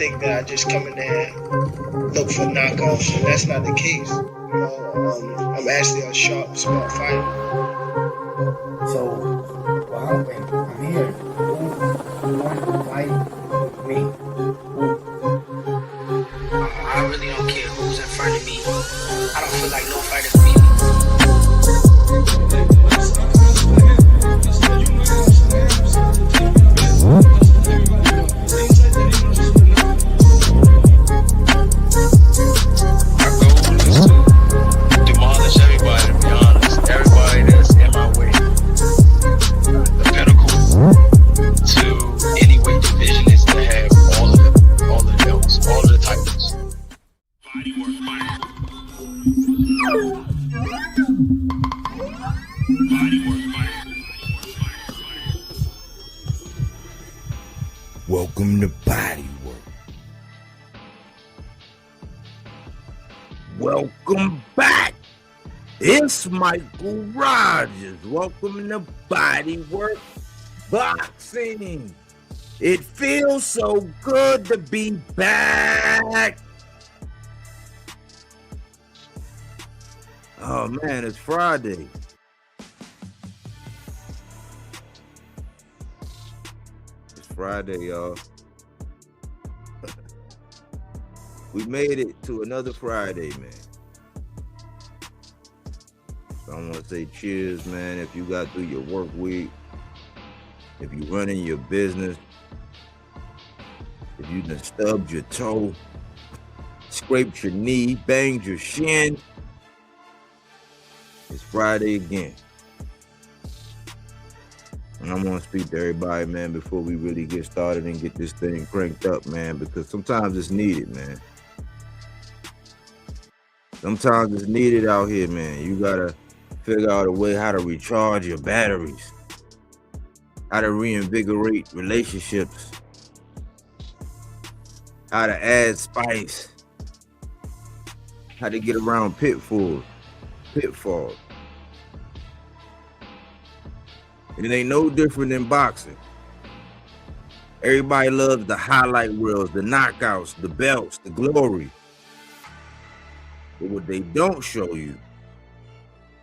think that I just come in there and look for knockoffs, and that's not the case. You know, I'm actually a sharp, smart fighter. So, well, I'm here. Who wanted to fight with me? I really don't care who's in front of me. I don't feel like no fighter beat me. My goal is to demolish everybody, to be honest. Everybody that's in my way. The pinnacle to any weight division is to have all the belts, all of the titles. Welcome to Bodywork. Welcome back. It's Michael Rogers. Welcome to Bodywork Boxing. It feels so good to be back. Oh man, it's Friday. It's Friday, y'all. We made it to another Friday, man. So I want to say cheers, man. If you got through your work week, if you running your business, if you done stubbed your toe, scraped your knee, banged your shin, it's Friday again. And I want to speak to everybody, man, before we really get started and get this thing cranked up, man, because sometimes it's needed, man. Sometimes it's needed out here, man. You gotta figure out a way how to recharge your batteries, how to reinvigorate relationships, how to add spice, how to get around pitfalls. And it ain't no different than boxing. Everybody loves the highlight reels, the knockouts, the belts, the glory. But what they don't show you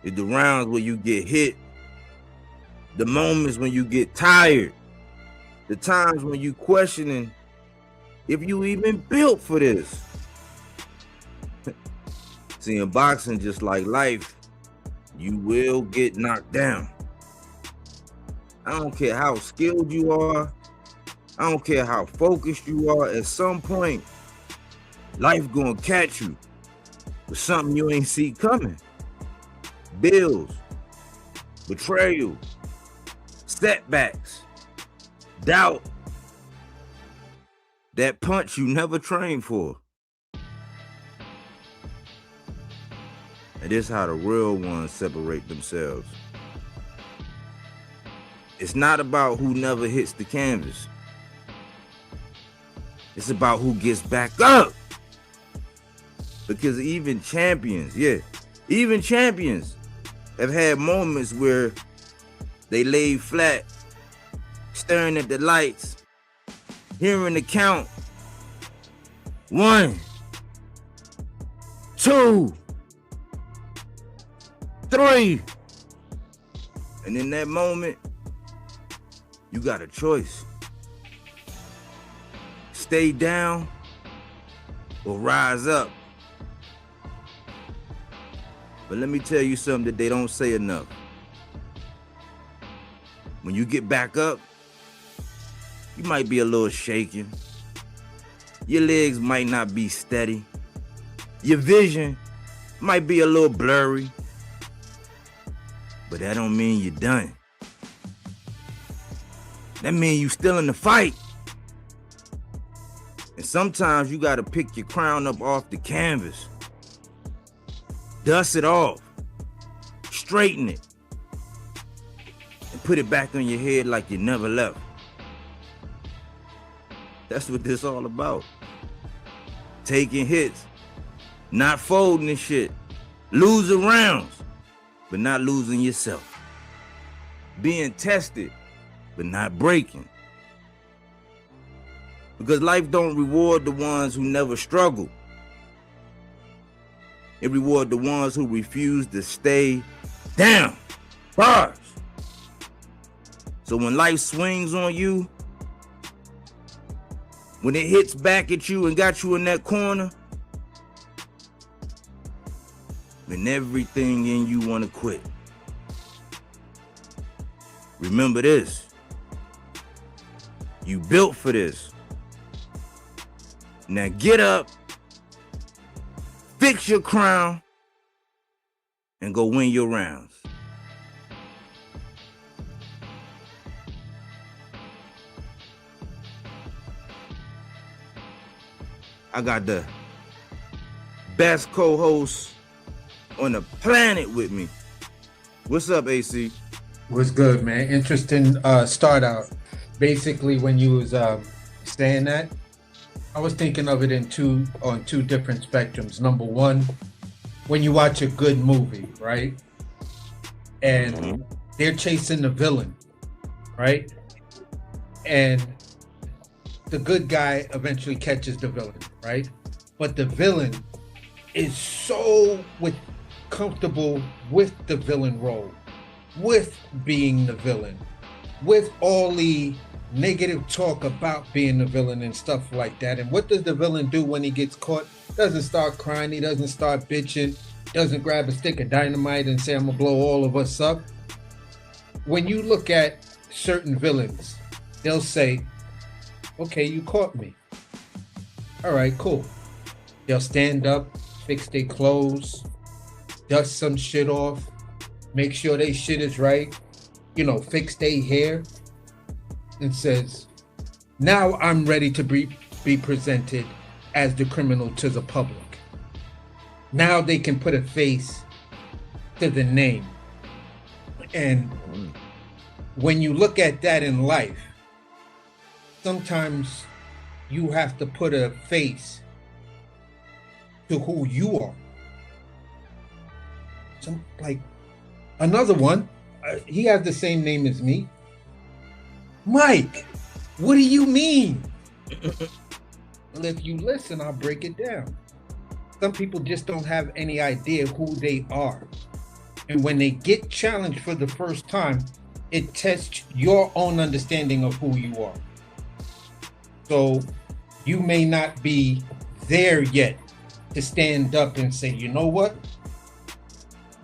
is the rounds where you get hit, the moments when you get tired, the times when you questioning if you even built for this. See, in boxing, just like life, you will get knocked down. I don't care how skilled you are. I don't care how focused you are. At some point, life gonna catch you with something you ain't see coming. Bills, betrayal, setbacks, doubt, that punch you never trained for. And this is how the real ones separate themselves. It's not about who never hits the canvas. It's about who gets back up. Because even champions have had moments where they laid flat, staring at the lights, hearing the count. 1, 2, 3. And in that moment, you got a choice. Stay down or rise up. But let me tell you something that they don't say enough. When you get back up, you might be a little shaken. Your legs might not be steady. Your vision might be a little blurry. But that don't mean you're done. That means you still in the fight. And sometimes you gotta pick your crown up off the canvas. Dust it off. Straighten it. And put it back on your head like you never left. That's what this all about. Taking hits. Not folding and shit. Losing rounds. But not losing yourself. Being tested. But not breaking. Because life don't reward the ones who never struggle. It reward the ones who refuse to stay down. Bars. So when life swings on you, when it hits back at you and got you in that corner, when everything in you want to quit, remember this. You built for this. Now get up, fix your crown, and go win your rounds. I got the best co-host on the planet with me. What's up, AC? What's good, man? Interesting start out. Basically, when you was saying that, I was thinking of it on two different spectrums. Number one, when you watch a good movie, right? And they're chasing the villain, right? And the good guy eventually catches the villain, right? But the villain is so comfortable with the villain role, with being the villain, with all the negative talk about being the villain and stuff like that. And what does the villain do when he gets caught? Doesn't start crying, he doesn't start bitching, doesn't grab a stick of dynamite and say, I'm gonna blow all of us up. When you look at certain villains, they'll say, okay, you caught me. All right, cool. They'll stand up, fix their clothes, dust some shit off, make sure their shit is right, fix their hair, and says, now I'm ready to be presented as the criminal to the public. Now they can put a face to the name. And when you look at that in life, sometimes you have to put a face to who you are. Like another one, he has the same name as me. Mike, what do you mean? Well, if you listen, I'll break it down. Some people just don't have any idea who they are. And when they get challenged for the first time, it tests your own understanding of who you are. So you may not be there yet to stand up and say, you know what?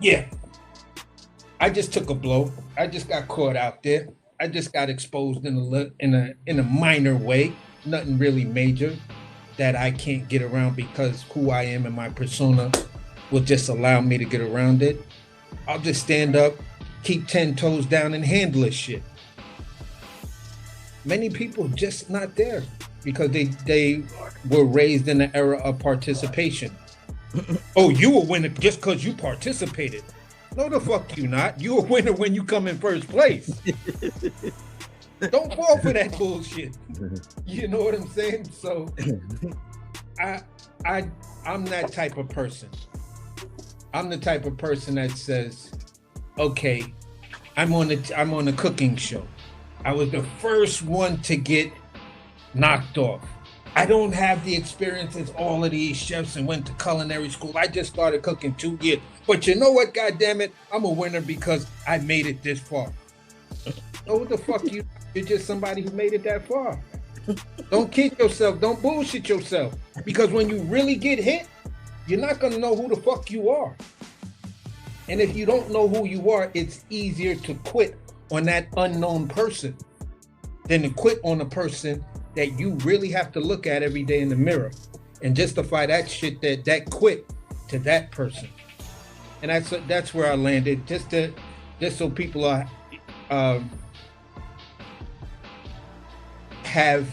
Yeah, I just took a blow. I just got caught out there. I just got exposed in a minor way, nothing really major that I can't get around because who I am and my persona will just allow me to get around it. I'll just stand up, keep 10 toes down and handle this shit. Many people just not there because they were raised in the era of participation. Oh, you a winner just because you participated. No, the fuck you not. You a winner when you come in first place. Don't fall for that bullshit. You know what I'm saying? So I'm that type of person. I'm the type of person that says, okay, I'm on a cooking show. I was the first one to get knocked off. I don't have the experience as all of these chefs and went to culinary school. I just started cooking 2 years. But you know what, goddammit? I'm a winner because I made it this far. Oh, what the fuck you? You're just somebody who made it that far. Don't kid yourself. Don't bullshit yourself. Because when you really get hit, you're not going to know who the fuck you are. And if you don't know who you are, it's easier to quit on that unknown person than to quit on a person that you really have to look at every day in the mirror and justify that shit, that quit to that person. And that's where I landed, just so people are have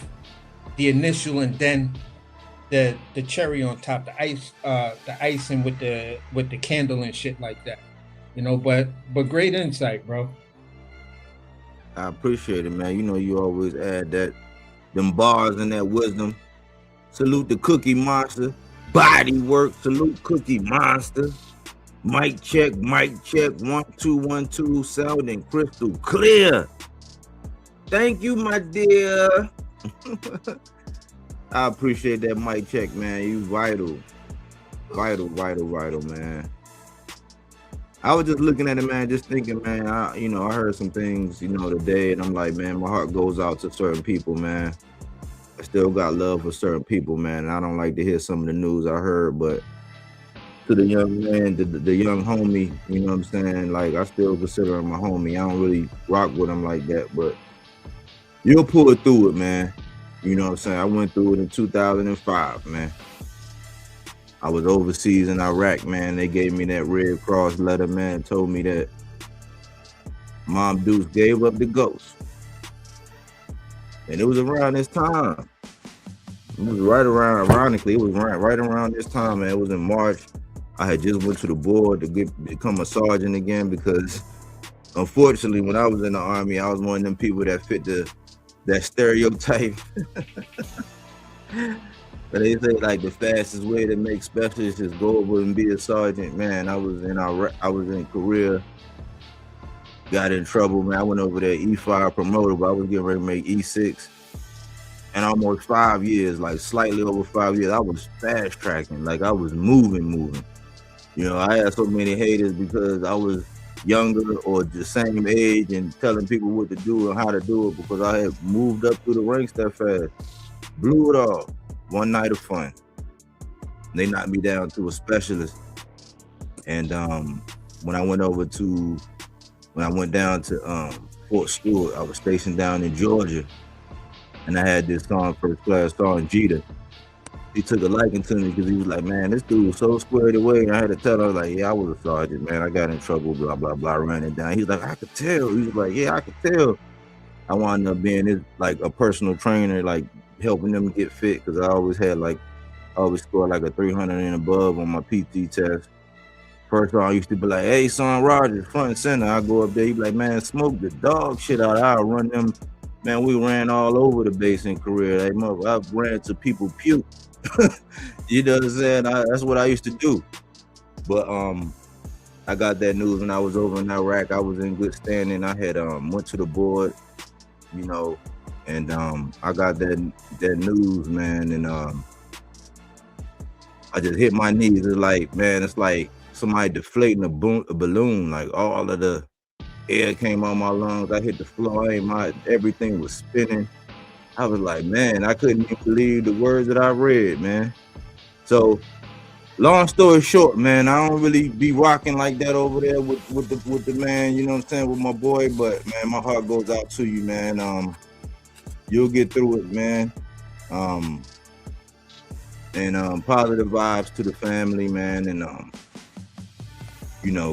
the initial and then the cherry on top, the icing with the candle and shit like that, But great insight, bro. I appreciate it, man. You always add them bars and that wisdom. Salute the Cookie Monster. Bodywork. Salute Cookie Monster. Mic check. 1 2 1 2. Sound and crystal clear. Thank you, my dear. I appreciate that mic check, man. You vital, man. I was just looking at it, man, just thinking, man, I heard some things, today, and I'm like, man, my heart goes out to certain people, man. I still got love for certain people, man. And I don't like to hear some of the news I heard, but to the young man, the young homie, you know what I'm saying? Like, I still consider him my homie. I don't really rock with him like that, but you'll pull it through it, man. You know what I'm saying? I went through it in 2005, man. I was overseas in Iraq, man. They gave me that Red Cross letter, man, told me that Mom Deuce gave up the ghost. And it was around this time. It was ironically, it was right around this time, man. It was in March. I had just went to the board to become a sergeant again because, unfortunately, when I was in the Army, I was one of them people that fit that stereotype. But they say like the fastest way to make specialists is go over and be a sergeant. Man, I was in Korea, got in trouble, man. I went over there E5 promoted, but I was getting ready to make E6. And almost 5 years, like slightly over 5 years, I was fast tracking, like I was moving. I had so many haters because I was younger or the same age and telling people what to do and how to do it because I had moved up through the ranks that fast. Blew it all. One night of fun. They knocked me down to a specialist. And when I went down to Fort Stewart, I was stationed down in Georgia. And I had this first class Sergeant Jeter. He took a liking to me because he was like, man, this dude was so squared away. And I had to tell him, like, yeah, I was a sergeant, man. I got in trouble, blah, blah, blah, ran it down. He's like, I could tell. He was like, yeah, I could tell. I wound up being like a personal trainer, like helping them get fit because I always scored like a 300 and above on my PT test. First of all, I used to be like, hey, son Rogers, front and center. I go up there, he be like, man, smoke the dog shit out. I'll run them. Man, we ran all over the base in Korea. Like, I ran to people puke. You know what I'm saying? That's what I used to do. But I got that news when I was over in Iraq. I was in good standing. I had went to the board, and I got that news, man, and I just hit my knees. It's like, man, it's like somebody deflating a balloon. Like all of the air came out my lungs. I hit the floor. Everything was spinning. I was like, man, I couldn't even believe the words that I read, man. So, long story short, man, I don't really be rocking like that over there with the man, you know what I'm saying, with my boy. But man, my heart goes out to you, man. You'll get through it, man. And positive vibes to the family, man. And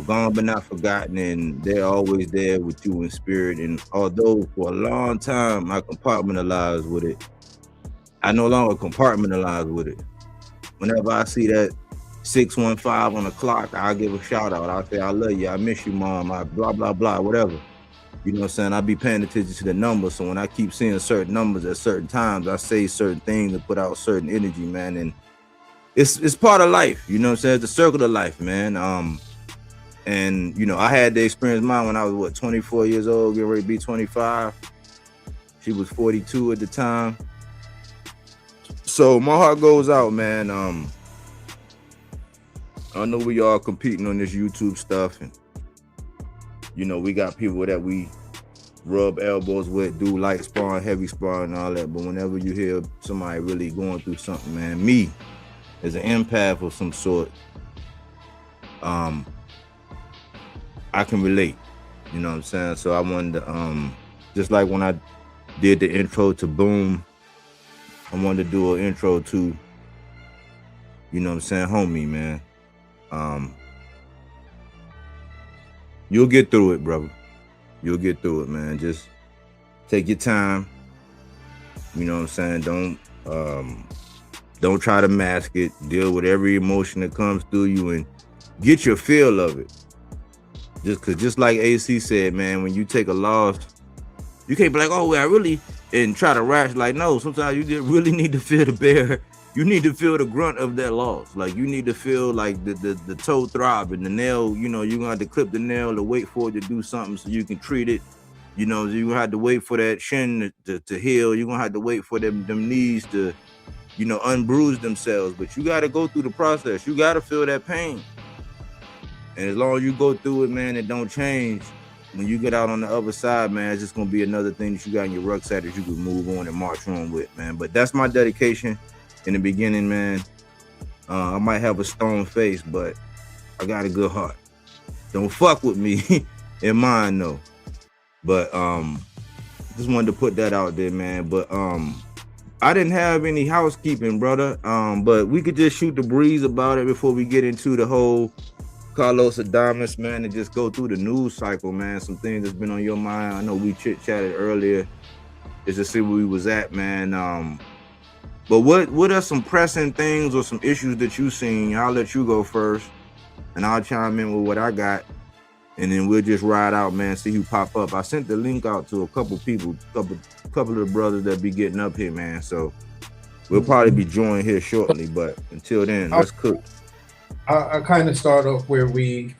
gone but not forgotten, and they're always there with you in spirit. And although for a long time I compartmentalized with it, I no longer compartmentalize with it. Whenever I see that 615 on the clock, I'll give a shout out. I'll say, I love you, I miss you, mom, I blah, blah, blah, whatever. You know what I'm saying? I'll be paying attention to the numbers. So when I keep seeing certain numbers at certain times, I say certain things to put out certain energy, man. And it's part of life, you know what I'm saying? It's the circle of life, man. And I had to experience mine when I was 24 years old, getting ready to be 25. She was 42 at the time. So my heart goes out, man. I know we all competing on this YouTube stuff, and we got people that we rub elbows with, do light sparring, heavy sparring, and all that. But whenever you hear somebody really going through something, man, me as an empath of some sort, I can relate, you know what I'm saying? So I wanted to, just like when I did the intro to Boom, I wanted to do an intro to, you know what I'm saying, homie, man. You'll get through it, brother. You'll get through it, man. Just take your time. You know what I'm saying? Don't try to mask it. Deal with every emotion that comes through you and get your feel of it. Just like AC said, man, when you take a loss, you can't be like, oh, well, I really, and try to rash. Like, no, sometimes you just really need to feel the bear. You need to feel the grunt of that loss. Like, you need to feel like the toe throb and the nail, you're going to have to clip the nail to wait for it to do something so you can treat it. You're going to have to wait for that shin to heal. You're going to have to wait for them knees to unbruise themselves. But you got to go through the process. You got to feel that pain. And as long as you go through it, man, it don't change. When you get out on the other side, man, it's just going to be another thing that you got in your rucksack that you can move on and march on with, man. But that's my dedication in the beginning, man. I might have a stone face, but I got a good heart. Don't fuck with me in mine, though. But just wanted to put that out there, man. But I didn't have any housekeeping, brother. But we could just shoot the breeze about it before we get into the whole Carlos Adames, man, and just go through the news cycle, man. Some things that's been on your mind. I know we chit-chatted earlier just to see where we was at, man. But what are some pressing things or some issues that you seen? I'll let you go first, and I'll chime in with what I got, and then we'll just ride out, man, see who pop up. I sent the link out to a couple people, couple of the brothers that be getting up here, man. So we'll probably be joined here shortly, but until then, let's cook. I kind of start off where we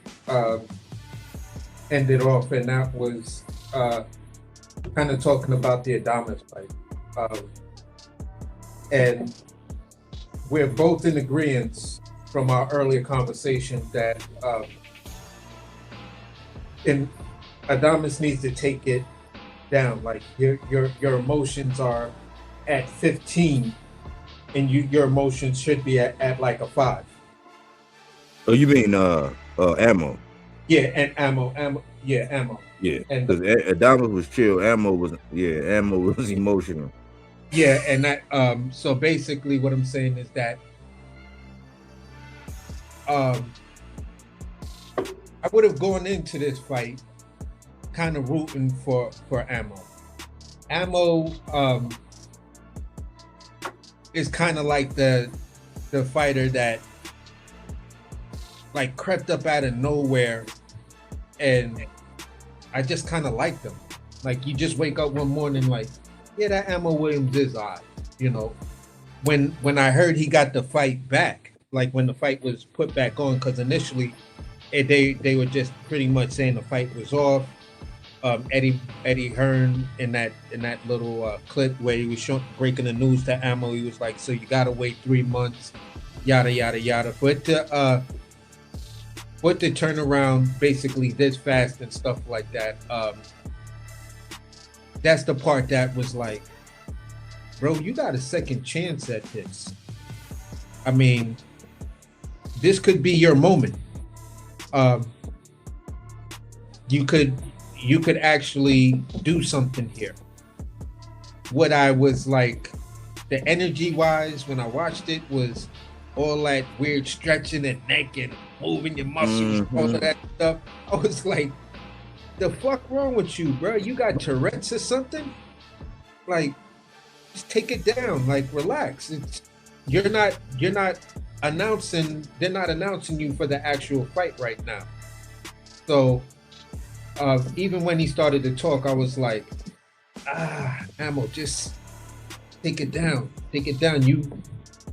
ended off, and that was kind of talking about the ADAMES fight. And we're both in agreement from our earlier conversation that ADAMES needs to take it down. Like your emotions are at 15, and your emotions should be at like a 5. Oh, you mean ammo? Yeah, and ammo. Yeah, ammo. Yeah, and because Adames was chill. Ammo was emotional. Yeah, and that so basically what I'm saying is that I would have gone into this fight kind of rooting for ammo. Ammo is kind of like the fighter that like crept up out of nowhere, and I just kind of liked him. Like you just wake up one morning like, yeah, that Ammo Williams is odd, When I heard he got the fight back, like when the fight was put back on, because initially they were just pretty much saying the fight was off. Eddie Hearn in that little clip where he was breaking the news to Ammo, he was like, so you gotta wait 3 months, yada yada yada. But to turn around basically this fast and stuff like that, that's the part that was like, bro, you got a second chance at this. I mean, this could be your moment. You could actually do something here. What I was like, the energy wise when I watched it was all that weird stretching and neck and moving your muscles, all of that stuff. I was like, the fuck wrong with you, bro? You got Tourette's or something? Like, just take it down. Like, relax. They're not announcing you for the actual fight right now. So even when he started to talk, I was like, Ammo, just take it down. Take it down.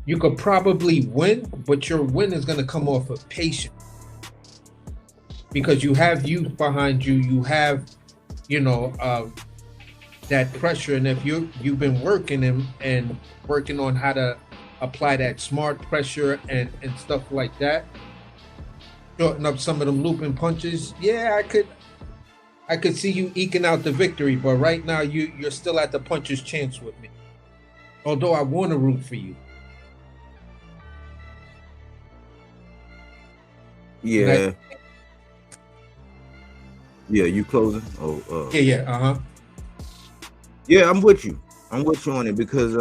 You could probably win, but your win is going to come off of patience. Because you have youth behind you, you have, that pressure. And if you've been working and working on how to apply that smart pressure and stuff like that, shorten up some of them looping punches, yeah, I could see you eking out the victory. But right now, you're still at the puncher's chance with me. Although I want to root for you. Yeah. Yeah, you closing? Yeah. Yeah, I'm with you on it because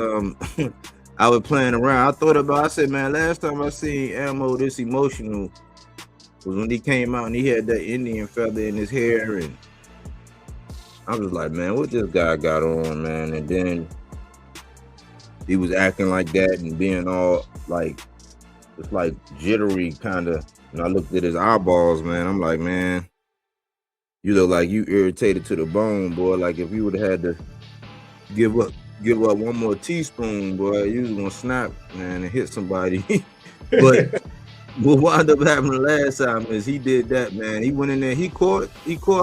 I was playing around. I said, man, last time I seen Ammo this emotional was when he came out and he had that Indian feather in his hair, and I was like, man, what this guy got on, man? And then he was acting like that and being all like, it's like jittery kind of. And I looked at his eyeballs, man. I'm like, man, you look like you irritated to the bone, boy. Like if you would have had to give up one more teaspoon, boy, you was gonna snap, man, and hit somebody. But what wound up happening last time is he did that, man. He went in there, he caught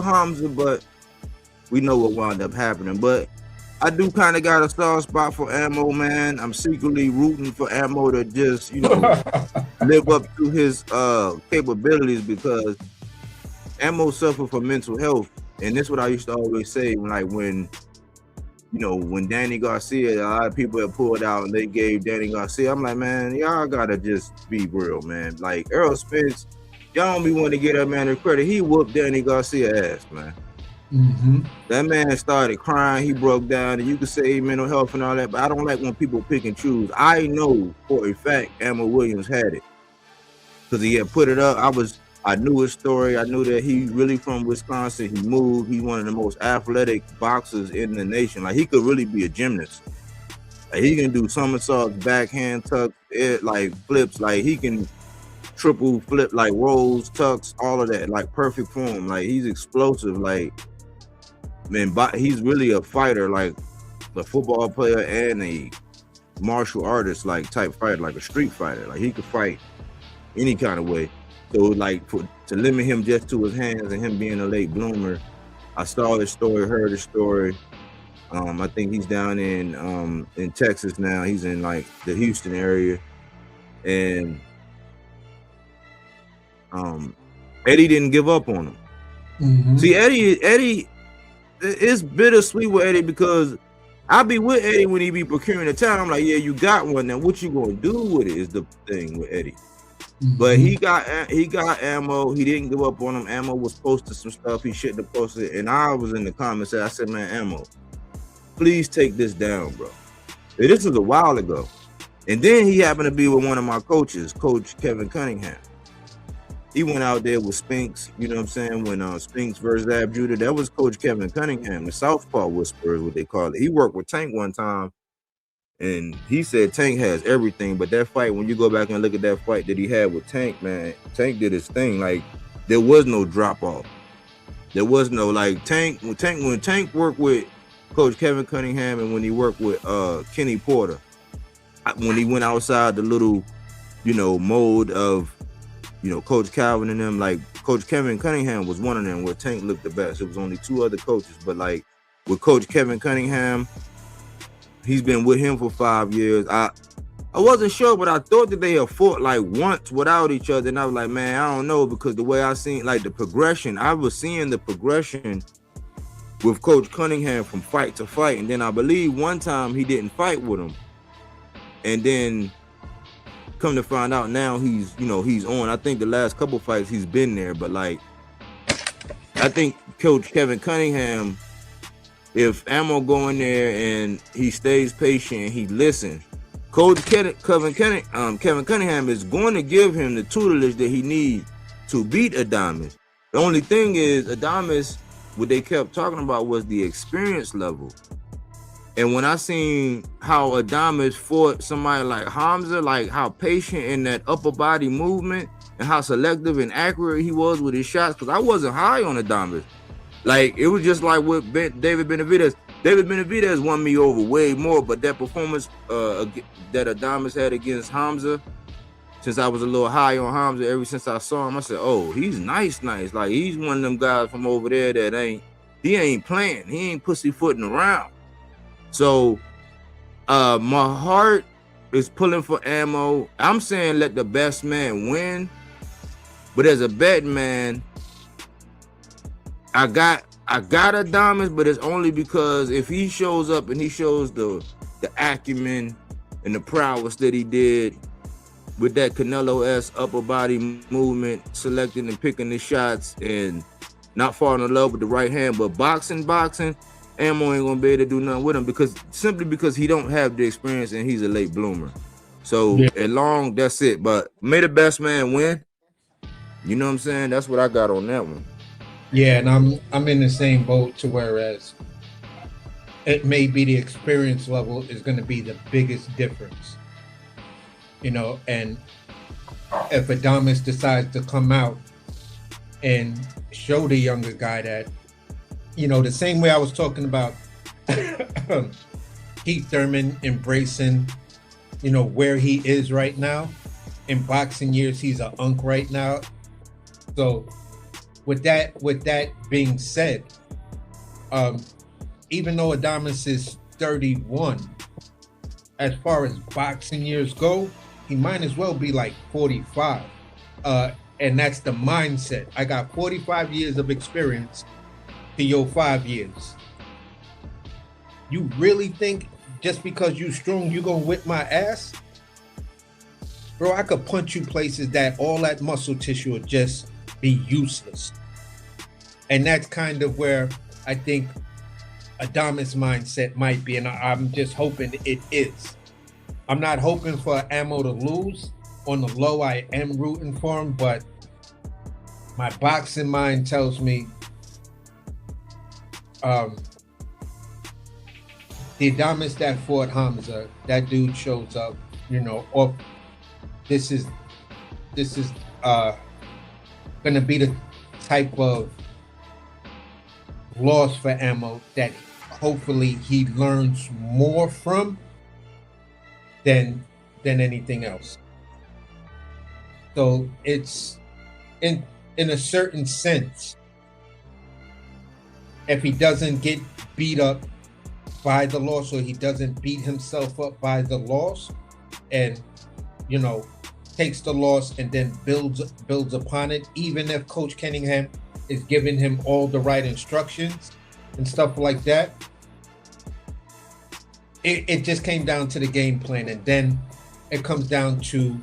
Hamza, but we know what wound up happening. But I do kind of got a soft spot for Ammo, man. I'm secretly rooting for Ammo to just, live up to his capabilities, because Ammo suffered from mental health, and that's what I used to always say when Danny Garcia, a lot of people had pulled out and they gave Danny Garcia. I'm like, man, y'all gotta just be real, man. Like Earl Spence, y'all don't be wanting to get that man the credit. He whooped Danny Garcia ass, man. Mm-hmm. That man started crying. He broke down, and you could say mental health and all that, but I don't like when people pick and choose. I know for a fact Ammo Williams had it because he had put it up. I knew his story. I knew that he really from Wisconsin. He moved. He's one of the most athletic boxers in the nation. Like, he could really be a gymnast. Like, he can do somersaults, backhand tucks, like flips. Like, he can triple flip, like rolls, tucks, all of that. Like, perfect form. Like, he's explosive. Like, man, he's really a fighter, like a football player and a martial artist, like type fighter, like a street fighter. Like, he could fight any kind of way. So, like, to limit him just to his hands and him being a late bloomer, I saw his story, heard his story. I think he's down in Texas now. He's in like the Houston area, and Eddie didn't give up on him. Mm-hmm. See, Eddie, it's bittersweet with Eddie, because I be with Eddie when he be procuring the time. I'm like, yeah, you got one. Now, what you gonna do with it is the thing with Eddie. Mm-hmm. But he got Ammo. He didn't give up on him. Ammo was posting some stuff he shouldn't have posted, and I was in the comments. I said, man, Ammo, please take this down, bro. And this was a while ago. And then he happened to be with one of my coaches, Coach Kevin Cunningham. He went out there with Spinks, you know what I'm saying? When Spinks versus Ab Judah, that was Coach Kevin Cunningham, the Southpaw Whisperer, what they call it. He worked with Tank one time, and he said Tank has everything. But that fight, when you go back and look at that fight that he had with Tank, man, Tank did his thing. Like, there was no drop off. There was no, like, when Tank worked with Coach Kevin Cunningham, and when he worked with Kenny Porter, when he went outside the little, mold of, Coach Calvin and them, like, Coach Kevin Cunningham was one of them where Tank looked the best. It was only two other coaches, but like with Coach Kevin Cunningham, he's been with him for 5 years. I wasn't sure, but I thought that they had fought like once without each other, and I was like, man, I don't know, because the way I seen like the progression, I was seeing the progression with Coach Cunningham from fight to fight, and then I believe one time he didn't fight with him, and then come to find out now he's on. I think the last couple fights he's been there, but like I think Coach Kevin Cunningham, if Ammo go in there and he stays patient and he listens, Coach Kevin Cunningham is going to give him the tutelage that he needs to beat ADAMES. The only thing is, ADAMES, what they kept talking about was the experience level. And when I seen how ADAMES fought somebody like Hamza, like how patient in that upper body movement and how selective and accurate he was with his shots, because I wasn't high on ADAMES. Like, it was just like with David Benavidez. David Benavidez won me over way more, but that performance that ADAMES had against Hamza, since I was a little high on Hamza, ever since I saw him, I said, oh, he's nice. Like, he's one of them guys from over there that ain't playing. He ain't pussyfooting around. So my heart is pulling for Ammo. I'm saying let the best man win. But as a betting man, I got ADAMES, but it's only because if he shows up and he shows the acumen and the prowess that he did with that Canelo-esque upper body movement, selecting and picking the shots and not falling in love with the right hand, but boxing, Ammo ain't gonna be able to do nothing with him simply because he don't have the experience and he's a late bloomer. So that's it. But may the best man win. You know what I'm saying? That's what I got on that one. Yeah, and I'm in the same boat, to whereas it may be the experience level is going to be the biggest difference. And if ADAMES decides to come out and show the younger guy that, the same way I was talking about Keith Thurman embracing, where he is right now. In boxing years, he's an unk right now. So with that being said, even though ADAMES is 31. As far as boxing years go, he might as well be like 45. And that's the mindset. I got 45 years of experience to your 5 years. You really think just because you strong, you gonna whip my ass? Bro, I could punch you places that all that muscle tissue would just be useless. And that's kind of where I think ADAMES mindset might be, and I'm just hoping it is. I'm not hoping for Ammo to lose. On the low, I am rooting for him, but my boxing mind tells me the ADAMES that fought Hamza, that dude shows up, you know, or this is gonna be the type of loss for Ammo that hopefully he learns more from than anything else. So it's in a certain sense, if he doesn't get beat up by the loss, or he doesn't beat himself up by the loss, and you know, takes the loss and then builds upon it, even if Coach Cunningham is giving him all the right instructions and stuff like that, it just came down to the game plan. And then it comes down to,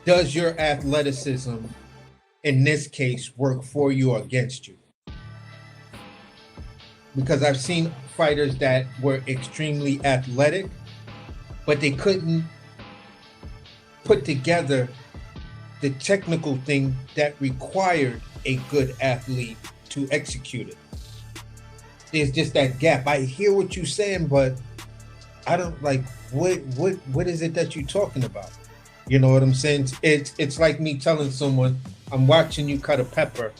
does your athleticism in this case work for you or against you? Because I've seen fighters that were extremely athletic, but they couldn't put together the technical thing that required a good athlete to execute it. There's just that gap. I hear what you're saying, but I don't like, what is it that you're talking about? You know what I'm saying? It's like me telling someone, I'm watching you cut a pepper,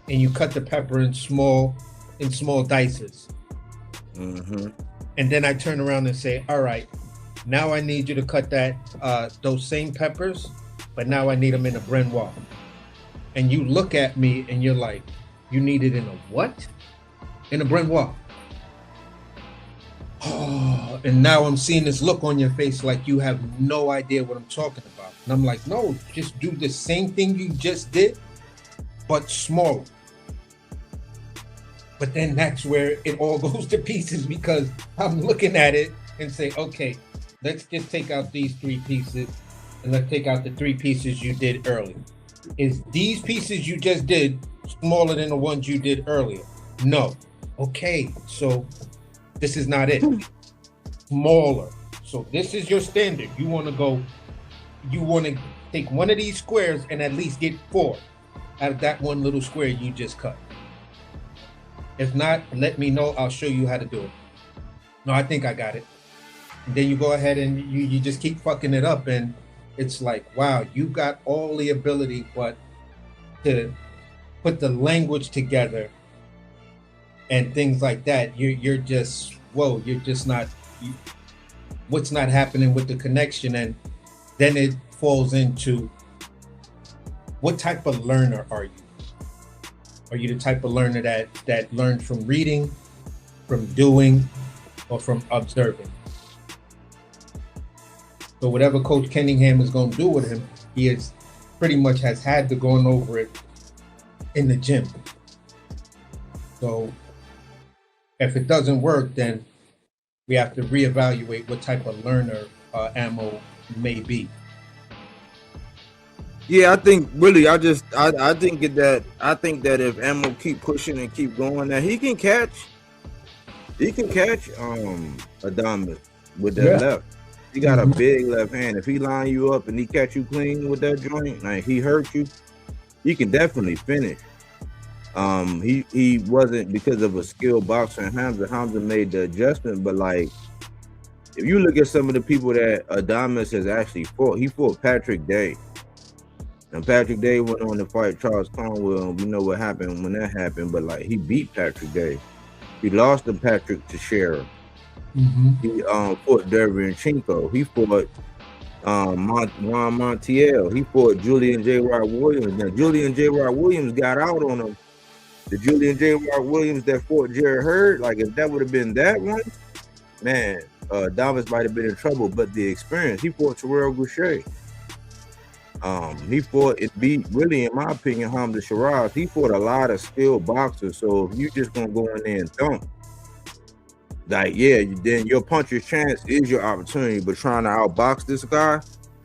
and you cut the pepper in small dices. Mm-hmm. And then I turn around and say, all right, now I need you to cut those same peppers, but now I need them in a Brenoir. And you look at me and you're like, you need it in a what? In a Brenoir. Oh, and now I'm seeing this look on your face like you have no idea what I'm talking about. And I'm like, no, just do the same thing you just did, but smaller. But then that's where it all goes to pieces, because I'm looking at it and say, okay, let's just take out these 3 pieces, and let's take out the 3 pieces you did earlier. Is these pieces you just did smaller than the ones you did earlier? No. Okay, so this is not it. Smaller. So this is your standard. You want to take one of these squares and at least get 4 out of that one little square you just cut. If not, let me know. I'll show you how to do it. No, I think I got it. And then you go ahead and you just keep fucking it up, and it's like, wow, you got all the ability, but to put the language together and things like that, you're just, whoa, you're just not, what's not happening with the connection. And then it falls into, what type of learner are you? Are you the type of learner that learns from reading, from doing, or from observing? So whatever Coach Cunningham is going to do with him, he is pretty much has had to go over it in the gym. So if it doesn't work, then we have to reevaluate what type of learner Ammo may be. Yeah, I think really, I think that if Ammo keep pushing and keep going, that he can catch ADAMES with that left. He got a big left hand. If he line you up and he catch you clean with that joint, like he hurt you, he can definitely finish. He wasn't, because of a skilled boxer, and Hamza made the adjustment, but like, if you look at some of the people that ADAMES has actually fought, he fought Patrick Day. And Patrick Day went on to fight Charles Conwell. We know what happened when that happened, but like, he beat Patrick Day. He lost to Patrick Teixeira. He fought Derevyanchenko. He fought Juan Montiel. He fought Julian J. Rod Williams. Now Julian J. Rod Williams got out on him the Julian J. Mark Williams that fought Jerry Hurd, like if that would have been that one, man, Damas might have been in trouble. But the experience, he fought Terrell Boucher. He fought and beat, really, in my opinion, Hamza Shiraz. He fought a lot of skilled boxers. So if you just gonna go in there and thump, like, yeah, then your puncher's chance is your opportunity. But trying to outbox this guy,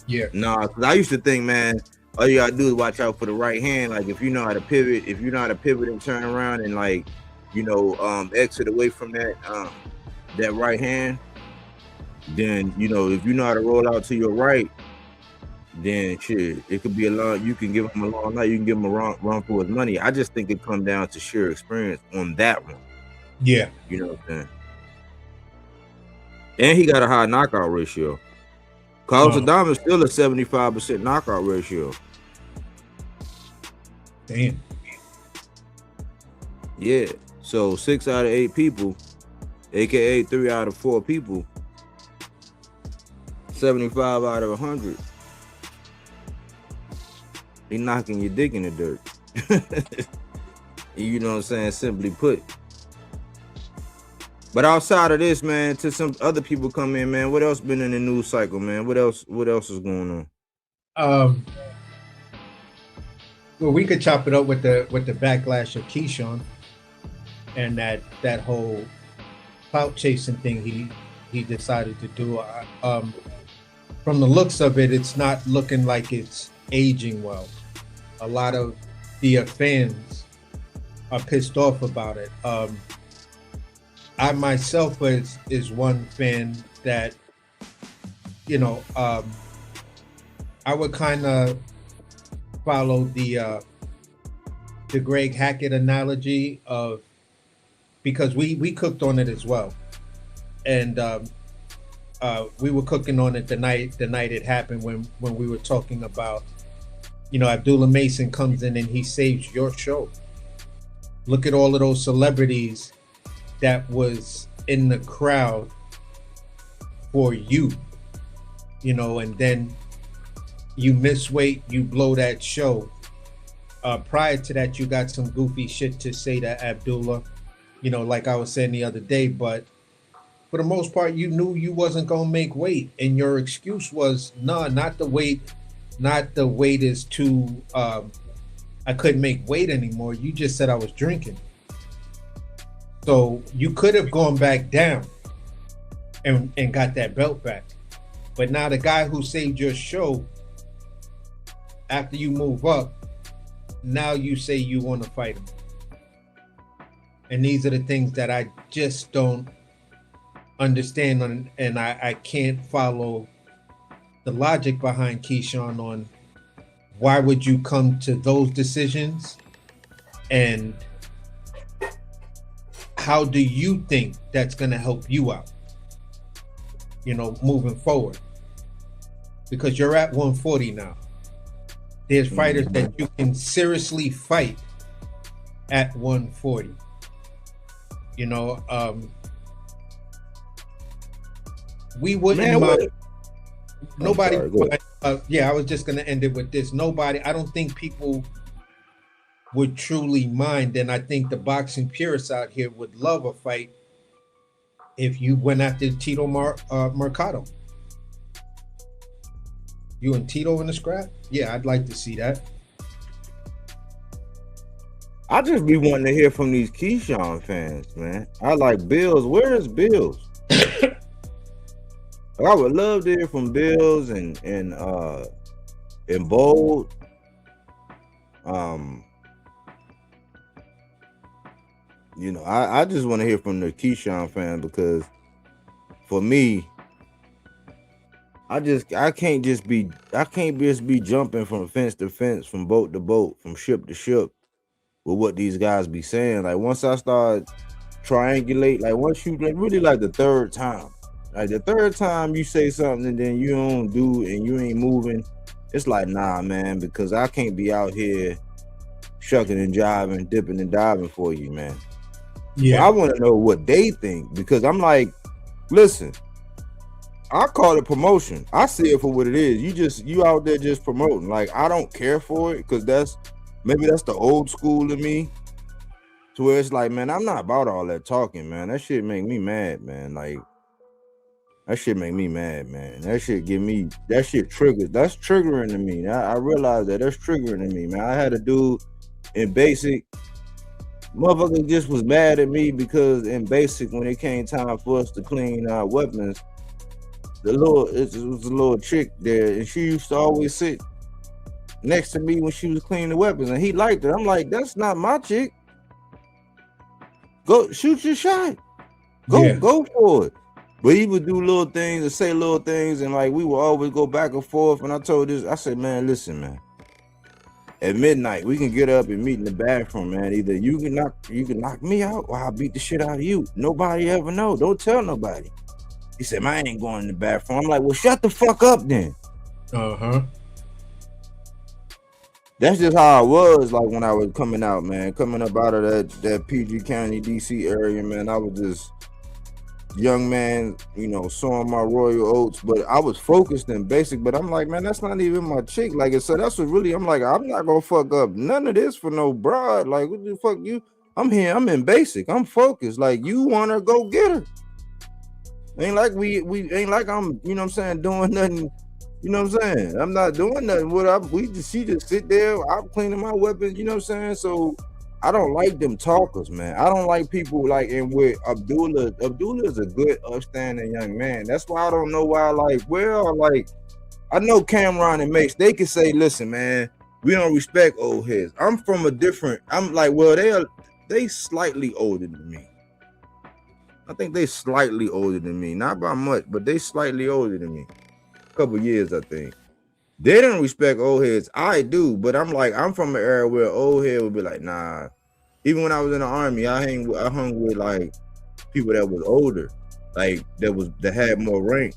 Yeah. nah, because I used to think, man, all you gotta do is watch out for the right hand. Like if you know how to pivot, and turn around and like, exit away from that right hand, then if you know how to roll out to your right, then shit, it could be a long. You can give him a long night. You can give him a run for his money. I just think it comes down to sheer experience on that one. Yeah. You know what I'm saying? And he got a high knockout ratio. Carlos Adames is still a 75% knockout ratio. Damn. Yeah. So 6 out of 8 people, aka 3 out of 4 people, 75 out of 100. He knocking your dick in the dirt. You know what I'm saying? Simply put. But outside of this, man, to some other people come in, man. What else been in the news cycle, man? What else is going on? Well, we could chop it up with the backlash of Keyshawn and that whole clout chasing thing he decided to do. From the looks of it, it's not looking like it's aging well. A lot of the fans are pissed off about it. I myself is one fan that, I would kind of follow the Greg Hackett analogy of, because we cooked on it as well, and we were cooking on it the night it happened when we were talking about, Abdullah Mason comes in and he saves your show. Look at all of those celebrities that was in the crowd for you, and then you miss weight, you blow that show. Prior to that, you got some goofy shit to say to Abdullah, like I was saying the other day, but for the most part, you knew you wasn't gonna make weight, and your excuse was, nah, not the weight is too, I couldn't make weight anymore. You just said I was drinking. So you could have gone back down and got that belt back. But now the guy who saved your show, after you move up, now you say you want to fight him. And these are the things that I just don't understand, and I can't follow the logic behind Keyshawn on why would you come to those decisions, and how do you think that's going to help you out, moving forward? Because you're at 140 now. There's fighters that you can seriously fight at 140. We wouldn't mind. Nobody. I was just going to end it with this. Nobody. I don't think people would truly mind, and I think the boxing purists out here would love a fight if you went after Tito Mercado. You and Tito in the scrap? Yeah, I'd like to see that. I just be wanting to hear from these Keyshawn fans, man. I like Bills. Where is Bills? I would love to hear from Bills and Bold. I just want to hear from the Keyshawn fan, because for me, I can't just be jumping from fence to fence, from boat to boat, from ship to ship with what these guys be saying. Like once I start triangulate, like once you really, like the third time you say something and then you don't do and you ain't moving, it's like, nah, man, because I can't be out here shucking and jiving, dipping and diving for you, man. Yeah, I want to know what they think, because I'm like, listen, I call it promotion. I see it for what it is. You out there just promoting. Like, I don't care for it, because that's the old school in me. To where it's like, man, I'm not about all that talking, man. That shit make me mad, man. Like, that shit make me mad, man. That shit triggers. That's triggering to me. I realize that's triggering to me, man. I had a dude in basic, motherfucker just was mad at me because in basic, when it came time for us to clean our weapons, it was a little chick there, and she used to always sit next to me when she was cleaning the weapons, and he liked it. I'm like, that's not my chick. Go shoot your shot. Go for it. But he would do little things and say little things, and like we would always go back and forth. And I said, man, listen, man. At midnight, we can get up and meet in the bathroom, man. Either you can knock me out, or I'll beat the shit out of you. Nobody ever know. Don't tell nobody. He said, man, I ain't going in the bathroom. I'm like, well, shut the fuck up then. That's just how I was like when I was coming out, man. Coming up out of that PG County, DC area, man. I was just young man, sowing my royal oats, but I was focused in basic. But I'm like, man, that's not even my chick. Like, so that's what really, I'm like, I'm not gonna fuck up none of this for no broad. Like, what the fuck you? I'm here, I'm in basic, I'm focused. Like, you wanna go get her. Ain't like we ain't like I'm, you know what I'm saying, doing nothing. You know what I'm saying? I'm not doing nothing. She just sit there. I'm cleaning my weapons. You know what I'm saying? So I don't like them talkers, man. I don't like people like, and with Abdullah is a good, upstanding young man. That's why I don't know why. I know Cameron and Mace. They can say, listen, man, we don't respect old heads. I'm from a different. I'm like, well, they slightly older than me. I think they slightly older than me, not by much, but they slightly older than me. Couple years, I think. They don't respect old heads. I do, but I'm from an era where old head would be like, nah. Even when I was in the army, I hung with like people that was older, like that had more rank.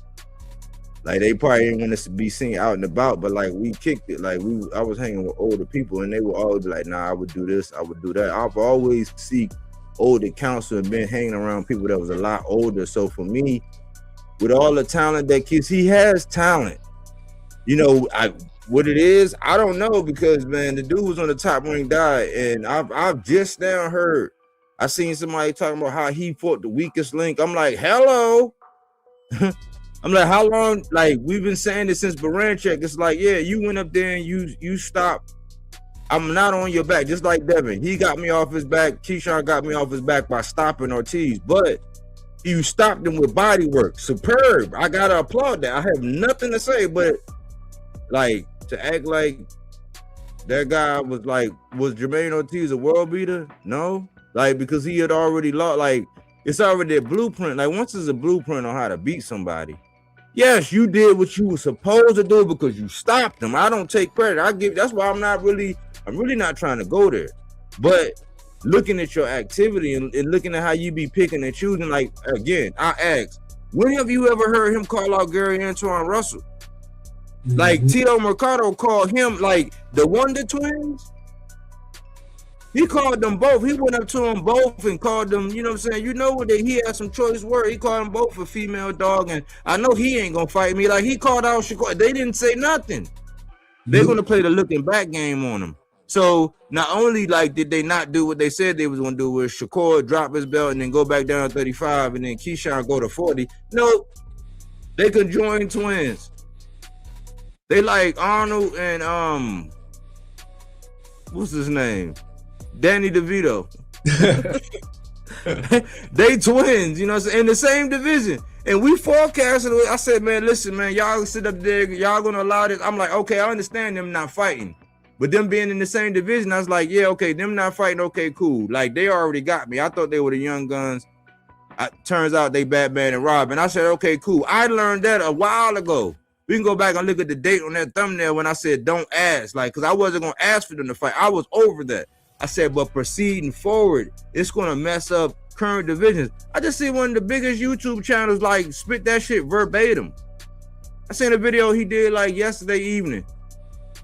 Like they probably didn't want us to be seen out and about, but like we kicked it. Like I was hanging with older people, and they would always be like, nah, I would do this, I would do that. I've always seek older counsel and been hanging around people that was a lot older. So for me, with all the talent that he has talent. What it is, I don't know, because man, the dude was on the top ring died, and I've just now heard. I seen somebody talking about how he fought the weakest link. I'm like, hello. I'm like, how long? Like, we've been saying this since Baranchek. It's like, yeah, you went up there and you stopped. I'm not on your back, just like Devin. He got me off his back. Keyshawn got me off his back by stopping Ortiz, but you stopped him with Bodywork. Superb. I gotta applaud that. I have nothing to say, but like to act like that guy was Jermaine Ortiz a world beater? No. Like, because he had already lost, like it's already a blueprint. Like, once there's a blueprint on how to beat somebody, yes, you did what you were supposed to do because you stopped them. I don't take credit. That's why I'm really not trying to go there. But looking at your activity and looking at how you be picking and choosing, like, again, I ask, when have you ever heard him call out Gary Antoine Russell? Mm-hmm. Like, Tito Mercado called him, like, the Wonder Twins. He called them both. He went up to them both and called them, you know what I'm saying? You know what? He had some choice words. He called them both a female dog, and I know he ain't going to fight me. Like, he called out Shakur. They didn't say nothing. They're going to play the looking back game on him. So not only like did they not do what they said they was gonna do, with Shakur drop his belt and then go back down to 35 and then Keyshawn go to 40. No, they conjoined twins. They like Arnold and what's his name? Danny DeVito. They twins, you know what I'm saying? In the same division. And we forecasted it. I said, man, listen, man, y'all sit up there, y'all gonna allow this. I'm like, okay, I understand them not fighting. But them being in the same division, I was like, yeah, okay, them not fighting, okay, cool. Like, they already got me. I thought they were the Young Guns. Turns out they Batman and Robin. I said, okay, cool. I learned that a while ago. We can go back and look at the date on that thumbnail when I said don't ask. Like, because I wasn't going to ask for them to fight. I was over that. I said, but proceeding forward, it's going to mess up current divisions. I just see one of the biggest YouTube channels, like, spit that shit verbatim. I seen a video he did, like, yesterday evening.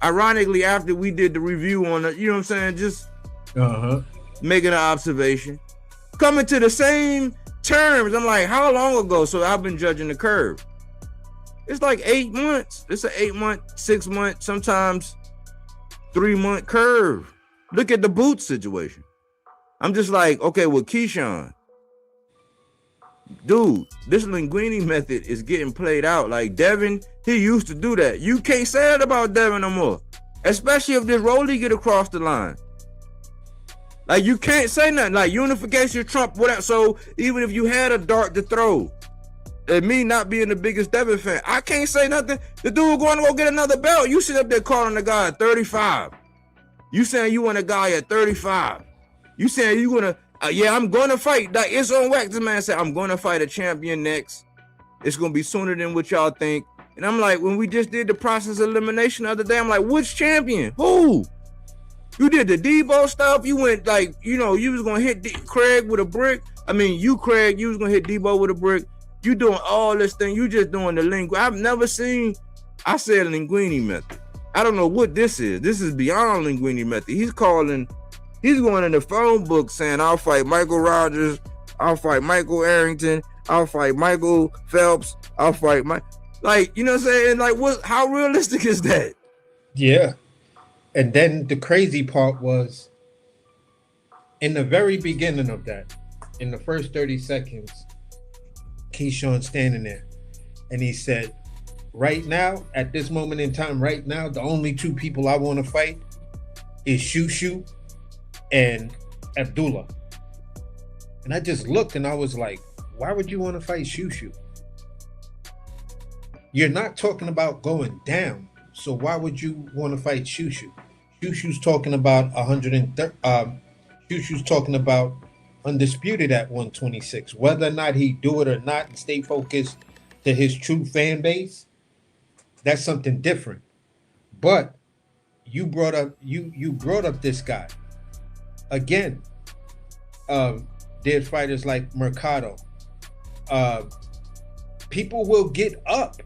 Ironically, after we did the review on it, you know what I'm saying? Just making an observation. Coming to the same terms. I'm like, how long ago? So I've been judging the curve. It's like 8 months. It's an 8 month, 6 month, sometimes 3 month curve. Look at the boot situation. I'm just like, okay, with Keyshawn, dude, this Linguini method is getting played out. Like Devin, he used to do that. You can't say that about Devin no more, especially if this Rolly get across the line. Like you can't say nothing. Like unification, Trump, whatever. So even if you had a dart to throw, and me not being the biggest Devin fan, I can't say nothing. The dude going to go get another belt. You sit up there calling the guy at 35. You saying you want a guy at 35. You saying you gonna, yeah, I'm gonna fight. Like it's on wax. This man said, I'm gonna fight a champion next. It's gonna be sooner than what y'all think. And I'm like, when we just did the process of elimination the other day, I'm like, which champion? Who? You did the Debo stuff. You went like, you know, you was gonna hit Craig with a brick. I mean, Craig, you was gonna hit Debo with a brick. You doing all this thing. You just doing the linguini. I've never seen, I said Linguini method. I don't know what this is. This is beyond Linguini method. He's going in the phone book saying, I'll fight Michael Rogers. I'll fight Michael Arrington. I'll fight Michael Phelps. I'll fight like, you know what I'm saying? Like, how realistic is that? Yeah. And then the crazy part was in the very beginning of that, in the first 30 seconds, Keyshawn standing there and he said, right now, at this moment in time, right now, the only two people I want to fight is Shushu and Abdullah. And I just looked and I was like, why would you want to fight Shushu? You're not talking about going down. So why would you want to fight Shushu? Shushu's talking about 130. Shushu's talking about undisputed at 126. Whether or not he do it or not and stay focused to his true fan base, that's something different. But you brought up this guy again. There's fighters like Mercado. People will get up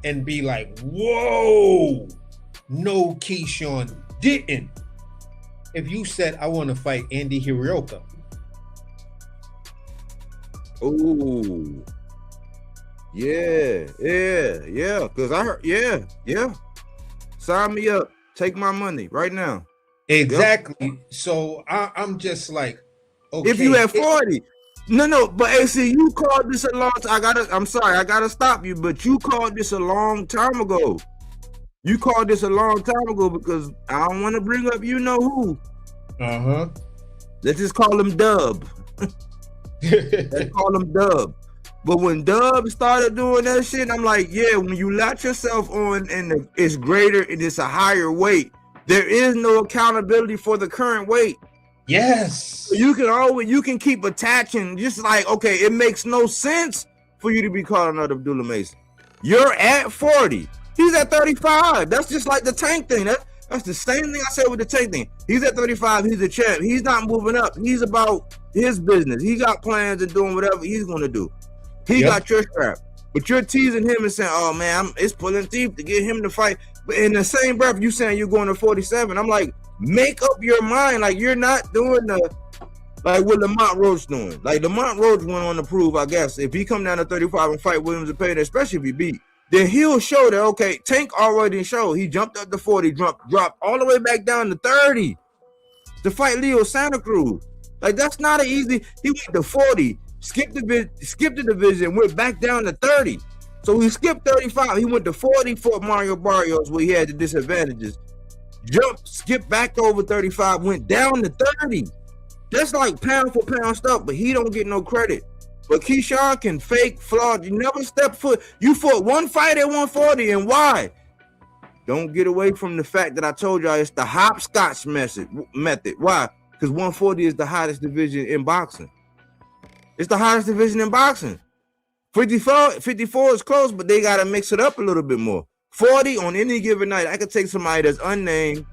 and be like, whoa, no, Keyshawn didn't. If you said, I want to fight Andy Hirioka. Oh, yeah. Because I heard, yeah. Sign me up. Take my money right now. Exactly. Yep. So I'm just like, okay. If you at 40. No, but AC, you called this a long time. I'm sorry, I gotta stop you, but you called this a long time ago. You called this a long time ago because I don't want to bring up you know who. Let's just call him Dub. Let's call him Dub. But when Dub started doing that shit, I'm like, yeah, when you latch yourself on and it's greater and it's a higher weight, there is no accountability for the current weight. Yes. So you can keep attaching, just like, okay, it makes no sense for you to be calling out Abdullah Mason. You're at 40. He's at 35. That's just like the Tank thing. That's the same thing I said with the Tank thing. He's at 35. He's a champ. He's not moving up. He's about his business. He got plans and doing whatever he's going to do. He got your strap. But you're teasing him and saying, oh, man, it's pulling teeth to get him to fight. But in the same breath, you saying you're going to 47. I'm like, make up your mind. Like, you're not doing like what Lamont Roach doing. Like, Lamont Roach went on to prove, I guess, if he come down to 35 and fight Williams and Payne, especially if he beat, then he'll show that, okay, Tank already showed. He jumped up to 40, dropped all the way back down to 30 to fight Leo Santa Cruz. Like, that's not an easy. He went to 40, skipped the division, went back down to 30. So he skipped 35. He went to 40 for Mario Barrios where he had the disadvantages. Skipped back over 35, went down to 30. That's like pound for pound stuff, but he don't get no credit. But Keyshawn can fake, fraud. You never step foot. You fought one fight at 140, and why? Don't get away from the fact that I told y'all it's the hopscotch method. Why? Because 140 is the hottest division in boxing. It's the hottest division in boxing. 54 is close, but they got to mix it up a little bit more. 40 on any given night, I could take somebody that's unnamed,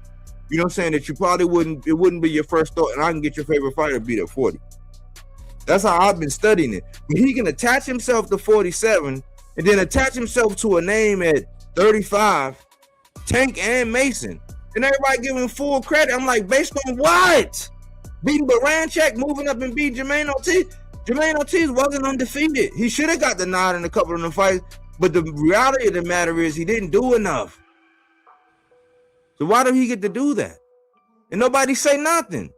you know what I'm saying, that you probably it wouldn't be your first thought, and I can get your favorite fighter beat at 40. That's how I've been studying it. But he can attach himself to 47 and then attach himself to a name at 35, Tank and Mason. And everybody give him full credit. I'm like, based on what? Beating Baranchak, moving up and beat Jermaine Ortiz. Jermaine Ortiz wasn't undefeated. He should have got the nod in a couple of the fights. But the reality of the matter is he didn't do enough. So why did he get to do that? And nobody say nothing.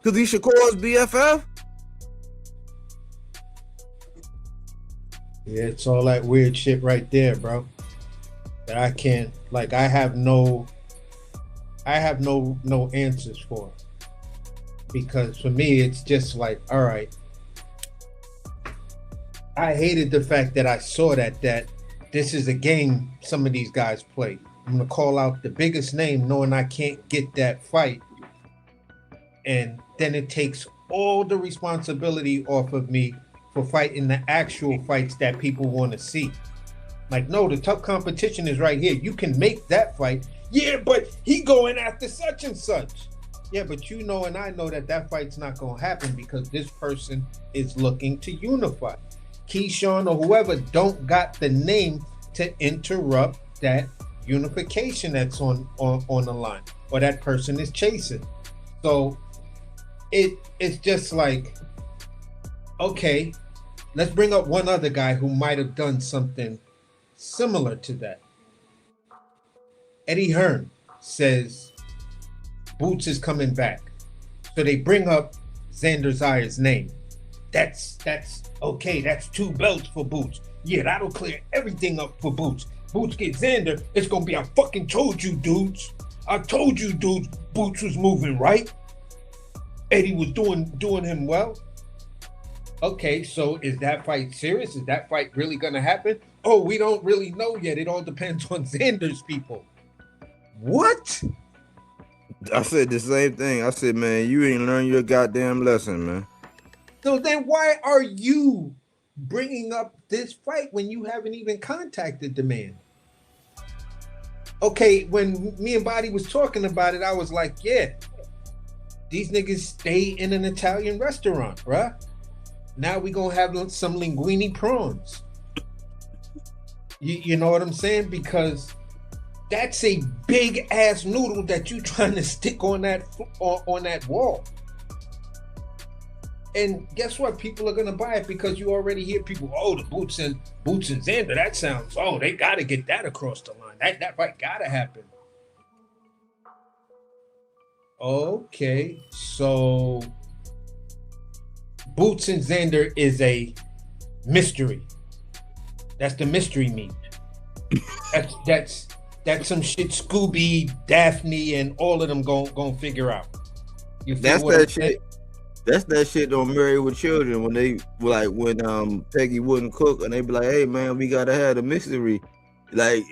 Cause he Shakur's BFF. Yeah, it's all that weird shit right there, bro. That I can't, like, I have no answers for. Because for me, it's just like, all right. I hated the fact that I saw that this is a game some of these guys play. I'm gonna call out the biggest name knowing I can't get that fight. And then it takes all the responsibility off of me for fighting the actual fights that people want to see. Like, no, the tough competition is right here. You can make that fight. Yeah, but he going after such and such. Yeah, but you know and I know that fight's not going to happen because this person is looking to unify. Keyshawn or whoever don't got the name to interrupt that unification that's on the line or that person is chasing. So it's just like, okay, let's bring up one other guy who might have done something similar to that. Eddie Hearn says Boots is coming back. So they bring up Xander Zayas' name. That's okay, that's 2 belts for Boots. Yeah, that'll clear everything up for Boots. Boots get Xander, it's gonna be, I fucking told you dudes. I told you dudes Boots was moving right. Eddie was doing him well. Okay, so is that fight serious? Is that fight really gonna happen? Oh, we don't really know yet. It all depends on Xander's people. What? I said the same thing. I said, man, you ain't learned your goddamn lesson, man. So then why are you bringing up this fight when you haven't even contacted the man? Okay, when me and Body was talking about it, I was like, yeah, these niggas stay in an Italian restaurant, bruh. Now we gonna have some linguine prawns. You know what I'm saying? Because that's a big ass noodle that you trying to stick on that wall. And guess what? People are gonna buy it because you already hear people, oh, the Boots and Xander, that sounds, oh, they gotta get that across the line. That fight gotta happen. Okay, so Boots and Xander is a mystery. That's the mystery meat. That's some shit Scooby, Daphne, and all of them gonna figure out. That's that shit. That's that shit on Married with Children when they like when Peggy wouldn't cook and they be like, hey man, we gotta have a mystery. Like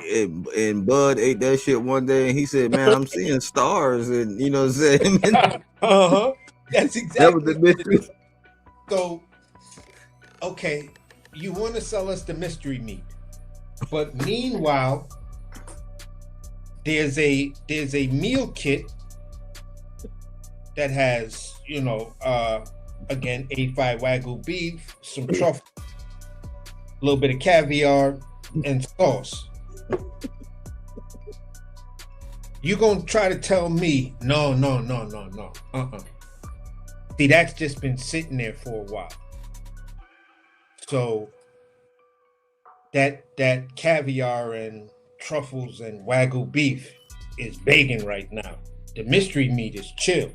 and Bud ate that shit one day and he said, man, I'm seeing stars, and you know what I'm saying? Uh-huh. That's exactly that was the mystery. So okay, you want to sell us the mystery meat, but meanwhile, there's a meal kit that has, you know, again, 85 Wagyu beef, some truffle, a little bit of caviar, and sauce. You gonna try to tell me, no. See, that's just been sitting there for a while. So that caviar and truffles and Wagyu beef is begging right now. The mystery meat is chill.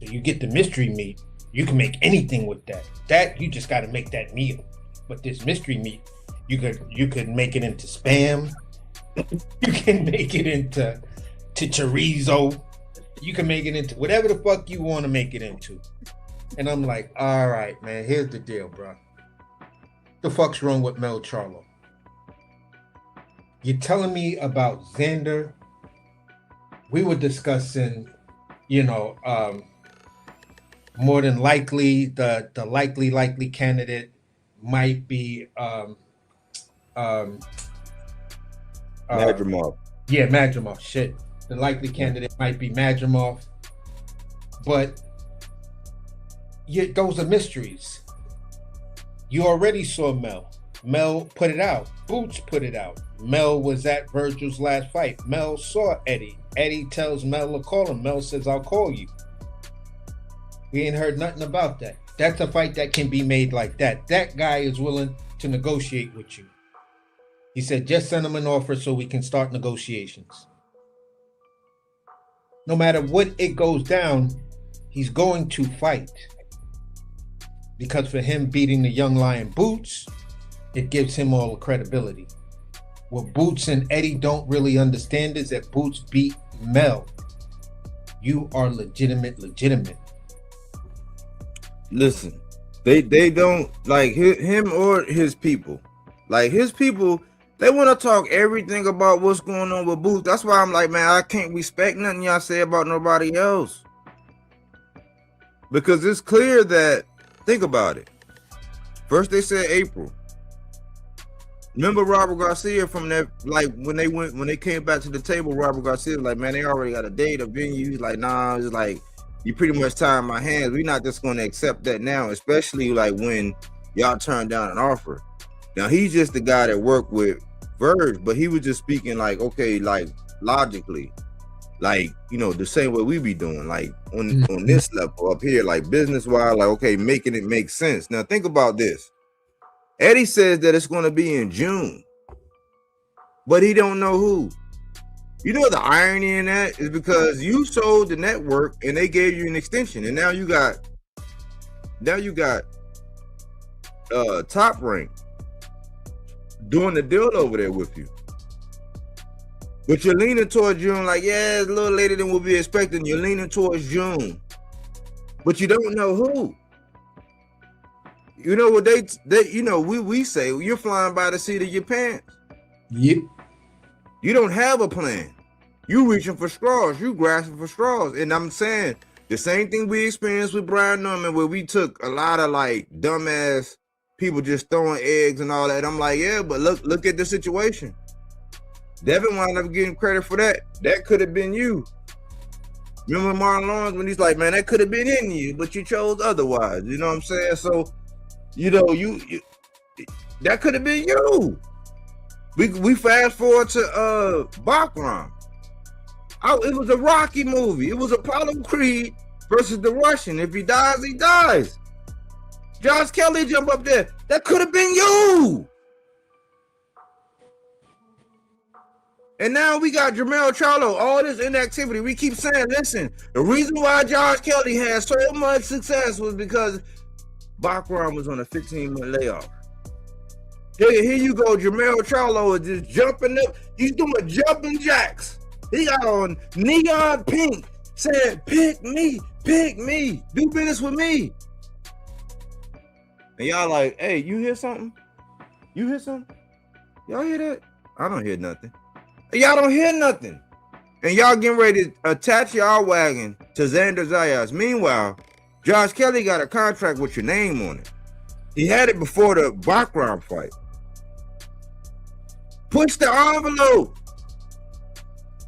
So you get the mystery meat, you can make anything with that. That you just got to make that meal. But this mystery meat, you could make it into Spam. You can make it into chorizo. You can make it into whatever the fuck you want to make it into. And I'm like, all right, man, here's the deal, bro. The fuck's wrong with Mel Charlo? You're telling me about Xander. We were discussing, you know, more than likely the likely candidate might be Madrimov. Yeah, Madrimov. Shit. The likely candidate might be Madrimov. But those are mysteries. You already saw Mel. Mel put it out. Boots put it out. Mel was at Virgil's last fight. Mel saw Eddie. Eddie tells Mel to call him. Mel says, I'll call you. We ain't heard nothing about that. That's a fight that can be made like that. That guy is willing to negotiate with you. He said, just send him an offer so we can start negotiations. No matter what it goes down, he's going to fight. Because for him beating the young lion Boots, it gives him all the credibility. What Boots and Eddie don't really understand is that Boots beat Mel. You are legitimate. Listen, they don't like him or his people. Like his people, they want to talk everything about what's going on with Boots. That's why I'm like, man, I can't respect nothing y'all say about nobody else. Because it's clear that, think about it. First they said April. Remember Robert Garcia from that, like when they came back to the table, Robert Garcia was like, man, they already got a date, a venue. He's like, nah, it's like, you pretty much tying my hands. We're not just going to accept that now, especially like when y'all turned down an offer. Now he's just the guy that worked with Verge, but he was just speaking like, okay, like logically, like, you know, the same way we be doing, like on this level up here, like business wise, like, okay, making it make sense. Now think about this. Eddie says that it's going to be in June, but he don't know who. You know the irony in that is because you sold the network and they gave you an extension, and now you got Top Rank doing the deal over there with you. But you're leaning towards June, like, yeah, it's a little later than we'll be expecting. You're leaning towards June, but you don't know who. You know what they you know, we say you're flying by the seat of your pants. Yep. You don't have a plan. You reaching for straws. You grasping for straws. And I'm saying the same thing we experienced with Brian Norman, where we took a lot of like dumbass people just throwing eggs and all that. I'm like, yeah, but look at the situation. Devin wound up getting credit for that. That could have been you. Remember Marlon Lawrence when he's like, man, that could have been in you, but you chose otherwise. You know what I'm saying? So, you know, you that could have been you. We fast forward to Bachram. It was a Rocky movie. It was Apollo Creed versus the Russian. If he dies, he dies. Josh Kelly jump up there. That could have been you. And now we got Jermell Charlo, all this inactivity. We keep saying, listen, the reason why Josh Kelly had so much success was because Bachram was on a 15-month layoff. Here you go, Jermell Charlo is just jumping up. He's doing jumping jacks. He got on neon pink, saying, pick me, do business with me. And y'all like, hey, you hear something? You hear something? Y'all hear that? I don't hear nothing. Y'all don't hear nothing. And y'all getting ready to attach y'all wagon to Xander Zayas. Meanwhile, Josh Kelly got a contract with your name on it. He had it before the Bachram fight. Push the envelope.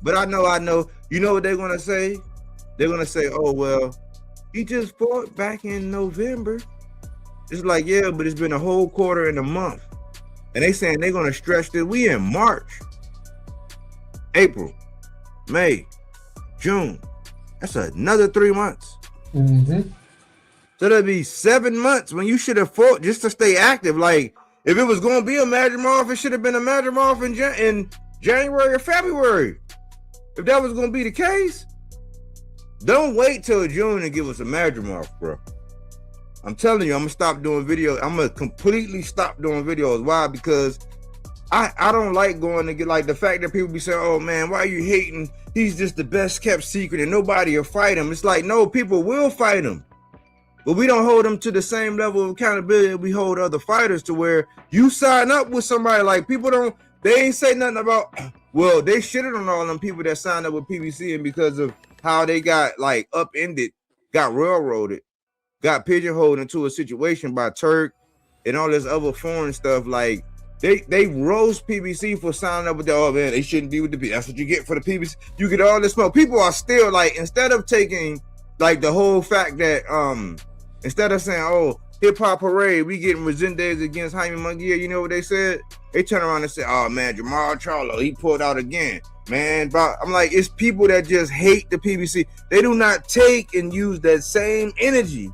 But I know. You know what they're going to say? They're going to say, oh, well, he just fought back in November. It's like, yeah, but it's been a whole quarter and a month. And they saying they're going to stretch this. We in March. April, May, June. That's another 3 months. Mm-hmm. So that'd be 7 months when you should have fought just to stay active. Like, if it was going to be a Madrimov, it should have been a Madrimov in January or February. If that was going to be the case, don't wait till June to give us a Madrimov, bro. I'm telling you, I'm going to stop doing videos. I'm going to completely stop doing videos. Why? Because I don't like going to get, like, the fact that people be saying, oh, man, why are you hating? He's just the best kept secret and nobody will fight him. It's like, no, people will fight him. But we don't hold them to the same level of accountability we hold other fighters, to where you sign up with somebody, like, people don't, they ain't say nothing about, well, they shitted on all them people that signed up with PBC, and because of how they got, like, upended, got railroaded, got pigeonholed into a situation by Turk and all this other foreign stuff, like, they roast PBC for signing up with the, oh man, they shouldn't be with the PBC. That's what you get for the PBC. You get all this smoke. People are still, like, instead of taking, like, the whole fact that instead of saying, oh, hip hop parade, we getting Resendez against Jaime Munguia, you know what they said? They turn around and say, oh man, Jamal Charlo, he pulled out again. Man, I'm like, it's people that just hate the PBC. They do not take and use that same energy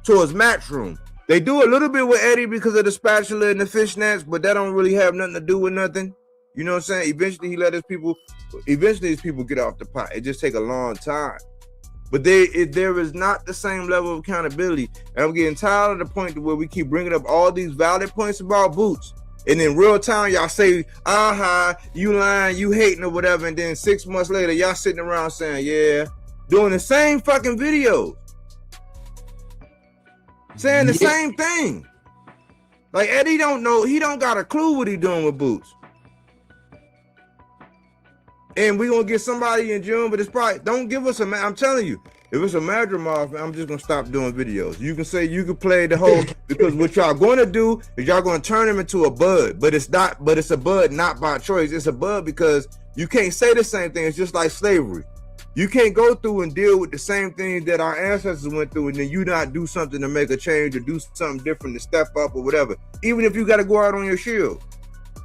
towards Matchroom. They do a little bit with Eddie because of the spatula and the fishnets, but that don't really have nothing to do with nothing. You know what I'm saying? Eventually these people get off the pot. It just take a long time. But there is not the same level of accountability. And I'm getting tired of the point to where we keep bringing up all these valid points about Boots. And in real time, y'all say, you lying, you hating or whatever. And then 6 months later, y'all sitting around saying, yeah, doing the same fucking videos. Saying the same thing. Like Eddie don't know, he don't got a clue what he doing with Boots. And we gonna get somebody in June, but it's probably, don't give us I'm telling you, if it's a Madrid off, I'm just gonna stop doing videos. You can say you can play the whole, because what y'all gonna do is y'all gonna turn him into a bud, but it's a bud not by choice. It's a bud because you can't say the same thing. It's just like slavery. You can't go through and deal with the same things that our ancestors went through and then you not do something to make a change or do something different to step up or whatever. Even if you got to go out on your shield.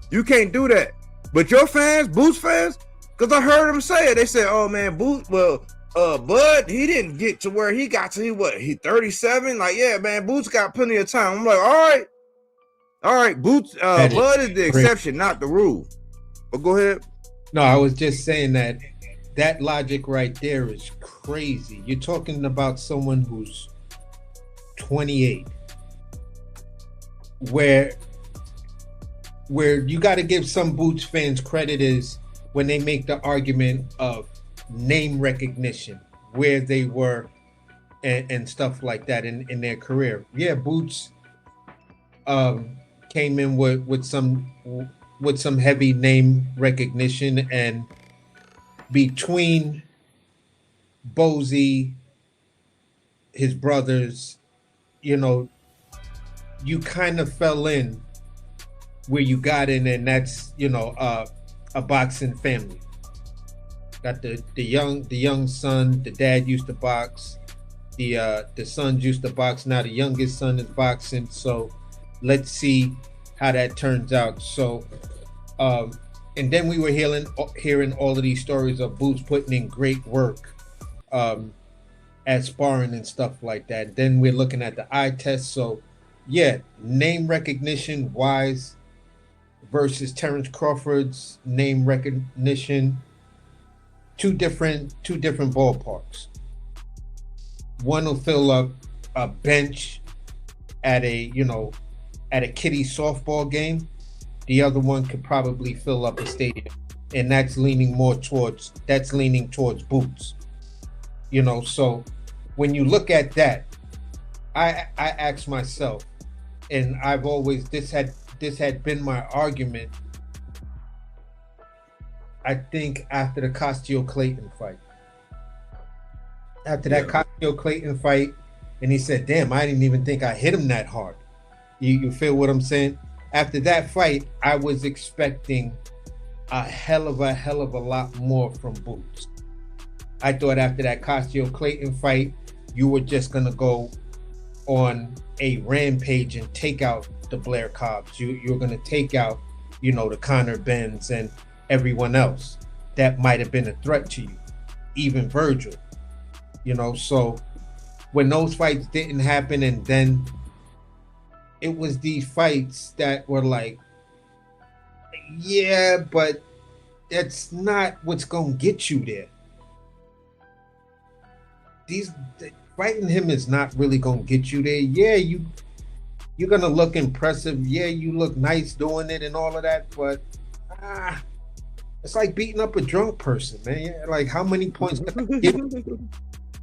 You can't do that. But your fans, Boots fans, because I heard them say it. They said, oh man, Boots, Bud, he didn't get to where he got to. He 37? Like, yeah, man, Boots got plenty of time. I'm like, all right, Boots, Bud is the exception, not the rule. But go ahead. No, I was just saying that logic right there is crazy. You're talking about someone who's 28, where you got to give some Boots fans credit is when they make the argument of name recognition, where they were and stuff like that in their career. Yeah, Boots came in with some heavy name recognition, and between Bozy, his brothers, you kind of fell in where you got in, and that's a boxing family. Got the young son, the dad used to box, the sons used to box. Now the youngest son is boxing, so let's see how that turns out. So and then we were hearing all of these stories of Boots putting in great work at sparring and stuff like that. Then we're looking at the eye test. So yeah, name recognition wise versus Terrence Crawford's name recognition, two different ballparks. One will fill up a bench at a kiddie softball game. The other one could probably fill up a stadium, and that's leaning towards Boots. So when you look at that, I ask myself, and I've always this had been my argument. I think after the Castillo-Clayton fight, that Castillo-Clayton fight, and he said, "Damn, I didn't even think I hit him that hard." You feel what I'm saying? After that fight, I was expecting a hell of a lot more from Boots. I thought after that Castillo-Clayton fight, you were just gonna go on a rampage and take out the Blair Cobbs. You're gonna take out, the Conor Benns and everyone else that might have been a threat to you, even Virgil. So when those fights didn't happen, and then it was these fights that were like, yeah, but that's not what's gonna get you there. Fighting him is not really gonna get you there. Yeah, you're gonna look impressive. Yeah, you look nice doing it and all of that, but it's like beating up a drunk person, man. Yeah, like how many points can I give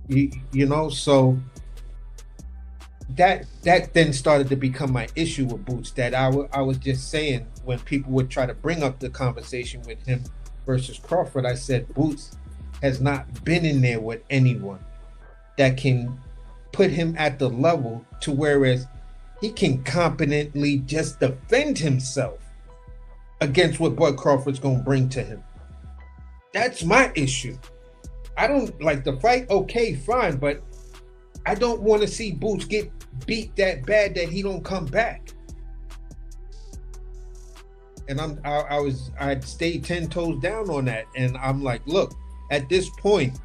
you? So that then started to become my issue with Boots, that I was just saying when people would try to bring up the conversation with him versus Crawford, I said Boots has not been in there with anyone that can put him at the level to whereas he can competently just defend himself against what Bud Crawford's going to bring to him. That's my issue. I don't like the fight. Okay, fine, but I don't want to see Boots get beat that bad that he don't come back. And I'd stayed 10 toes down on that. And I'm like, look, at this point,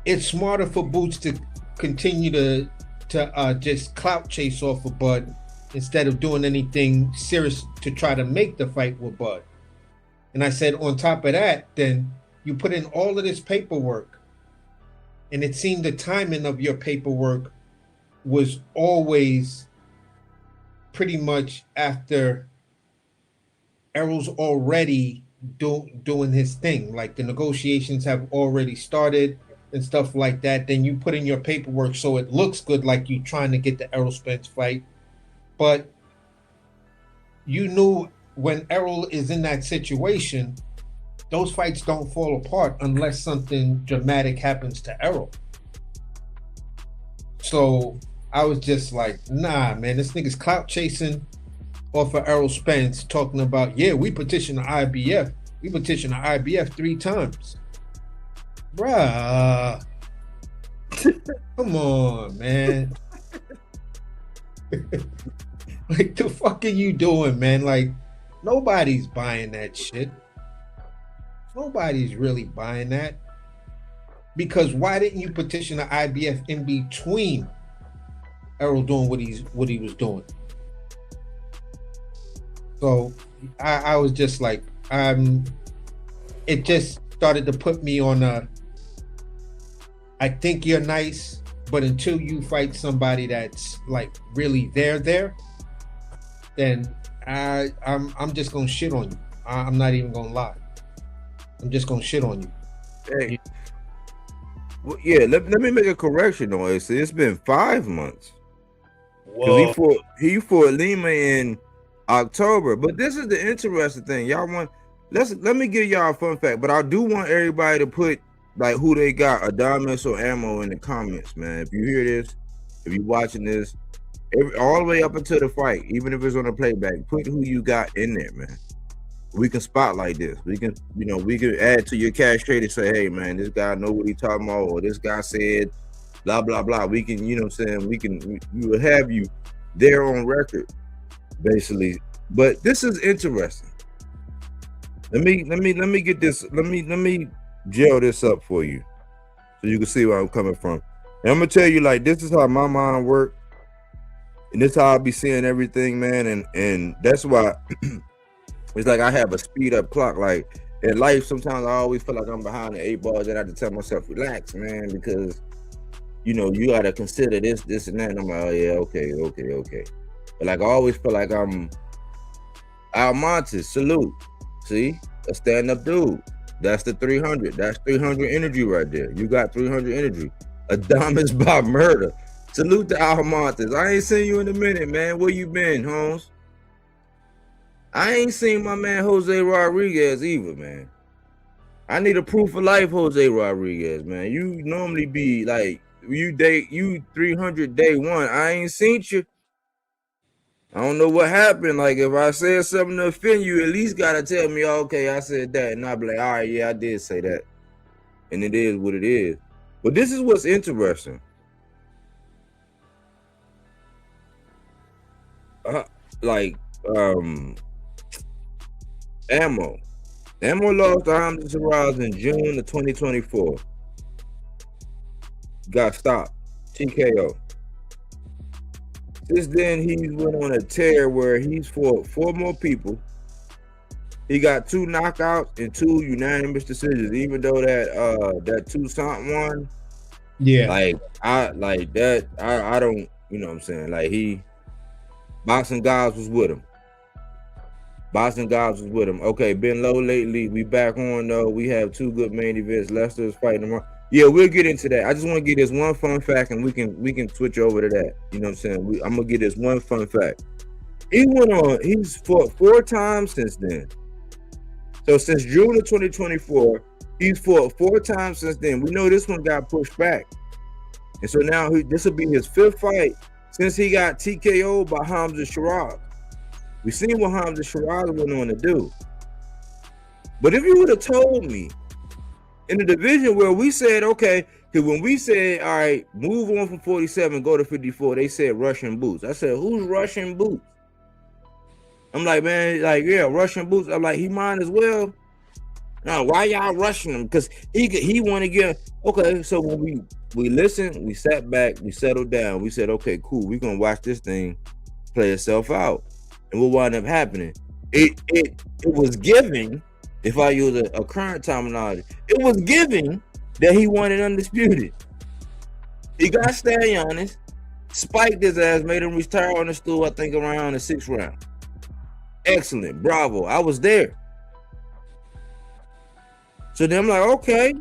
it's smarter for Boots to continue to just clout chase off of Bud instead of doing anything serious to try to make the fight with Bud. And I said, on top of that, then you put in all of this paperwork And it seemed the timing of your paperwork was always pretty much after Errol's already doing his thing. Like the negotiations have already started and stuff like that. Then you put in your paperwork so it looks good, like you're trying to get the Errol Spence fight. But you knew when Errol is in that situation, those fights don't fall apart unless something dramatic happens to Errol. So I was just like, nah, man, this nigga's clout chasing off of Errol Spence, talking about, yeah, we petitioned the IBF. We petitioned the IBF 3 times. Bruh. Come on, man. Like, the fuck are you doing, man? Like, nobody's buying that shit. Nobody's really buying that. Because why didn't you petition the IBF in between Errol doing what he was doing? So I was just like, it just started to put me on a, I think you're nice, but until you fight somebody that's like really there, then I'm just gonna shit on you. I'm not even gonna lie. I'm just gonna shit on you. Hey, well, yeah. Let me make a correction though. It's been 5 months. Whoa. He fought Lima in October. But this is the interesting thing. Y'all want let me give y'all a fun fact. But I do want everybody to put like who they got, ADAMES or Ammo, in the comments, man. If you hear this, if you're watching this, all the way up until the fight, even if it's on a playback, put who you got in there, man. We can spotlight this. We can, we can add to your cachet to say, hey, man, this guy know what he talking about, or this guy said, blah, blah, blah. We can, you know what I'm saying? We will have you there on record, basically. But this is interesting. Let me get this. Let me gel this up for you, so you can see where I'm coming from. And I'm gonna tell you, like, this is how my mind works, and this is how I be seeing everything, man. And that's why. It's like I have a speed up clock. Like in life, sometimes I always feel like I'm behind the 8 balls, and I have to tell myself, relax, man, because you gotta consider this, and that. And I'm like, oh yeah, okay. But like I always feel like I'm Almontes, salute. See, a stand-up dude. That's the 300. That's 300 energy right there. You got 300 energy. ADAMES by murder. Salute to Almontes. I ain't seen you in a minute, man. Where you been, Holmes? I ain't seen my man Jose Rodriguez either, man. I need a proof of life, Jose Rodriguez, man. You normally be like, you 300 day one. I ain't seen you. I don't know what happened. Like, if I said something to offend you, at least gotta tell me, okay, I said that. And I'll be like, all right, yeah, I did say that. And it is what it is. But this is what's interesting. Ammo lost to Hamza Shiraz in June of 2024. Got stopped. TKO. Since then, he's went on a tear where he's fought 4 more people. He got 2 knockouts and 2 unanimous decisions. Even though that Toussaint one, yeah, I don't, you know what I'm saying? Like Boxing Gods was with him. Okay, been low lately. We back on though. We have 2 good main events. Lester's fighting tomorrow. Yeah, we'll get into that. I just want to get this one fun fact, and we can switch over to that. You know what I'm saying? I'm gonna get this one fun fact. He's fought 4 times since then. So since June of 2024, he's fought 4 times since then. We know this one got pushed back, and so now this will be his 5th fight since he got TKO'd by Hamza Shiraz. We seen what Hamza Shiraz went on to do. But if you would have told me in the division where we said, okay, because when we said, all right, move on from 47, go to 54, they said Russian Boots. I said, who's Russian Boots? I'm like, man, like, yeah, Russian Boots. I'm like, he might as well. No, why y'all rushing him? Because he want to get, okay, so when we listened, we sat back, we settled down, we said, okay, cool, we're going to watch this thing play itself out. And what wound up happening, it was giving, if I use a current terminology, it was giving that he wanted undisputed. He got Giannis, spiked his ass, made him retire on the stool, I think around the 6th round. Excellent. Bravo. I was there. So then I'm like, okay,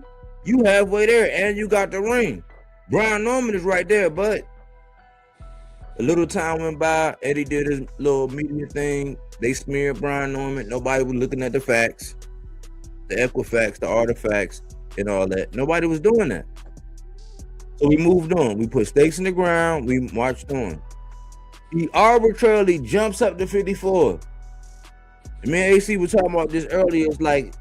you halfway there and you got the ring. Brian Norman is right there, but a little time went by. Eddie did his little media thing. They smeared Brian Norman. Nobody was looking at the facts, the Equifax, the artifacts, and all that. Nobody was doing that. So we moved on. We put stakes in the ground. We marched on. He arbitrarily jumps up to 54. And me and AC were talking about this earlier. It's like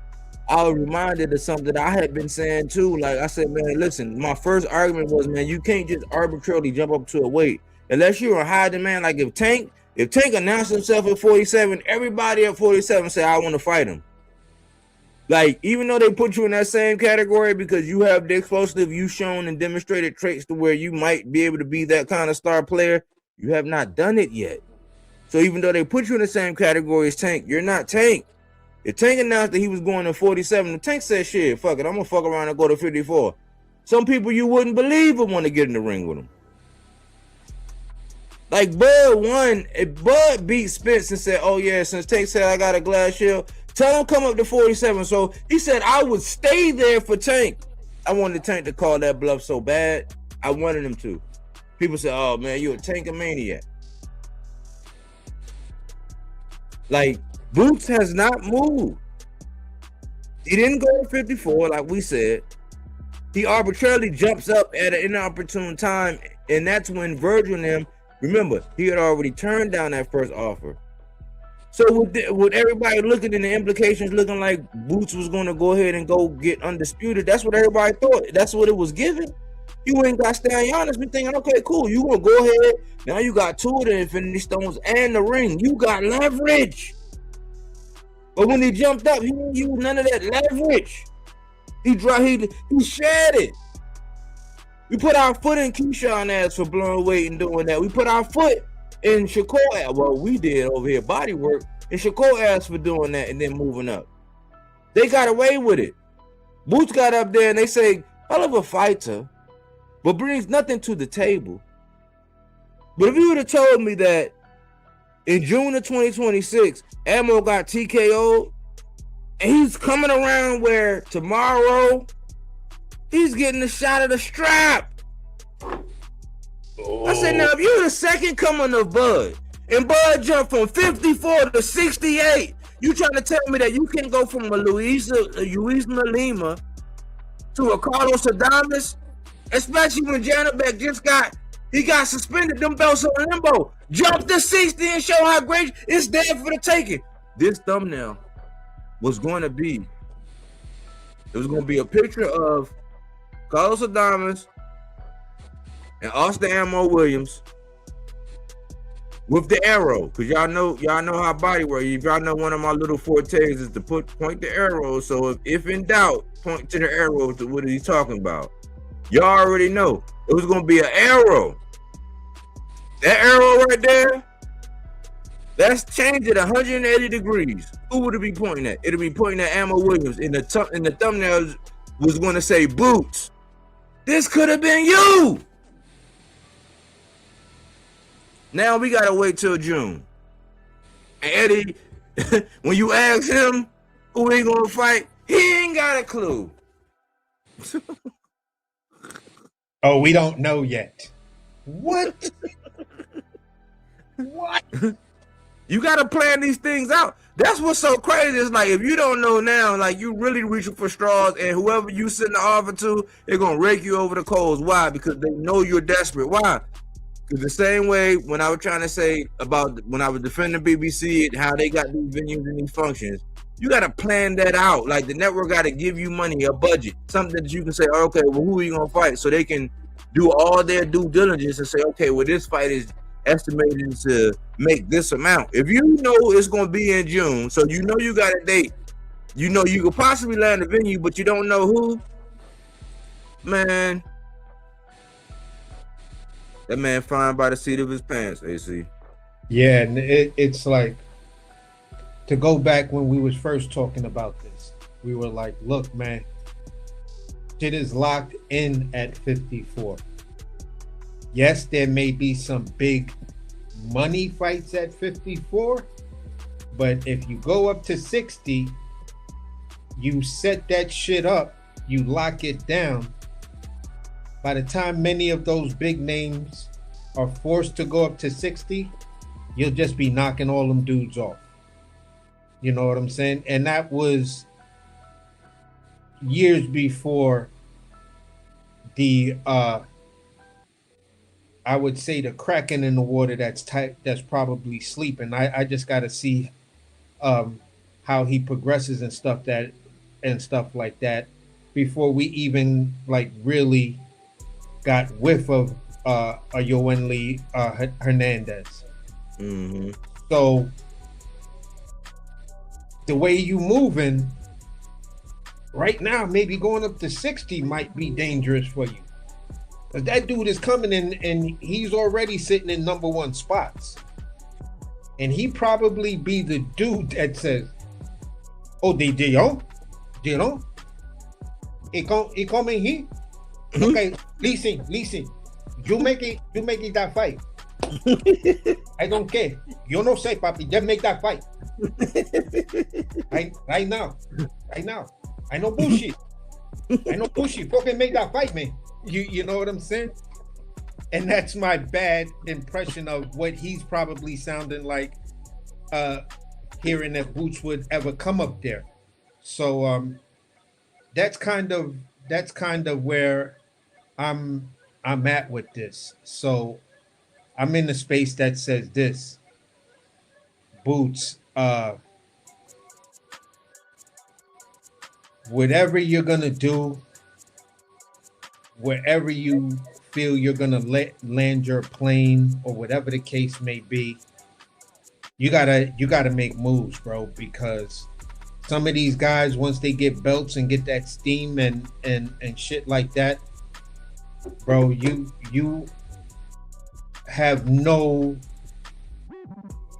I was reminded of something that I had been saying too. Like I said, man, listen, my first argument was, man, you can't just arbitrarily jump up to a weight unless you're a high demand. Like if Tank announced himself at 47, everybody at 47 say, I want to fight him. Like, even though they put you in that same category because you have the explosive, you shown and demonstrated traits to where you might be able to be that kind of star player, you have not done it yet. So even though they put you in the same category as Tank, you're not Tank. If Tank announced that he was going to 47, the Tank said, shit, fuck it, I'm going to fuck around and go to 54. Some people you wouldn't believe would want to get in the ring with him. Like Bud won, if Bud beat Spence and said, oh yeah, since Tank said I got a glass shield, tell him come up to 47. So he said I would stay there for Tank. I wanted Tank to call that bluff so bad. I wanted him to. People said, oh man, you're a Tankamaniac. Like, Boots has not moved. He didn't go to 54 like we said. He arbitrarily jumps up at an inopportune time, and that's when Virgil and him, remember, he had already turned down that first offer. So with everybody looking and the implications looking like Boots was going to go ahead and go get undisputed, that's what everybody thought. That's what it was given. You ain't got Giannis. We thinking, okay, cool. You gonna go ahead. Now you got 2 of the Infinity Stones and the ring. You got leverage. But when he jumped up, he didn't use none of that leverage. He shared it. We put our foot in Keyshawn ass for blowing weight and doing that. We put our foot in Shakur ass. Well, we did over here, Bodywork, and Shakur ass for doing that and then moving up. They got away with it. Boots got up there and they say, hell of a fighter, but brings nothing to the table. But if you would have told me that in June of 2026, Ammo got TKO'd, and he's coming around where tomorrow he's getting a shot of the strap. I said, now if you're the second coming of Bud, and Bud jumped from 54 to 68, you trying to tell me that you can go from a Luis Lima to a Carlos Adames, especially when Janabek just got suspended, them belts on limbo. Jump to 60 and show how great it's there for the taking. This thumbnail was going to be, it was going to be a picture of Carlos Adames and Austin Ammo Williams with the arrow, because y'all know how Bodywork. If y'all know one of my little fortes is to point the arrow. So if in doubt, point to the arrow to what he's talking about. Y'all already know it was going to be an arrow. That arrow right there, that's changed at 180 degrees. Who would it be pointing at? It'll be pointing at Ammo Williams. In the thumbnail was going to say Boots. This could have been you. Now we gotta wait till June. And Eddie, when you ask him who he gonna fight, he ain't got a clue. Oh, we don't know yet. What? What? You gotta plan these things out. That's what's so crazy. It's like if you don't know now, like you really reaching for straws, and whoever you send the offer to, they're gonna rake you over the coals. Why? Because they know you're desperate. Why? Because the same way when I was trying to say about when I was defending BBC and how they got these venues and these functions, you got to plan that out. Like the network got to give you money, a budget, something that you can say, oh, okay, well, who are you going to fight? So they can do all their due diligence and say, okay, well, this fight is estimated to make this amount. If you know it's going to be in June, so you know you got a date, you know you could possibly land a venue, but you don't know who, man. That man flying by the seat of his pants, AC. Yeah, and it's like, to go back when we was first talking about this, we were like, look, man, shit is locked in at 54. Yes, there may be some big money fights at 54, but if you go up to 60, you set that shit up, you lock it down. By the time many of those big names are forced to go up to 60, you'll just be knocking all them dudes off. You know what I'm saying? And that was years before the I would say the kraken in the water that's tight, that's probably sleeping. I just got to see how he progresses and stuff like that before we even like really got whiff of a Yoenli Hernandez. Mm-hmm. So the way you moving right now, maybe going up to 60 might be dangerous for you. Because that dude is coming in and he's already sitting in number one spots. And he probably be the dude that says, oh, they Dion? He coming here? Okay, listen. You make it that fight. I don't care. You no say, papi, just make that fight. Right now. I know bullshit. Fucking make that fight, man. You know what I'm saying? And that's my bad impression of what he's probably sounding like hearing that Boots would ever come up there. So that's kind of where I'm at with this. So I'm in the space that says this. Boots, whatever you're gonna do, wherever you feel you're gonna land your plane or whatever the case may be, you gotta make moves, bro, because some of these guys, once they get belts and get that steam and shit like that, bro, you have no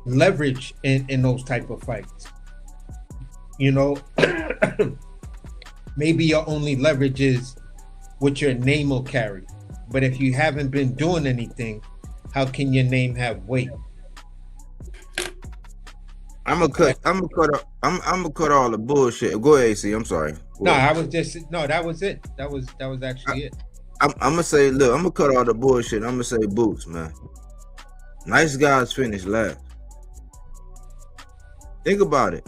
leverage in those type of fights. You know, maybe your only leverage is what your name will carry. But if you haven't been doing anything, how can your name have weight? I'm gonna cut all the bullshit. Go ahead, AC. I'm sorry. That was it. That was actually it. I'm gonna say, look, I'm gonna cut all the bullshit. I'm gonna say Boots, man. Nice guys finish last. Think about it.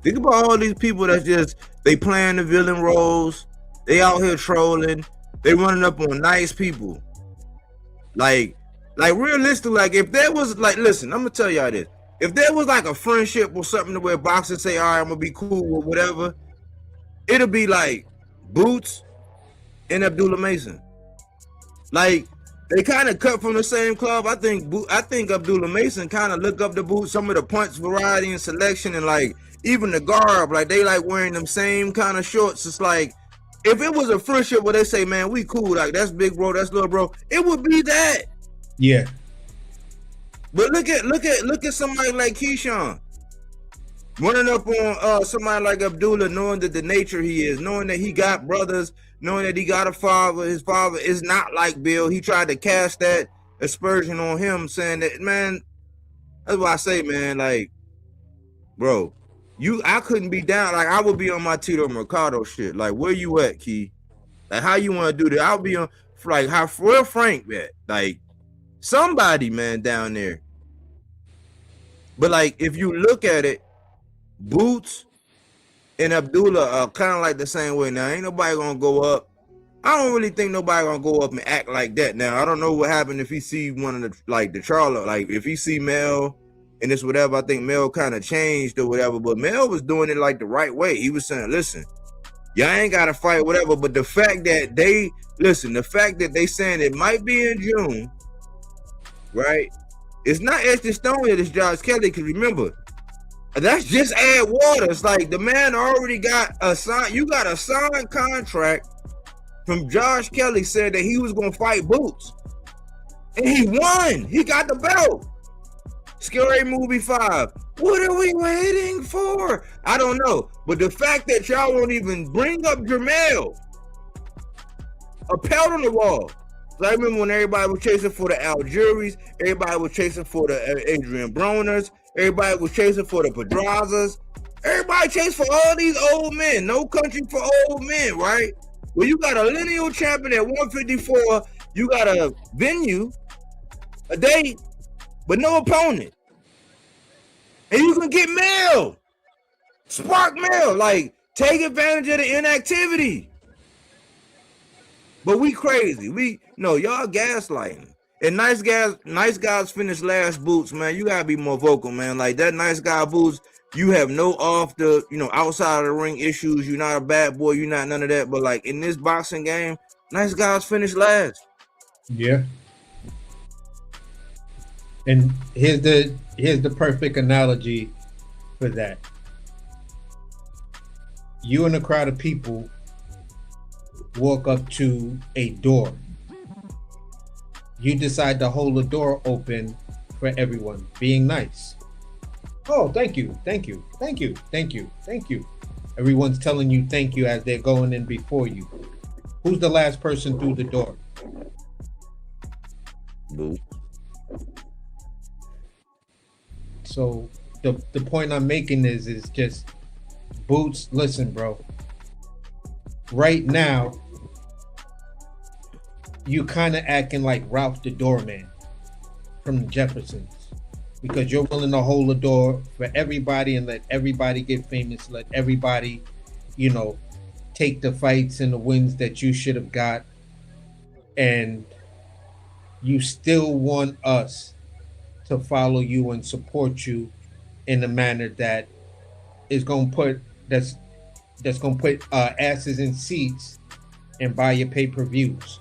Think about all these people that just they playing the villain roles. They out here trolling. They running up on nice people. Like realistic. Like if there was like, listen, I'm gonna tell y'all this. If there was like a friendship or something to where boxers say, all right, I'm gonna be cool or whatever, it'll be like Boots and Abdullah Mason. Like they kind of cut from the same club. I think Abdullah Mason kind of look up the Boots, some of the punch variety and selection, and like even the garb, like they like wearing them same kind of shorts. It's like if it was a friendship where they say, man, we cool, like that's big bro, that's little bro, it would be that. Yeah. But look at somebody like Keyshawn running up on somebody like Abdullah, knowing that the nature he is, knowing that he got brothers, knowing that he got a father. His father is not like Bill. He tried to cast that aspersion on him, saying that, man, that's why I say, man, like, bro, I couldn't be down. Like, I would be on my Tito Mercado shit. Like, where you at, Key? Like, how you want to do that? I'll be on, like, how real Frank at? Like, somebody, man, down there. But, like, if you look at it, Boots and Abdullah are kind of like the same way. Now, ain't nobody going to go up. I don't really think nobody going to go up and act like that. Now, I don't know what happened if he see one of the, like, the Charlotte. Like, if he see Mel and this whatever, I think Mel kind of changed or whatever. But Mel was doing it, like, the right way. He was saying, listen, y'all ain't got to fight, whatever. But the fact that they saying it might be in June, right? It's not Eston Stone yet, it's Josh Kelly. Because remember, that's just add water. It's like the man already got a sign. You got a signed contract from Josh Kelly said that he was going to fight Boots. And he won. He got the belt. Scary Movie 5. What are we waiting for? I don't know. But the fact that y'all won't even bring up Jermell, a pelt on the wall, So I remember when everybody was chasing for the Algiers, everybody was chasing for the Adrian Broners, everybody was chasing for the Pedrazas. Everybody chased for all these old men. No country for old men, right? Well, you got a lineal champion at 154. You got a venue, a date, but no opponent. And you can get mail. Spark mail. Like, take advantage of the inactivity. But we crazy. Y'all gaslighting. And nice guys finish last boots, man. You gotta be more vocal, man. Like that nice guy boots, you have no outside of the ring issues. You're not a bad boy, you're not none of that. But like in this boxing game, nice guys finish last. Yeah. And here's the perfect analogy for that. You and a crowd of people walk up to a door. You decide to hold the door open for everyone, being nice. Oh, thank you, thank you, thank you, thank you, thank you. Everyone's telling you thank you as they're going in before you. Who's the last person through the door? Boo. So the point I'm making is just, Boots, listen, bro. Right now, you kind of acting like Ralph the Doorman from the Jeffersons, because you're willing to hold the door for everybody and let everybody get famous, let everybody, take the fights and the wins that you should have got, and you still want us to follow you and support you in a manner that is going to put asses in seats and buy your pay-per-views.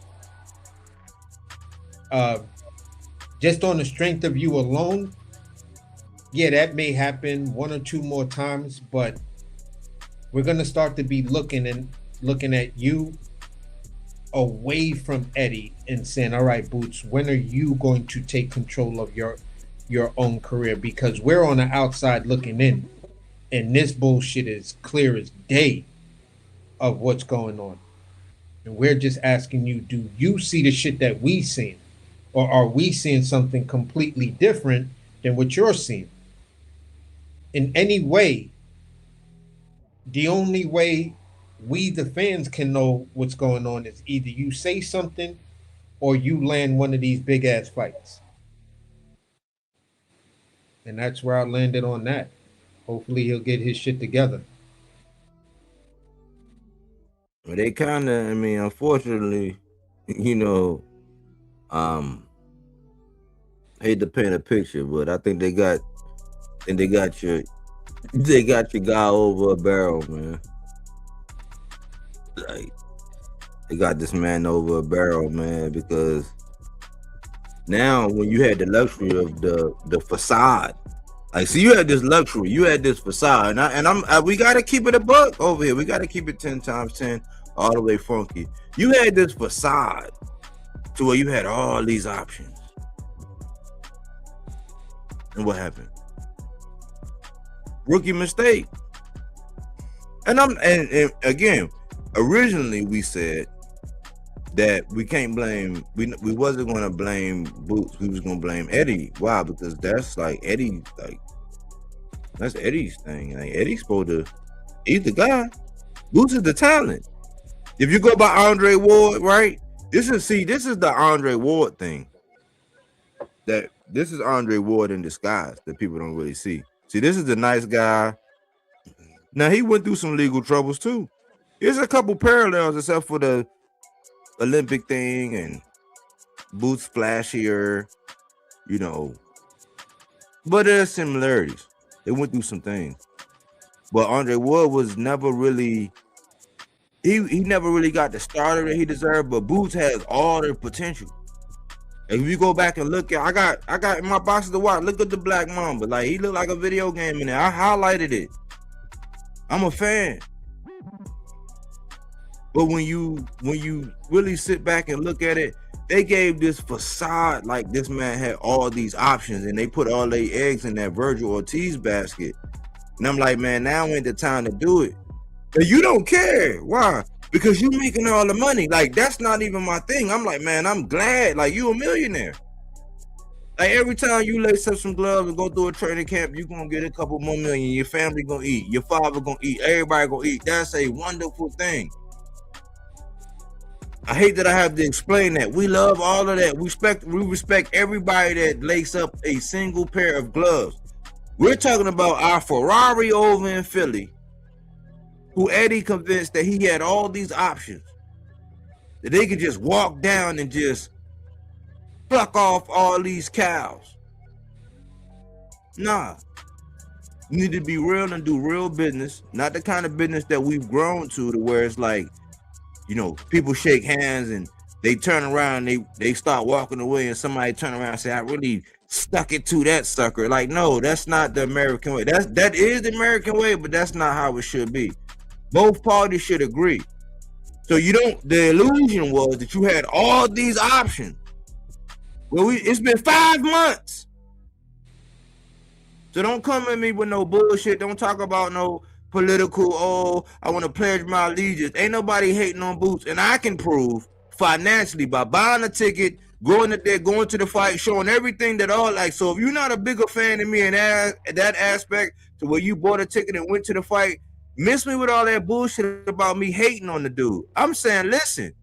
Just on the strength of you alone, yeah, that may happen one or two more times, but we're gonna start to be looking at you away from Eddie and saying, all right, Boots, when are you going to take control of your own career? Because we're on the outside looking in, and this bullshit is clear as day of what's going on. And we're just asking you, do you see the shit that we seen? Or are we seeing something completely different than what you're seeing? In any way, the only way we, the fans, can know what's going on is either you say something or you land one of these big ass fights. And that's where I landed on that. Hopefully he'll get his shit together. Well, they kind of, unfortunately, hate to paint a picture, but I think they got your guy over a barrel, man. Like, they got this man over a barrel, man, because now when you had the luxury of the facade, like, see, you had this luxury, you had this facade, and we gotta keep it a buck over here. We gotta keep it 10 times 10, all the way funky. You had this facade to where you had all these options. And what happened? Rookie mistake. And again, originally we said that we can't blame, we wasn't going to blame Boots, we was going to blame Eddie. Why? Because that's like Eddie, like, that's Eddie's thing. Like, Eddie's supposed to, he's the guy. Boots is the talent. If you go by Andre Ward, right? This is the Andre Ward thing. That this is Andre Ward in disguise that people don't really see. See, this is the nice guy. Now, he went through some legal troubles too. There's a couple parallels except for the Olympic thing and Boots flashier, but there's similarities. They went through some things. But Andre Ward was never really, he never really got the starter that he deserved, but Boots has all the potential. If you go back and look at, I got in my boxes to watch, look at the Black Mamba. Like, he looked like a video game in there. I highlighted it. I'm a fan. But when you really sit back and look at it, they gave this facade like this man had all these options, and they put all their eggs in that Virgil Ortiz basket. And I'm like, man, now ain't the time to do it. And you don't care. Why? because you making all the money. Like, that's not even my thing. I'm like, man, I'm glad. Like, you a millionaire. Like, every time you lace up some gloves and go through a training camp, you gonna get a couple more million. Your family gonna eat. Your father gonna eat. Everybody gonna eat. That's a wonderful thing. I hate that I have to explain that. We love all of that. We respect everybody that lace up a single pair of gloves. We're talking about our Ferrari over in Philly, who Eddie convinced that he had all these options, that they could just walk down and just pluck off all these cows. Nah. You need to be real and do real business, not the kind of business that we've grown to where it's like, you know, people shake hands and they turn around, they start walking away, and somebody turn around and say, I really stuck it to that sucker. Like, no, that's not the American way. That is the American way, but that's not how it should be. Both parties should agree. So the illusion was that you had all these options. Well, it's been 5 months. So don't come at me with no bullshit. Don't talk about no political, I want to pledge my allegiance. Ain't nobody hating on Boots. And I can prove financially by buying a ticket, going to the fight, showing everything that all like. So if you're not a bigger fan of me in that aspect to where you bought a ticket and went to the fight, miss me with all that bullshit about me hating on the dude. I'm saying, listen,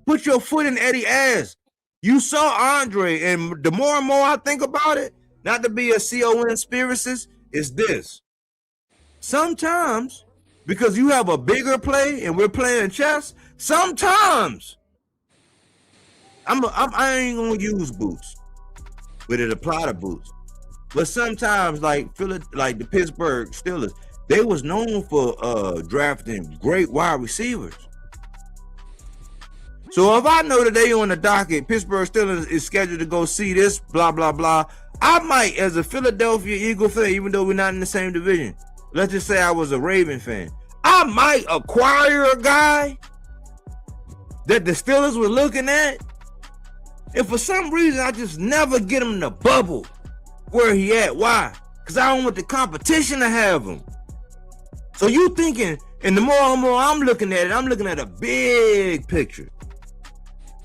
put your foot in Eddie's ass. You saw Andre, and the more and more I think about it, not to be a conspiracist, is this. Sometimes, because you have a bigger play and we're playing chess, sometimes I ain't gonna use Boots, but it apply to Boots. But sometimes, like the Pittsburgh Steelers, they was known for drafting great wide receivers. So if I know that they on the docket, Pittsburgh Steelers is scheduled to go see this, blah, blah, blah, I might, as a Philadelphia Eagle fan, even though we're not in the same division, let's just say I was a Raven fan, I might acquire a guy that the Steelers were looking at, and for some reason, I just never get him in the bubble where he at. Why? Because I don't want the competition to have him. So you thinking, and the more and more I'm looking at it, I'm looking at a big picture.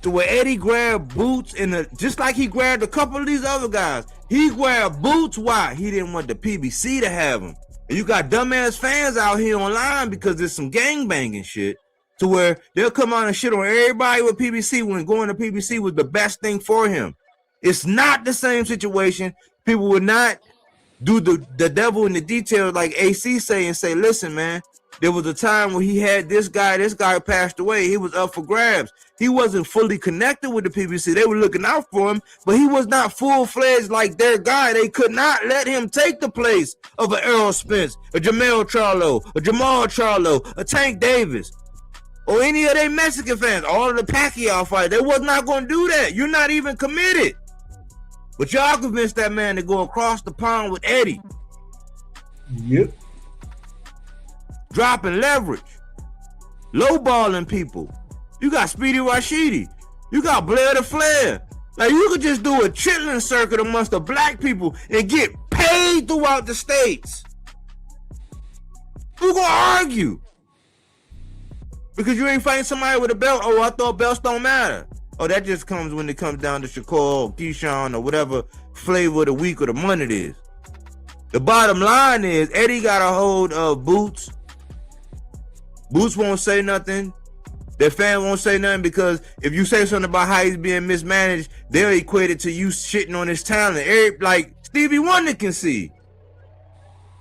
To where Eddie grabbed Boots, just like he grabbed a couple of these other guys. He grabbed Boots. Why? He didn't want the PBC to have him. And you got dumbass fans out here online because there's some gangbanging shit to where they'll come out and shit on everybody with PBC when going to PBC was the best thing for him. It's not the same situation. People would not do the devil in the details like AC say and say, listen, man, there was a time when he had this guy passed away. He was up for grabs. He wasn't fully connected with the PBC. They were looking out for him, but he was not full-fledged like their guy. They could not let him take the place of an Errol Spence, a Jamel Charlo, a Jamal Charlo, a Tank Davis, or any of their Mexican fans, all of the Pacquiao fight. They was not going to do that. You're not even committed. But y'all convinced that man to go across the pond with Eddie. Yep. Dropping leverage. Lowballing people. You got Speedy Rashidi. You got Blair the Flair. Like, you could just do a chitlin circuit amongst the black people and get paid throughout the states. Who gonna argue? Because you ain't fighting somebody with a belt. Oh, I thought belts don't matter. Oh, that just comes when it comes down to Shakur or Keyshawn or whatever flavor of the week or the month it is. The bottom line is Eddie got a hold of Boots. Boots won't say nothing. Their fan won't say nothing because if you say something about how he's being mismanaged, they'll equate it to you shitting on his talent. Like Stevie Wonder can see.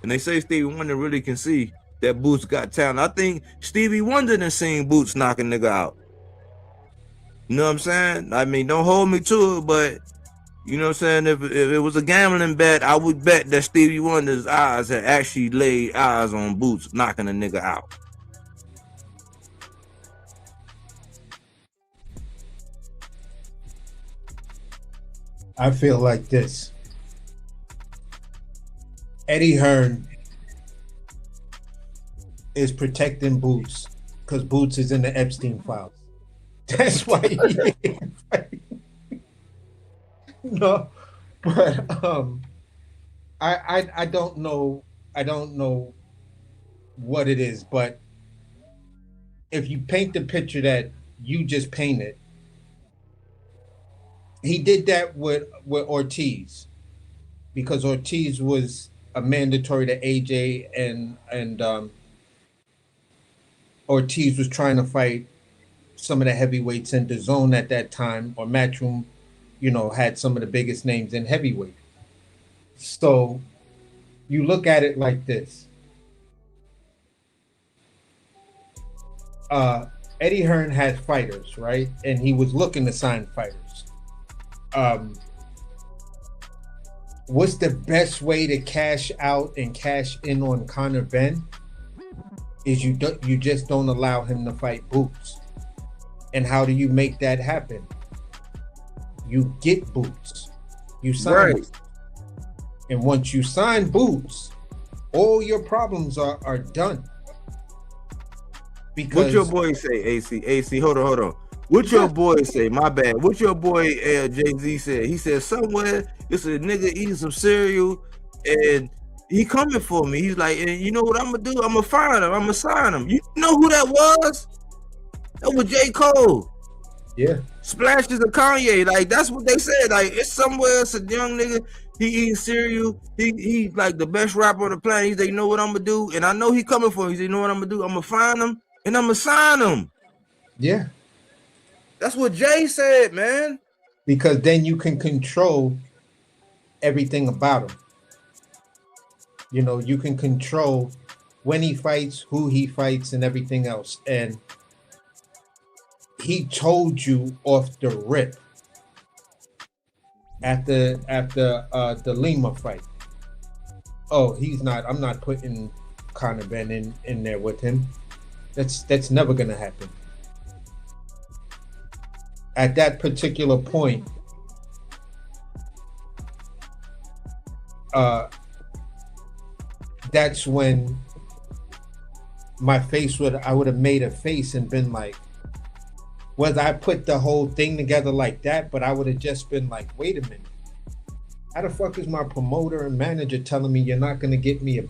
And they say Stevie Wonder really can see that Boots got talent. I think Stevie Wonder done seen Boots knock a nigga out. You know what I'm saying? I mean, don't hold me to it, but you know what I'm saying? If it was a gambling bet, I would bet that Stevie Wonder's eyes had actually laid eyes on Boots knocking a nigga out. I feel like this. Eddie Hearn is protecting Boots because Boots is in the Epstein files. That's why he no, but I don't know what it is, but if you paint the picture that you just painted, he did that with Ortiz, because Ortiz was a mandatory to AJ, and Ortiz was trying to fight some of the heavyweights in the zone at that time, or Matchroom, had some of the biggest names in heavyweight. So you look at it like this. Eddie Hearn had fighters, right? And he was looking to sign fighters. What's the best way to cash out and cash in on Conor Benn? Is you just don't allow him to fight Boots. And how do you make that happen? You get Boots. You sign Boots. And once you sign Boots, all your problems are done. Because what your boy say, AC, hold on. What your boy say? My bad. What your boy Jay-Z said? He said somewhere it's a nigga eating some cereal and he coming for me. He's like, and you know what I'm gonna do? I'm gonna find him. I'm gonna sign him. You know who that was? That was J. Cole. Yeah. Splashes of Kanye. Like, that's what they said. Like, it's somewhere, it's a young nigga. He eating cereal. He like the best rapper on the planet. He's like, you know what I'm gonna do? And I know he coming for me. He's like, you know what I'm gonna do? I'm gonna find him and I'm gonna sign him. Yeah. That's what Jay said, man. Because then you can control everything about him. You can control when he fights, who he fights, and everything else. And he told you off the rip after the Lima fight. Oh, I'm not putting Conor Benn in there with him. That's never gonna happen. At that particular point, that's when I would have made a face and been like, whether I put the whole thing together like that, but I would have just been like, wait a minute. How the fuck is my promoter and manager telling me you're not gonna get me a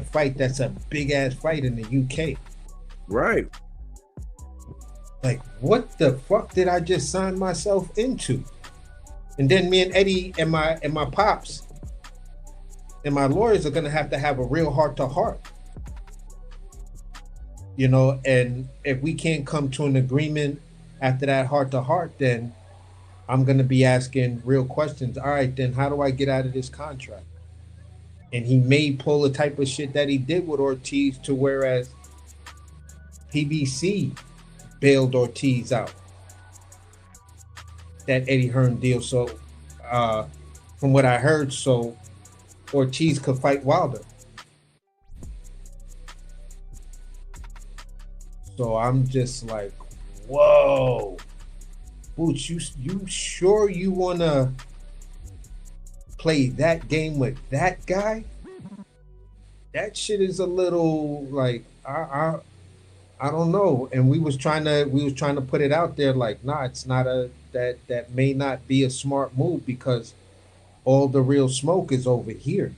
fight that's a big ass fight in the UK? Right. Like, what the fuck did I just sign myself into? And then me and Eddie and my pops and my lawyers are gonna have a real heart-to-heart. And if we can't come to an agreement after that heart-to-heart, then I'm gonna be asking real questions. All right, then how do I get out of this contract? And he may pull the type of shit that he did with Ortiz, to whereas PBC bailed Ortiz out. That Eddie Hearn deal. So from what I heard, so Ortiz could fight Wilder. So I'm just like, whoa. Boots, you sure you wanna play that game with that guy? That shit is a little like, I don't know. And we was trying to put it out there like, nah, it's not that may not be a smart move, because all the real smoke is over here.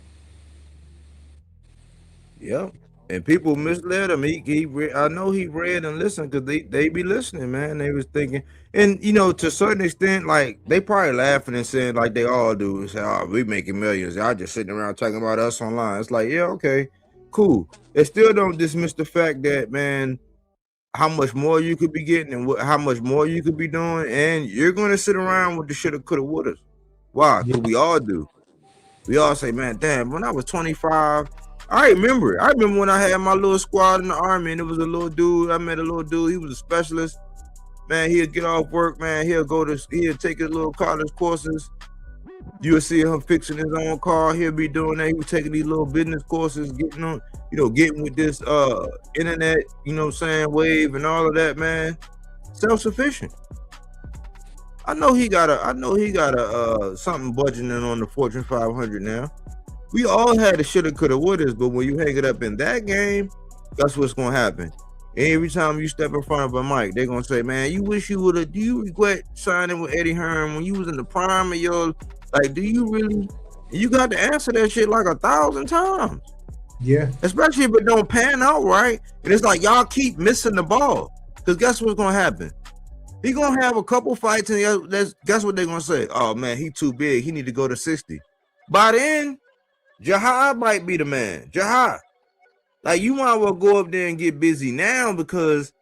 Yeah. And people misled him. I know he read and listened, because they be listening, man. They was thinking, and to a certain extent, like, they probably laughing and saying, like they all do, and say, "Oh, we making millions." Y'all just sitting around talking about us online. It's like, yeah, okay, cool. It still don't dismiss the fact that, man, how much more you could be getting and how much more you could be doing, and you're gonna sit around with the shoulda, coulda, woulda. Why? Because we all do. We all say, man, damn, when I was 25. I remember when I had my little squad in the Army, and it was a little dude. I met a little dude. He was a specialist. Man, he'll get off work, man. He'll take his little college courses. You'll see him fixing his own car. He'll be doing that. He was taking these little business courses, getting with this internet, wave and all of that, man. Self-sufficient. I know he got a something budgeting on the Fortune 500 now. We all had a shoulda, coulda, wouldas, but when you hang it up in that game, that's what's gonna happen. Every time you step in front of a mic, they're gonna say, "Man, you wish you woulda. Do you regret signing with Eddie Hearn when you was in the prime of your like? Do you really?" You got to answer that shit like 1,000 times. Yeah. Especially if it don't pan out right. And it's like y'all keep missing the ball. Because guess what's gonna happen? He gonna have a couple fights, and guess what they're gonna say? Oh man, he too big. He need to go to 60. By then, Jahad might be the man. Jahad. Like, you might well go up there and get busy now, because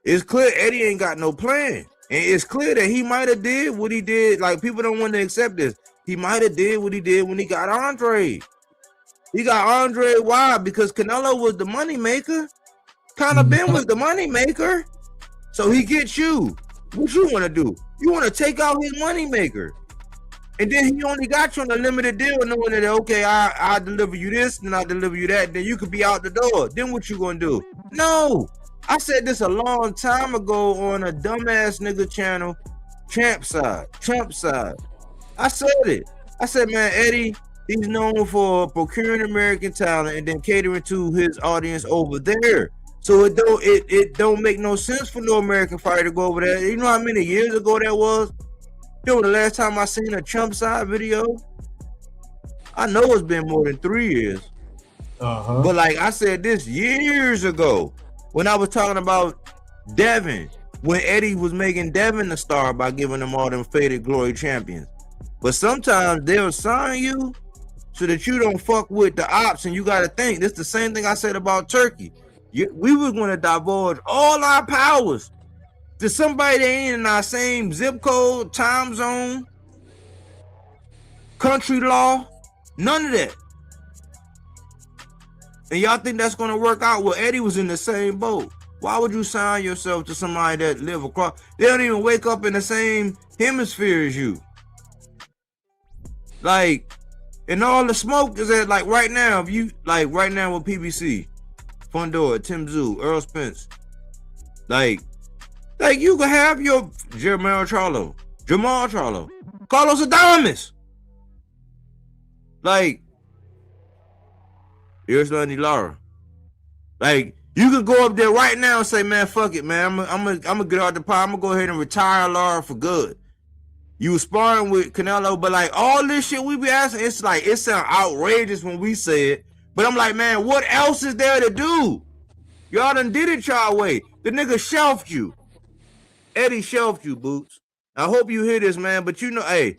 it's clear Eddie ain't got no plan. And it's clear that he might have did what he did. Like, people don't want to accept this. He might have did what he did when he got Andre. He got Andre. Why? Because Canelo was the money maker. Conor Ben was the money maker. So he gets you. What you want to do? You want to take out his money maker. And then he only got you on a limited deal, knowing that, okay, I deliver you this, then I deliver you that, then you could be out the door. Then what you gonna do? No. I said this a long time ago on a dumbass nigga channel, Trump side. I said it. I said, man, Eddie, he's known for procuring American talent and then catering to his audience over there. So it don't make no sense for no American fighter to go over there. You know how many years ago that was? You know, the last time I seen a Trump side video, I know it's been more than 3 years. But like I said this years ago, when I was talking about Devin, when Eddie was making Devin the star by giving them all them faded glory champions. But sometimes they'll sign you so that you don't fuck with the ops, and you got to think. This is the same thing I said about Turkey. We were going to divulge all our powers to somebody that ain't in our same zip code, time zone, country law, none of that. And y'all think that's going to work out? Well, Eddie was in the same boat. Why would you sign yourself to somebody that live across? They don't even wake up in the same hemisphere as you. Like, and all the smoke is at, like, right now, if you, like, right now with PBC, Fundora, Tim Zoo, Earl Spence, like you can have your Jamal Charlo, Carlos Adames. Like, here's Lenny Lara. Like, you could go up there right now and say, man, fuck it, man. I'm gonna get out the pot. I'm gonna go ahead and retire Lara for good. You was sparring with Canelo, but like all this shit we be asking, it's like, it sound outrageous when we say it. But I'm like, man, what else is there to do? Y'all done did it y'all way. The nigga shelved you. Eddie shelved you, Boots. I hope you hear this, man. But you know, hey,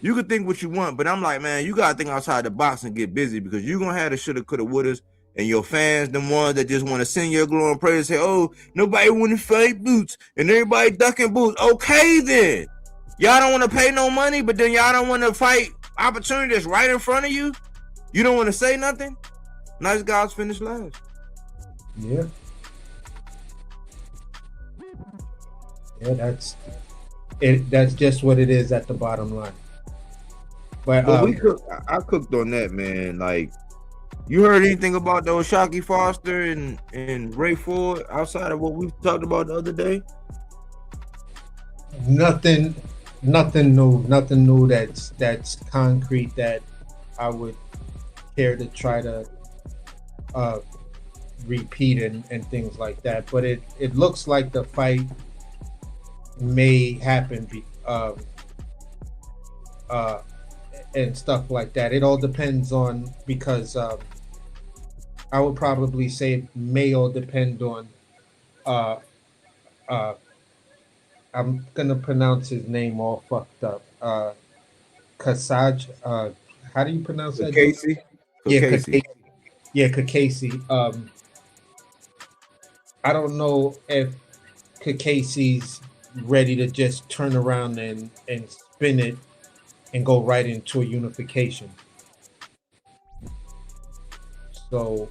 you can think what you want, but I'm like, man, you gotta think outside the box and get busy, because you gonna have the shoulda, coulda, wouldas, and your fans, them ones that just want to sing your glory and praise, say, oh, nobody want to fight Boots, and everybody ducking Boots. Okay, then. Y'all don't want to pay no money, but then y'all don't want to fight opportunity that's right in front of you? You don't want to say nothing? Nice guys finish last. Yeah. Yeah, that's it. That's just what it is at the bottom line. But I cooked on that, man. Like, you heard anything about those Shockey Foster and Ray Ford outside of what we talked about the other day? Nothing new that's concrete that I would care to try to repeat and things like that. But it looks like the fight may happen and stuff like that. It all depends on, because I would probably say it may all depend on I'm gonna pronounce his name all fucked up. Kasaj. How do you pronounce that? Casey. Yeah, Kakasi. I don't know if Kakasi's ready to just turn around and spin it and go right into a unification. So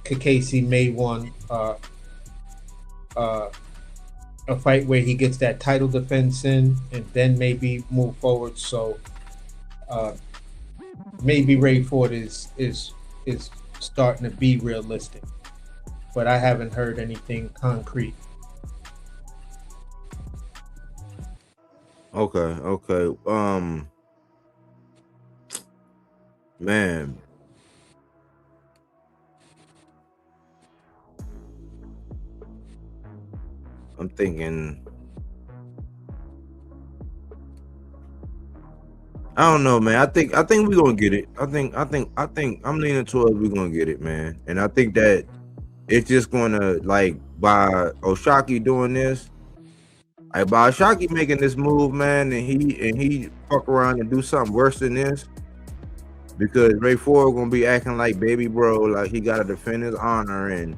Kakasi may want a fight where he gets that title defense in and then maybe move forward. So maybe Ray Ford is starting to be realistic, but I haven't heard anything concrete. Okay. Man. I'm thinking I don't know, man. I think we're gonna get it. I think I'm leaning towards we're gonna get it, man. And I think that it's just gonna, like, by Oshaki doing this, like by Oshaki making this move, man, and he fuck around and do something worse than this, because Ray Ford gonna be acting like baby bro, like he gotta defend his honor. And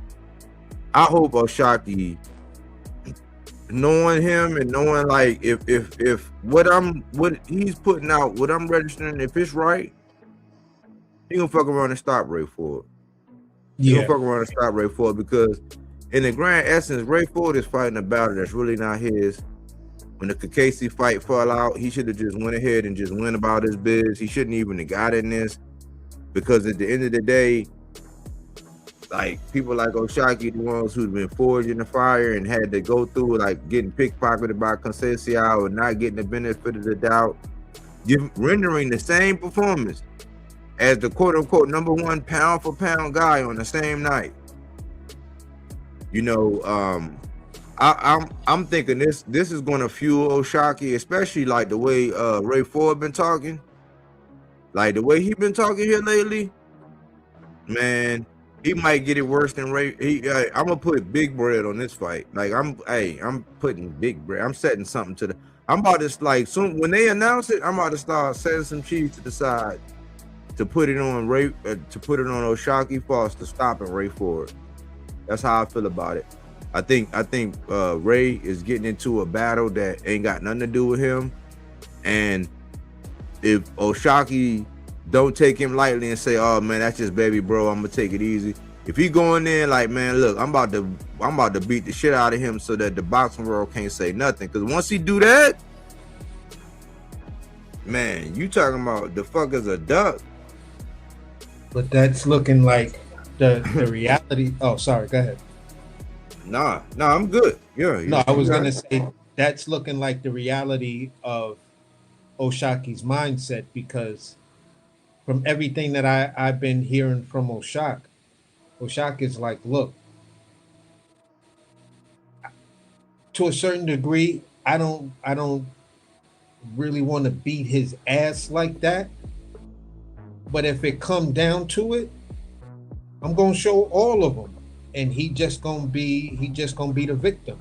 I hope Oshaki, knowing him and knowing, like, if what he's putting out, what I'm registering, if it's right, he gonna fuck around and stop Ray Ford. He gonna fuck around and stop Ray Ford, because in the grand essence, Ray Ford is fighting a battle that's really not his. When the Kakasi fight fell out, he should have just went ahead and just went about his biz. He shouldn't even have got in this, because at the end of the day, like, people like Oshaki, the ones who've been forged in the fire and had to go through, like, getting pickpocketed by Conceição and not getting the benefit of the doubt, rendering the same performance as the quote-unquote #1 pound-for-pound guy on the same night. You know, I'm thinking this is going to fuel Oshaki, especially like the way Ray Ford been talking, like the way he been talking here lately. Man, he might get it worse than Ray. I'm gonna put big bread on this fight. Like, I'm putting big bread. I'm setting something to the. I'm about to, like, soon when they announce it, I'm about to start setting some cheese to the side to put it on Ray, to put it on Oshaki Foster, stopping Ray Ford. That's how I feel about it. I think Ray is getting into a battle that ain't got nothing to do with him, and if Oshaki don't take him lightly and say, "Oh man, that's just baby bro, I'm gonna take it easy." If he going in like, "Man, look, I'm about to beat the shit out of him so that the boxing world can't say nothing," because once he do that, man, you talking about the fucker's a duck. But that's looking like the reality. Oh, sorry. Go ahead. Nah, I'm good. Yeah. No, I was gonna say that's looking like the reality of Oshaki's mindset, because from everything that I've been hearing from Oshak is like, look, to a certain degree, I don't really want to beat his ass like that. But if it come down to it, I'm gonna show all of them, and he just gonna be the victim.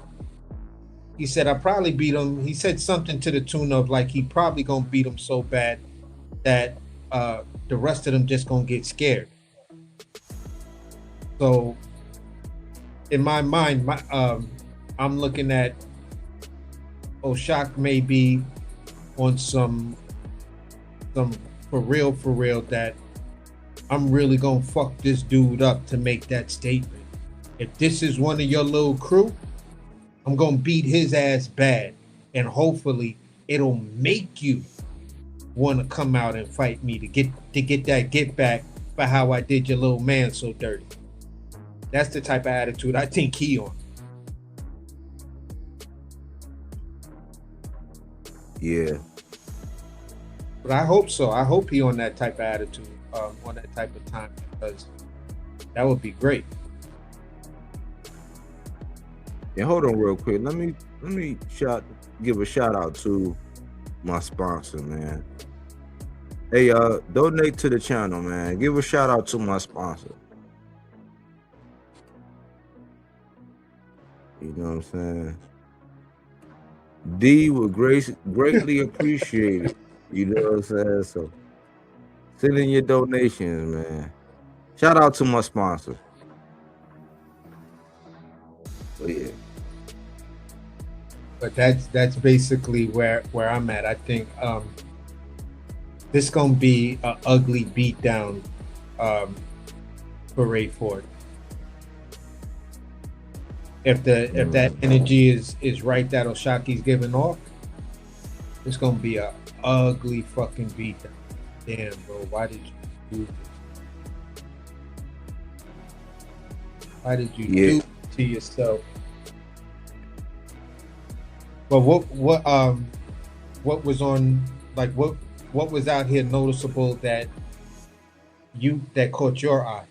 He said I probably beat him. He said something to the tune of, like, he probably gonna beat him so bad that the rest of them just gonna get scared. So in my mind, I'm looking at Oshak maybe on some for real that I'm really gonna fuck this dude up to make that statement. If this is one of your little crew, I'm gonna beat his ass bad, and hopefully it'll make you want to come out and fight me to get that get back for how I did your little man so dirty. That's the type of attitude I think he on. Yeah. But I hope so. I hope he on that type of attitude, on that type of time, because that would be great. And hold on real quick. Let me give a shout out to my sponsor, man. Hey, donate to the channel, man. Give a shout out to my sponsor. You know what I'm saying? D would greatly appreciate it. You know what I'm saying? So send in your donations, man. Shout out to my sponsor. But yeah. But that's basically where I'm at. I think this gonna be an ugly beatdown for Ray Ford. If that energy is right that Oshaki's giving off, it's gonna be a ugly fucking beatdown. Damn, bro, why did you do this? Why did you do it to yourself? But what was on, like, what was out here noticeable that caught your eye?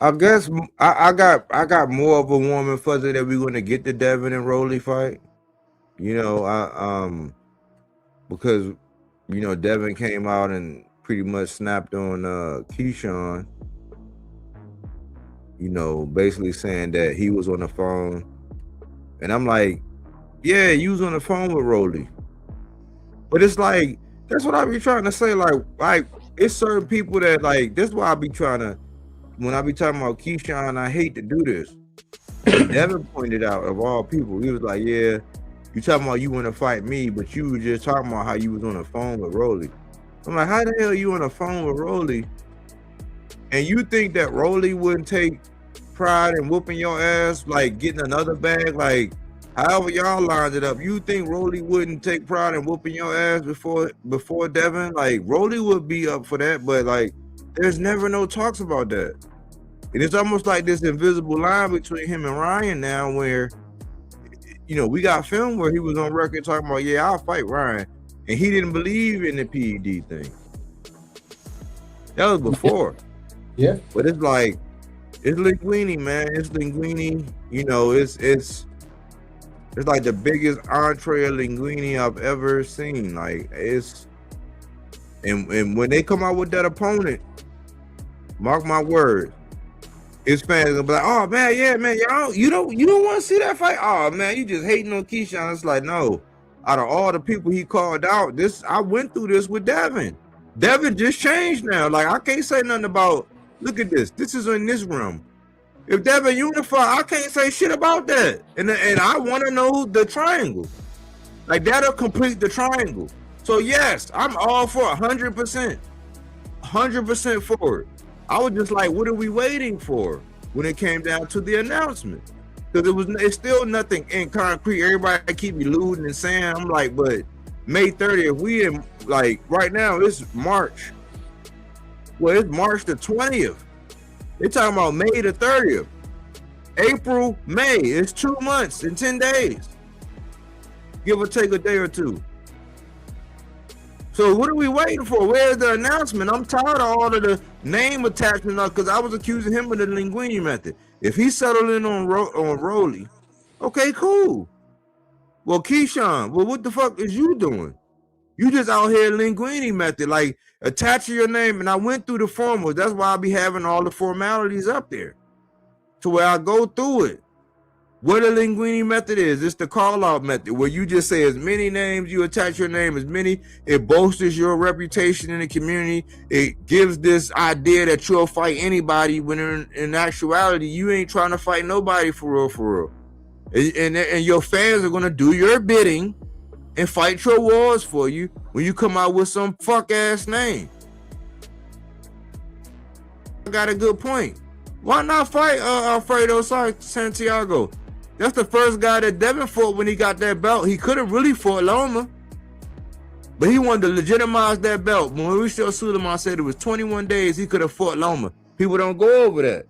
I guess I got more of a warming fuzzy that we're gonna get the Devin and Rolly fight. You know, because you know Devin came out and pretty much snapped on Keyshawn. You know, basically saying that he was on the phone, and I'm like, yeah, you was on the phone with Rolly, but it's like that's what I be trying to say. Like it's certain people that like this is why I be trying to. When I be talking about Keyshawn, I hate to do this. And Devin pointed out, of all people, he was like, yeah, you talking about you want to fight me, but you were just talking about how you was on the phone with Rolly. I'm like, how the hell you on the phone with Rolly? And you think that Rolly wouldn't take pride in whooping your ass, like getting another bag, like however y'all lined it up, you think Rolly wouldn't take pride in whooping your ass before Devin? Like Rolly would be up for that, but like there's never no talks about that. And it's almost like this invisible line between him and Ryan now where, you know, we got film where he was on record talking about, yeah, I'll fight Ryan. And he didn't believe in the PED thing. That was before. Yeah. But it's like, it's Linguini, man. It's Linguini. You know, it's like the biggest entree of Linguini I've ever seen. Like, it's, and when they come out with that opponent, mark my words, his fans gonna be like, oh man, yeah, man, y'all, you don't want to see that fight? Oh man, you just hating on Keyshawn. It's like, no, out of all the people he called out, I went through this with Devin. Devin just changed now. Like, I can't say nothing about, look at this. This is in this room. If Devin unified, I can't say shit about that. And I want to know the triangle. Like, that'll complete the triangle. So yes, I'm all for 100%. 100% for it. I was just like, what are we waiting for when it came down to the announcement? Because it's still nothing in concrete. Everybody keep eluding and saying, I'm like, but May 30th, we in, like, right now, it's March. Well, it's March the 20th. They're talking about May the 30th. April, May, it's 2 months and 10 days. Give or take a day or two. So what are we waiting for? Where's the announcement? I'm tired of all of the name attachment because I was accusing him of the Linguini method. If he settled in on Rolly, okay, cool. Well, Keyshawn, well, what the fuck is you doing? You just out here Linguini method, like attaching your name. And I went through the formals. That's why I be having all the formalities up there to where I go through it. What a Linguini method is, it's the call-out method where you just say as many names, you attach your name as many, it bolsters your reputation in the community. It gives this idea that you'll fight anybody when in actuality, you ain't trying to fight nobody for real. And your fans are going to do your bidding and fight your wars for you when you come out with some fuck-ass name. I got a good point. Why not fight Alfredo Santiago? That's the first guy that Devin fought when he got that belt. He could have really fought Loma, but he wanted to legitimize that belt. When Mauricio Suleiman said it was 21 days, he could have fought Loma. People don't go over that,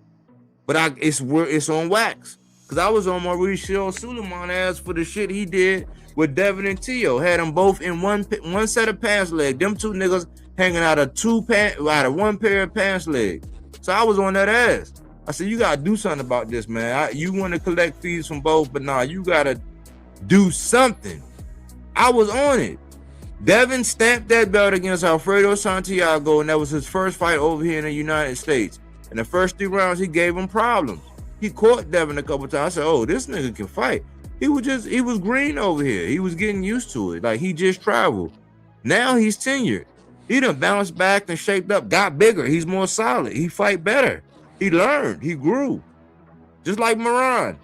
but it's on wax because I was on Mauricio Suleiman ass for the shit he did with Devin and Tio. Had them both in one set of pants leg. Them two niggas hanging out of one pair of pants leg. So I was on that ass. I said, you got to do something about this, man. You want to collect fees from both, but nah, you got to do something. I was on it. Devin stamped that belt against Alfredo Santiago, and that was his first fight over here in the United States. In the first 3 rounds, he gave him problems. He caught Devin a couple times. I said, oh, this nigga can fight. He was green over here. He was getting used to it. Like, he just traveled. Now he's tenured. He done bounced back and shaped up, got bigger. He's more solid. He fight better. He learned. He grew. Just like Moran,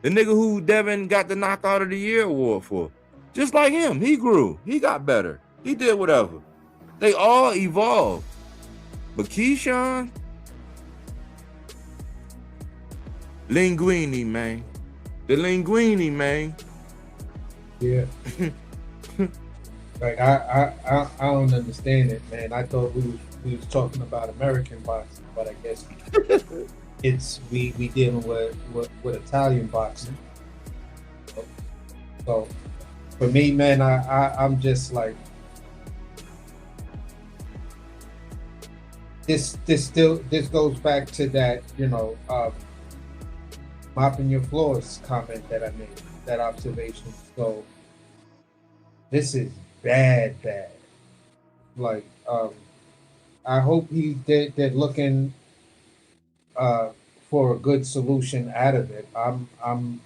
the nigga who Devin got the Knockout of the Year award for. Just like him. He grew. He got better. He did whatever. They all evolved. But Keyshawn, Linguini, man. The Linguini, man. Yeah. Like I don't understand it, man. I thought we was talking about American boxing, but I guess it's we dealing with Italian boxing. So for me, man, I'm just like, this goes back to that, mopping your floors comment that I made, that observation. So this is bad. Like, I hope they're looking for a good solution out of it. I'm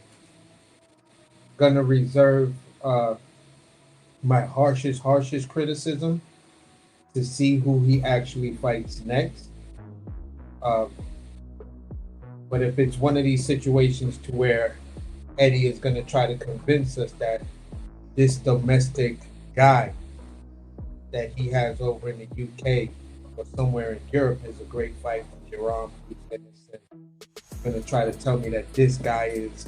gonna reserve my harshest criticism to see who he actually fights next. But if it's one of these situations to where Eddie is going to try to convince us that this domestic guy that he has over in the UK or somewhere in Europe is a great fight for Jerome, going to try to tell me that this guy is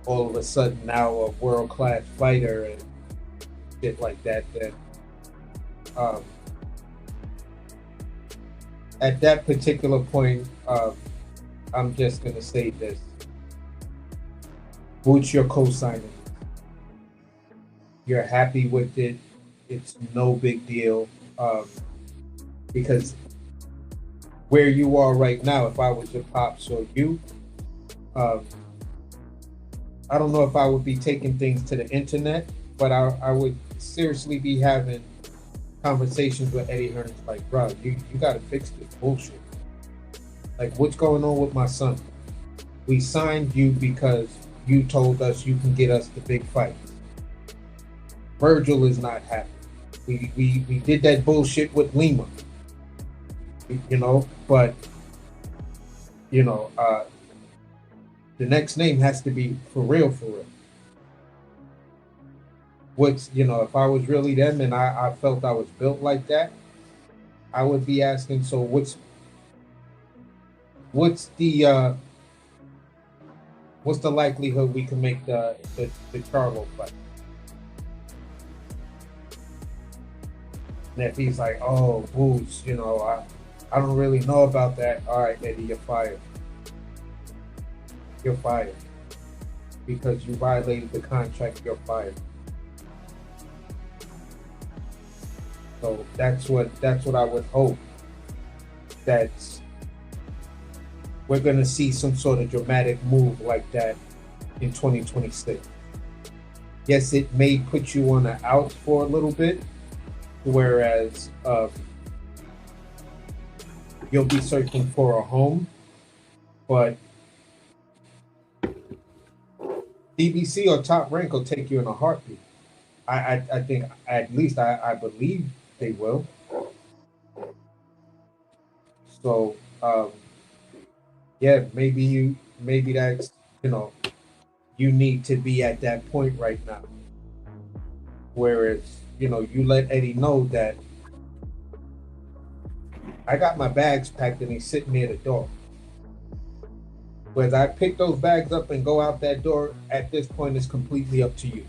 all of a sudden now a world-class fighter and shit like that, then at that particular point, I'm just going to say this. Boots, you're co-signing. You're happy with it. It's no big deal. Because where you are right now, if I was your pops or you, I don't know if I would be taking things to the internet, but I would seriously be having conversations with Eddie Hearns like, bro, you got to fix this bullshit. Like, what's going on with my son? We signed you because you told us you can get us the big fights. Virgil is not happy. We did that bullshit with Lima. But the next name has to be for real. If I was really them and I felt I was built like that, I would be asking, so what's the likelihood we can make the Charlo fight? And if he's like, oh, Boots, I don't really know about that. All right, Eddie, you're fired. You're fired. Because you violated the contract, you're fired. So that's what I would hope. We're going to see some sort of dramatic move like that in 2026. Yes, it may put you on the outs for a little bit, whereas you'll be searching for a home, but BBC or Top Rank will take you in a heartbeat. I think, at least I believe they will. So, yeah, maybe that's, you need to be at that point right now. Whereas, you let Eddie know that I got my bags packed and he's sitting near the door. Whether I pick those bags up and go out that door, at this point, is completely up to you.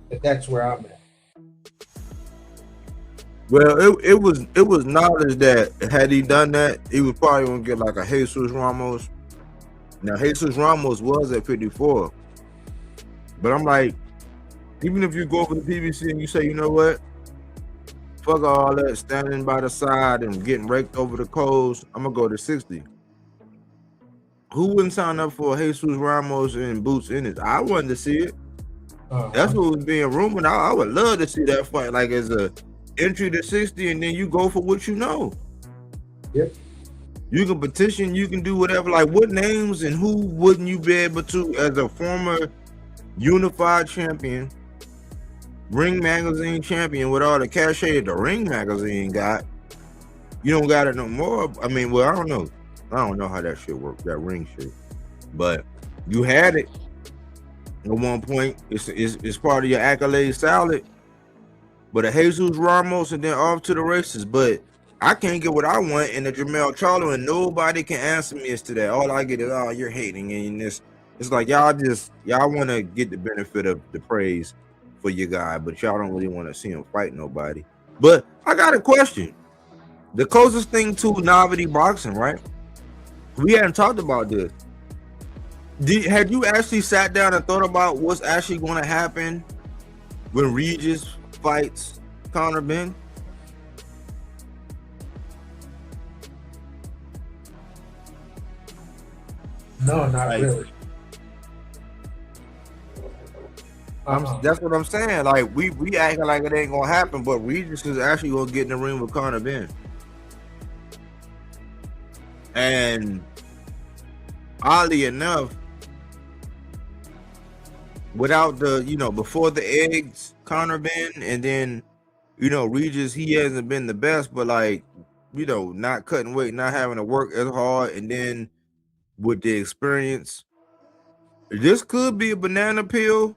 But that's where I'm at. Well, it was knowledge that had he done that, he was probably gonna get like a Jesus Ramos. Now Jesus Ramos was at 54, but I'm like, even if you go for the PBC and you say, you know what, fuck all that standing by the side and getting raked over the coals, I'm gonna go to 60. Who wouldn't sign up for Jesus Ramos and Boots in it? I wanted to see it. That's what was being rumored. I would love to see that fight, like as a entry to 60, and then you go for what you know. Yep. You can petition, you can do whatever. Like, what names and who wouldn't you be able to, as a former unified champion, Ring Magazine champion, with all the cachet the Ring Magazine got? You don't got it no more. I mean, well, I don't know how that shit works, that ring shit. But you had it at one point. It's part of your accolade salad. But a Jesus Ramos and then off to the races. But I can't get what I want in the Jamel Charlo, and nobody can answer me as to that. All I get is, oh, you're hating, and it's like y'all want to get the benefit of the praise for your guy, but y'all don't really want to see him fight nobody. But I got a question. The closest thing to novelty boxing, right? We hadn't talked about this. Had you actually sat down and thought about what's actually going to happen when Regis fights Conor Ben? No, not Like, really. That's what I'm saying. Like we acting like it ain't gonna happen, but Regis is actually gonna get in the ring with Conor Ben. And oddly enough, without the, before the eggs, Conor Ben, and then, Regis, he hasn't been the best, but like, not cutting weight, not having to work as hard, and then with the experience, this could be a banana peel.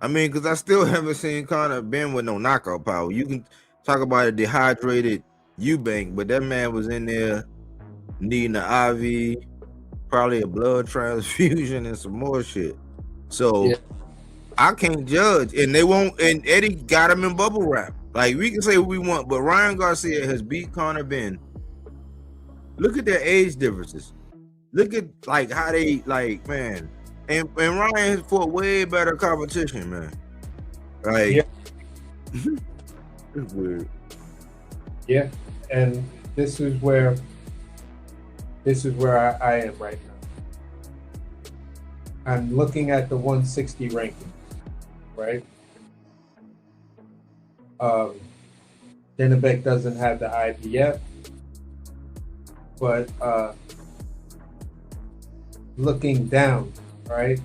I mean, because I still haven't seen Conor Ben with no knockout power. You can talk about a dehydrated Eubank, but that man was in there needing an IV, probably a blood transfusion and some more shit. So Yeah. I can't judge, and they won't. And Eddie got him in bubble wrap. Like, we can say what we want, but Ryan Garcia has beat Conor Ben. Look at their age differences. Look at like how they man. And Ryan has fought way better competition, man. Like, Yeah. It's weird. Yeah, and this is where I am right now. I'm looking at the 160 rankings, right? Dennebeck doesn't have the IBF, but looking down, right?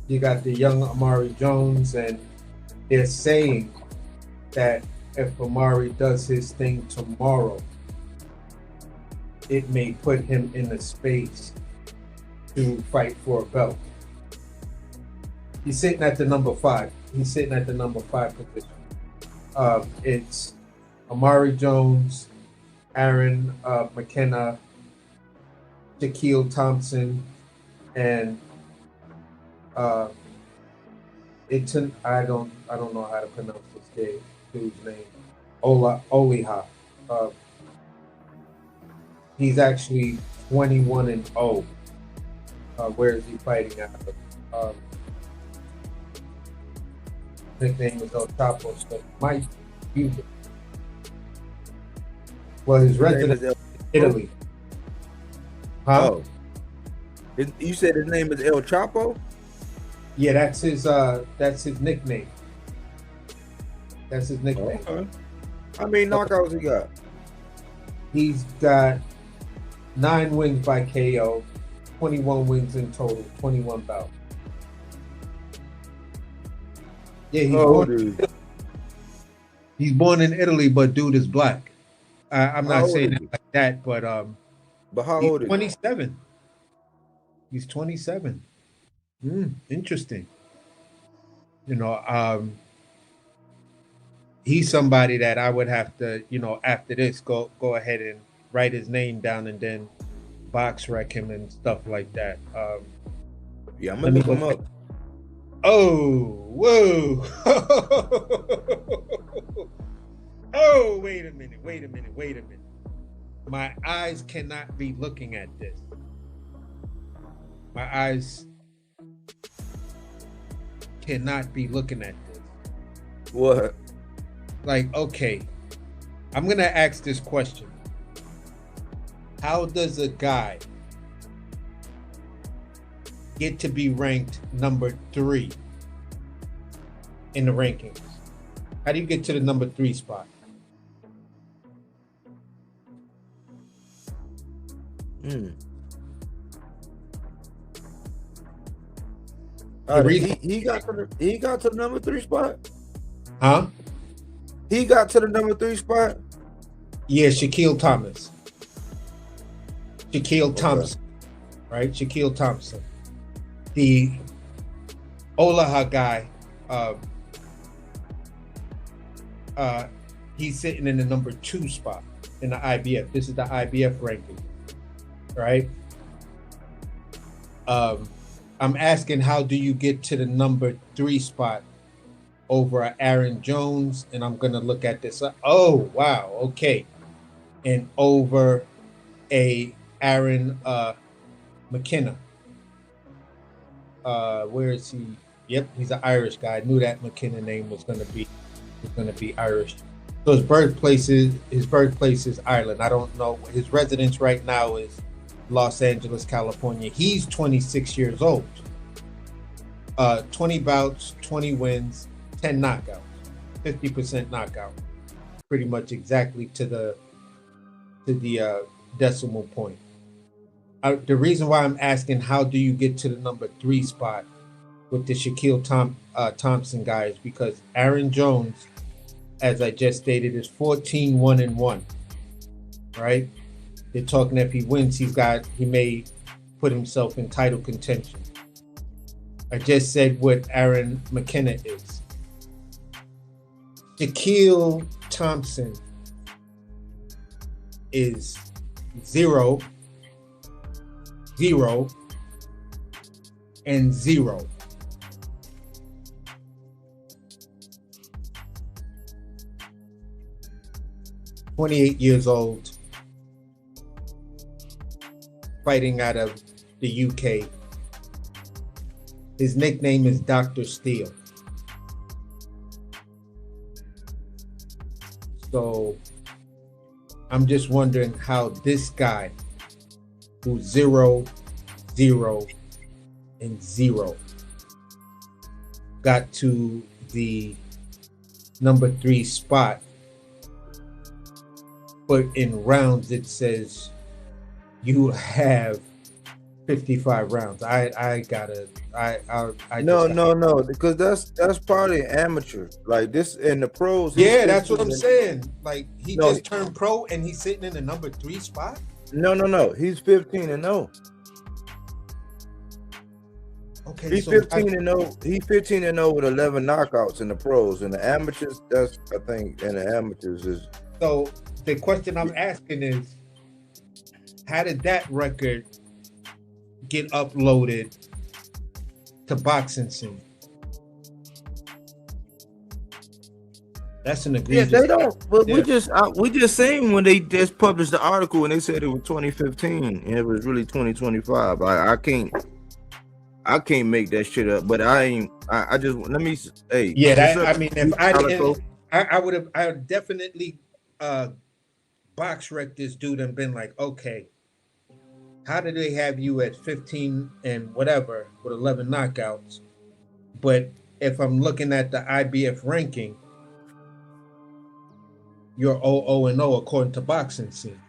You got the young Amari Jones, and they're saying that if Amari does his thing tomorrow, it may put him in the space to fight for a belt. He's sitting at the number 5. He's sitting at the number 5 position. It's Amari Jones, Aaron McKenna, Shaquille Thompson, and I don't know how to pronounce this dude's name. Oliha. He's actually 21-0. Where is he fighting out of? Nickname is El Chapo, so might use it. Well, his resident is Italy. Huh? Oh. You said his name is El Chapo? Yeah, that's his nickname. That's his nickname. Okay. How many knockouts he got? He's got 9 wins by KO, 21 wins in total, 21 bouts. Yeah, he's born in Italy, but dude is black. I'm not saying it like that, but how old is he? 27. He's 27. Interesting. He's somebody that I would have to, after this, go ahead and write his name down and then box rec him and stuff like that. Yeah, I'm gonna look him up. Oh, whoa. Oh, wait a minute. My eyes cannot be looking at this. My eyes cannot be looking at this. What? Like, okay, I'm gonna ask this question. How does a guy get to be ranked number 3 in the rankings? How do you get to the number 3 spot? He got to the number 3 spot? Huh? He got to the number 3 spot? Yeah, Shaquille Thomas. Thompson. Right? Shaquille Thompson. The Olaha guy, he's sitting in the number 2 spot in the IBF. This is the IBF ranking, right? I'm asking, how do you get to the number 3 spot over Aaron Jones? And I'm gonna look at this. Oh, wow, okay. And over a Aaron McKenna. Where is he? Yep, he's an Irish guy. I knew that McKenna name was gonna be Irish. So his birthplace is Ireland. I don't know. His residence right now is Los Angeles, California. He's 26 years old. 20 bouts, 20 wins, 10 knockouts, 50% knockout. Pretty much exactly to the decimal point. The reason why I'm asking how do you get to the number 3 spot with the Shaquille Thompson guy is because Aaron Jones, as I just stated, is 14-1-1. Right? They're talking if he wins, he may put himself in title contention. I just said what Aaron McKenna is. Shaquille Thompson is 0, 0, and 0. "28 years old, fighting out of the UK. His nickname is Dr. Steel. So I'm just wondering how this guy, who's 0, 0, and 0, got to the number 3 spot. But in rounds, it says you have 55 rounds. No, because that's probably amateur. Like this in the pros. Yeah, that's what I'm saying. Like he just turned pro and he's sitting in the number 3 spot. No. He's 15-0. Okay, he's so 15-0. He's 15-0 with 11 knockouts in the pros. And the amateurs, that's I think, in the amateurs is. So the question I'm asking is, how did that record get uploaded to Boxing Scene? That's an agreement. Yeah, they don't. But we just saying when they just published the article and they said it was 2015 and it was really 2025. I can't make that shit up. But I just let me. Hey, yeah. I mean, if I didn't, I would definitely box wreck this dude and been like, okay, how did they have you at 15 and whatever with 11 knockouts? But if I'm looking at the IBF ranking, you're 0-0 according to Boxing Scene.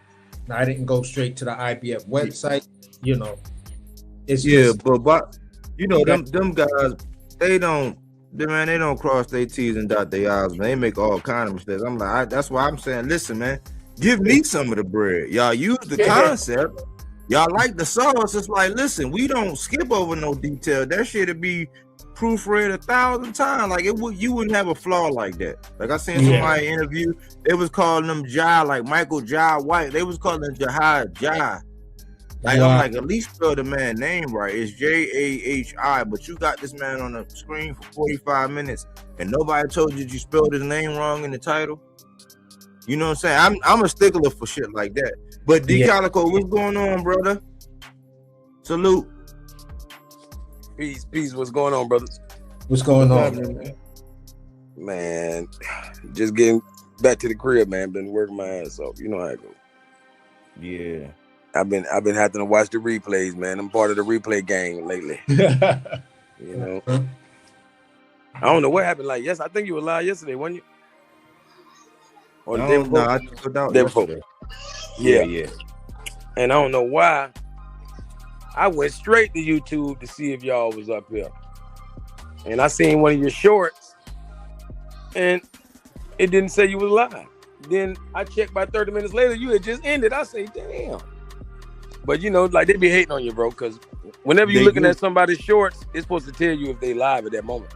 Now, I didn't go straight to the IBF website, you know. It's but you know, them guys, they don't cross their T's and dot their I's, man. They make all kind of mistakes. I'm like, that's why I'm saying, listen, man, give me some of the bread. Y'all use the concept. Y'all like the sauce. It's like, listen, we don't skip over no detail. That shit'd be proofread 1,000 times. Like you wouldn't have a flaw like that. Like I seen somebody interview, they was calling them Jai, like Michael Jai White. They was calling him Jai. Like I'm like, at least spell the man's name right. It's Jahi, but you got this man on the screen for 45 minutes and nobody told you spelled his name wrong in the title. You know what I'm saying? I'm a stickler for shit like that. But D Calico, what's going on, brother? Salute. Peace. What's going on, brothers? What's going on, man? Just getting back to the crib, man. Been working my ass off. You know how it goes. Yeah. I've been having to watch the replays, man. I'm part of the replay gang lately. You know. I don't know what happened. Like, yes, I think you were live yesterday, wasn't you? Or the day before? No, I took out yesterday. Yeah. And I don't know why. I went straight to YouTube to see if y'all was up here. And I seen one of your shorts and it didn't say you was live. Then I checked by 30 minutes later, you had just ended. I say, damn. But you know, like they be hating on you, bro, because whenever you're looking at somebody's shorts, it's supposed to tell you if they live at that moment.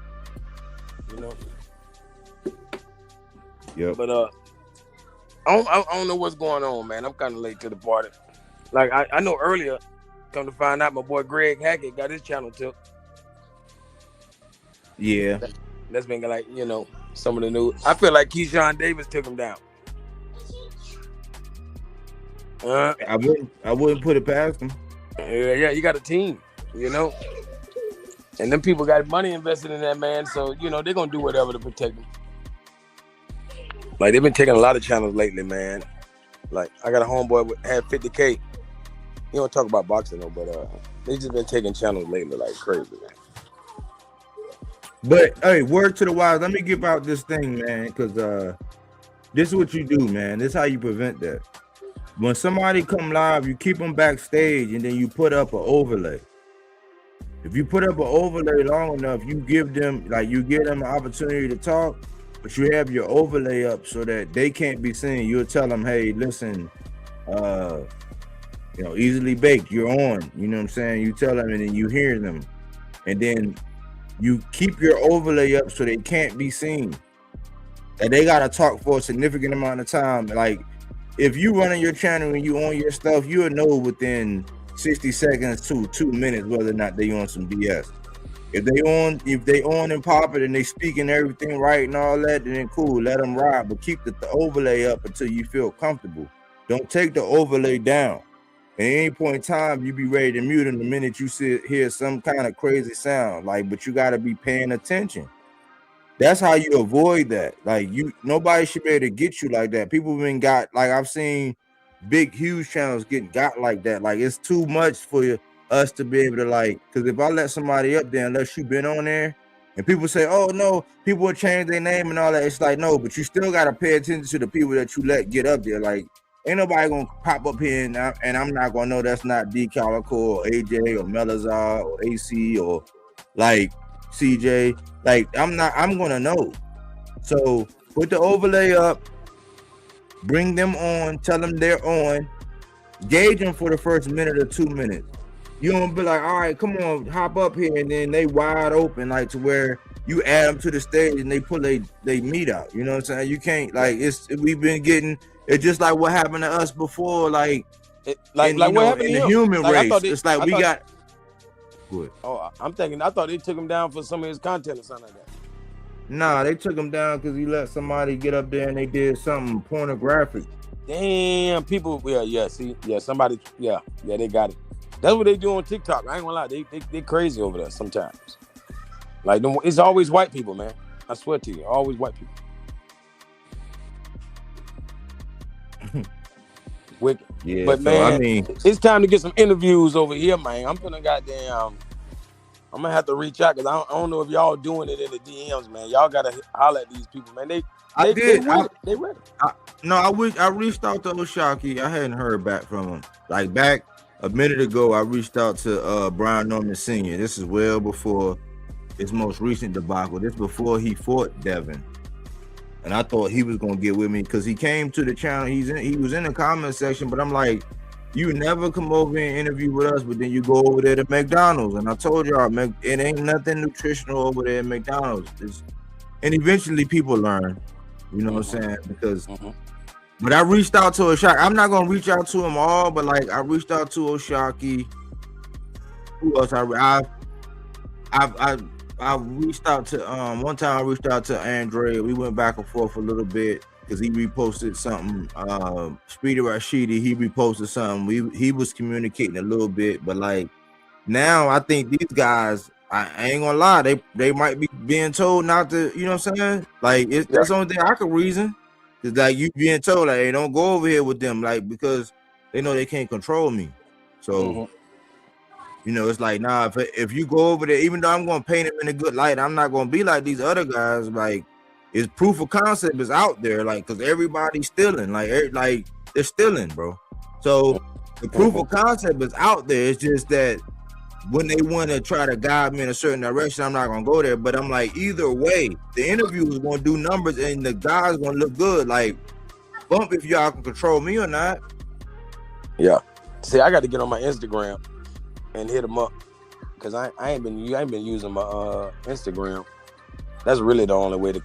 You know? Yeah. But I don't know what's going on, man. I'm kind of late to the party. Like I know earlier, come to find out, my boy Greg Hackett got his channel took. Yeah. That's been like, you know, some of the news. I feel like Keyshawn Davis took him down. I wouldn't put it past him. Yeah, you got a team, you know. And them people got money invested in that man, so you know they're gonna do whatever to protect him. Like they've been taking a lot of channels lately, man. Like I got a homeboy had 50K. He don't talk about boxing though, but they just been taking channels lately like crazy, man. But hey, word to the wise. Let me give out this thing, man, because this is what you do, man. This is how you prevent that. When somebody come live, you keep them backstage, and then you put up an overlay. If you put up an overlay long enough, you give them an opportunity to talk, but you have your overlay up so that they can't be seen. You'll tell them, hey, listen, easily baked, you're on. You know what I'm saying? You tell them, and then you hear them, and then you keep your overlay up so they can't be seen. And they gotta talk for a significant amount of time. Like if you running your channel and you on your stuff, you'll know within 60 seconds to 2 minutes whether or not they on some BS. If they on and popping and they speaking everything right and all that, then cool, let them ride. But keep the overlay up until you feel comfortable. Don't take the overlay down. At any point in time, you be ready to mute them the minute you hear some kind of crazy sound. But you got to be paying attention. That's how you avoid that. Nobody should be able to get you like that. People been got, I've seen big, huge channels get got like that. It's too much for us to be able to because if I let somebody up there, unless you've been on there, and people say, oh no, people will change their name and all that. It's no, but you still got to pay attention to the people that you let get up there. Ain't nobody gonna pop up here and I'm not gonna know that's not D Calico or AJ or Melazar or AC or CJ. I'm gonna know. So put the overlay up, bring them on, tell them they're on, gauge them for the first minute or 2 minutes. You don't be like, all right, come on, hop up here, and then they wide open, to where you add them to the stage and they pull they meat out. You know what I'm saying? You can't we've been getting. It's just like what happened to us before, what happened in the human race. We got. What? Oh, I'm thinking. I thought they took him down for some of his content or something like that. Nah, they took him down because he let somebody get up there and they did something pornographic. Damn, people. Somebody. Yeah, they got it. That's what they do on TikTok. I ain't gonna lie, they crazy over there sometimes. It's always white people, man. I swear to you, always white people. Wicked. Yeah, but man, it's time to get some interviews over here, man. I'm gonna have to reach out because I don't know if y'all doing it in the DMs, man. Y'all gotta holler at these people, man. They ready. I reached out to Oshaki. I hadn't heard back from him. Back a minute ago, I reached out to Brian Norman Sr. This is well before his most recent debacle. This before he fought Devin. And I thought he was gonna get with me because he came to the channel. He was in the comment section, but I'm like, you never come over and interview with us, but then you go over there to McDonald's. And I told y'all, it ain't nothing nutritional over there at McDonald's. And eventually people learn, you know what I'm saying? Because, but I reached out to Oshaki. I'm not gonna reach out to them all, but I reached out to Oshaki. Who else? I reached out to one time. I reached out to Andre. We went back and forth a little bit because he reposted something. Speedy Rashidi, he reposted something. He was communicating a little bit, but now I think these guys, I ain't gonna lie, they might be being told not to. You know what I'm saying? That's the only thing I could reason. Is you being told hey, don't go over here with them, because they know they can't control me. So. It's nah, if you go over there, even though I'm going to paint him in a good light, I'm not going to be like these other guys. It's proof of concept is out there, because everybody's stealing. They're stealing, bro. So the proof of concept is out there. It's just that when they want to try to guide me in a certain direction, I'm not going to go there. But I'm either way, the interview is going to do numbers and the guy's going to look good. Bump if y'all can control me or not. Yeah. See, I got to get on my Instagram and hit them up because I ain't been using my Instagram. That's really the only way to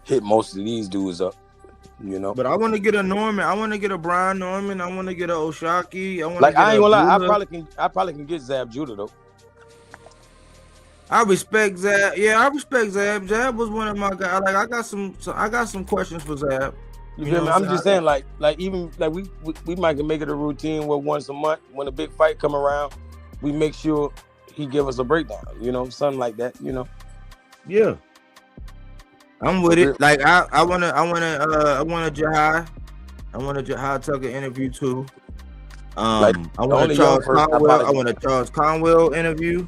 hit most of these dudes up, But I want to get a Norman. I want to get a Brian Norman. I want to get a Oshaki. I ain't gonna lie. I probably can get Zab Judah though. I respect Zab. Yeah, I respect Zab. Zab was one of my guys. I got some questions for Zab. You feel me? I'm just saying, we might make it a routine where once a month, when a big fight come around, we make sure he give us a breakdown, something like that, Yeah. I'm with it. Like I want a Jahai. I want a Jahai Tucker interview too. I want a Charles Conwell. I want a Charles Conwell interview.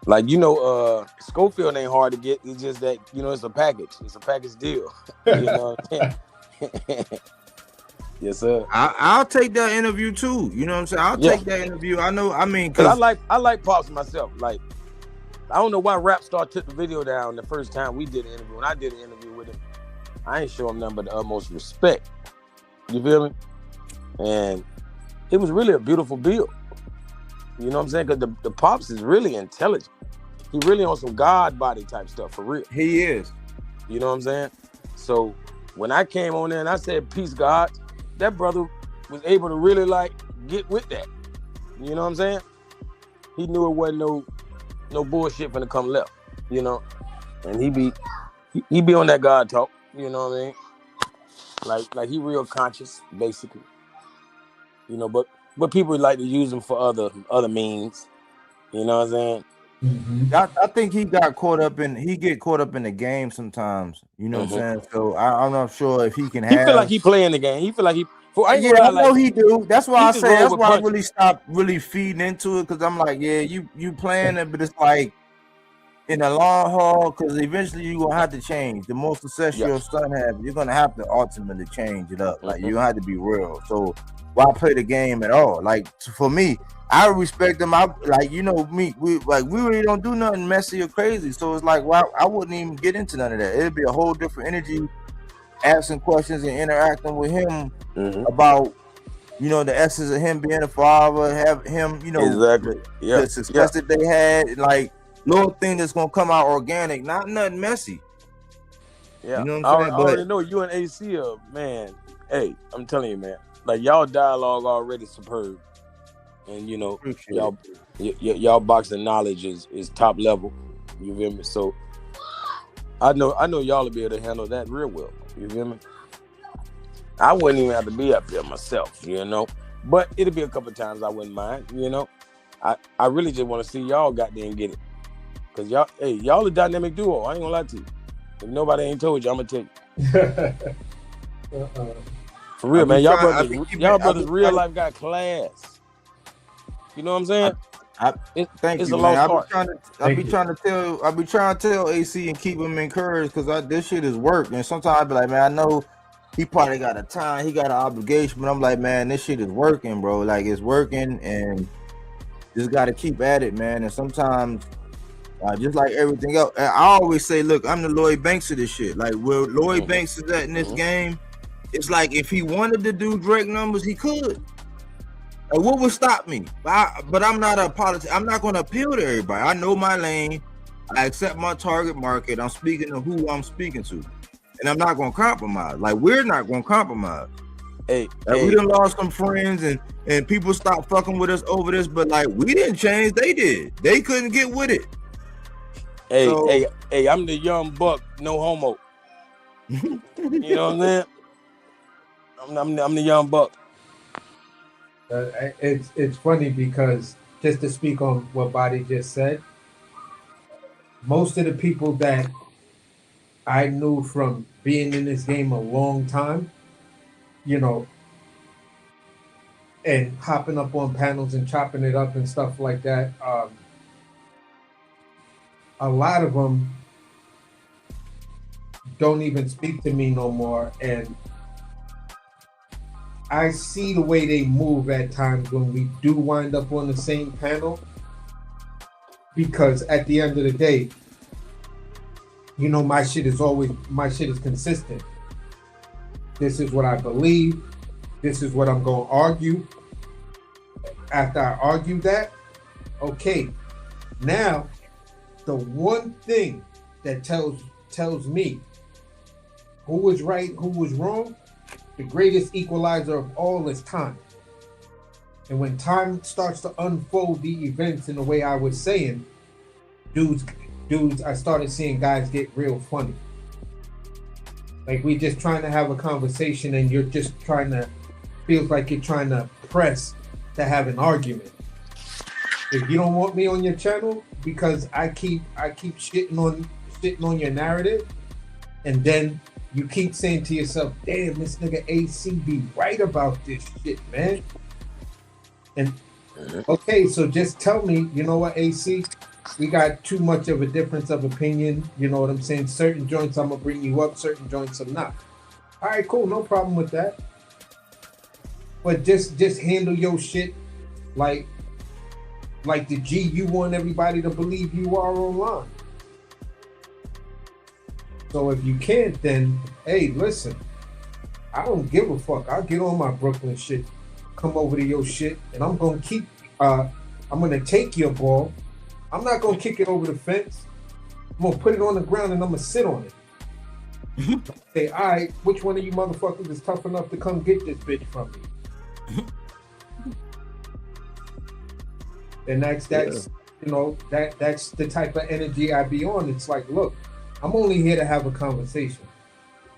Like, Schofield ain't hard to get. It's just that, it's a package. It's a package deal. You know what I'm saying? Yes, sir. I'll take that interview too. You know what I'm saying? I'll take that interview. Cause I like Pops myself. Like, I don't know why Rap Star took the video down the first time we did an interview. When I did an interview with him, I ain't show him nothing but the utmost respect. You feel me? And it was really a beautiful build. You know what I'm saying? Because the Pops is really intelligent. He really on some God body type stuff for real. He is. You know what I'm saying? So when I came on there and I said, peace, God, that brother was able to really like get with that. You know what I'm saying? He knew it wasn't no bullshit finna come left, and he be on that God talk, you know what I mean? Like he real conscious, basically. But people like to use him for other means. You know what I'm saying? Mm-hmm. I think he get caught up in the game sometimes. You know what I'm saying? So I'm not sure if he can have. He feel like he playing the game. He feel like he. I know he do. That's why I say. That's why I really stopped really feeding into it, because I'm like, yeah, you playing it, but it's like in the long haul, because eventually you gonna have to change. The more success your son has, you're gonna have to ultimately change it up. Like you have to be real. So why play the game at all? Like for me, I respect him. We really don't do nothing messy or crazy. So it's like, why I wouldn't even get into none of that. It'd be a whole different energy, asking questions and interacting with him about, the essence of him being a father, have him, exactly, the success that they had, like little thing that's gonna come out organic, not nothing messy. Yeah, you know what I'm saying? I already know you and AC are, man. Hey, I'm telling you, man. Like y'all dialogue already superb, and y'all boxing knowledge is top level. You feel me? So I know y'all will be able to handle that real well. You feel me? I wouldn't even have to be up there myself, but it'll be a couple times I wouldn't mind. I really just want to see y'all goddamn get it, cause y'all a dynamic duo. I ain't gonna lie to you. If nobody ain't told you, I'm gonna tell you. For real, man. Y'all brothers real life got class. You know what I'm saying? Thank you, man. I be trying to tell AC and keep him encouraged, because this shit is work. And sometimes I be like, man, I know he probably got a time, he got an obligation, but I'm like, man, this shit is working, bro. Like it's working, and just got to keep at it, man. And sometimes, just like everything else, I always say, look, I'm the Lloyd Banks of this shit. Like where Lloyd Banks is at in this game, it's like if he wanted to do Drake numbers, he could. Like, what would stop me? But I'm not a politician. I'm not going to appeal to everybody. I know my lane. I accept my target market. I'm speaking to who I'm speaking to, and I'm not going to compromise. Like we're not going to compromise. We done lost some friends, and people stopped fucking with us over this, but like we didn't change. They did. They couldn't get with it. Hey, I'm the young buck, no homo. You know what I'm saying? I'm the young buck. It's funny because, just to speak on what Body just said, most of the people that I knew from being in this game a long time, and hopping up on panels and chopping it up and stuff like that, a lot of them don't even speak to me no more, and I see the way they move at times when we do wind up on the same panel, because at the end of the day, my shit is consistent. This is what I believe. This is what I'm going to argue. After I argue that, okay, now the one thing that tells me who was right, who was wrong, the greatest equalizer of all is time. And when time starts to unfold the events in the way I was saying, dudes, I started seeing guys get real funny. Like we just trying to have a conversation, and you're just feels like you're trying to press to have an argument. If you don't want me on your channel because I keep shitting on your narrative, and then you keep saying to yourself, damn, this nigga AC be right about this shit, man. And okay, so just tell me, you know what, AC, we got too much of a difference of opinion. You know what I'm saying? Certain joints I'm gonna bring you up, certain joints I'm not. All right, cool, no problem with that. But just handle your shit like the G you want everybody to believe you are online. So if you can't, then hey, listen, I don't give a fuck. I'll get on my Brooklyn shit, come over to your shit, and I'm gonna take your ball. I'm not gonna kick it over the fence. I'm gonna put it on the ground and I'm gonna sit on it. Say, all right, which one of you motherfuckers is tough enough to come get this bitch from me? And that's you know, that's the type of energy I be on. It's like, look, I'm only here to have a conversation.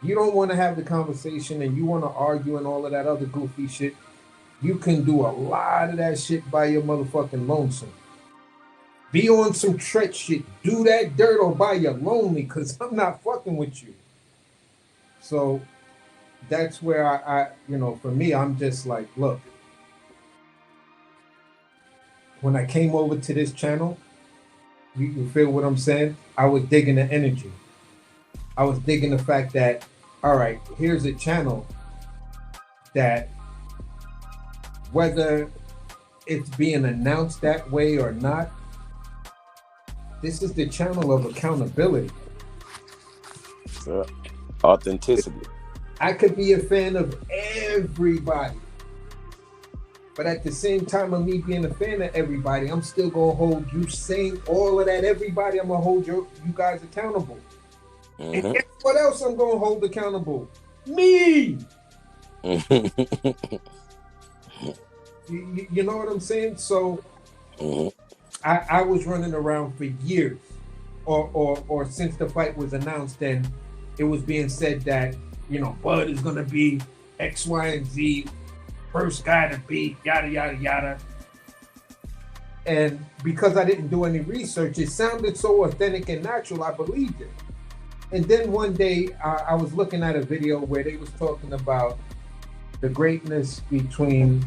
You don't want to have the conversation and you want to argue and all of that other goofy shit. You can do a lot of that shit by your motherfucking lonesome. Be on some Tret shit. Do that dirt or by your lonely, because I'm not fucking with you. So that's where I, you know, for me, I'm just like, look, when I came over to this channel, you feel what I'm saying? I was digging the energy. I was digging the fact that, all right, here's a channel that whether it's being announced that way or not, this is the channel of accountability. Authenticity. I could be a fan of everybody, but at the same time of me being a fan of everybody, I'm still gonna hold you saying all of that. Everybody, I'm gonna hold you guys accountable. And guess what else I'm gonna hold accountable? Me. You know what I'm saying? So I was running around for years, or since the fight was announced, and it was being said that, you know, Bud is gonna be X, Y, and Z, first guy to beat, yada yada yada. And because I didn't do any research, it sounded so authentic and natural, I believed it. And then one day I was looking at a video where they was talking about the greatness between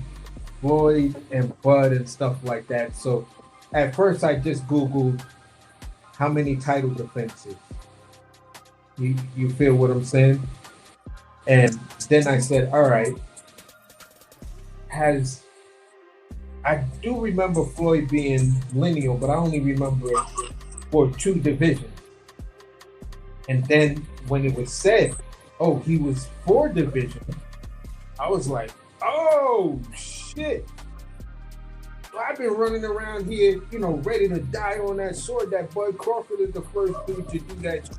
Floyd and Bud and stuff like that. So at first I just Googled how many title defenses. You feel what I'm saying? And then I said, all right, I do remember Floyd being lineal, but I only remember it for 2 divisions. And then when it was said, oh, he was 4 divisions, I was like, oh shit. So I've been running around here, you know, ready to die on that sword. That Bud Crawford is the first dude to do that.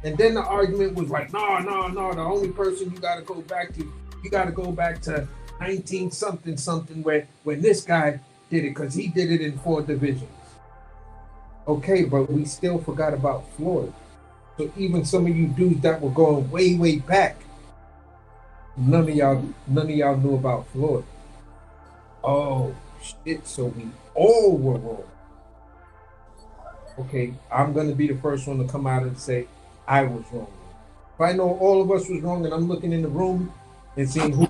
And then the argument was like, no, the only person you gotta go back to 19 something when this guy did it, because he did it in 4 divisions. Okay, but we still forgot about Floyd. So even some of you dudes that were going way back, none of y'all knew about Floyd. Oh shit, so we all were wrong. Okay, I'm gonna be the first one to come out and say I was wrong. If I know all of us was wrong and I'm looking in the room and seeing who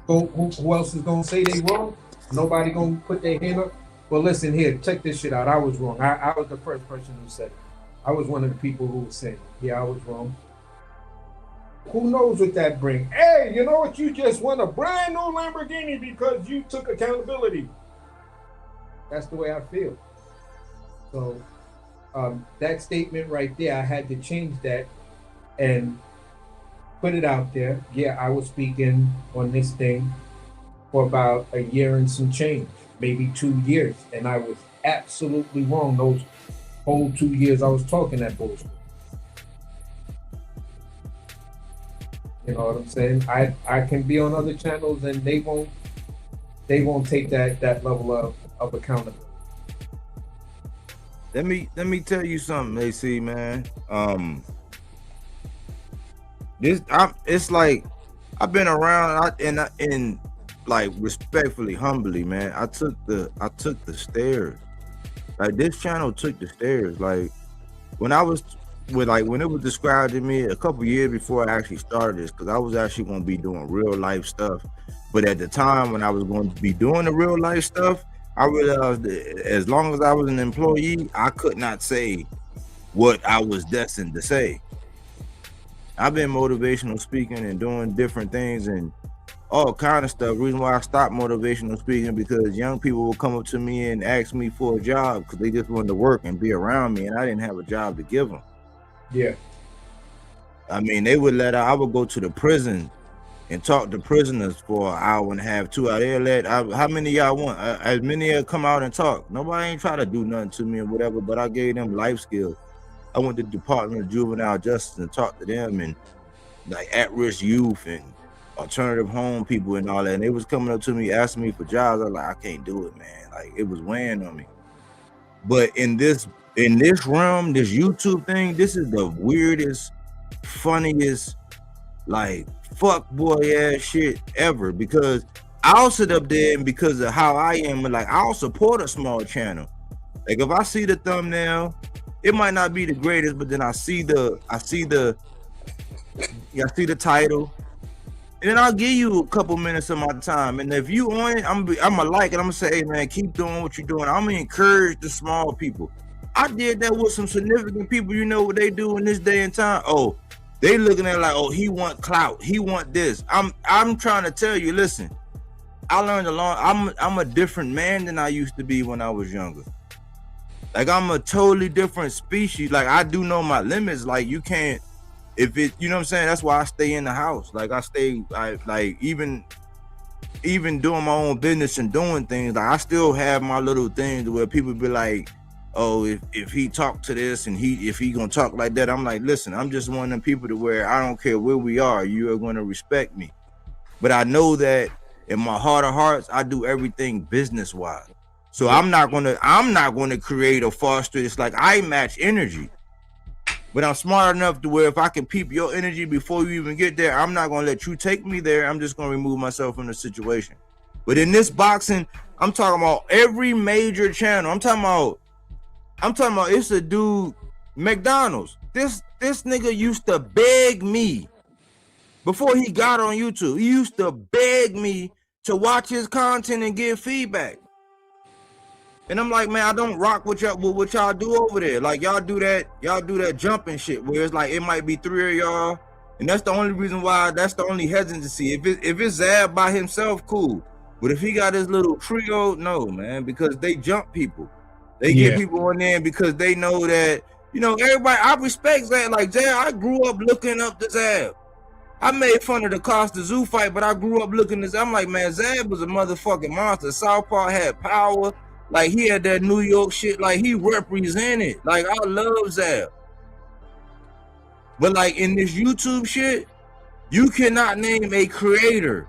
else is gonna say they wrong, nobody gonna put their hand up. Well, listen here, check this shit out. I was wrong. I was the first person who said it. I was one of the people who was saying, yeah, I was wrong. Who knows what that brings? Hey, you know what? You just won a brand new Lamborghini because you took accountability. That's the way I feel. So that statement right there, I had to change that and put it out there. Yeah, I was speaking on this thing for about a year and some change, maybe 2 years. And I was absolutely wrong those whole 2 years I was talking that bullshit. You know what I'm saying? I can be on other channels and they won't take that level of accountability. Let me tell you something, AC, man. It's like I've been around and like respectfully, humbly, man, I took the stairs. Like this channel took the stairs. Like when I was when it was described to me a couple years before I actually started this, because I was actually going to be doing real life stuff. But at the time when I was going to be doing the real life stuff, I realized that as long as I was an employee, I could not say what I was destined to say. I've been motivational speaking and doing different things and all kind of stuff. Reason why I stopped motivational speaking, because young people will come up to me and ask me for a job because they just wanted to work and be around me, and I didn't have a job to give them. Yeah. I mean, I would go to the prison and talk to prisoners for an hour and a half, 2 hours. How many of y'all want? As many of y'all come out and talk. Nobody ain't try to do nothing to me or whatever, but I gave them life skills. I went to the Department of Juvenile Justice and talked to them and like at-risk youth and alternative home people and all that. And they was coming up to me, asking me for jobs. I was like, I can't do it, man. Like it was weighing on me. But in this realm, this YouTube thing, this is the weirdest, funniest, like fuck boy ass shit ever, because I'll sit up there and because of how I am, like I'll support a small channel. Like if I see the thumbnail, it might not be the greatest, but then I see the title, and then I'll give you a couple minutes of my time. And if you on it, I'm gonna like it. I'm gonna say, hey man, keep doing what you're doing. I'm gonna encourage the small people. I did that with some significant people. You know what they do in this day and time? Oh, they looking at it like, oh, he want clout, he want this. I'm trying to tell you, listen, I learned I'm a different man than I used to be when I was younger. Like I'm a totally different species. Like I do know my limits. Like you can't, if it, you know what I'm saying? That's why I stay in the house. Like like even doing my own business and doing things, like I still have my little things where people be like, oh, if he talk to this and if he gonna talk like that, I'm like, listen, I'm just one of them people to where I don't care where we are, you are gonna respect me. But I know that in my heart of hearts, I do everything business wise. So I'm not gonna create or foster. It's like I match energy, but I'm smart enough to where if I can peep your energy before you even get there, I'm not gonna let you take me there. I'm just gonna remove myself from the situation. But in this boxing, I'm talking about every major channel. I'm talking about it's a dude, McDonald's. This nigga used to beg me before he got on YouTube. He used to beg me to watch his content and give feedback. And I'm like, man, I don't rock with what y'all do over there. Like y'all do that jumping shit where it's like it might be 3 of y'all, and that's the only reason why. That's the only hesitancy. If it's Zab by himself, cool. But if he got his little trio, no, man, because they jump people. They get people on there because they know that, you know, everybody. I respect Zab. Like Zab, I grew up looking up to Zab. I made fun of the Costa Zoo fight, but I grew up looking at. I'm like, man, Zab was a motherfucking monster. Southpaw had power. Like he had that New York shit, like he represented. Like I love Zab. But like in this YouTube shit, you cannot name a creator.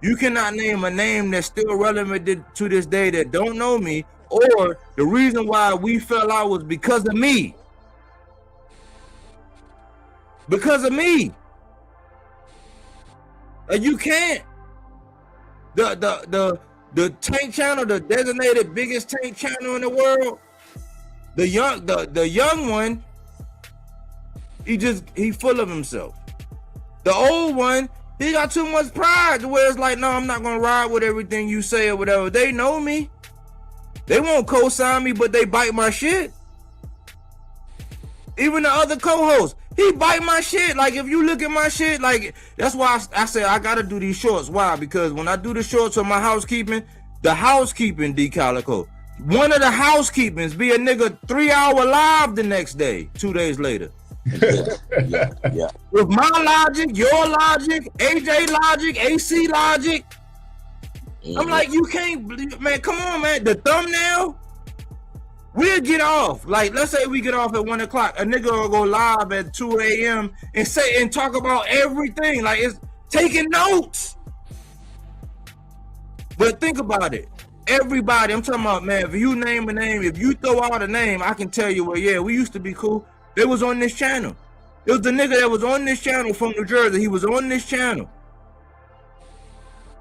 You cannot name a name that's still relevant to this day that don't know me, or the reason why we fell out was because of me. Because of me. And you can't. The tank channel, the designated biggest tank channel in the world, the young one, he full of himself. The old one, he got too much pride to where it's like, no, I'm not gonna ride with everything you say or whatever. They know me. They won't co-sign me, but they bite my shit. Even the other co-host, he bite my shit. Like if you look at my shit, like that's why I say I gotta do these shorts. Why? Because when I do the shorts on my housekeeping, the housekeeping decalico, one of the housekeepings be a nigga 3-hour live the next day, 2 days later. Yeah. With my logic, your logic, AJ logic, AC logic. I'm like, you can't, man, come on, man. The thumbnail, we'll get off. Like, let's say we get off at 1 o'clock. A nigga will go live at 2 a.m. and talk about everything. Like, it's taking notes. But think about it. Everybody, I'm talking about, man, if you name a name, if you throw out a name, I can tell you, well, yeah, we used to be cool. They was on this channel. It was the nigga that was on this channel from New Jersey. He was on this channel.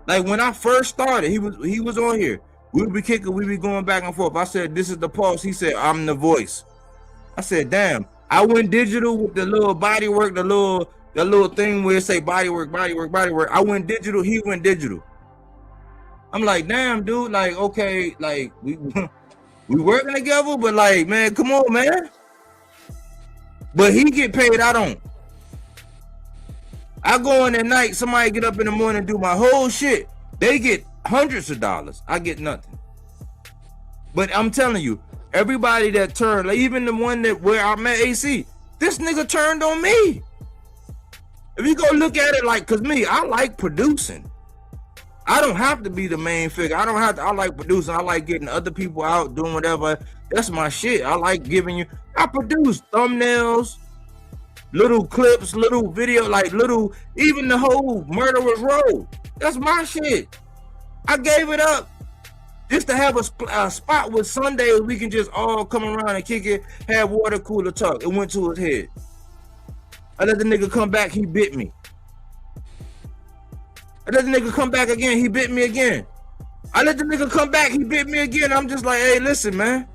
Like when I first started, he was on here. We would be kicking, we be going back and forth. I said, this is the pulse. He said, I'm the voice. I said, damn. I went digital with the little Bodywork, the little thing where it say Bodywork. I went digital, he went digital. I'm like, damn, dude, like, okay, like we working together, but like, man, come on, man. But he get paid, I don't. I go in at night, somebody get up in the morning and do my whole shit. They get hundreds of dollars. I get nothing. But I'm telling you, everybody that turned, like even the one that where I met AC, this nigga turned on me. If you go look at it like, cause me, I like producing. I don't have to be the main figure. I don't have to, I like producing. I like getting other people out, doing whatever. That's my shit. I like giving you, I produce thumbnails, little clips, little video, like little, even the whole Murderer's Row. That's my shit. I gave it up just to have a spot with Sundays we can just all come around and kick it, have water cooler talk. It went to his head. I let the nigga come back, he bit me. I let the nigga come back again, he bit me again. I let the nigga come back, he bit me again. I'm just like, hey, listen, man.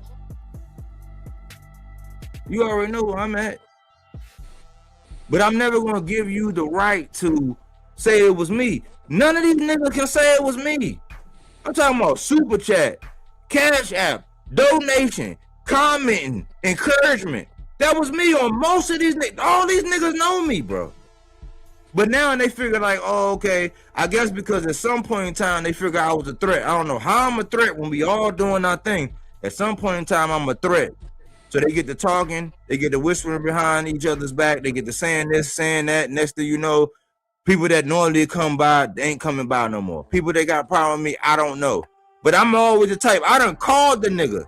You already know where I'm at. But I'm never gonna give you the right to say it was me. None of these niggas can say it was me. I'm talking about super chat, cash app, donation, commenting, encouragement. That was me on most of these niggas. All these niggas know me, bro. But now they figure like, oh, okay, I guess because at some point in time they figure I was a threat. I don't know how I'm a threat when we all doing our thing. At some point in time, I'm a threat. So they get to talking, they get to whispering behind each other's back, they get to saying this, saying that. Next thing you know, people that normally come by, they ain't coming by no more. People that got a problem with me, I don't know. But I'm always the type, I done called the nigga.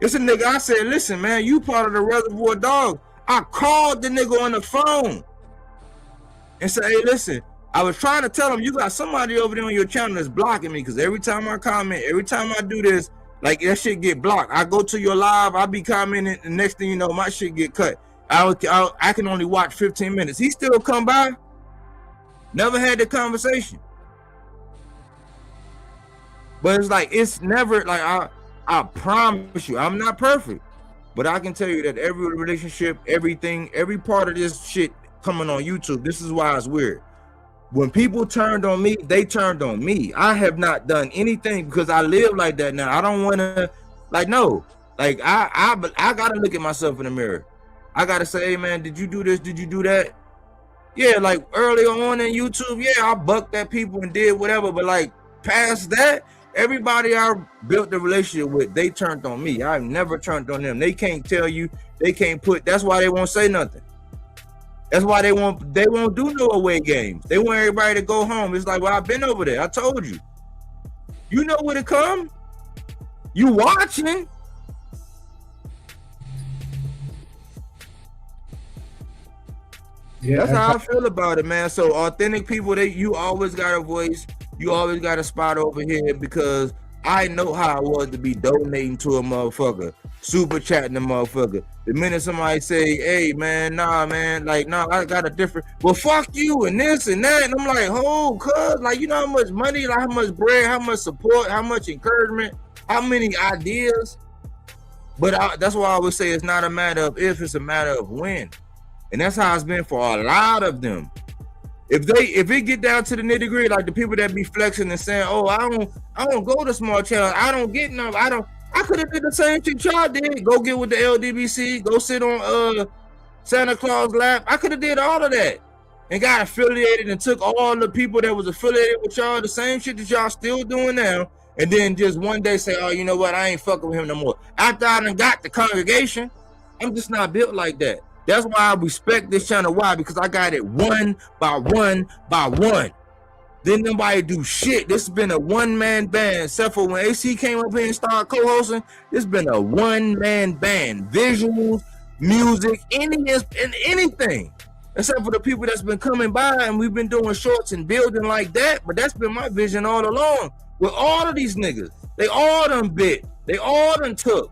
It's a nigga, I said, listen, man, you part of the Reservoir Dogs. I called the nigga on the phone and said, hey, listen, I was trying to tell him, you got somebody over there on your channel that's blocking me, because every time I comment, every time I do this, like that shit get blocked. I go to your live, I be commenting, and next thing you know, my shit get cut. I can only watch 15 minutes. He still come by. Never had the conversation. But it's like, it's never like, I promise you, I'm not perfect. But I can tell you that every relationship, everything, every part of this shit coming on YouTube, this is why it's weird. When people turned on me, they turned on me. I have not done anything because I live like that now. I don't want to, like, no. Like, I got to look at myself in the mirror. I got to say, hey, man, did you do this? Did you do that? Yeah, like, early on in YouTube, yeah, I bucked at people and did whatever. But, like, past that, everybody I built the relationship with, they turned on me. I've never turned on them. They can't tell you. They can't put, that's why they won't say nothing. That's why they won't do no away games. They want everybody to go home. It's like, well, I've been over there. I told you. You know where to come. You watching. Yeah, that's how I feel about it, man. So authentic people, you always got a voice. You always got a spot over here, because I know how it was to be donating to a motherfucker, super chatting a motherfucker. The minute somebody say, hey, man, nah, man, like, nah, I got a different, well, fuck you and this and that. And I'm like, oh, cuz, like, you know how much money, like how much bread, how much support, how much encouragement, how many ideas. But that's why I would say it's not a matter of if, it's a matter of when. And that's how it's been for a lot of them. If it get down to the nitty gritty, like the people that be flexing and saying, oh, I don't go to small channels, I don't get no, I could have did the same shit y'all did. Go get with the LDBC, go sit on Santa Claus lap. I could have did all of that and got affiliated and took all the people that was affiliated with y'all, the same shit that y'all still doing now, and then just one day say, oh, you know what, I ain't fucking with him no more. After I done got the congregation, I'm just not built like that. That's why I respect this channel. Why? Because I got it one by one by one. Didn't nobody do shit. This has been a one-man band, except for when AC came up here and started co-hosting. This has been a one-man band. Visuals, music, anything. Except for the people that's been coming by, and we've been doing shorts and building like that. But that's been my vision all along. With all of these niggas, they all done bit. They all done took.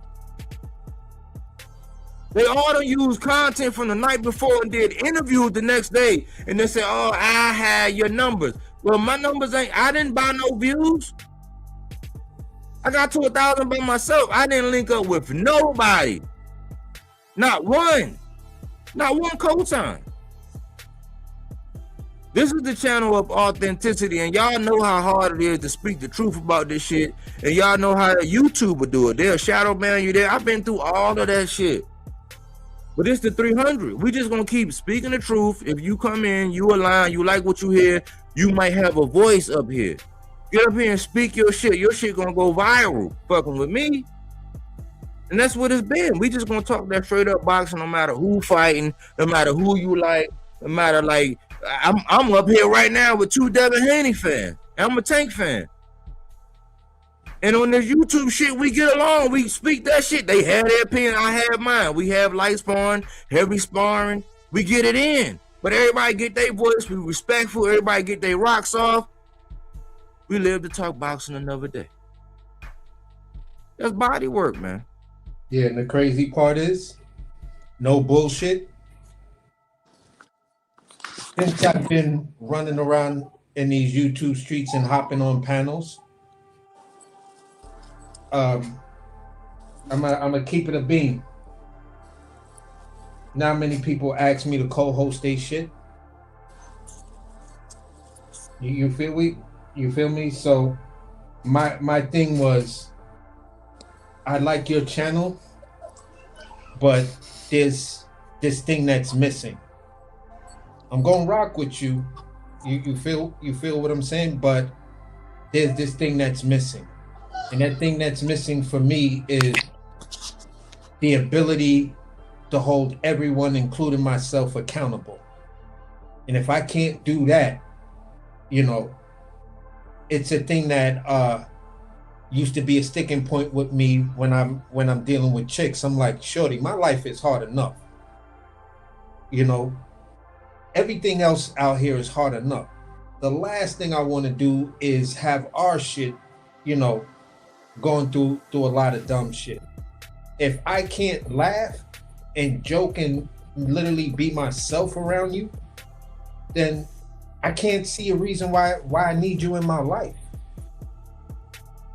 They all done used content from the night before and did interviews the next day. And they say, oh, I had your numbers. Well, my numbers ain't. I didn't buy no views. I got to 1,000 by myself. I didn't link up with nobody. Not one. Not one cosign. This is the channel of authenticity, and y'all know how hard it is to speak the truth about this shit. And y'all know how a YouTuber do it. They'll shadow ban you there. I've been through all of that shit. But it's the 300. We just gonna keep speaking the truth. If you come in, you align, you like what you hear, you might have a voice up here. Get up here and speak your shit. Your shit gonna go viral. Fucking with me. And that's what it's been. We just gonna talk that straight up boxing, no matter who fighting, no matter who you like, no matter like I'm up here right now with 2 Devin Haney fans. I'm a Tank fan. And on this YouTube shit, we get along. We speak that shit. They have their opinion. I have mine. We have light sparring, heavy sparring. We get it in. But everybody get their voice. We respectful. Everybody get their rocks off. We live to talk boxing another day. That's body work, man. Yeah, and the crazy part is, no bullshit. Since I've been running around in these YouTube streets and hopping on panels, I'm gonna keep it a beam. Not many people ask me to co-host they shit. You feel me? You feel me? So my thing was, I like your channel, but there's this thing that's missing. I'm gonna rock with you. You feel what I'm saying? But there's this thing that's missing. And that thing that's missing for me is the ability to hold everyone, including myself, accountable. And if I can't do that, you know, it's a thing that used to be a sticking point with me when I'm dealing with chicks. I'm like, shorty, my life is hard enough. You know, everything else out here is hard enough. The last thing I want to do is have our shit, you know, going through a lot of dumb shit. If I can't laugh and joke and literally be myself around you, then I can't see a reason why I need you in my life.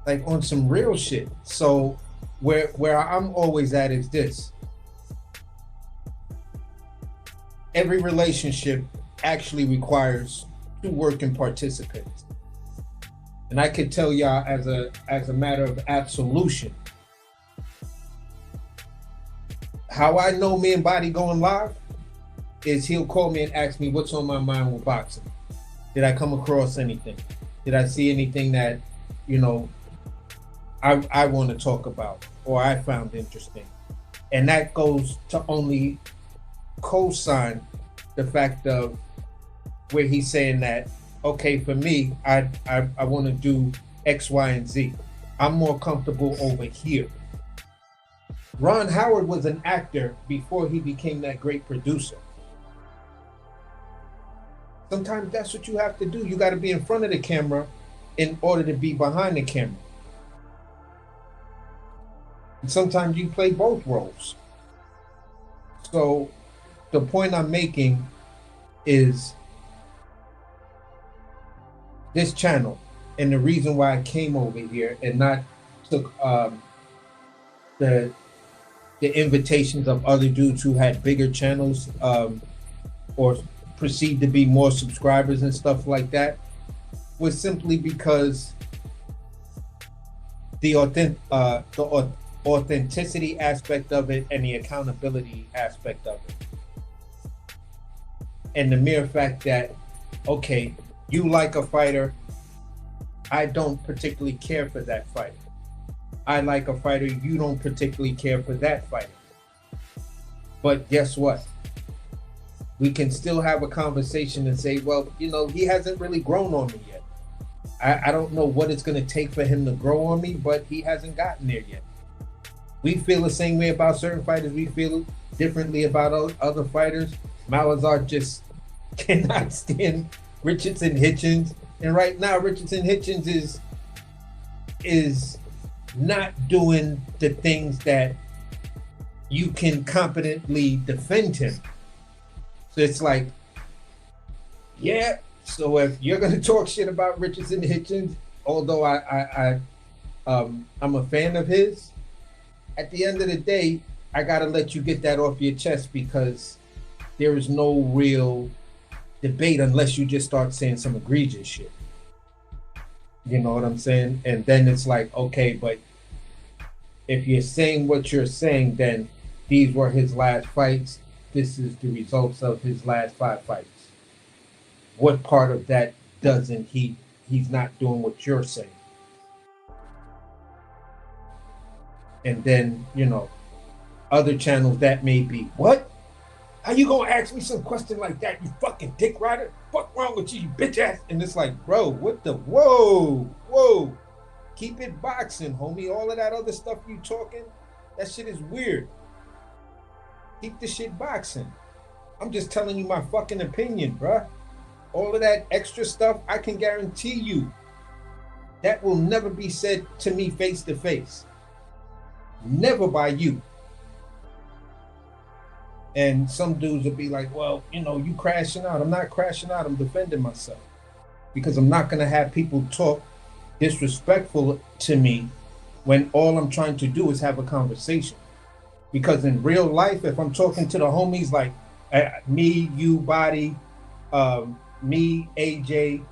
Like on some real shit. So where I'm always at is this. Every relationship actually requires 2 working participants. And I could tell y'all as a matter of absolution, how I know me and Body going live is he'll call me and ask me what's on my mind with boxing. Did I come across anything? Did I see anything that, you know, I want to talk about or I found interesting? And that goes to only co-sign the fact of where he's saying that, okay, for me, I want to do X, Y, and Z. I'm more comfortable over here. Ron Howard was an actor before he became that great producer. Sometimes that's what you have to do. You got to be in front of the camera in order to be behind the camera. And sometimes you play both roles. So the point I'm making is this channel and the reason why I came over here and not took the invitations of other dudes who had bigger channels or perceived to be more subscribers and stuff like that was simply because the authenticity aspect of it and the accountability aspect of it. And the mere fact that, okay, you like a fighter, I don't particularly care for that fighter. I like a fighter, you don't particularly care for that fighter. But guess what? We can still have a conversation and say, well, you know, he hasn't really grown on me yet. I don't know what it's going to take for him to grow on me, but he hasn't gotten there yet. We feel the same way about certain fighters. We feel differently about other fighters. Malazar just cannot stand Richardson Hitchens. And right now, Richardson Hitchens is not doing the things that you can competently defend him. So it's like, yeah, So if you're gonna talk shit about Richardson Hitchens, although I'm a fan of his, at the end of the day, I gotta let you get that off your chest because there is no real debate unless you just start saying some egregious shit. You know what I'm saying? And then it's like, okay, but if you're saying what you're saying, then these were his last fights. This is the results of his last 5 fights. What part of that doesn't he's not doing what you're saying? And then, other channels that may be, what? How you gonna ask me some question like that, you fucking dick rider? Fuck wrong with you, you bitch ass? And it's like, bro, what the, whoa. Keep it boxing, homie. All of that other stuff you talking, that shit is weird. Keep the shit boxing. I'm just telling you my fucking opinion, bruh. All of that extra stuff, I can guarantee you, that will never be said to me face to face. Never by you. And some dudes will be like, well, you crashing out. I'm not crashing out. I'm defending myself. Because I'm not going to have people talk disrespectful to me when all I'm trying to do is have a conversation. Because in real life, if I'm talking to the homies like me, you, Body, me, AJ,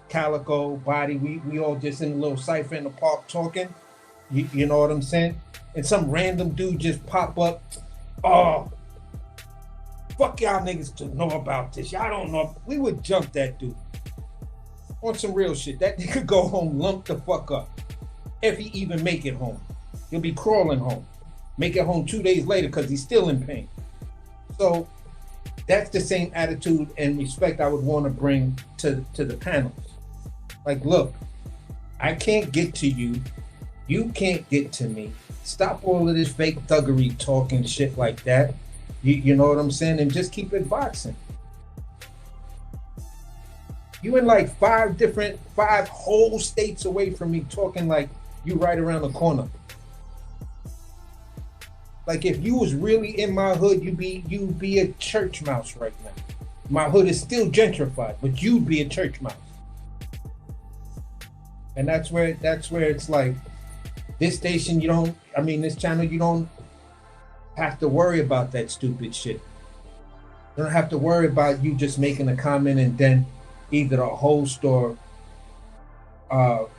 Calico, Body, we all just in a little cipher in the park talking. You know what I'm saying? And some random dude just pop up. Oh, fuck y'all niggas to know about this. Y'all don't know. We would jump that dude. On some real shit. That nigga go home, lump the fuck up. If he even make it home. He'll be crawling home. Make it home 2 days later because he's still in pain. So that's the same attitude and respect I would want to bring to the panels. Like, look, I can't get to you. You can't get to me. Stop all of this fake thuggery talking shit like that. You know what I'm saying? And just keep it boxing. You in like 5 whole states away from me talking like you right around the corner. Like if you was really in my hood, you'd be a church mouse right now. My hood is still gentrified, but you'd be a church mouse. And that's where it's like, this station, this channel, you don't have to worry about that stupid shit. You don't have to worry about you just making a comment and then either the host or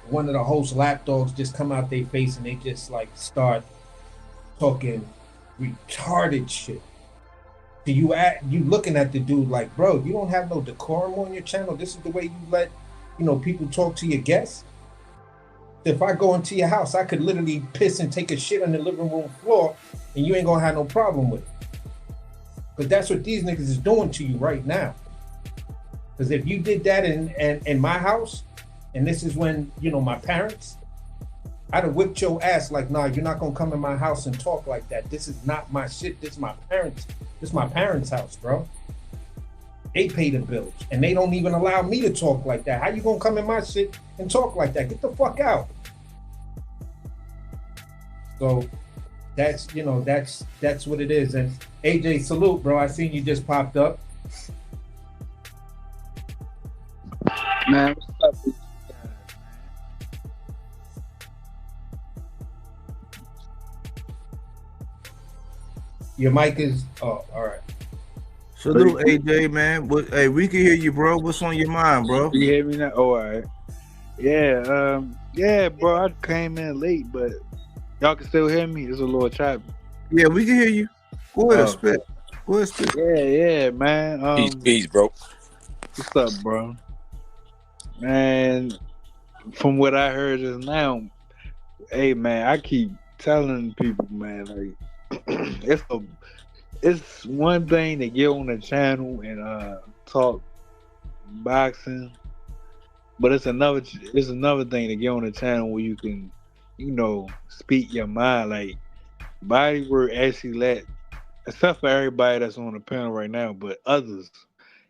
one of the host lapdogs just come out their face and they just like start talking retarded shit. So you looking at the dude like, bro, you don't have no decorum on your channel. This is the way you let people talk to your guests. If I go into your house, I could literally piss and take a shit on the living room floor and you ain't gonna have no problem with it. But that's what these niggas is doing to you right now. Because if you did that in my house, and this is when, my parents, I'd have whipped your ass like, nah, you're not gonna come in my house and talk like that. This is not my shit. This is my parents' house, bro. They pay the bills and they don't even allow me to talk like that. How you gonna come in my shit and talk like that? Get the fuck out. So that's what it is. And AJ, salute, bro. I seen you just popped up. Man, what's up with you guys, man? Your mic is all right. Salute, AJ, man. Hey, we can hear you, bro. What's on your mind, bro? You hear me now? Oh, all right. Yeah, bro. I came in late, but y'all can still hear me. It's a little choppy. Yeah, we can hear you. Go ahead, spit. Go ahead, spit. Yeah, man. Peace, bro. What's up, bro? Man, from what I heard just now, hey, man, I keep telling people, man, like it's one thing to get on the channel and talk boxing, but it's another thing to get on the channel where you can, speak your mind. Like Bodywork actually except for everybody that's on the panel right now, but others,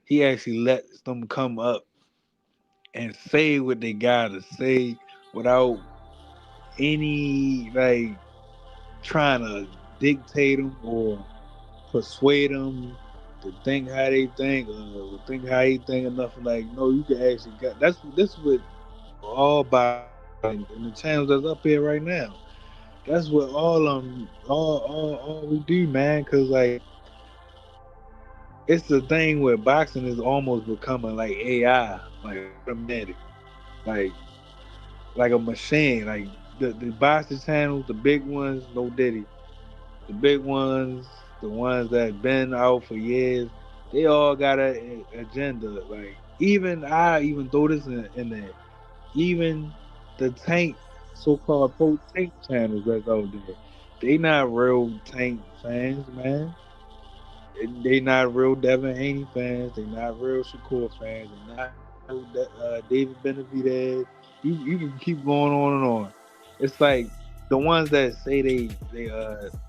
he actually lets them come up and say what they gotta say without any trying to dictate them or persuade them to think how they think, think how he think, and nothing. Like, no, you can actually got this what all by and the channels that's up here right now. That's what all we do, man. Cause like it's the thing where boxing is almost becoming like AI, like automatic, like like a machine. Like the boxing channels, the big ones, no Diddy, the big ones, the ones that been out for years, they all got a agenda. Like I even throw this in there. Even the tank, so-called pro tank channels that's out there, they not real tank fans, man. They not real Devin Haney fans. They not real Shakur fans. They not real David Benavidez. You can keep going on and on. It's like the ones that say they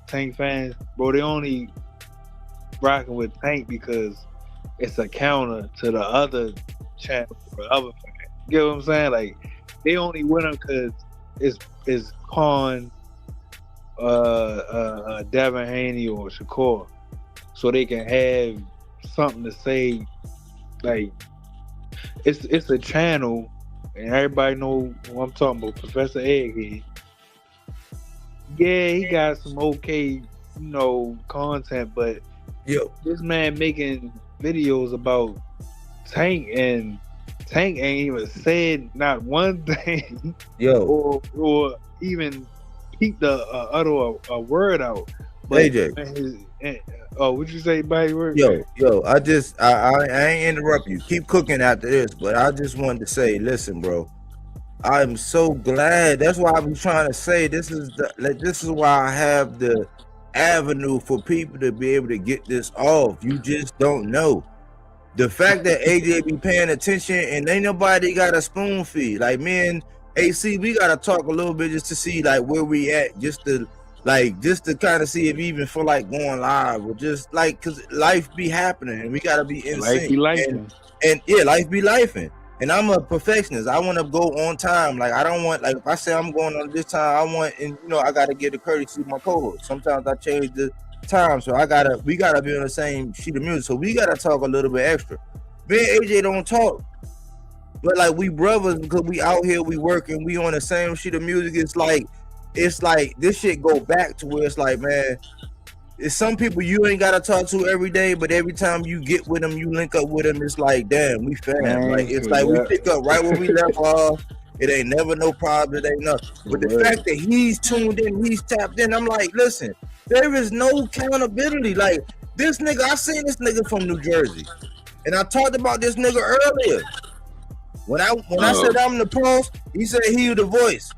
Tank fans, bro. They only rocking with Tank because it's a counter to the other channel for the other fans. You get what I'm saying? Like they only win them because it's Con, Devin Haney or Shakur, so they can have something to say. Like it's a channel, and everybody know who I'm talking about, Professor Egghead. Yeah, he got some okay, content, but this man making videos about Tank, and Tank ain't even said not one thing, or even peeped utter a word out. But AJ, what'd you say, Bodywork? I ain't interrupt you. Keep cooking after this, but I just wanted to say, listen, bro. I'm so glad. That's why I was trying to say this is why I have the avenue for people to be able to get this off. You just don't know. The fact that AJ be paying attention and ain't nobody got a spoon feed. Like me and AC, we gotta talk a little bit just to see like where we at, just to kind of see if we even feel like going live, or just like, cause life be happening and we gotta be in sync. And yeah, life be lifing. And I'm a perfectionist. I want to go on time. Like I don't want, like if I say I'm going on this time, I want, and I gotta give the courtesy to my co-host. Sometimes I change the time, so we gotta be on the same sheet of music. So we gotta talk a little bit extra. Me and AJ don't talk, but like we brothers because we out here, we working, we on the same sheet of music. It's like this shit go back to where it's like, man, it's some people you ain't gotta talk to every day, but every time you get with them, you link up with them, it's like, damn, we fam. Like it's like we pick up right where we left off. It ain't never no problem. It ain't nothing. But the fact that he's tuned in, he's tapped in, I'm like, listen, there is no accountability. Like this nigga, I seen this nigga from New Jersey, and I talked about this nigga earlier. When I said I'm the pulse, he said he was the voice.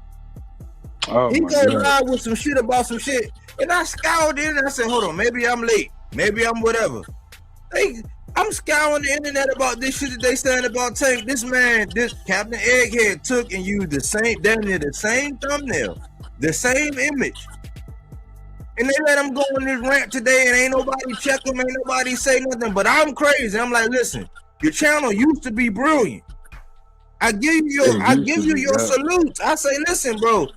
He go live with some shit about some shit. And I scoured in and I said, hold on, maybe I'm late. Maybe I'm whatever. I'm scouring the internet about this shit that they saying about Tank. This Captain Egghead took and used the same thumbnail, the same image. And they let him go on this rant today and ain't nobody check him, ain't nobody say nothing. But I'm crazy. I'm like, listen, your channel used to be brilliant. I give you your salutes. I say, listen, bro.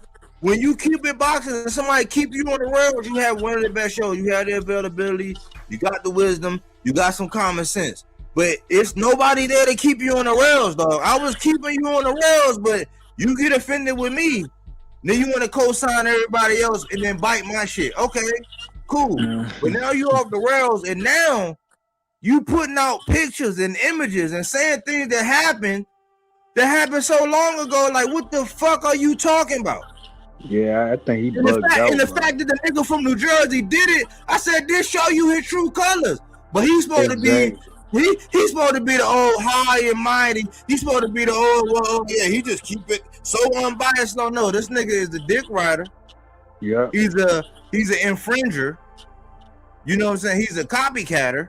When you keep it boxing and somebody keep you on the rails, you have one of the best shows. You have the availability, you got the wisdom, you got some common sense. But it's nobody there to keep you on the rails, dog. I was keeping you on the rails, but you get offended with me. Then you want to co-sign everybody else and then bite my shit. Okay, cool. But now you off the rails, and now you putting out pictures and images and saying things that happened so long ago. Like, what the fuck are you talking about? Yeah, I think he bugged out. And the fact that the nigga from New Jersey did it, I said, this show you his true colors. But he's supposed to be, he's supposed to be the old high and mighty. He's supposed to be the old, well, yeah, he just keep it so unbiased. No, this nigga is the dick rider. Yeah. He's an infringer. You know what I'm saying? He's a copycatter.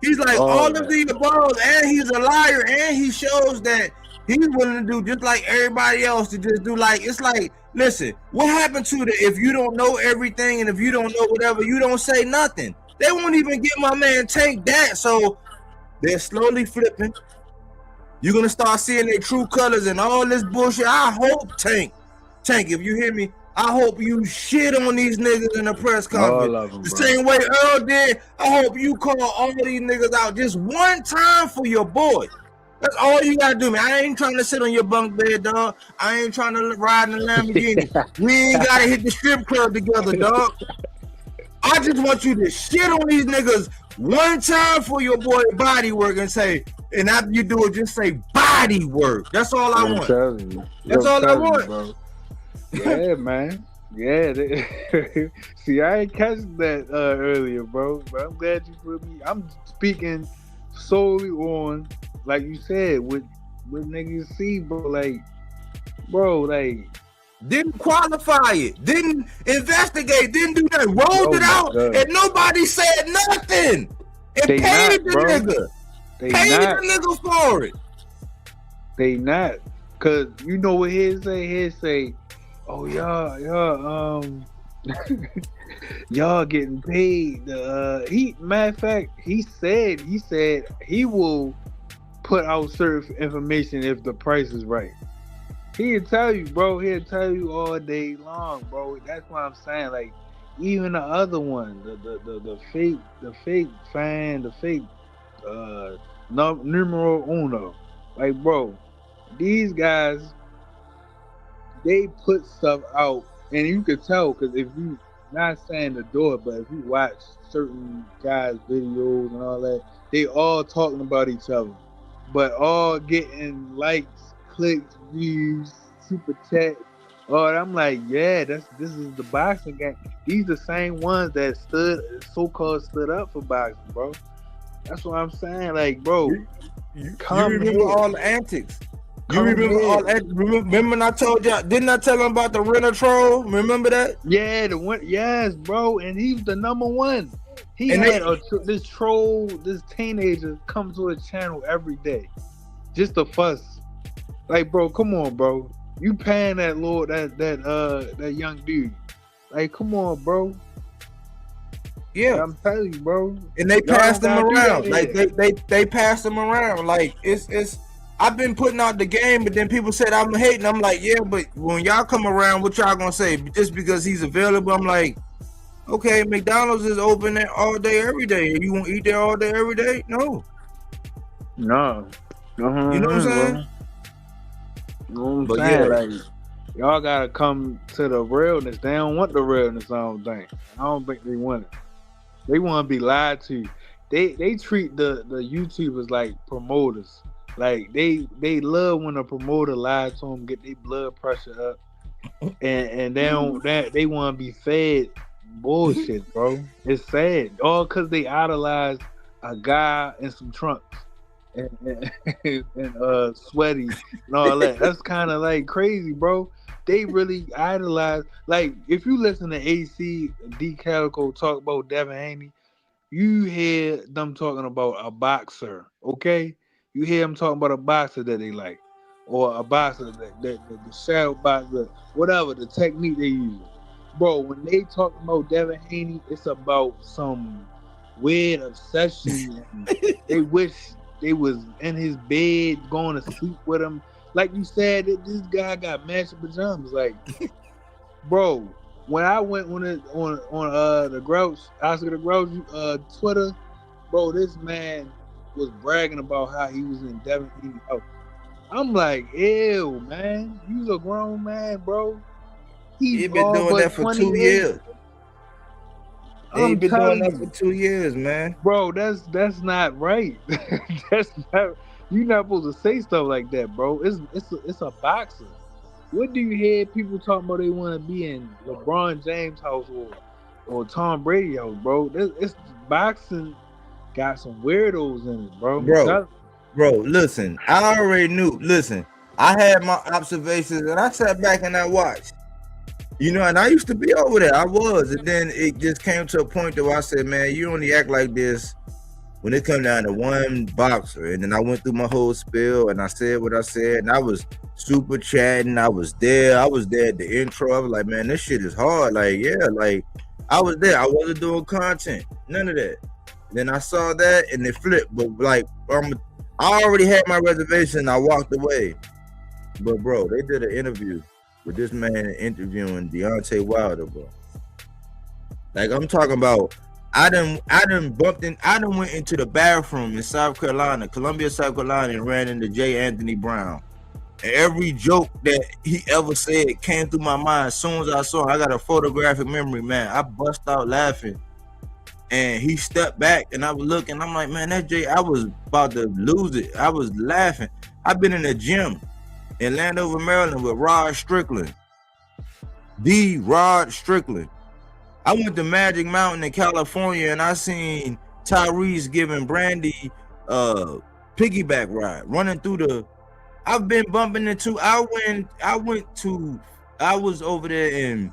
He's like all of the above, and he's a liar, and he shows that he's willing to do just like everybody else to just do. Like, it's like, listen, what happened to if you don't know everything and if you don't know whatever, you don't say nothing. They won't even get my man Tank that. So they're slowly flipping. You're gonna start seeing their true colors and all this bullshit. I hope Tank, if you hear me, I hope you shit on these niggas in the press conference. All of them, The bro. same way Earl did. I hope you call all these niggas out just one time for your boy. That's all you gotta do, man. I ain't trying to sit on your bunk bed, dog. I ain't trying to ride in a Lamborghini. We ain't gotta hit the strip club together, dog. I just want you to shit on these niggas one time for your boy Bodywork and say, and after you do it, just say Bodywork. That's all I want. telling you. That's I'm all I telling you, want. bro. Yeah, man. Yeah. See, I ain't catch that earlier, bro. But I'm glad you put me. I'm speaking solely on, like you said, what niggas see, bro. Like, Didn't qualify it, didn't investigate, didn't do that, rolled it out, God. and nobody said nothing. And They paid not, the bro. nigga. They Paid not. the nigga for it. They not. Cause you know what he'd say? He'd say, oh, y'all, y'all getting paid. Matter of fact, he said he will put out certain information if the price is right. He'll tell you, bro. He'll tell you all day long, bro. That's what I'm saying. Like, even the other one, the fake fan, the fake numero uno. Like, bro, these guys, they put stuff out, and you could tell, because if you, not saying the door, but if you watch certain guys' videos and all that, they all talking about each other, but all getting likes, clicks, views, super chat. Oh, I'm like, yeah, this is the boxing game. These the same ones that so-called stood up for boxing, bro. That's what I'm saying. Like, bro, You remember all the antics. You remember all that? Remember when I told y'all? Didn't I tell him about the renter troll? Remember that? Yeah, the one. Yes, bro, and he was the number one. He And had this troll, this teenager come to his channel every day, just to fuss. Like, bro, come on, bro. You paying that Lord, that young dude. Like, come on, bro. Yeah, I'm telling you, bro. and they passed him don't gotta do around. that Like they passed him around. Like it's. I've been putting out the game, but then people said I'm hating. I'm like, yeah, but when y'all come around, what y'all gonna say? Just because he's available, I'm like, okay, McDonald's is open there all day, every day. You won't eat there all day, every day? No. No. You know what I'm saying? Bro. You know what I'm But saying? yeah. Like, y'all gotta come to the realness. They don't want the realness, I don't think. I don't think they want it. They want to be lied to. They treat the YouTubers like promoters. Like, they love when a promoter lies to them, get their blood pressure up, and they don't, they want to be fed bullshit, bro. It's sad. All because they idolize a guy in some trunks and sweaty and all that. That's kind of like crazy, bro. They really idolize. Like, if you listen to AC D Calico talk about Devin Haney, you hear them talking about a boxer, okay? You hear them talking about a boxer that they like, or a boxer that the shadow boxer, whatever the technique they use. Bro, when they talk about Devin Haney, it's about some weird obsession. And they wish they was in his bed, going to sleep with him. Like you said, this guy got matching pajamas. Like, bro, when I went on the Grouch, Oscar the Grouch Twitter, bro, this man was bragging about how he was in Devin Haney's house. I'm like, ew, man, you's a grown man, bro. He been doing that for 2 years. He been doing that for 2 years, man. Bro, that's not right. That's not. You're not supposed to say stuff like that, bro. It's a boxer. What do you hear people talking about? They want to be in LeBron James' house or Tom Brady house, bro. It's boxing. Got some weirdos in it, bro. Bro, listen. I already knew. Listen, I had my observations, and I sat back and I watched. You know, and I used to be over there. I was, and then it just came to a point where I said, "Man, you only act like this when it come down to one boxer." And then I went through my whole spiel, and I said what I said, and I was super chatting. I was there at the intro. I was like, "Man, this shit is hard." Like, yeah, like I was there. I wasn't doing content, none of that. Then I saw that, and it flipped. But like, I already had my reservation. I walked away. But bro, they did an interview with this man interviewing Deontay Wilder, bro. Like I'm talking about, I done went into the bathroom in South Carolina, Columbia, South Carolina, and ran into J. Anthony Brown. And every joke that he ever said came through my mind as soon as I saw him. I got a photographic memory, man. I bust out laughing. And he stepped back and I was looking. I'm like, man, that Jay, I was about to lose it. I was laughing. I've been in the gym in Landover, Maryland with Rod Strickland. The Rod Strickland. I went to Magic Mountain in California and I seen Tyrese giving Brandy piggyback ride, running through the. I've been bumping into. I was over there in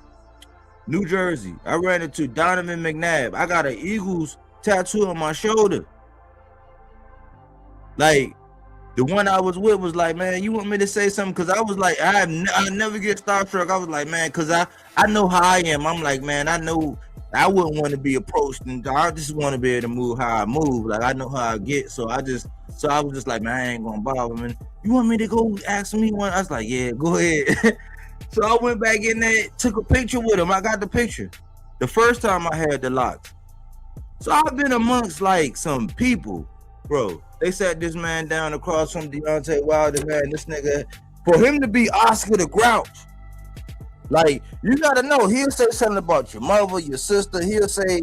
New Jersey. I ran into Donovan McNabb. I got an Eagles tattoo on my shoulder. Like the one I was with was like, man, you want me to say something? Because I was like, I never get starstruck. I was like, man, because I know how I am. I'm like, man, I know I wouldn't want to be approached, and I just want to be able to move how I move. Like I know how I get. So I was just like, man, I ain't gonna bother him. You want me to go ask me one? I was like, yeah, go ahead. So I went back in there, took a picture with him. I got the picture. The first time I had the locks. So I've been amongst like some people, bro. They sat this man down across from Deontay Wilder, man. This nigga, for him to be Oscar the Grouch, like you gotta know, he'll say something about your mother, your sister. He'll say,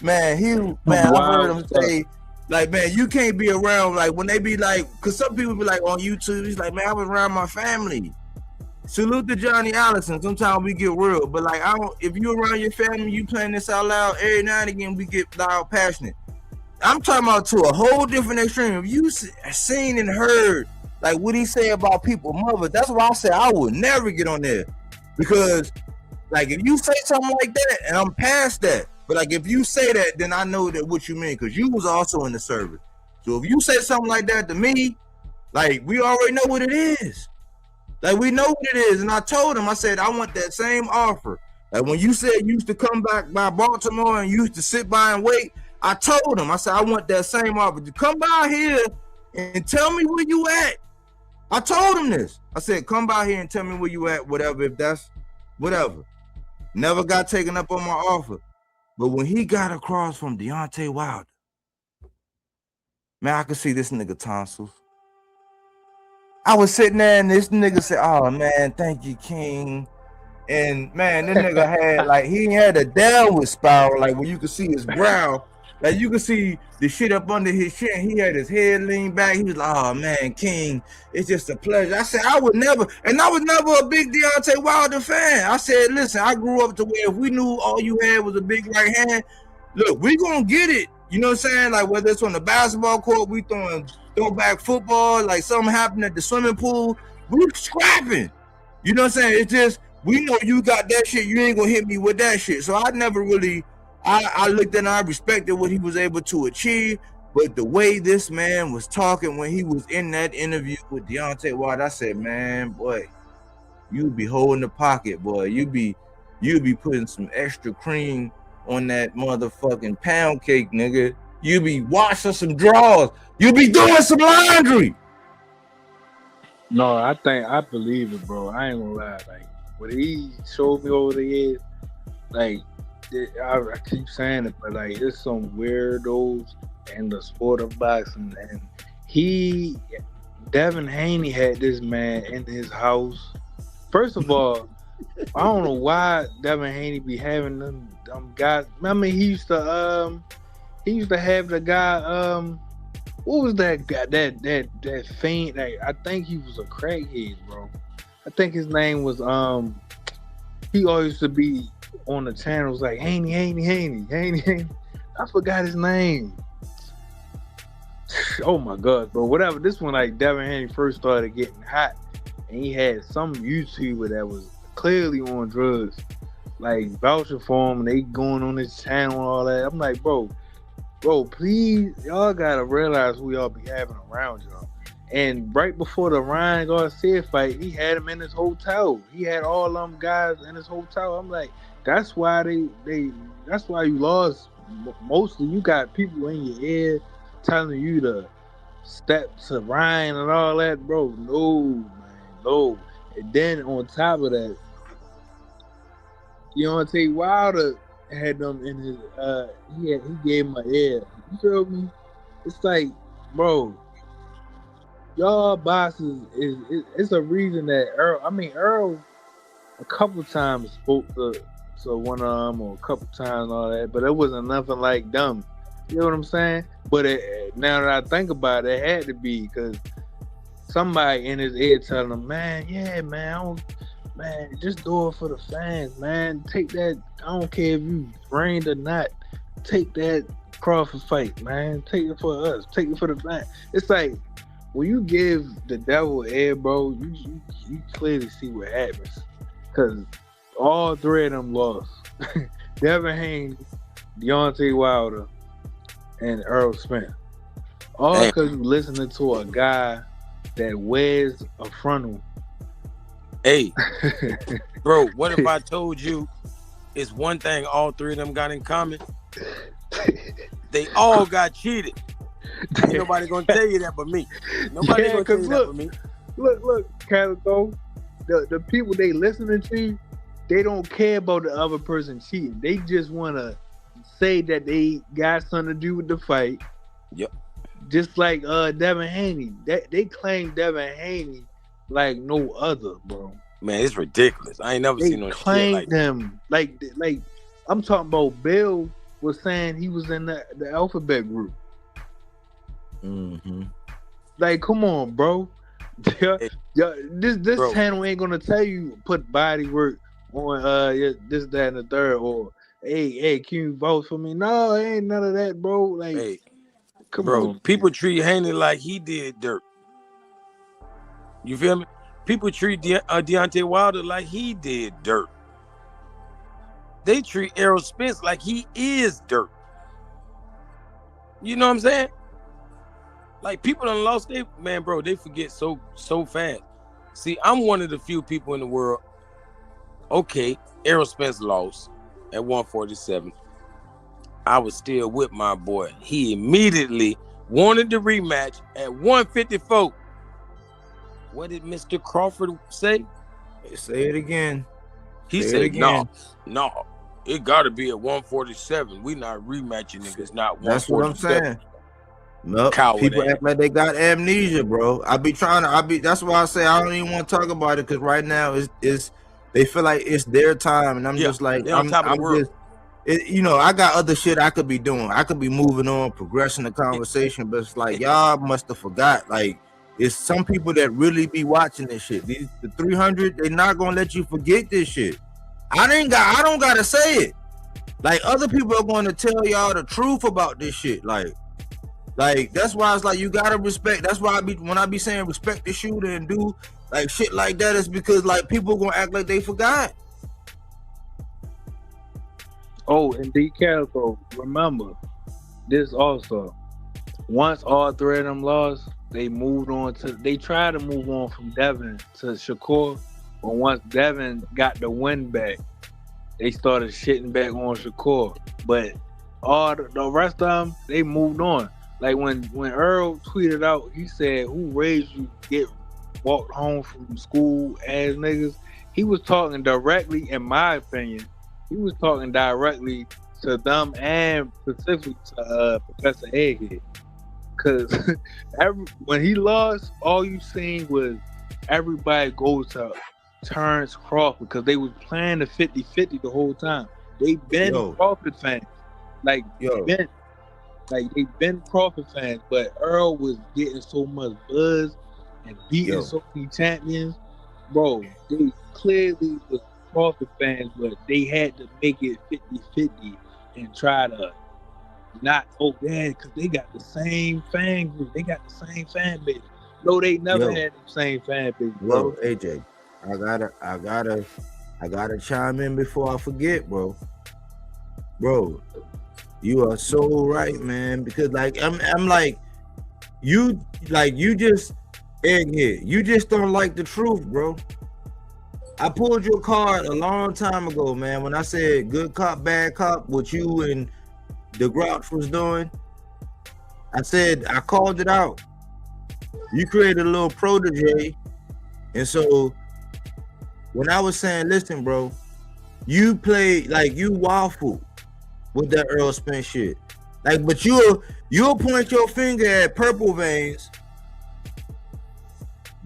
man, I heard him say, like, man, you can't be around, like when they be like, cause some people be like on YouTube, he's like, man, I was around my family. Salute to Johnny Allison. Sometimes we get real, but like if you around your family, you playing this out loud, every now and again we get loud, passionate. I'm talking about to a whole different extreme. If you seen and heard like what he say about people, mother, that's why I said I would never get on there. Because like if you say something like that, and I'm past that, but like if you say that, then I know that what you mean, because you was also in the service. So if you say something like that to me, like we already know what it is. Like we know what it is. And I told him, I said, I want that same offer. Like when you said you used to come back by Baltimore and you used to sit by and wait, I told him, I said, I want that same offer to come by here and tell me where you at. I told him this. I said, come by here and tell me where you at, whatever, if that's whatever. Never got taken up on my offer. But when he got across from Deontay Wilder, man, I could see this nigga tonsils. I was sitting there and this nigga said, oh man, thank you, King. And man, this nigga had like, he had a downward spiral, like where you could see his brow. Like you could see the shit up under his chin. He had his head leaned back. He was like, oh man, King, it's just a pleasure. I said, I was never a big Deontay Wilder fan. I said, listen, I grew up to where if we knew all you had was a big right hand, look, we gonna get it. You know what I'm saying? Like whether it's on the basketball court, we throw back football, like something happened at the swimming pool, we scrapping. You know what I'm saying? It's just, we know you got that shit, you ain't gonna hit me with that shit. So I never really, I looked and I respected what he was able to achieve, but the way this man was talking when he was in that interview with Deontay Wilder, I said, man, boy, you be holding the pocket, boy. You be putting some extra cream on that motherfucking pound cake, nigga. You be washing some drawers. You be doing some laundry. No, I believe it, bro. I ain't gonna lie. Like what he showed me over the years, like I keep saying it, but like there's some weirdos in the sport of boxing, and Devin Haney had this man in his house. First of all, I don't know why Devin Haney be having them guys. I mean, he used to have the guy. What was that guy? That faint. Like, I think he was a crackhead, bro. I think his name was He always used to be on the channels like Haney. I forgot his name. Oh my god, bro. Whatever. This one, like Devin Haney first started getting hot, and he had some YouTuber that was clearly on drugs, like vouching for him, and they going on his channel and all that. I'm like, bro, please, y'all gotta realize who y'all be having around y'all. And right before the Ryan Garcia fight, he had him in his hotel. He had all them guys in his hotel. I'm like, that's why that's why you lost. Mostly, you got people in your ear telling you to step to Ryan and all that, bro. No, man, no. And then on top of that, Deontay Wilder had them in his he gave him an ear. You feel me? It's like, bro, y'all bosses it's a reason that Earl a couple times spoke to one of them or a couple times and all that, but it wasn't nothing like them. You know what I'm saying? But now that I think about it, it had to be because somebody in his ear telling him, man, yeah, man, just do it for the fans, man. Take that. I don't care if you rained or not. Take that Crawford fight, man. Take it for us. Take it for the fans. It's like when you give the devil air, bro, you clearly see what happens. Cause all three of them lost. Devin Haney, Deontay Wilder, and Earl Spence. All because you listening to a guy that wears a frontal. Hey, bro, what if I told you it's one thing all three of them got in common? They all got cheated. Ain't nobody gonna tell you that but me. Nobody gonna tell you that but me. Look, Calico, the people they listening to, they don't care about the other person cheating. They just wanna say that they got something to do with the fight. Yep. Just like Devin Haney. They claim Devin Haney like no other, bro. Man, it's ridiculous. I ain't never seen no shit like them. Like I'm talking about Bill was saying he was in the alphabet group. Mm-hmm. Like, come on, bro. This bro. channel ain't gonna tell you put Bodywork on this, that, and the third, or hey, can you vote for me? No, ain't none of that, bro. Like, come on. People treat Haney like he did dirt. You feel me? People treat Deontay Wilder like he did dirt. They treat Errol Spence like he is dirt. You know what I'm saying? Like, people done lost their man, bro. They forget so fast. See, I'm one of the few people in the world. Okay, Errol Spence lost at 147. I was still with my boy. He immediately wanted the rematch at 154. What did Mr. Crawford say? Say it again. He said, no, it got to be at 147. We not rematching niggas, not 147. That's what I'm saying. No, people act like they got amnesia, bro. That's why I say I don't even want to talk about it, because right now is they feel like it's their time, and I'm just like, on top of the world. I got other shit I could be doing. I could be moving on, progressing the conversation, but it's like y'all must have forgot. Like, it's some people that really be watching this shit. The 300, they're not gonna let you forget this shit. I don't gotta say it. Like, other people are gonna tell y'all the truth about this shit. Like that's why it's like you gotta respect. That's why when I be saying respect the shooter and do like shit like that, is because like people gonna act like they forgot. Oh, and D Calico, remember this also. Once all three of them lost, they tried to move on from Devin to Shakur, but once Devin got the win back, they started shitting back on Shakur. But all the rest of them, they moved on. Like when Earl tweeted out, he said, "Who raised you get walked home from school ass niggas?" He was talking directly, in my opinion, he was talking directly to them and specifically to Professor Egghead. Because when he lost, all you seen was everybody go to Terrence Crawford, because they was playing the 50-50 the whole time. They been Crawford fans. Like, they've been Crawford fans, but Earl was getting so much buzz and beating so many champions. Bro, they clearly was Crawford fans, but they had to make it 50-50 and try to not because they got the same fan group. They got the same fan base. No, they never had the same fan base, bro. AJ, I gotta chime in before I forget, bro. Bro, you are so right, man. Because like I'm like you just egghead. You just don't like the truth, bro. I pulled your card a long time ago, man, when I said good cop, bad cop, what you and the Grouch was doing. I said, I called it out. You created a little protege, and so when I was saying, listen, bro, you play like you waffle with that Earl Spence shit. Like, but you'll point your finger at Purple Veins,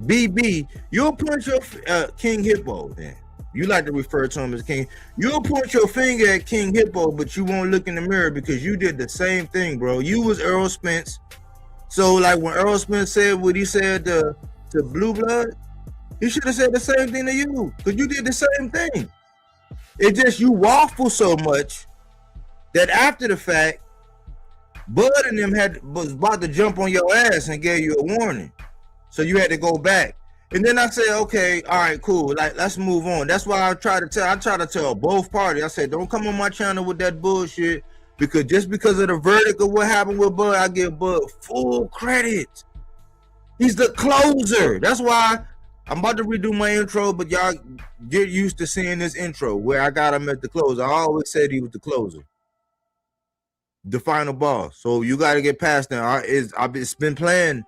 BB. You'll point your King Hippo. Then you like to refer to him as King. You'll point your finger at King Hippo, but you won't look in the mirror because you did the same thing, bro. You was Earl Spence. So like when Earl Spence said what he said to Blue Blood, he should have said the same thing to you because you did the same thing. It just you waffle so much that after the fact, Bud and them was about to jump on your ass and gave you a warning. So you had to go back. And then I said, okay, all right, cool. Like, let's move on. That's why I try to tell both parties. I said, don't come on my channel with that bullshit because just because of the verdict of what happened with Bud, I give Bud full credit. He's the closer. That's why I'm about to redo my intro, but y'all get used to seeing this intro where I got him at the closer. I always said he was the closer. The final boss. So you got to get past that. It's been playing.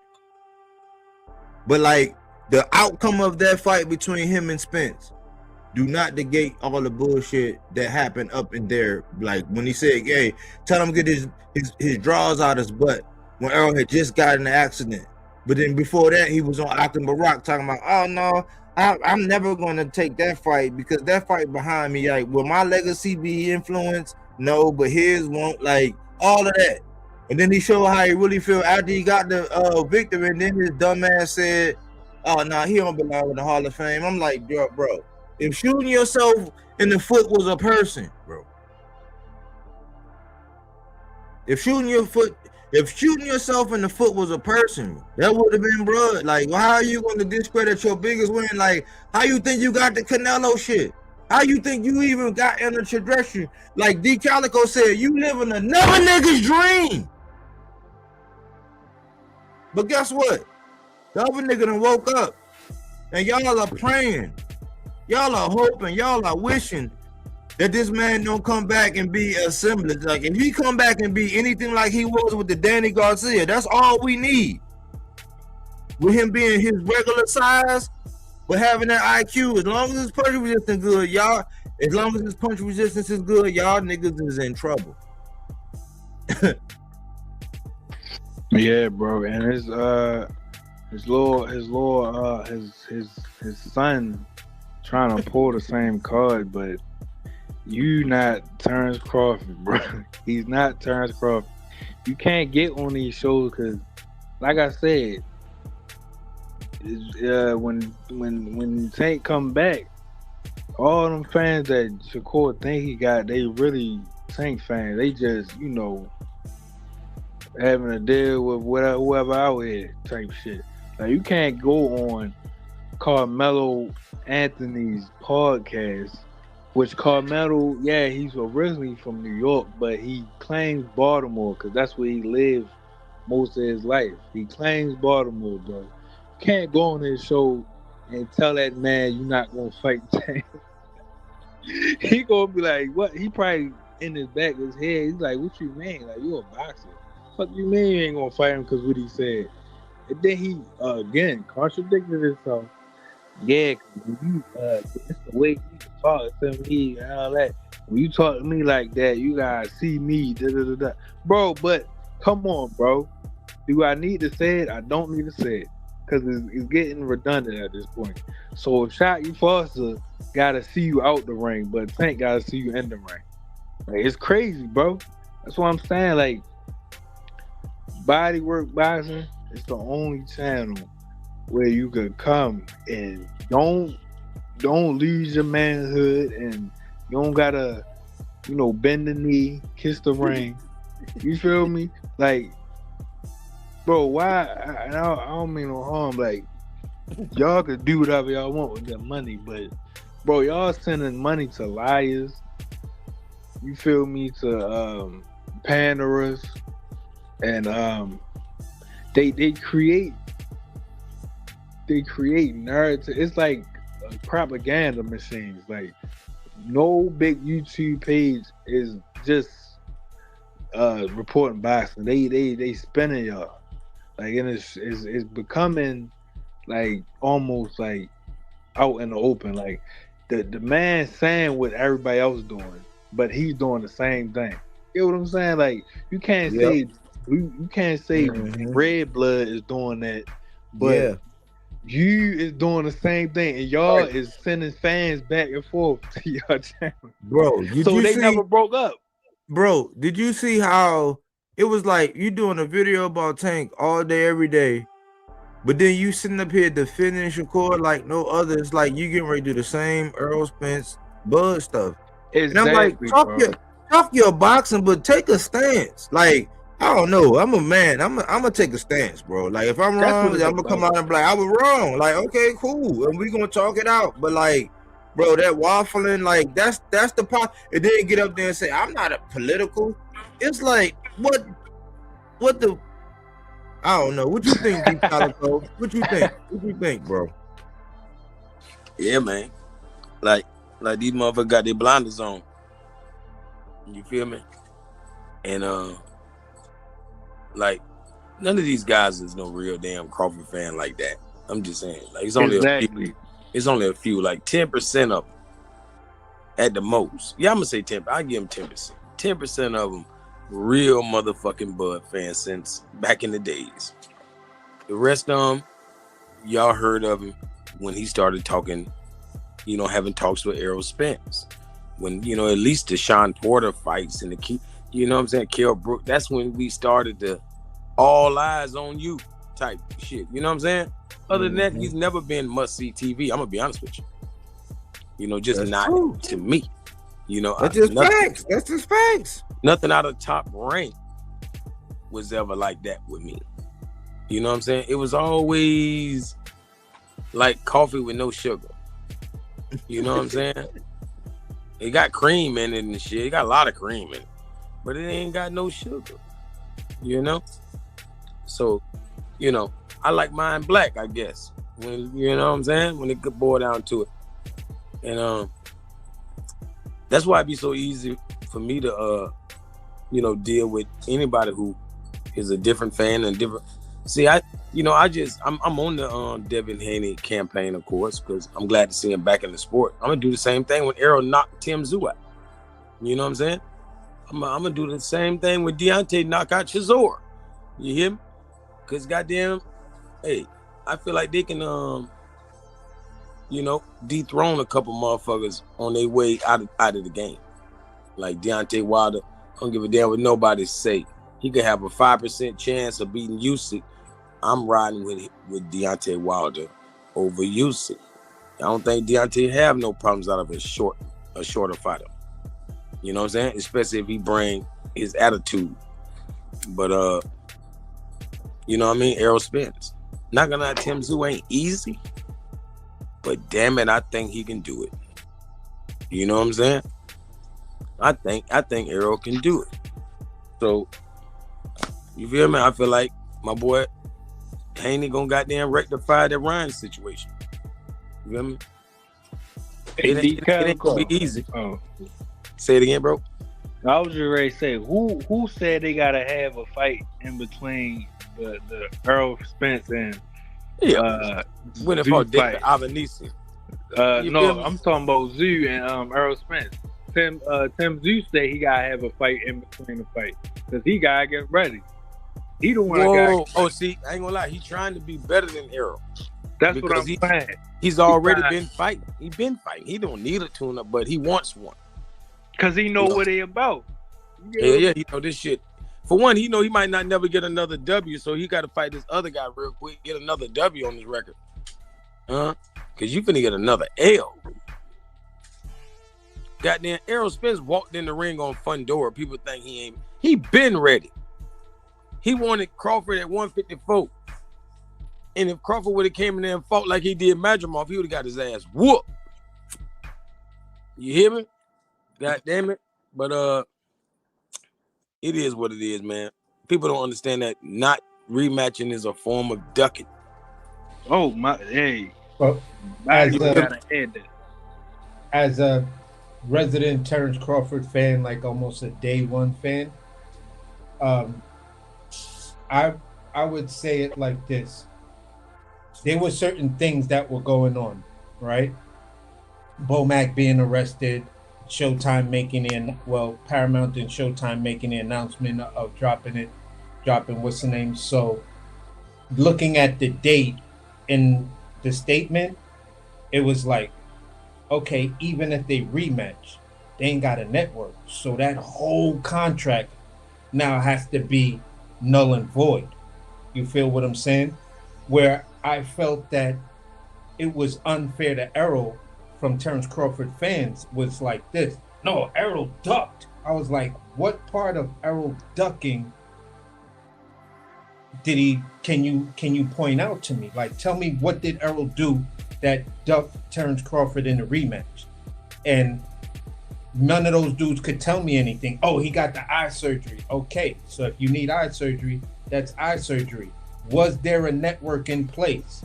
But like the outcome of that fight between him and Spence, do not negate all the bullshit that happened up in there. Like when he said, hey, tell him to get his drawers out his butt when Earl had just got in the accident. But then before that, he was on Akim Barak talking about, oh no, I'm never going to take that fight because that fight behind me, like, will my legacy be influenced? No, but his won't, like, all of that. And then he showed how he really feel after he got the victory, and then his dumb ass said, oh, no, he don't belong in the Hall of Fame. I'm like, bro, if shooting yourself in the foot was a person, bro. If shooting yourself in the foot was a person, that would have been blood. Like, how are you going to discredit your biggest win? Like, how you think you got the Canelo shit? How you think you even got in the trajectory? Like D Calico said, you living another nigga's dream. But guess what? The other nigga done woke up. And y'all are praying. Y'all are hoping. Y'all are wishing that this man don't come back and be a semblance. Like, if he come back and be anything like he was with the Danny Garcia, that's all we need. With him being his regular size, but having that IQ, as long as his punch resistance good, y'all, as long as his punch resistance is good, y'all niggas is in trouble. Yeah, bro. And his son trying to pull the same card, but you not Terrence Crawford, bro. He's not Terrence Crawford. You can't get on these shows because, like I said, when Tank come back, all them fans that Shakur think he got, they really Tank fans. They just, having to deal with whoever out here type shit. Like, you can't go on Carmelo Anthony's podcast, which Carmelo, yeah, he's originally from New York, but he claims Baltimore because that's where he lived most of his life. He claims Baltimore, bro. You can't go on his show and tell that man you're not gonna fight Tank. He gonna be like, what? He probably in his back of his head, he's like, what you mean? Like, you a boxer. Fuck you mean you ain't gonna fight him because what he said? And then he again contradicted himself. Yeah, cause when it's the way you talk to me and all that. When you talk to me like that, you gotta see me, bro. But come on, bro. Do I need to say it? I don't need to say it because it's getting redundant at this point. So if Shotty Foster gotta see you out the ring, but Tank gotta see you in the ring. Like, it's crazy, bro. That's what I'm saying. Like, Bodywork Boxing is the only channel where you could come and don't lose your manhood and you don't gotta, bend the knee, kiss the ring. You feel me? Like, bro, why? I don't mean no harm. Like, y'all could do whatever y'all want with your money, but bro, y'all sending money to liars. You feel me? To panderers, and they create narrative. It's like propaganda machines. Like, no big YouTube page is just reporting boxing. They spinning y'all. Like, and it's becoming like almost like out in the open. Like, the man saying what everybody else doing, but he's doing the same thing. You know what I'm saying? Like you can't Yep. say you can't say Mhm. Red Blood is doing that, but Yeah. you is doing the same thing, and y'all Right. is sending fans back and forth to your channel. Bro, did So you they see? never broke up. Bro, did you see how it was like you doing a video about Tank all day, every day, but then you sitting up here defending Shakur like no others, like you getting ready to do the same Earl Spence Bud stuff. And I'm like, Exactly, bro. talk your boxing, but take a stance. Like, I don't know. I'm a man. I'm gonna take a stance, bro. Like, if I'm That's wrong, what I'm it's gonna come about. out and be like, I was wrong. Like, okay, cool, and we gonna talk it out. But like, bro, that waffling, like, that's the part. It didn't get up there and say, I'm not a political. It's like, what the? I don't know. What you think, Deep Calico? What you think? What you think, bro? Yeah, man. Like these motherfuckers got their blinders on. You feel me? And like none of these guys is no real damn Crawford fan like that. I'm just saying. Like it's only Exactly. it's only a few, like 10% of them at the most. Yeah, I'm gonna say 10. I give them 10%. 10% of them real motherfucking Bud fans since back in the days. The rest of them, y'all heard of him when he started talking, you know, having talks with Errol Spence. When, you know, at least the Sean Porter fights and the, you know what I'm saying, Kell Brook, that's when we started the all eyes on you type shit. You know what I'm saying? Other than that, he's never been must-see TV. I'm gonna be honest with you. You know, just That's not true. to me. You know, That's just facts. That's just facts. Nothing out of Top Rank was ever like that with me. You know what I'm saying? It was always like coffee with no sugar. You know what I'm saying? It got cream in it and shit. It got a lot of cream in it. But it ain't got no sugar. You know? So, you know, I like mine black, I guess. When, you know what I'm saying? When it could boil down to it. And that's why it'd be so easy for me to you know, deal with anybody who is a different fan and different. See, I'm on the Devin Haney campaign, of course, because I'm glad to see him back in the sport. I'm gonna do the same thing when Errol knocked Tim Tszyu out. You know what I'm saying? I'm gonna do the same thing when Deontay knock out Chisora. You hear me? Cause goddamn, hey, I feel like they can you know, dethrone a couple motherfuckers on their way out of the game. Like Deontay Wilder, I don't give a damn what nobody say. He could have a 5% chance of beating Usyk. I'm riding with Deontay Wilder over Usyk. I don't think Deontay have no problems out of a shorter fighter. You know what I'm saying? Especially if he bring his attitude. But you know what I mean? Errol Spence. Not gonna lie, Tim Tszyu ain't easy. But damn it, I think he can do it. You know what I'm saying? I think Errol can do it. So you feel me? I feel like my boy Haney gonna goddamn rectify that Ryan situation. You feel me? It ain't gonna be easy. Oh. Say it again, bro. I was just ready to say, who said they gotta have a fight in between the Earl Spence and when it fought David Avanesi. No, I'm talking about Tszyu and Earl Spence. Tim Tszyu said he gotta have a fight in between the fight because he gotta get ready. He the one. See, I ain't gonna lie. He's trying to be better than Errol. That's what I'm saying. He's already been fighting. He been fighting. He don't need a tune-up, but he wants one. Cause he know what they about. Yeah, he know this shit. For one, he know he might not never get another W, so he got to fight this other guy real quick, get another W on his record. Cause you finna get another L. Goddamn, Errol Spence walked in the ring on Fundora. People think he ain't. He been ready. He wanted Crawford at 154. And if Crawford would have came in there and fought like he did Madrimov, he would have got his ass whooped. You hear me? God damn it. But it is what it is, man. People don't understand that not rematching is a form of ducking. Oh my, hey. Well, as a resident Terrence Crawford fan, like almost a day one fan, I would say it like this. There were certain things that were going on, right? Bomac being arrested, Showtime making Paramount and Showtime making the announcement of dropping what's the name. So looking at the date in the statement, it was like, okay, even if they rematch, they ain't got a network. So that whole contract now has to be null and void. You feel what I'm saying? Where I felt that it was unfair to Errol from Terrence Crawford fans was like this. No, Errol ducked. I was like, what part of Errol ducking did he? Can you point out to me? Like, tell me, what did Errol do that ducked Terrence Crawford in the rematch? And none of those dudes could tell me anything. Oh, he got the eye surgery. Okay, so if you need eye surgery, that's eye surgery. Was there a network in place?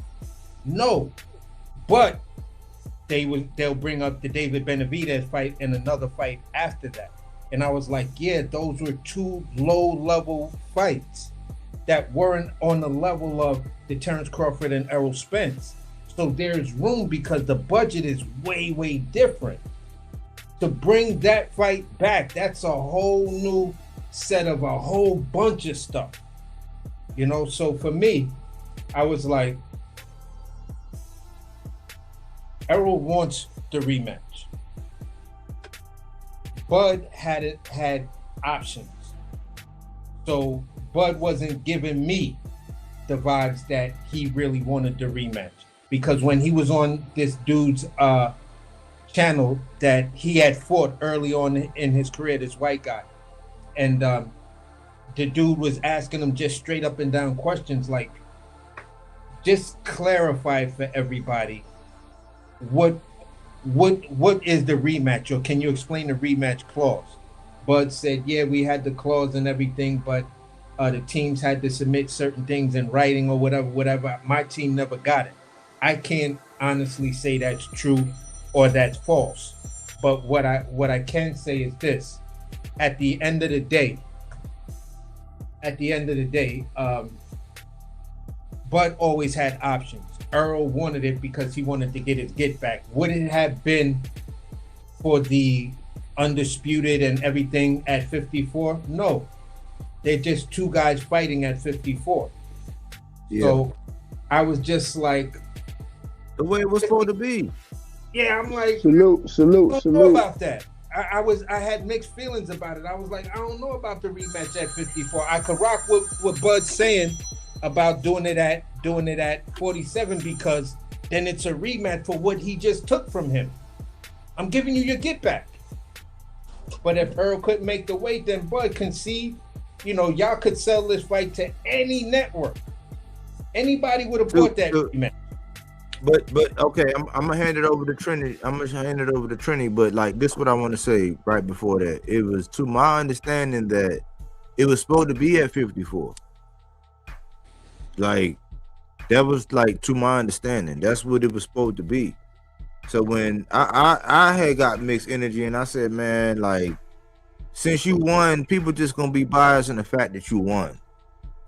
No, but they'll bring up the David Benavidez fight and another fight after that. And I was like, yeah, those were two low-level fights that weren't on the level of the Terrence Crawford and Errol Spence. So there's room because the budget is way, way different. To bring that fight back, that's a whole new set of a whole bunch of stuff. You know, so for me, I was like, Errol wants the rematch. Bud had options. So Bud wasn't giving me the vibes that he really wanted the rematch. Because when he was on this dude's channel that he had fought early on in his career, this white guy, and the dude was asking him just straight up and down questions like, just clarify for everybody what is the rematch, or can you explain the rematch clause? Bud said, yeah, we had the clause and everything, but the teams had to submit certain things in writing or whatever. My team never got it. I can't honestly say that's true or that's false. But what I can say is this: at the end of the day, Bud always had options. Earl wanted it because he wanted to get his get back. Would it have been for the undisputed and everything at 54? No. They're just two guys fighting at 54. Yeah. So I was just like, the way it was supposed to be. Yeah, I'm like, salute. I don't know about that. I had mixed feelings about it. I was like, I don't know about the rematch at 54. I could rock what Bud's saying about doing it at 47, because then it's a rematch for what he just took from him. I'm giving you your get back. But if Earl couldn't make the weight, then Bud concede. You know, y'all could sell this fight to any network. Anybody would have bought that rematch. But okay, I'm gonna hand it over to Trini. But like, this is what I want to say right before that. It was, to my understanding, that it was supposed to be at 54. Like, that was like, to my understanding, that's what it was supposed to be. So when I had got mixed energy, and I said, man, like, since you won, people just gonna be biased in the fact that you won.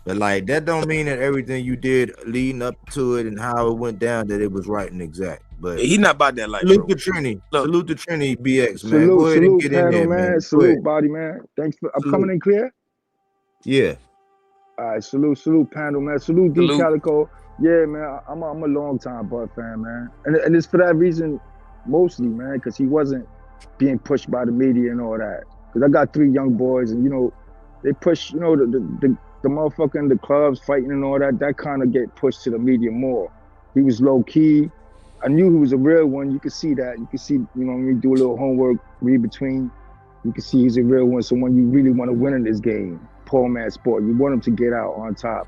But like, that don't mean that everything you did leading up to it and how it went down, that it was right and exact. But he not about that life. Salute to Trini. Salute to Trini BX, man. Go ahead and get panel, in there, man. Salute, body, man. Thanks for coming in clear. Yeah. All right, salute, panel, man. Salute, D Calico. Yeah, man. I'm a long time Bud fan, man. And it's for that reason, mostly, man, because he wasn't being pushed by the media and all that. Because I got 3 young boys, and you know, they push, you know, the motherfucker in the clubs fighting and all that kind of get pushed to the media more. He was low key. I knew he was a real one. You could see that. You could see, you know, when you do a little homework, read between, you can see he's a real one. So when you really want to win in this game, poor man sport, you want him to get out on top.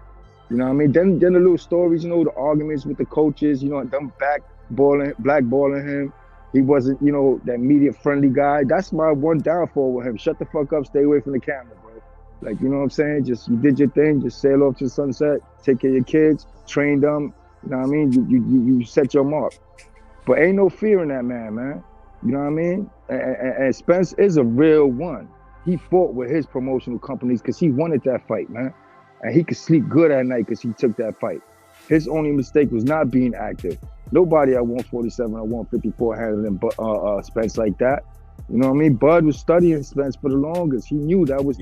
You know what I mean? Then the little stories, you know, the arguments with the coaches, you know, them blackballing him. He wasn't, you know, that media-friendly guy. That's my one downfall with him. Shut the fuck up, stay away from the camera, bro. Like, you know what I'm saying? Just, you did your thing, just sail off to the sunset, take care of your kids, train them, you know what I mean? You set your mark. But ain't no fear in that man. You know what I mean? And Spence is a real one. He fought with his promotional companies because he wanted that fight, man. And he could sleep good at night because he took that fight. His only mistake was not being active. Nobody at 147 or 154 handling Spence like that. You know what I mean? Bud was studying Spence for the longest. He knew that was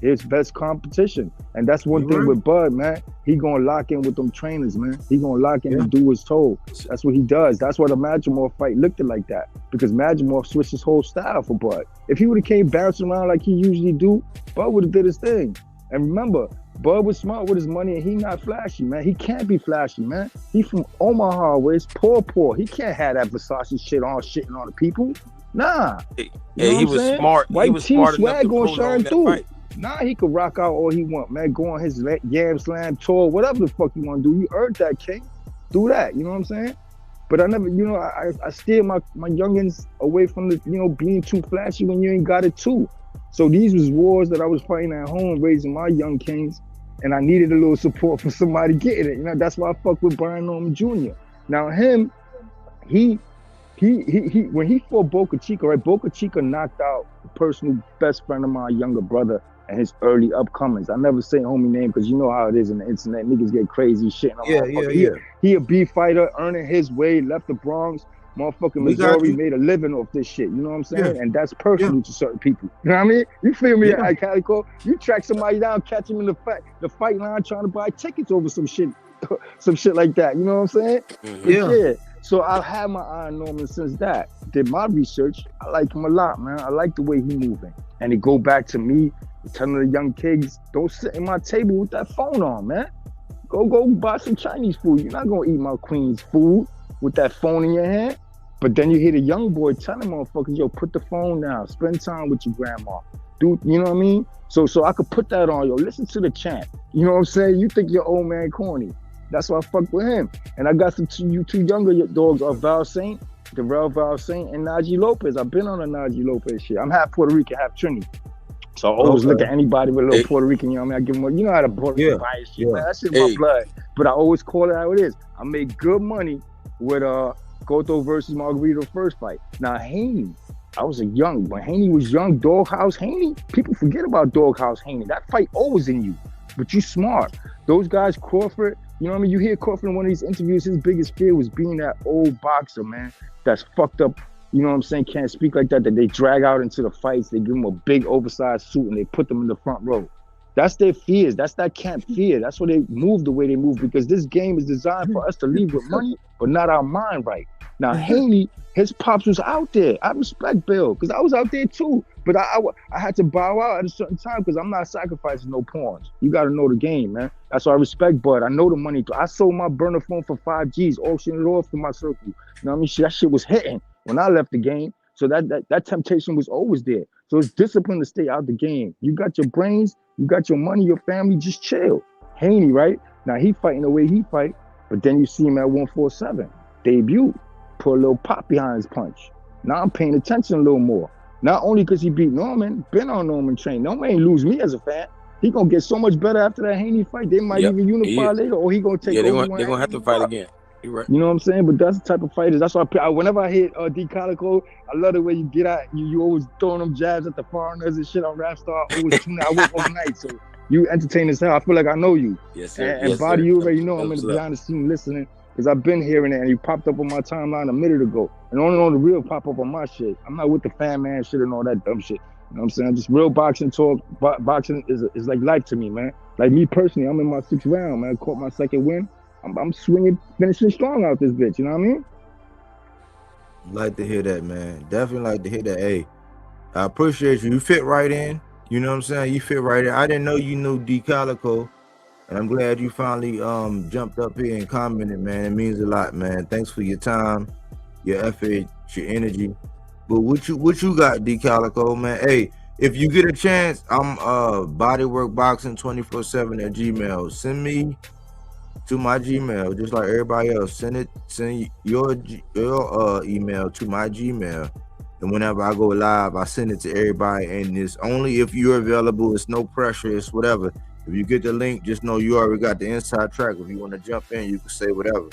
his best competition. And that's one thing with Bud, man. He gonna lock in with them trainers, man. He gonna lock in and do what's told. That's what he does. That's why the Madrimov fight looked like that. Because Madrimov switched his whole style for Bud. If he would have came bouncing around like he usually do, Bud would have did his thing. And remember, Bud was smart with his money and he not flashy, man. He can't be flashy, man. He from Omaha where it's poor. He can't have that Versace shit on shitting on the people. Nah. He was smart. White he was tee smart swag enough gonna to shine that through. fight. Nah, he could rock out all he want, man. Go on his Yam Slam tour, whatever the fuck you want to do. You earned that, King. Do that, you know what I'm saying? But I never, you know, I steer my youngins away from the, you know, being too flashy when you ain't got it too. So these was wars that I was fighting at home, raising my young kings, and I needed a little support from somebody getting it. You know, that's why I fuck with Brian Norman Jr. Now him, he when he fought Boca Chica, right? Boca Chica knocked out the personal best friend of my younger brother and his early upcomings. I never say homie name because you know how it is in the internet. Niggas get crazy shit. He a beef fighter, earning his way, left the Bronx. Motherfucking Missouri made a living off this shit. You know what I'm saying? And that's personal to certain people. You know what I mean? You feel me, Calico? You track somebody down, catch him in the fight line trying to buy tickets over some shit like that. You know what I'm saying? But so I've had my eye on Norman since that. Did my research. I like him a lot, man. I like the way he moving. And it go back to me telling the young kids, don't sit at my table with that phone on, man. Go buy some Chinese food. You're not gonna eat my queen's food with that phone in your hand. But then you hear the young boy telling motherfuckers, yo, put the phone down, spend time with your grandma. Dude, you know what I mean? So I could put that on, yo, listen to the chant. You know what I'm saying? You think your old man corny. That's why I fuck with him. And I got two younger dogs, Val Saint, Darrell Val Saint, and Najee Lopez. I've been on a Najee Lopez shit. I'm half Puerto Rican, half Trini. So I always look at anybody with a little Puerto Rican, you know what I mean? I give them, you know how to Puerto Rican bias shit, man. That shit in my blood. But I always call it how it is. I made good money with Cotto versus Margarito first fight. Now Haney, I was when Haney was young, Doghouse Haney, people forget about Doghouse Haney. That fight always in you, but you smart. Those guys, Crawford, you know what I mean? You hear Crawford in one of these interviews, his biggest fear was being that old boxer, man, that's fucked up, you know what I'm saying, can't speak like that they drag out into the fights, they give them a big oversized suit and they put them in the front row. That's their fears. That's that camp fear. That's why they move the way they move, because this game is designed for us to leave with money, but not our mind right. Now, Haney, his pops was out there. I respect Bill, because I was out there too. But I had to bow out at a certain time because I'm not sacrificing no pawns. You got to know the game, man. That's why I respect Bud. I know the money. I sold my burner phone for 5 G's, auctioned it off for my circle. You know what I mean? That shit was hitting when I left the game. So that temptation was always there. So it's discipline to stay out the game. You got your brains, you got your money, your family, just chill. Haney, right? Now he fighting the way he fight, but then you see him at 147. Debut. Put a little pop behind his punch. Now I'm paying attention a little more. Not only because he beat Norman, been on Norman train. Norman ain't lose me as a fan. He gonna get so much better after that Haney fight. They might even unify later, or he gonna take over. They're gonna have to fight again. You're right. You know what I'm saying? But that's the type of fighters. That's why whenever I hit D Calico, I love the way you get out. You always throwing them jabs at the foreigners and shit on Rap Star. Always tune out. I work overnight, so you entertain as hell. I feel like I know you. Yes, sir. And Body, you already know I'm in the behind the scene listening. Because I've been hearing it and he popped up on my timeline a minute ago. And only on the real pop up on my shit. I'm not with the fan man shit and all that dumb shit. You know what I'm saying? Just real boxing talk. Boxing is like life to me, man. Like me personally, I'm in my 6th round, man. I caught my 2nd win. I'm swinging, finishing strong out this bitch. You know what I mean? Like to hear that, man. Definitely like to hear that. Hey, I appreciate you. You fit right in. You know what I'm saying? You fit right in. I didn't know you knew D Calico. And I'm glad you finally jumped up here and commented, man. It means a lot, man. Thanks for your time, your effort, your energy. But what you got, D Calico, man? Hey, if you get a chance, I'm Bodywork Boxing 24/7 at Gmail. Send me to my Gmail, just like everybody else. Send your email to my Gmail. And whenever I go live, I send it to everybody. And it's only if you're available. It's no pressure. It's whatever. If you get the link, just know you already got the inside track. If you want to jump in, you can say whatever.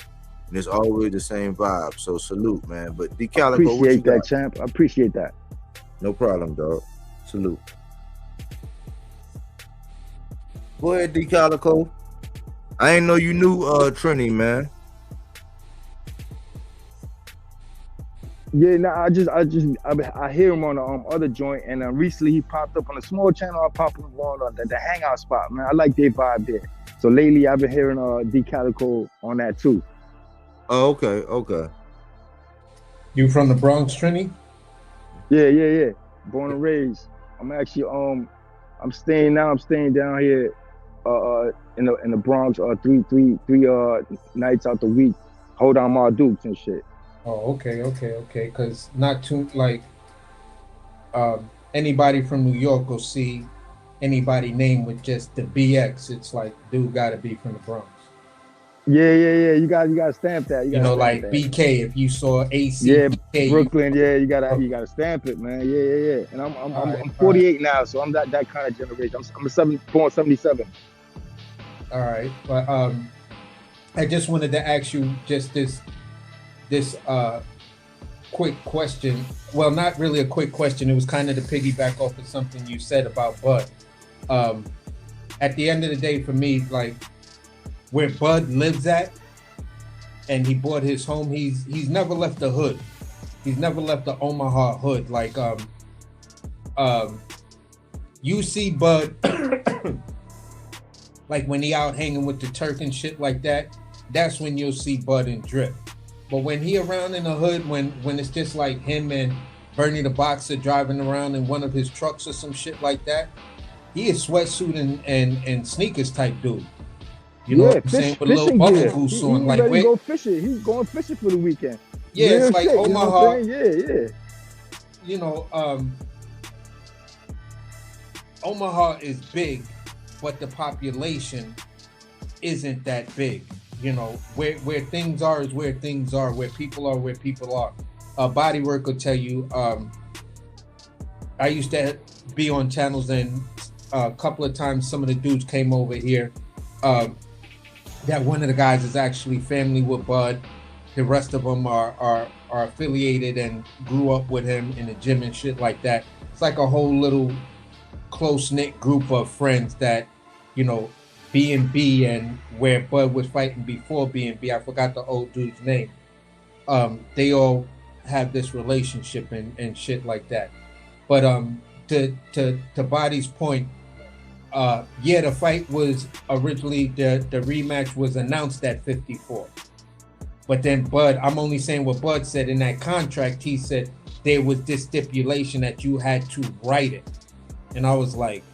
And it's always the same vibe. So salute, man. But D Calico, appreciate that, champ. I appreciate that. No problem, dog. Salute. Go ahead, D Calico. I ain't know you knew Trini, man. Yeah, nah, I hear him on the other joint, and recently he popped up on a small channel. I popped up on the hangout spot, man. I like their vibe there. So lately I've been hearing D Calico on that too. Oh, okay. You from the Bronx, Trini? Yeah. Born and raised. I'm actually I'm staying down here in the Bronx three nights out the week. Hold on my Dukes and shit. Oh, okay. Because not too like anybody from New York will see anybody named with just the BX. It's like dude got to be from the Bronx. Yeah. You gotta stamp that. You know, like that. BK. If you saw AC, yeah, BK, Brooklyn. You gotta stamp it, man. Yeah. And I'm 48 now, so I'm that kind of generation. I'm born 77. All right, but I just wanted to ask you just this quick question. Well, not really a quick question. It was kind of to piggyback off of something you said about Bud. At the end of the day, for me, like where Bud lives at, and he bought his home. He's never left the hood. He's never left the Omaha hood. Like you see Bud, like when he out hanging with the Turk and shit like that. That's when you'll see Bud and Drip. But when he around in the hood, when it's just like him and Bernie the Boxer driving around in one of his trucks or some shit like that, he is sweatsuit and sneakers type dude. You know what I'm saying? With a little bubble goose on. He's like ready to go fishing. He's going fishing for the weekend. Yeah, real it's like shit, Omaha. You know yeah. You know, Omaha is big, but the population isn't that big. You know, where things are is where things are. Where people are, where people are. Bodywork will tell you. I used to be on channels, and a couple of times some of the dudes came over here. That one of the guys is actually family with Bud. The rest of them are affiliated and grew up with him in the gym and shit like that. It's like a whole little close-knit group of friends that, you know, B&B and where Bud was fighting before B&B, I forgot the old dude's name. They all have this relationship and shit like that. But to Body's point, yeah, the fight was originally, the rematch was announced at 54. But then Bud, I'm only saying what Bud said in that contract. He said there was this stipulation that you had to write it. And I was like,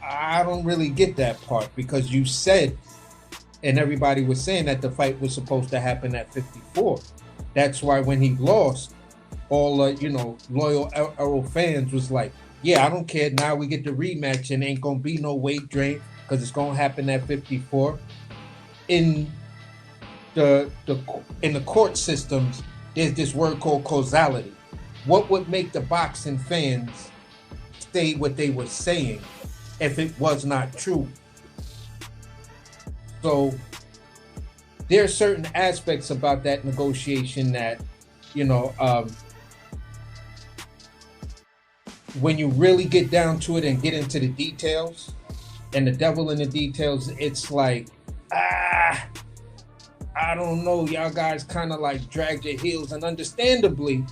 I don't really get that part, because you said, and everybody was saying that the fight was supposed to happen at 54. That's why when he lost, all loyal Errol fans was like, yeah, I don't care. Now we get the rematch and ain't gonna be no weight drain because it's gonna happen at 54. In the court systems, there's this word called causality. What would make the boxing fans say what they were saying if it was not true? So there are certain aspects about that negotiation that, when you really get down to it and get into the details, and the devil in the details, it's like, I don't know, y'all guys kind of like dragged your heels, and understandably,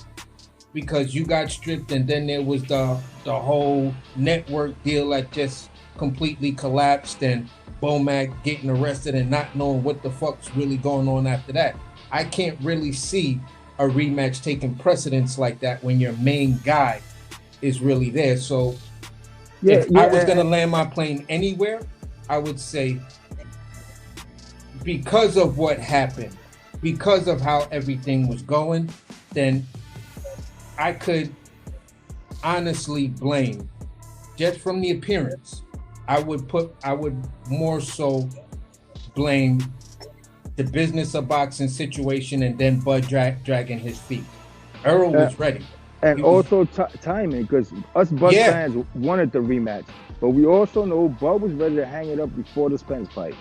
because you got stripped, and then there was the whole network deal that just completely collapsed, and Bomac getting arrested and not knowing what the fuck's really going on after that. I can't really see a rematch taking precedence like that when your main guy is really there. So if I was going to land my plane anywhere, I would say, because of what happened, because of how everything was going, then I could honestly blame, just from the appearance, I would more so blame the business of boxing situation, and then Bud dragging his feet. Earl was ready. And also timing, because us Bud fans wanted the rematch, but we also know Bud was ready to hang it up before the Spence fight.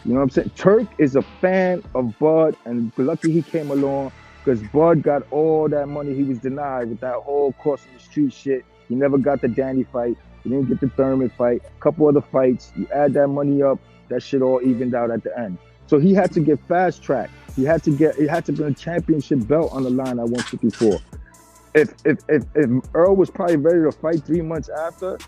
You know what I'm saying? Turk is a fan of Bud, and lucky he came along, because Bud got all that money he was denied with that whole crossing the street shit. He never got the Danny fight. He didn't get the Thurman fight. A couple other fights. You add that money up, that shit all evened out at the end. So he had to get fast tracked. It had to be a championship belt on the line at 154. If Earl was probably ready to fight 3 months after,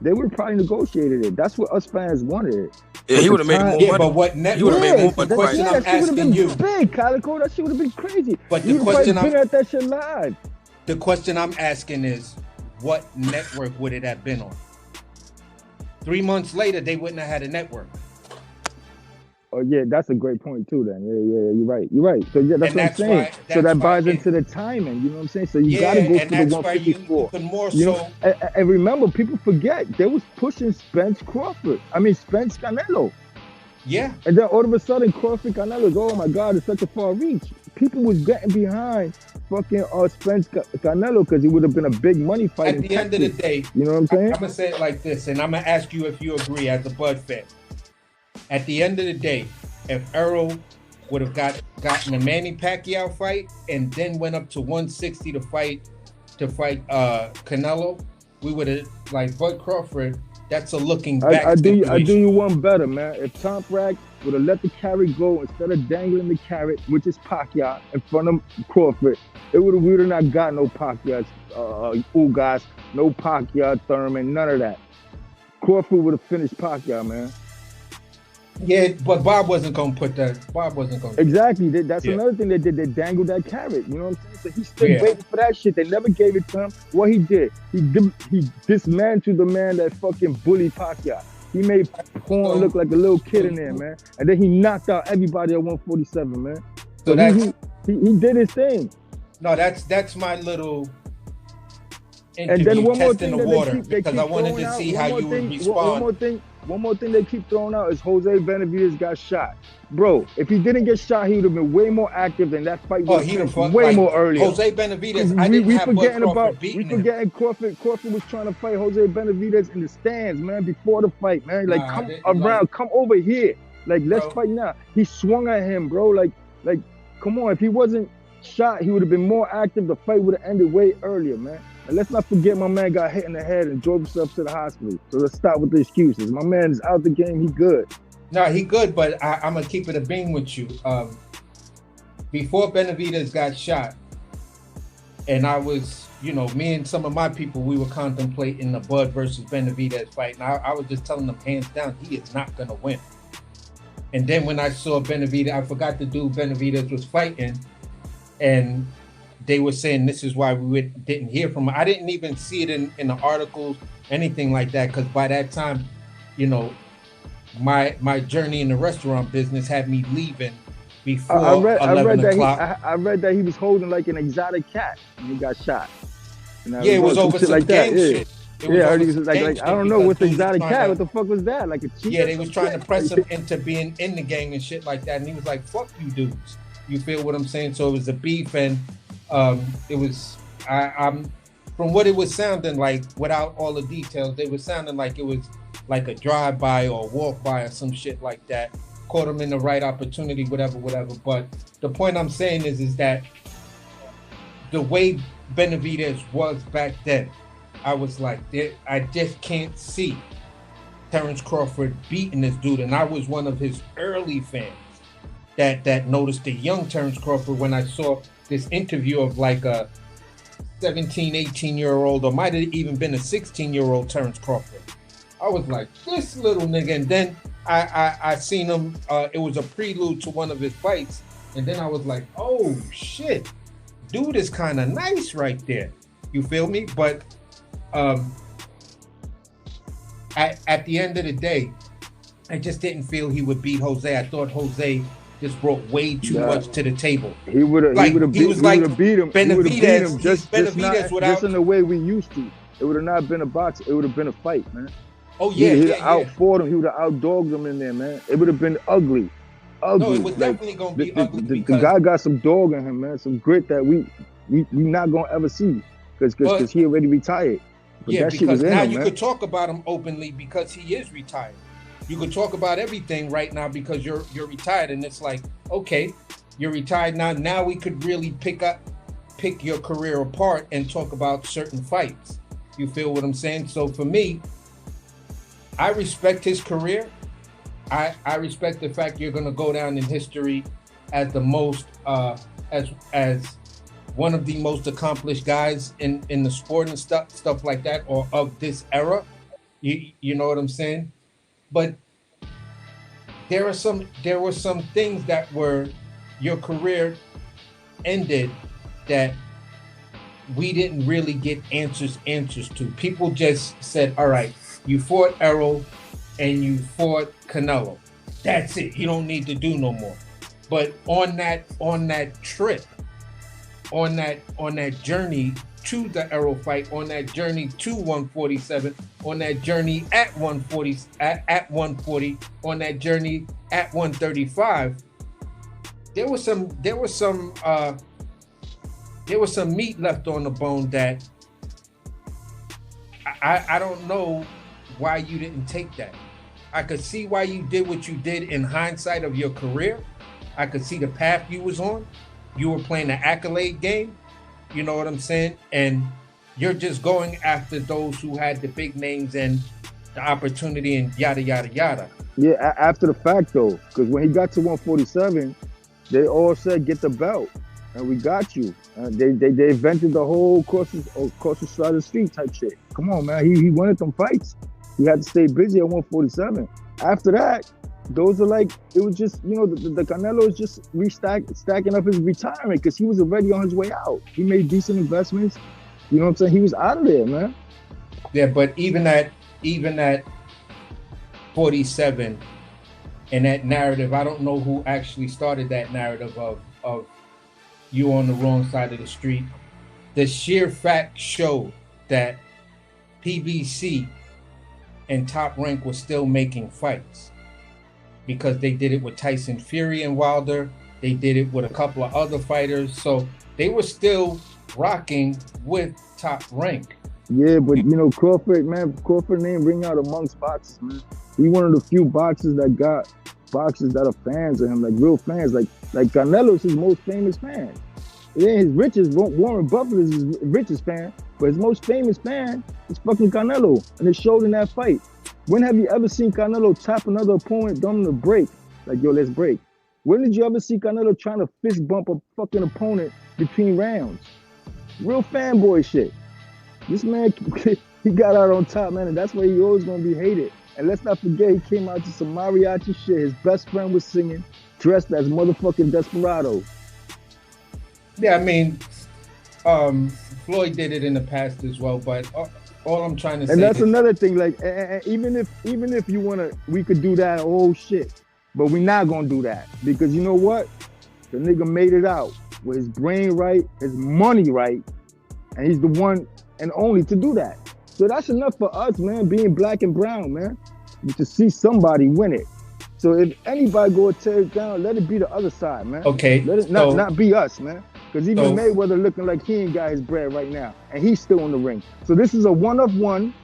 they would have probably negotiated it. That's what us fans wanted. Yeah, he would have made more money. Yeah, but what He would have made more money. The question I'm asking you. Big, Calico. That shit would have been crazy. But you the question been at that shit live. The question I'm asking is, what network would it have been on? 3 months later, they wouldn't have had a network. Oh yeah, that's a great point too. Then you're right. So yeah, that's what I'm saying. So that buys into the timing. You know what I'm saying? So you got to go for the 154. And remember, people forget they was pushing Spence Canelo. Yeah. And then all of a sudden, Crawford Canelo's, oh my God, it's such a far reach. People was getting behind fucking Spence Canelo because it would have been a big money fight. At the end of the day, you know what I'm saying? I'm gonna say it like this, and I'm gonna ask you if you agree as a Bud fan. At the end of the day, if Errol would have gotten a Manny Pacquiao fight and then went up to 160 to fight Canelo, we would have, like Bud Crawford. That's a looking back. I do you one better, man. If Tom Bragg would have let the carrot go instead of dangling the carrot, which is Pacquiao, in front of Crawford, we would have not got no Pacquiao, Ugas, no Pacquiao, Thurman, none of that. Crawford would have finished Pacquiao, man. Yeah, but Bob wasn't gonna put that. Bob wasn't gonna. Exactly. That's another thing they did. They dangled that carrot. You know what I'm saying? So he's still waiting for that shit. They never gave it to him. What he did, he dismantled the man that fucking bullied Pacquiao. He made Porn look like a little kid in there, man. And then he knocked out everybody at 147, man. So he did his thing. No, that's my little. And then one more thing the water because I wanted to see how you would respond. One more thing they keep throwing out is Jose Benavidez got shot. Bro, if he didn't get shot, he would have been way more active than that fight was way more earlier. Jose Benavidez, I didn't have Bud Crawford beating him. We forgetting Crawford was trying to fight Jose Benavidez in the stands, man, before the fight, man. Like, come over here. Like, let's fight now. He swung at him, bro. Like, come on. If he wasn't shot, he would have been more active. The fight would have ended way earlier, man. And let's not forget my man got hit in the head and drove himself to the hospital. So let's stop with the excuses. My man's out the game. He good. No, he good, but I'm going to keep it a beam with you. Before Benavidez got shot, and I was, me and some of my people, we were contemplating the Bud versus Benavidez fight. And I was just telling them hands down, he is not going to win. And then when I saw Benavidez, I forgot the dude Benavidez was fighting. And they were saying this is why we didn't hear from him. I didn't even see it in the articles, anything like that, because by that time, my journey in the restaurant business had me leaving before 11 o'clock. I read that he was holding like an exotic cat when he got shot. It was over some gang shit. I heard he was like I don't know what's the exotic cat. What the fuck was that? Like a cheetah? Yeah, they was trying to press him into being in the gang and shit like that, and he was like, "Fuck you, dudes." You feel what I'm saying? So it was a beef, and it was I'm from what it was sounding like, without all the details, they were sounding like it was like a drive-by or walk-by or some shit like that. Caught him in the right opportunity, whatever. But the point I'm saying is that the way Benavidez was back then, I was like, I just can't see Terrence Crawford beating this dude. And I was one of his early fans that noticed the young Terrence Crawford when I saw this interview of like a 17, 18-year-old, or might have even been a 16-year-old Terrence Crawford. I was like, this little nigga. And then I seen him, it was a prelude to one of his fights. And then I was like, oh shit, dude is kind of nice right there. You feel me? But at the end of the day, I just didn't feel he would beat Jose. I thought Jose just brought way too much to the table. He would have beat him. Benavidez, just in the way we used to. It would have not been a box. It would have been a fight, man. Oh yeah, he'd have outfought him. He would have outdogged him in there, man. It would have been ugly. No, it was definitely gonna be ugly. The guy got some dog in him, man. Some grit that we not gonna ever see because he already retired. But yeah, that shit because was in now him, you man. could talk about him openly because he is retired. You could talk about everything right now because you're retired, and it's like, okay, you're retired now. Now we could really pick your career apart and talk about certain fights. You feel what I'm saying? So for me, I respect his career, I respect the fact you're gonna go down in history as the most as one of the most accomplished guys in the sport and stuff like that, or of this era. You know what I'm saying? But there were some things that were your career ended that we didn't really get answers to. People just said, all right, you fought Errol and you fought Canelo. That's it. You don't need to do no more. But on that trip, on that journey to the Errol fight, on that journey to 147, on that journey at 140, at 140, on that journey at 135, there was some meat left on the bone that I don't know why you didn't take that. I could see why you did what you did in hindsight of your career. I could see the path you was on. You were playing the accolade game. You know what I'm saying? And you're just going after those who had the big names and the opportunity and yada, yada, yada. Yeah, after the fact though, because when he got to 147, they all said, get the belt. And we got you. They invented the whole across the side of the street type shit. Come on, man. He wanted them fights. He had to stay busy at 147. After that, those are like, it was just, you know, the Canelo is just stacking up his retirement because he was already on his way out. He made decent investments. You know what I'm saying? He was out of there, man. Yeah, but even at 47 and that narrative, I don't know who actually started that narrative of you on the wrong side of the street. The sheer fact showed that PBC and Top Rank was still making fights because they did it with Tyson Fury and Wilder. They did it with a couple of other fighters. So they were still rocking with Top Rank. Yeah, but you know, Crawford name ring out amongst boxers, man. He one of the few boxers that got boxers that are fans of him, like real fans. Like Canelo's his most famous fan. It ain't his richest. Warren Buffett is his richest fan, but his most famous fan is fucking Canelo, and it showed in that fight. When have you ever seen Canelo tap another opponent, dumb to break? Like, yo, let's break. When did you ever see Canelo trying to fist bump a fucking opponent between rounds? Real fanboy shit. This man, he got out on top, man, and that's why he always gonna be hated. And let's not forget, he came out to some mariachi shit. His best friend was singing, dressed as motherfucking Desperado. Yeah, I mean, Floyd did it in the past as well, but all I'm trying to say. And that's another thing. Like, even if you wanna, we could do that whole shit, but we're not gonna do that because you know what? The nigga made it out with his brain right, his money right, and he's the one and only to do that. So that's enough for us, man. Being black and brown, man, to see somebody win it. So if anybody go tear it down, let it be the other side, man. Okay. Let it not be us, man. Because even Mayweather looking like he ain't got his bread right now, and he's still in the ring. So this is a one of one,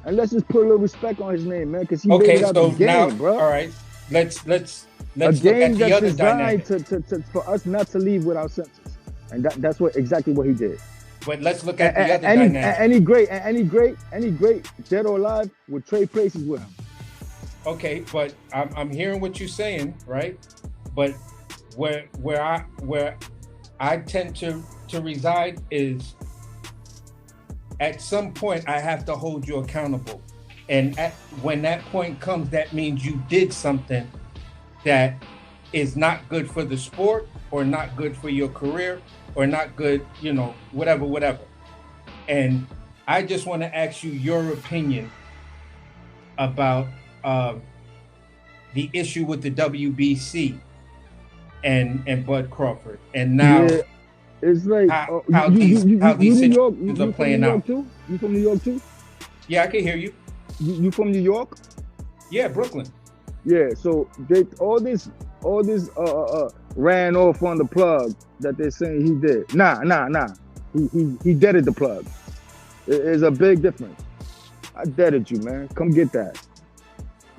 and let's just put a little respect on his name, man, because he made it out the game, now, bro. All right, let's a look game at the that's other designed dynamic. for us not to leave with our senses, and that's exactly what he did. But let's look at the other dynamic. Any great, dead or alive, would trade places with him. Okay, but I'm hearing what you're saying, right? But where I tend to reside is at some point I have to hold you accountable. And when that point comes, that means you did something that is not good for the sport or not good for your career or not good, you know, whatever. And I just want to ask you your opinion about the issue with the WBC and Bud Crawford, and now it's like how these situations are playing out. You from New York too? Yeah, I can hear you. You from New York? Yeah, Brooklyn. Yeah, so all this ran off on the plug that they're saying he did. Nah. He deaded the plug. It's a big difference. I deaded you, man. Come get that.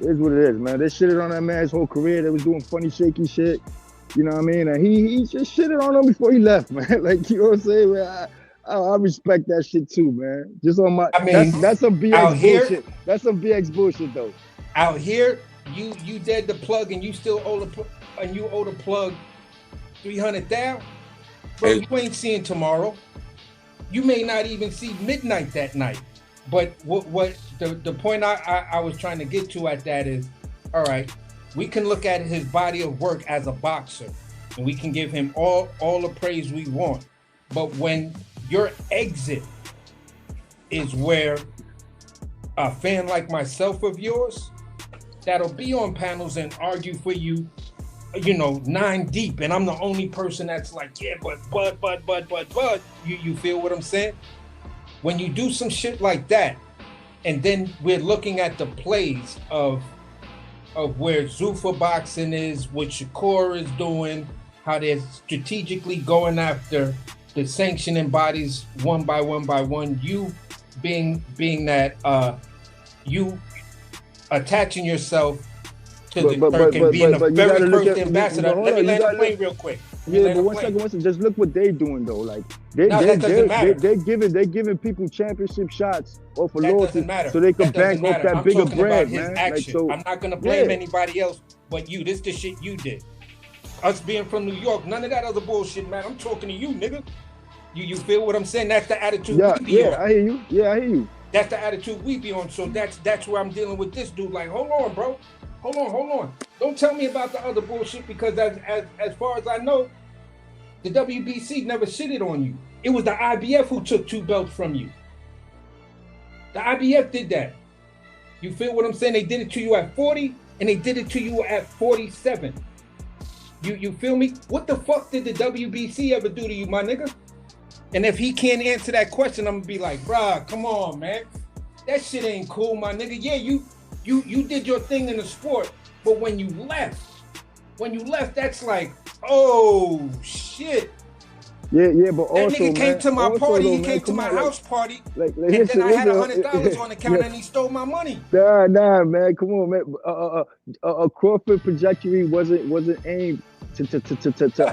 It is what it is, man. They shitted on that man's whole career. They was doing funny, shaky shit. You know what I mean? And he just shitted on him before he left, man. Like, you know what I'm saying? Man, I respect that shit too, man. Just on my, I mean, that's some BX bullshit. That's some BX bullshit, though. Out here, you dead the plug and you still owe the plug 300 down, bro. Hey. You ain't seeing tomorrow. You may not even see midnight that night. But what the point I was trying to get to at that is, all right, we can look at his body of work as a boxer, and we can give him all the praise we want. But when your exit is where a fan like myself of yours, that'll be on panels and argue for you, 9 deep, and I'm the only person that's like, yeah, but, you feel what I'm saying? When you do some shit like that, and then we're looking at the plays of where Zuffa boxing is, what Shakur is doing, how they're strategically going after the sanctioning bodies one by one, you being that you attaching yourself to the Turk and being a very first ambassador. Let me land the plane real quick. Yeah, but one second. Just look what they doing though. Like they're giving people championship shots off of loyalty, so they can bank off that bigger bread, man. Like, so, I'm not gonna blame anybody else but you. This the shit you did. Us being from New York, none of that other bullshit, man. I'm talking to you, nigga. You feel what I'm saying? That's the attitude we be on. I hear you. Yeah, I hear you. That's the attitude we be on. So that's where I'm dealing with this dude. Like, hold on, bro. Hold on. Don't tell me about the other bullshit, because as far as I know, the WBC never shitted on you. It was the IBF who took 2 belts from you. The IBF did that. You feel what I'm saying? They did it to you at 40, and they did it to you at 47. You feel me? What the fuck did the WBC ever do to you, my nigga? And if he can't answer that question, I'm gonna be like, bruh, come on, man. That shit ain't cool, my nigga. Yeah, you did your thing in the sport, but when you left, that's like, oh shit. Yeah, but also, that nigga came to my party, he came to my house party, and then I had $100 on the counter and he stole my money. Nah, man, come on, man. A Crawford trajectory wasn't aimed to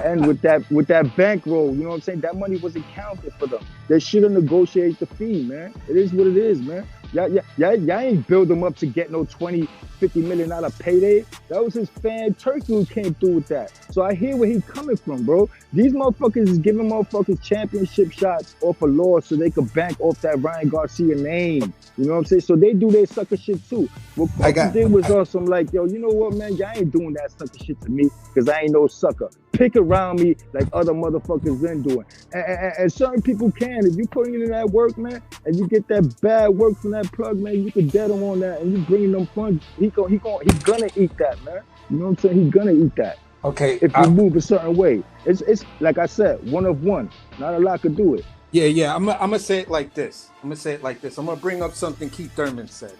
end with that bankroll. You know what I'm saying? That money wasn't counted for them. They should have negotiated the fee, man. It is what it is, man. Y'all ain't build them up to get no $20, $50 million payday. That was his fan Turkey who came through with that. So I hear where he's coming from, bro. These motherfuckers is giving motherfuckers championship shots off a loss so they could bank off that Ryan Garcia name. You know what I'm saying? So they do their sucker shit too. What Crawford did was awesome. Like, yo, you know what, man? Y'all ain't doing that sucker shit to me because I ain't no sucker. Pick around me like other motherfuckers been doing. And certain people can. If you putting in that work, man, and you get that bad work from that plug, man, you can dead him on that and you bringing them funds, he's gonna eat that, man. You know what I'm saying? He's gonna eat that. Okay. If you move a certain way. It's like I said, one of one. Not a lot could do it. Yeah. I'm gonna say it like this. I'm gonna bring up something Keith Thurman said.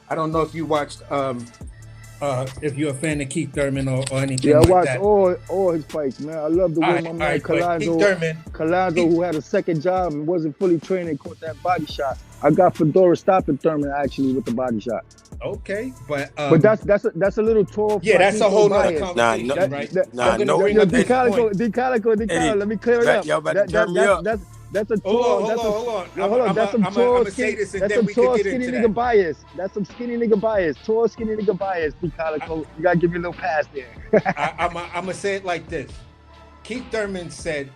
I don't know if you watched if you're a fan of Keith Thurman or anything like that. Yeah, I watched all his fights, man. I love the way my man Collazo, who had a second job and wasn't fully trained and caught that body shot. I got Fedora stopping Thurman actually with the body shot. Okay, but that's a little tall. Yeah, that's a whole nother conversation, right? Decalico. Let me clear it up. Y'all about to turn me up. That's a tall. Hold on. That's some tall, skinny nigga bias. That's some skinny nigga bias. Tall, skinny nigga bias. Decalico, you gotta give me a little pass there. I'm gonna say it like this. Keith Thurman said,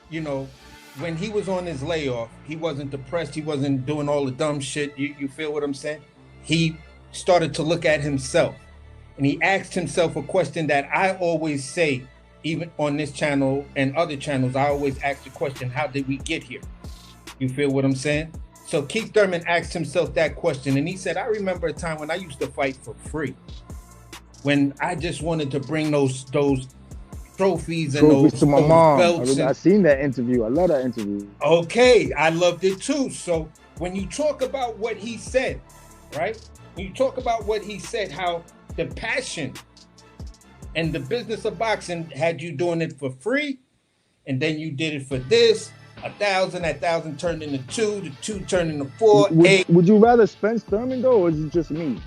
when he was on his layoff, he wasn't depressed. He wasn't doing all the dumb shit. You feel what I'm saying? He started to look at himself, and he asked himself a question that I always say. Even on this channel and other channels, I always ask the question, how did we get here? You feel what I'm saying? So Keith Thurman asked himself that question, and he said, I remember a time when I used to fight for free, when I just wanted to bring those trophies and those to my mom. Belts. I seen that interview. I love that interview. Okay, I loved it too. So when you talk about what he said, right? When you talk about what he said, how the passion and the business of boxing had you doing it for free, and then you did it for this, 1,000, that 1,000 turned into 2, the 2 turned into 4, 8. Would you rather Spence Thurman though, or is it just me?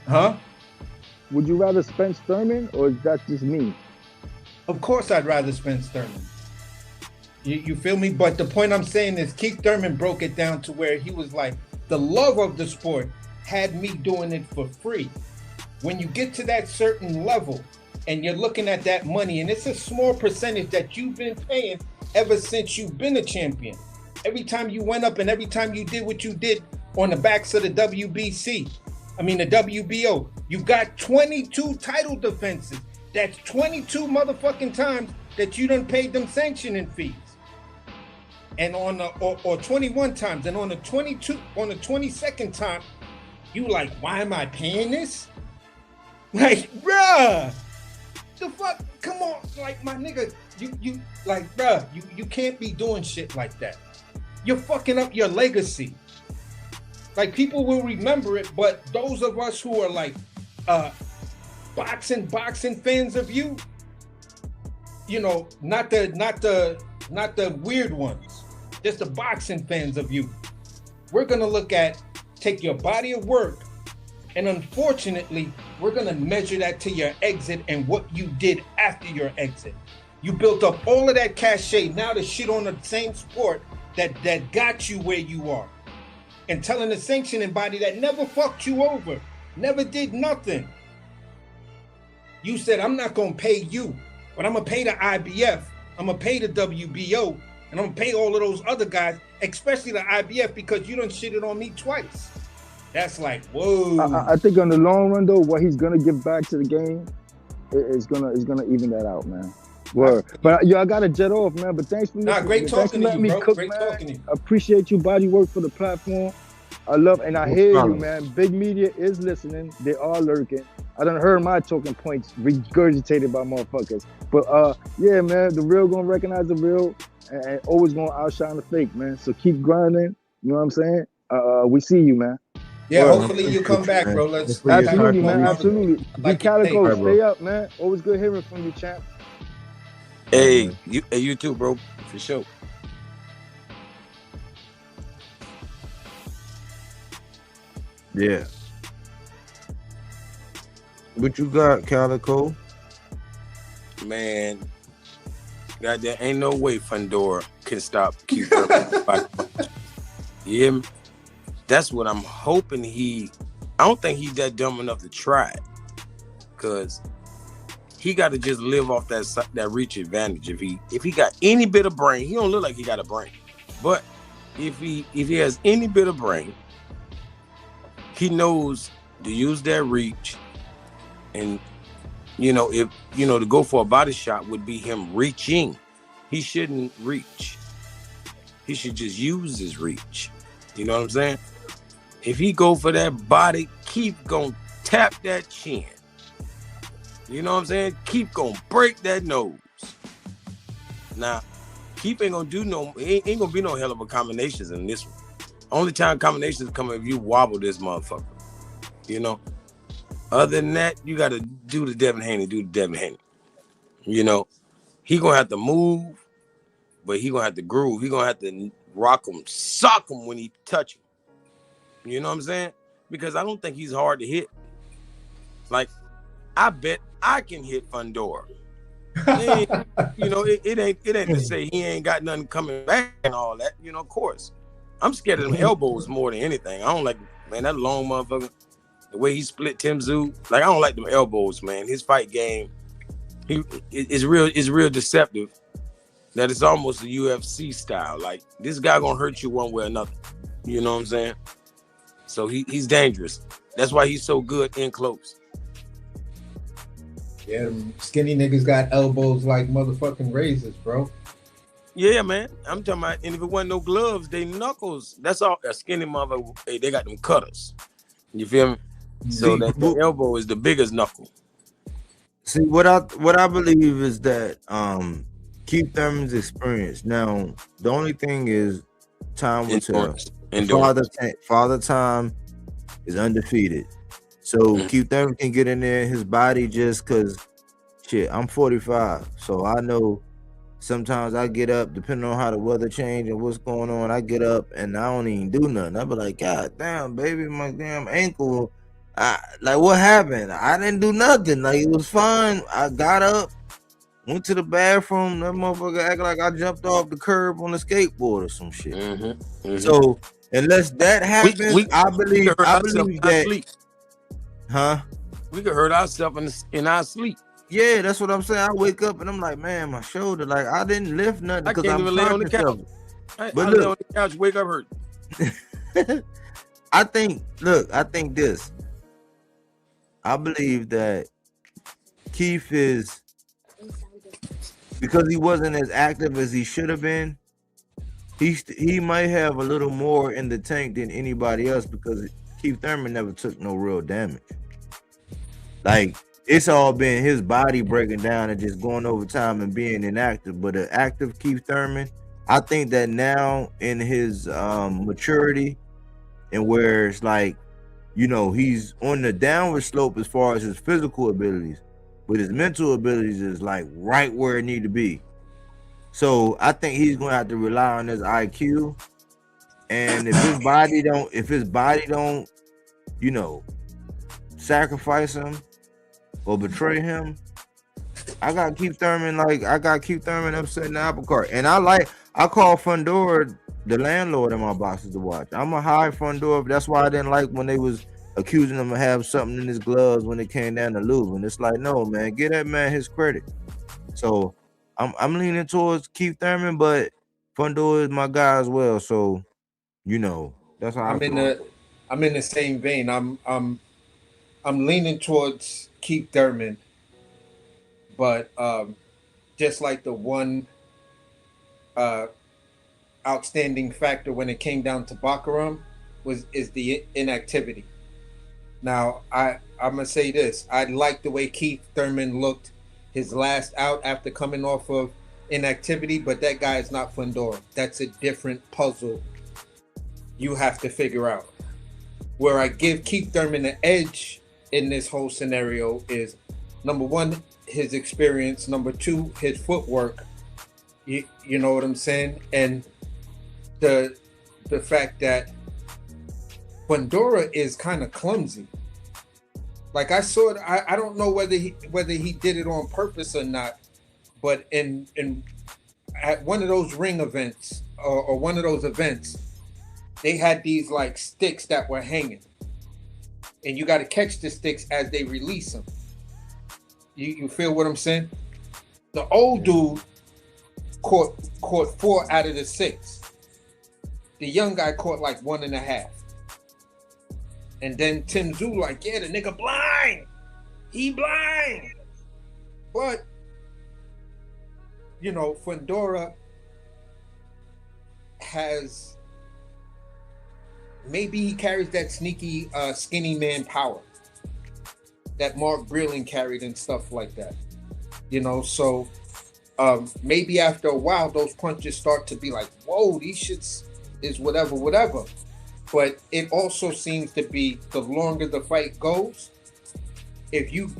Huh? Would you rather Spence Thurman, or is that just me? Of course I'd rather Spence Thurman. You feel me? But the point I'm saying is Keith Thurman broke it down to where he was like, the love of the sport had me doing it for free. when you get to that certain level and you're looking at that money, and it's a small percentage that you've been paying ever since you've been a champion. Every time you went up and every time you did what you did on the backs of the the WBO, you got 22 title defenses. That's 22 motherfucking times that you done paid them sanctioning fees. And on the, or 21 times, and on the 22nd time, you like, why am I paying this? Like, bruh, the fuck, come on, like my nigga, you like, bruh, you can't be doing shit like that. You're fucking up your legacy. Like, people will remember it, but those of us who are like boxing fans of you, you know, not the weird ones, just the boxing fans of you, we're gonna take your body of work, and unfortunately, we're gonna measure that to your exit and what you did after your exit. You built up all of that cachet, now to shit on the same sport that got you where you are. And telling the sanctioning body that never fucked you over, never did nothing. You said, I'm not gonna pay you, but I'm gonna pay the IBF, I'm gonna pay the WBO, and I'm gonna pay all of those other guys, especially the IBF, because you done shitted on me twice. That's like, whoa. I think on the long run though, what he's gonna give back to the game is gonna even that out, man. Word. But yo, I gotta jet off, man. But thanks for listening. Great talking to you, bro. Cook, great man. talking to you. Appreciate you, Bodywork, for the platform. I love, and I hear you, man. Big media is listening. They are lurking. I done heard my talking points regurgitated by motherfuckers. But yeah, man, the real gonna recognize the real and always gonna outshine the fake, man. So keep grinding. You know what I'm saying? We see you, man. Yeah, hopefully you come back, bro. Let's absolutely, man. Absolutely. Like Calico, stay up, man. Always good hearing from you, champ. Hey, you too, bro. For sure. Yeah. What you got, Calico? Man, goddamn, ain't no way Fundora can stop Keith Thurman. You hear me? That's what I'm hoping I don't think he's that dumb enough to try it. Because he got to just live off that reach advantage. If he got any bit of brain, he don't look like he got a brain. But if he has any bit of brain, he knows to use that reach. And to go for a body shot would be him reaching. He shouldn't reach. He should just use his reach. You know what I'm saying? If he go for that body, keep gonna tap that chin. You know what I'm saying? Keep gonna break that nose. Now, Keep ain't gonna do ain't gonna be no hell of a combinations in this one. Only time combinations come if you wobble this motherfucker. You know? Other than that, you gotta do the Devin Haney. You know? He gonna have to move, but he gonna have to groove. He gonna have to rock him, sock him when he touch him. You know what I'm saying? Because I don't think he's hard to hit. Like, I bet I can hit Fundora. It ain't to say he ain't got nothing coming back and all that. You know, of course. I'm scared of them elbows more than anything. I don't like, man, that long motherfucker. The way he split Tim Tszyu, like, I don't like them elbows, man. His fight game, is real deceptive. That it's almost a UFC style. Like, this guy gonna hurt you one way or another. You know what I'm saying? So he's dangerous. That's why he's so good in close. Yeah, them skinny niggas got elbows like motherfucking razors, bro. Yeah, man. I'm talking about, and if it wasn't no gloves, they knuckles. That's all. A skinny motherfucker, they got them cutters. You feel me? So the elbow is the biggest knuckle. See, what I believe is that Keith Thurman's experience. Now, the only thing is time will tell. Father Time is undefeated. So Keith Thurman can get in there, his body, just because, shit, I'm 45. So I know sometimes I get up, depending on how the weather change and what's going on, I get up and I don't even do nothing. I be like, God damn, baby, my damn ankle. Like, what happened? I didn't do nothing. Like, it was fine. I got up, went to the bathroom. That motherfucker acted like I jumped off the curb on a skateboard or some shit. So unless that happens, I believe that. Huh? We could hurt ourselves in our sleep. Yeah, that's what I'm saying. I wake up and I'm like, man, my shoulder, like I didn't lift nothing I because can't I'm even lay on the conscious couch. of it. I But lay on look, the couch, wake up hurt. I think this. I believe that Keith is, because he wasn't as active as he should have been, he might have a little more in the tank than anybody else because Keith Thurman never took no real damage. Like, it's all been his body breaking down and just going over time and being inactive. But an active Keith Thurman, I think that now in his maturity and where it's like, you know, he's on the downward slope as far as his physical abilities, but his mental abilities is like right where it need to be. So I think he's going to have to rely on his IQ, and if his body don't, you know, sacrifice him or betray him, I got Keith Thurman upsetting the apple cart. And I call Fundora the landlord in my boxes to watch. I'm a high Fundora. That's why I didn't like when they was accusing him of having something in his gloves when it came down to Louis. It's like, no, man, give that man his credit. So I'm leaning towards Keith Thurman, but Fundora is my guy as well. So, you know, that's how I'm in the same vein. I'm leaning towards Keith Thurman, but just like the one outstanding factor when it came down to Bakaram is the inactivity. Now I'm gonna say this: I like the way Keith Thurman looked his last out after coming off of inactivity, but that guy is not Fundora. That's a different puzzle you have to figure out. Where I give Keith Thurman the edge in this whole scenario is, number one, his experience, number two, his footwork. You know what I'm saying? And the fact that Fundora is kind of clumsy. Like I saw it, I don't know whether he did it on purpose or not, but at one of those ring events or one of those events, they had these like sticks that were hanging, and you got to catch the sticks as they release them. You feel what I'm saying? The old dude caught 4 out of the 6. The young guy caught like 1.5. And then Tim Zoo like, yeah, the nigga blind. He blind. But, you know, Fundora has, maybe he carries that sneaky skinny man power that Mark Breland carried and stuff like that. You know, so maybe after a while, those punches start to be like, whoa, these shits is whatever. But it also seems to be, the longer the fight goes, if you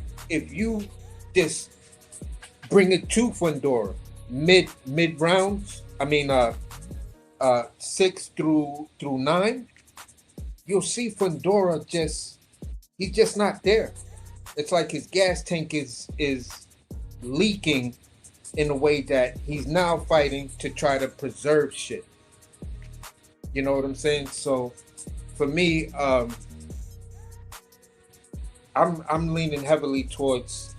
just bring it to Fundora mid rounds, 6 through 9, you'll see Fundora he's just not there. It's like his gas tank is leaking in a way that he's now fighting to try to preserve shit. You know what I'm saying? So for me, I'm leaning heavily towards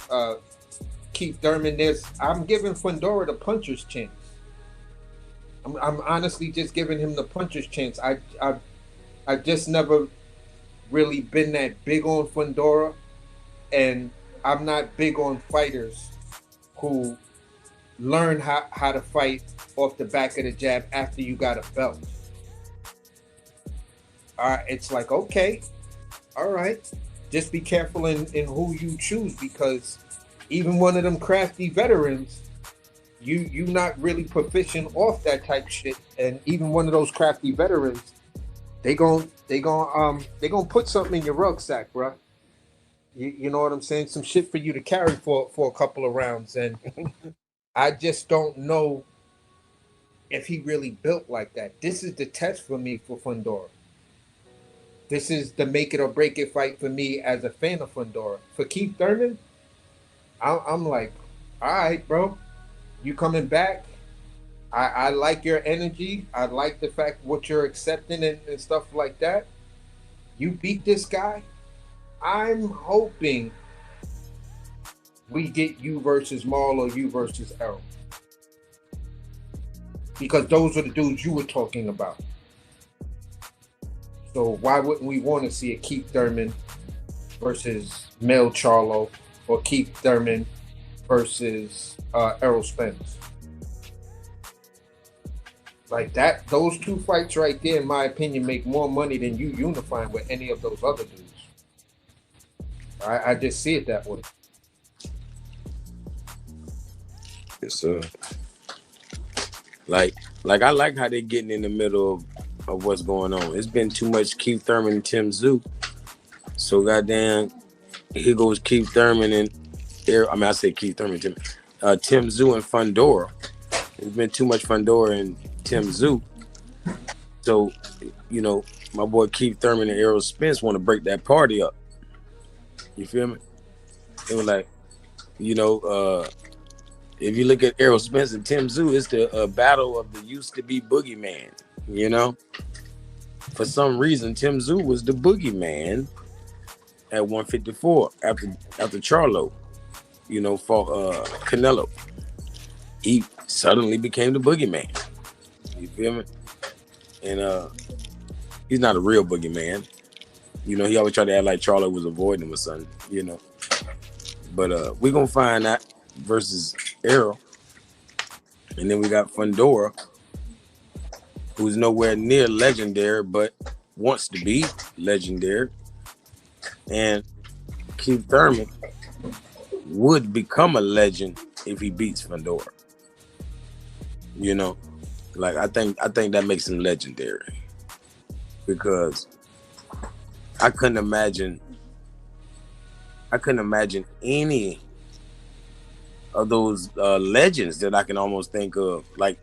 Keith Thurman. I'm giving Fundora the puncher's chance. I'm honestly just giving him the puncher's chance. I've just never really been that big on Fundora, and I'm not big on fighters who learn how to fight off the back of the jab after you got a belt. It's like, okay, all right, just be careful in who you choose, because even one of them crafty veterans, you not really proficient off that type shit, and even one of those crafty veterans, they gon' put something in your rucksack, bro. You know what I'm saying? Some shit for you to carry for a couple of rounds, and I just don't know if he really built like that. This is the test for me for Fundora. This is the make it or break it fight for me as a fan of Fundora. For Keith Thurman, I'm like, all right, bro, you coming back. I like your energy. I like the fact what you're accepting and stuff like that. You beat this guy. I'm hoping we get you versus Maul or you versus Errol? Because those are the dudes you were talking about. So why wouldn't we want to see a Keith Thurman versus Mel Charlo, or Keith Thurman versus Errol Spence? Like that, those two fights right there, in my opinion, make more money than you unifying with any of those other dudes. I just see it that way. Yes, sir. Like I like how they're getting in the middle of what's going on. It's been too much Keith Thurman and Tim Tszyu. So goddamn, here goes Keith Thurman and I say Keith Thurman, Tim Tszyu and Fundora. It's been too much Fundora and Tim Tszyu. So, you know, my boy Keith Thurman and Errol Spence want to break that party up. You feel me? It was like, you know, if you look at Errol Spence and Tim Tszyu, it's the battle of the used to be boogeyman. You know, for some reason, Tim Tszyu was the boogeyman at 154 after Charlo, you know, fought Canelo. He suddenly became the boogeyman. You feel me? And he's not a real boogeyman. You know, he always tried to act like Charlo was avoiding him or something, you know. But we're going to find that versus Errol. And then we got Fundora, who's nowhere near legendary, but wants to be legendary. And Keith Thurman would become a legend if he beats Fundora. You know, like I think that makes him legendary, because I couldn't imagine any of those legends that I can almost think of, like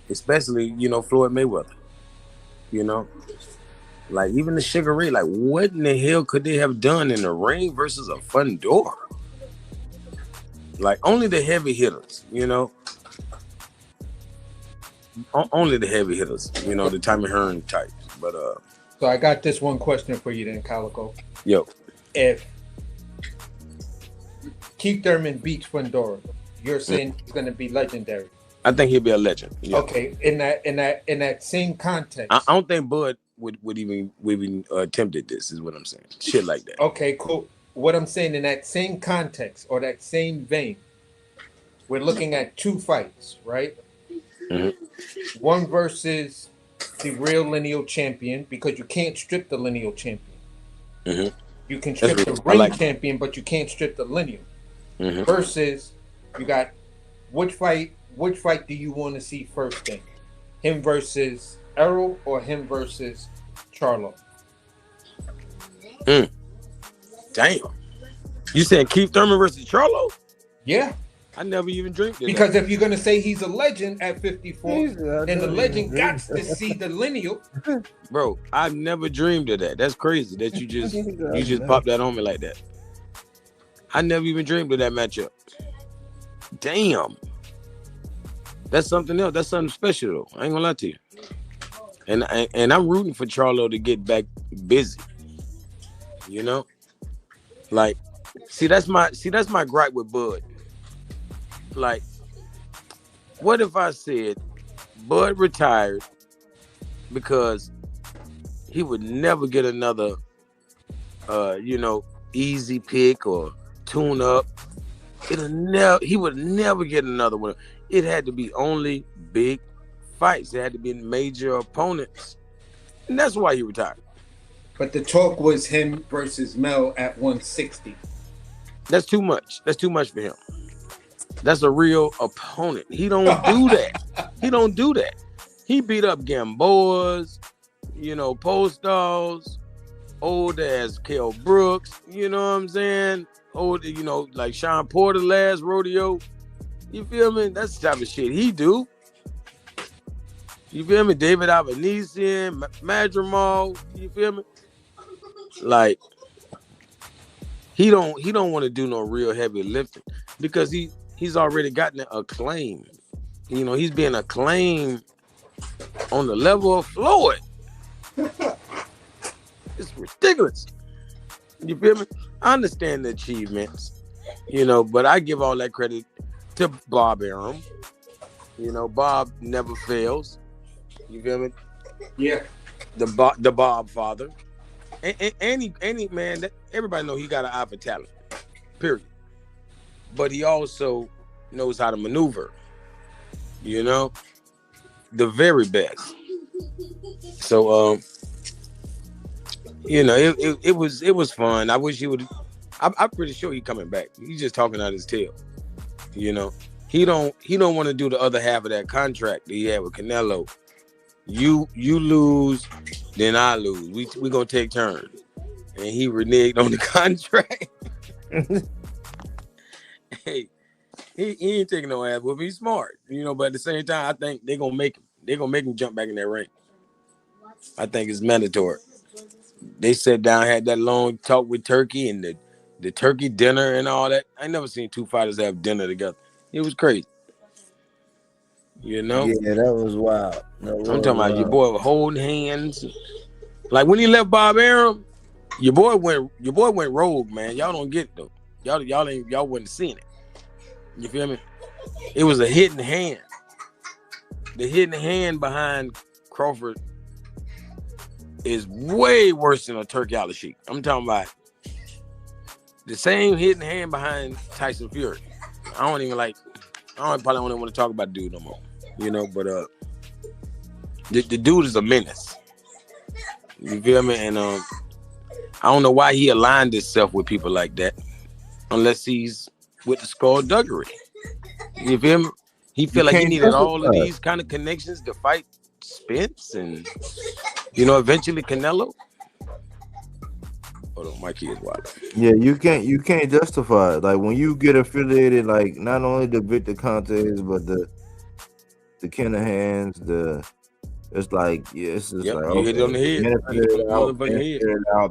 especially, you know, Floyd Mayweather. You know, like even the Sugar Ray, like what in the hell could they have done in the ring versus a Fundora? Like only the heavy hitters, you know. Only the heavy hitters, you know, the Tommy Hearn types. But so I got this one question for you then, Calico. Yo. If Keith Thurman beats Fundora, you're saying he's gonna be legendary? I think he'll be a legend. Yeah. Okay, in that same context. I don't think Bud would even attempted this, is what I'm saying. Shit like that. Okay, cool. What I'm saying, in that same context or that same vein, we're looking at two fights, right? Mm-hmm. One versus the real lineal champion, because you can't strip the lineal champion. Mm-hmm. You can strip the ring champion, but you can't strip the lineal. Mm-hmm. Versus, you got which fight do you want to see first then? Him versus Errol or him versus Charlo? Damn. You saying Keith Thurman versus Charlo? Yeah. I never even dreamed of because that. If you're gonna say he's a legend at 54, then the legend got to see the lineal. Bro, I never dreamed of that. That's crazy that you just popped that on me like that. I never even dreamed of that matchup. Damn. That's something else. That's something special though. I ain't gonna lie to you. And I'm rooting for Charlo to get back busy. You know? Like, see that's my gripe with Bud. Like, what if I said Bud retired because he would never get another easy pick or tune up? He would never get another one. It had to be only big fights. It had to be major opponents. And that's why he retired. But the talk was him versus Mel at 160. That's too much. That's too much for him. That's a real opponent. He don't do that. He don't do that. He beat up Gamboas, Postals, old ass Kell Brooks, you know what I'm saying? Old, like Sean Porter last rodeo. You feel me? That's the type of shit he do. You feel me? David Avanesian, Madrimal, you feel me? Like, he don't want to do no real heavy lifting because he's already gotten acclaim. He's being acclaimed on the level of Floyd. It's ridiculous. You feel me? I understand the achievements. You know, but I give all that credit to Bob Arum. You know, Bob never fails. You feel me? Yeah. The Bob father. And any man that everybody know he got an eye for talent. Period. But he also knows how to maneuver. You know, the very best. So you know, it was fun. I wish he would. I'm pretty sure he's coming back. He's just talking out his tail. You know, he don't want to do the other half of that contract that he had with Canelo. You lose, then I lose. We gonna take turns. And he reneged on the contract. Hey, he ain't taking no ass whoop. He's smart, you know. But at the same time, I think they're gonna make him jump back in that ring. I think it's mandatory. They sat down, had that long talk with Turkey and the turkey dinner and all that. I never seen two fighters have dinner together. It was crazy. You know? Yeah, that was wild. I'm talking about your boy holding hands. Like when he left Bob Arum, your boy went rogue, man. Y'all don't get it though. Y'all wasn't seeing it. You feel me? It was a hidden hand. The hidden hand behind Crawford is way worse than a Turkey Al-Sheikh. I'm talking about the same hidden hand behind Tyson Fury. I probably don't even want to talk about the dude no more. You know, but the dude is a menace. You feel me? And I don't know why he aligned himself with people like that, unless he's with the skullduggery. You feel me? He feel like he needed all of these kind of connections to fight Spence and, you know, eventually Canelo. Hold on, my kid's wild. Yeah, you can't justify it. Like when you get affiliated, like not only the Victor Contes, but the Kinahans, it's like, yeah, it's just like, you hit it on the head.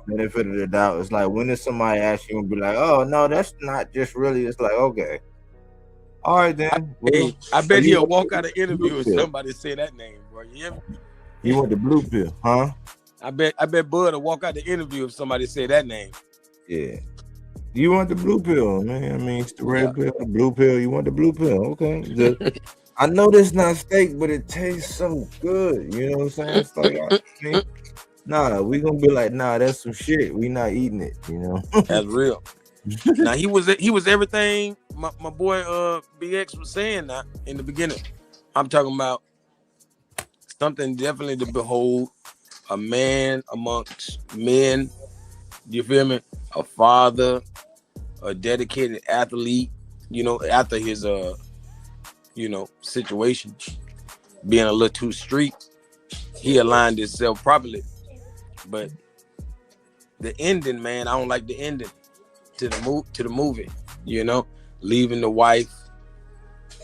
Benefit of the doubt. It's like when is somebody ask you and be like, oh no, that's not just really. It's like, okay, all right then. I bet he'll walk out of interview if somebody say that name, bro. You hear me? You want the blue pill, huh? I bet Bud will walk out the interview if somebody say that name. Yeah. You want the blue pill, man. I mean, it's the red pill, the blue pill. You want the blue pill, okay? I know this not steak, but it tastes so good. You know what I'm saying? It's like, nah, we gonna be like, nah, that's some shit. We not eating it. You know? That's real. Now he was everything my boy BX was saying now in the beginning. I'm talking about something definitely to behold. A man amongst men. You feel me? A father, a dedicated athlete. You know, after his you know, situation being a little too street, he aligned himself properly. But the ending, man, I don't like the ending to the movie. You know, leaving the wife.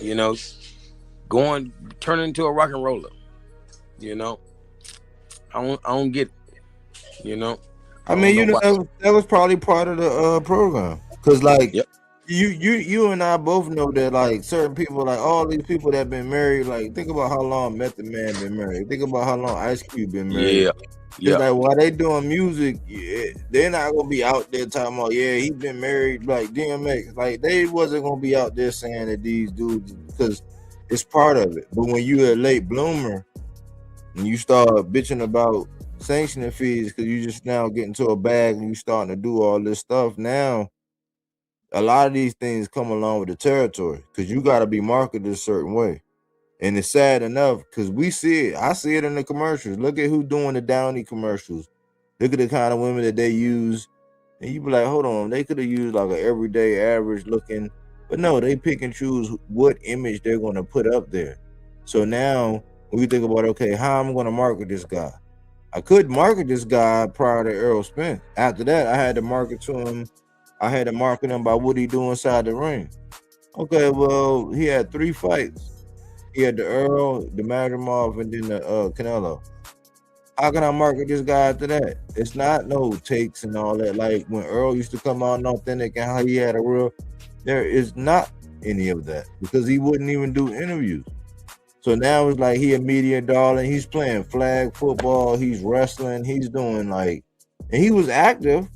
You know, turning into a rock and roller. You know, I don't get it. You know, I mean, you know, that was probably part of the program, because like. Yep. You and I both know that like certain people, like all these people that been married, like think about how long Method Man been married. Think about how long Ice Cube been married. Yeah. Like while they doing music, they're not gonna be out there talking about, yeah, he been married like DMX. Like they wasn't gonna be out there saying that these dudes, because it's part of it. But when you a late bloomer and you start bitching about sanctioning fees because you just now get into a bag and you starting to do all this stuff now. A lot of these things come along with the territory because you got to be marketed a certain way. And it's sad enough because we see it. I see it in the commercials. Look at who's doing the Downy commercials. Look at the kind of women that they use. And you be like, hold on, they could have used like an everyday average looking. But no, they pick and choose what image they're going to put up there. So now when you think about, okay, how I'm going to market this guy? I could market this guy prior to Errol Spence. After that, I had to market to him. I had to market him by what he do inside the ring. Okay, well, he had 3 fights. He had the Earl, the Madrimov, and then the Canelo. How can I market this guy after that? It's not no takes and all that. Like when Earl used to come out and authentic and how he had a real, there is not any of that because he wouldn't even do interviews. So now it's like he a media darling. He's playing flag football. He's wrestling. He's doing like, and he was active.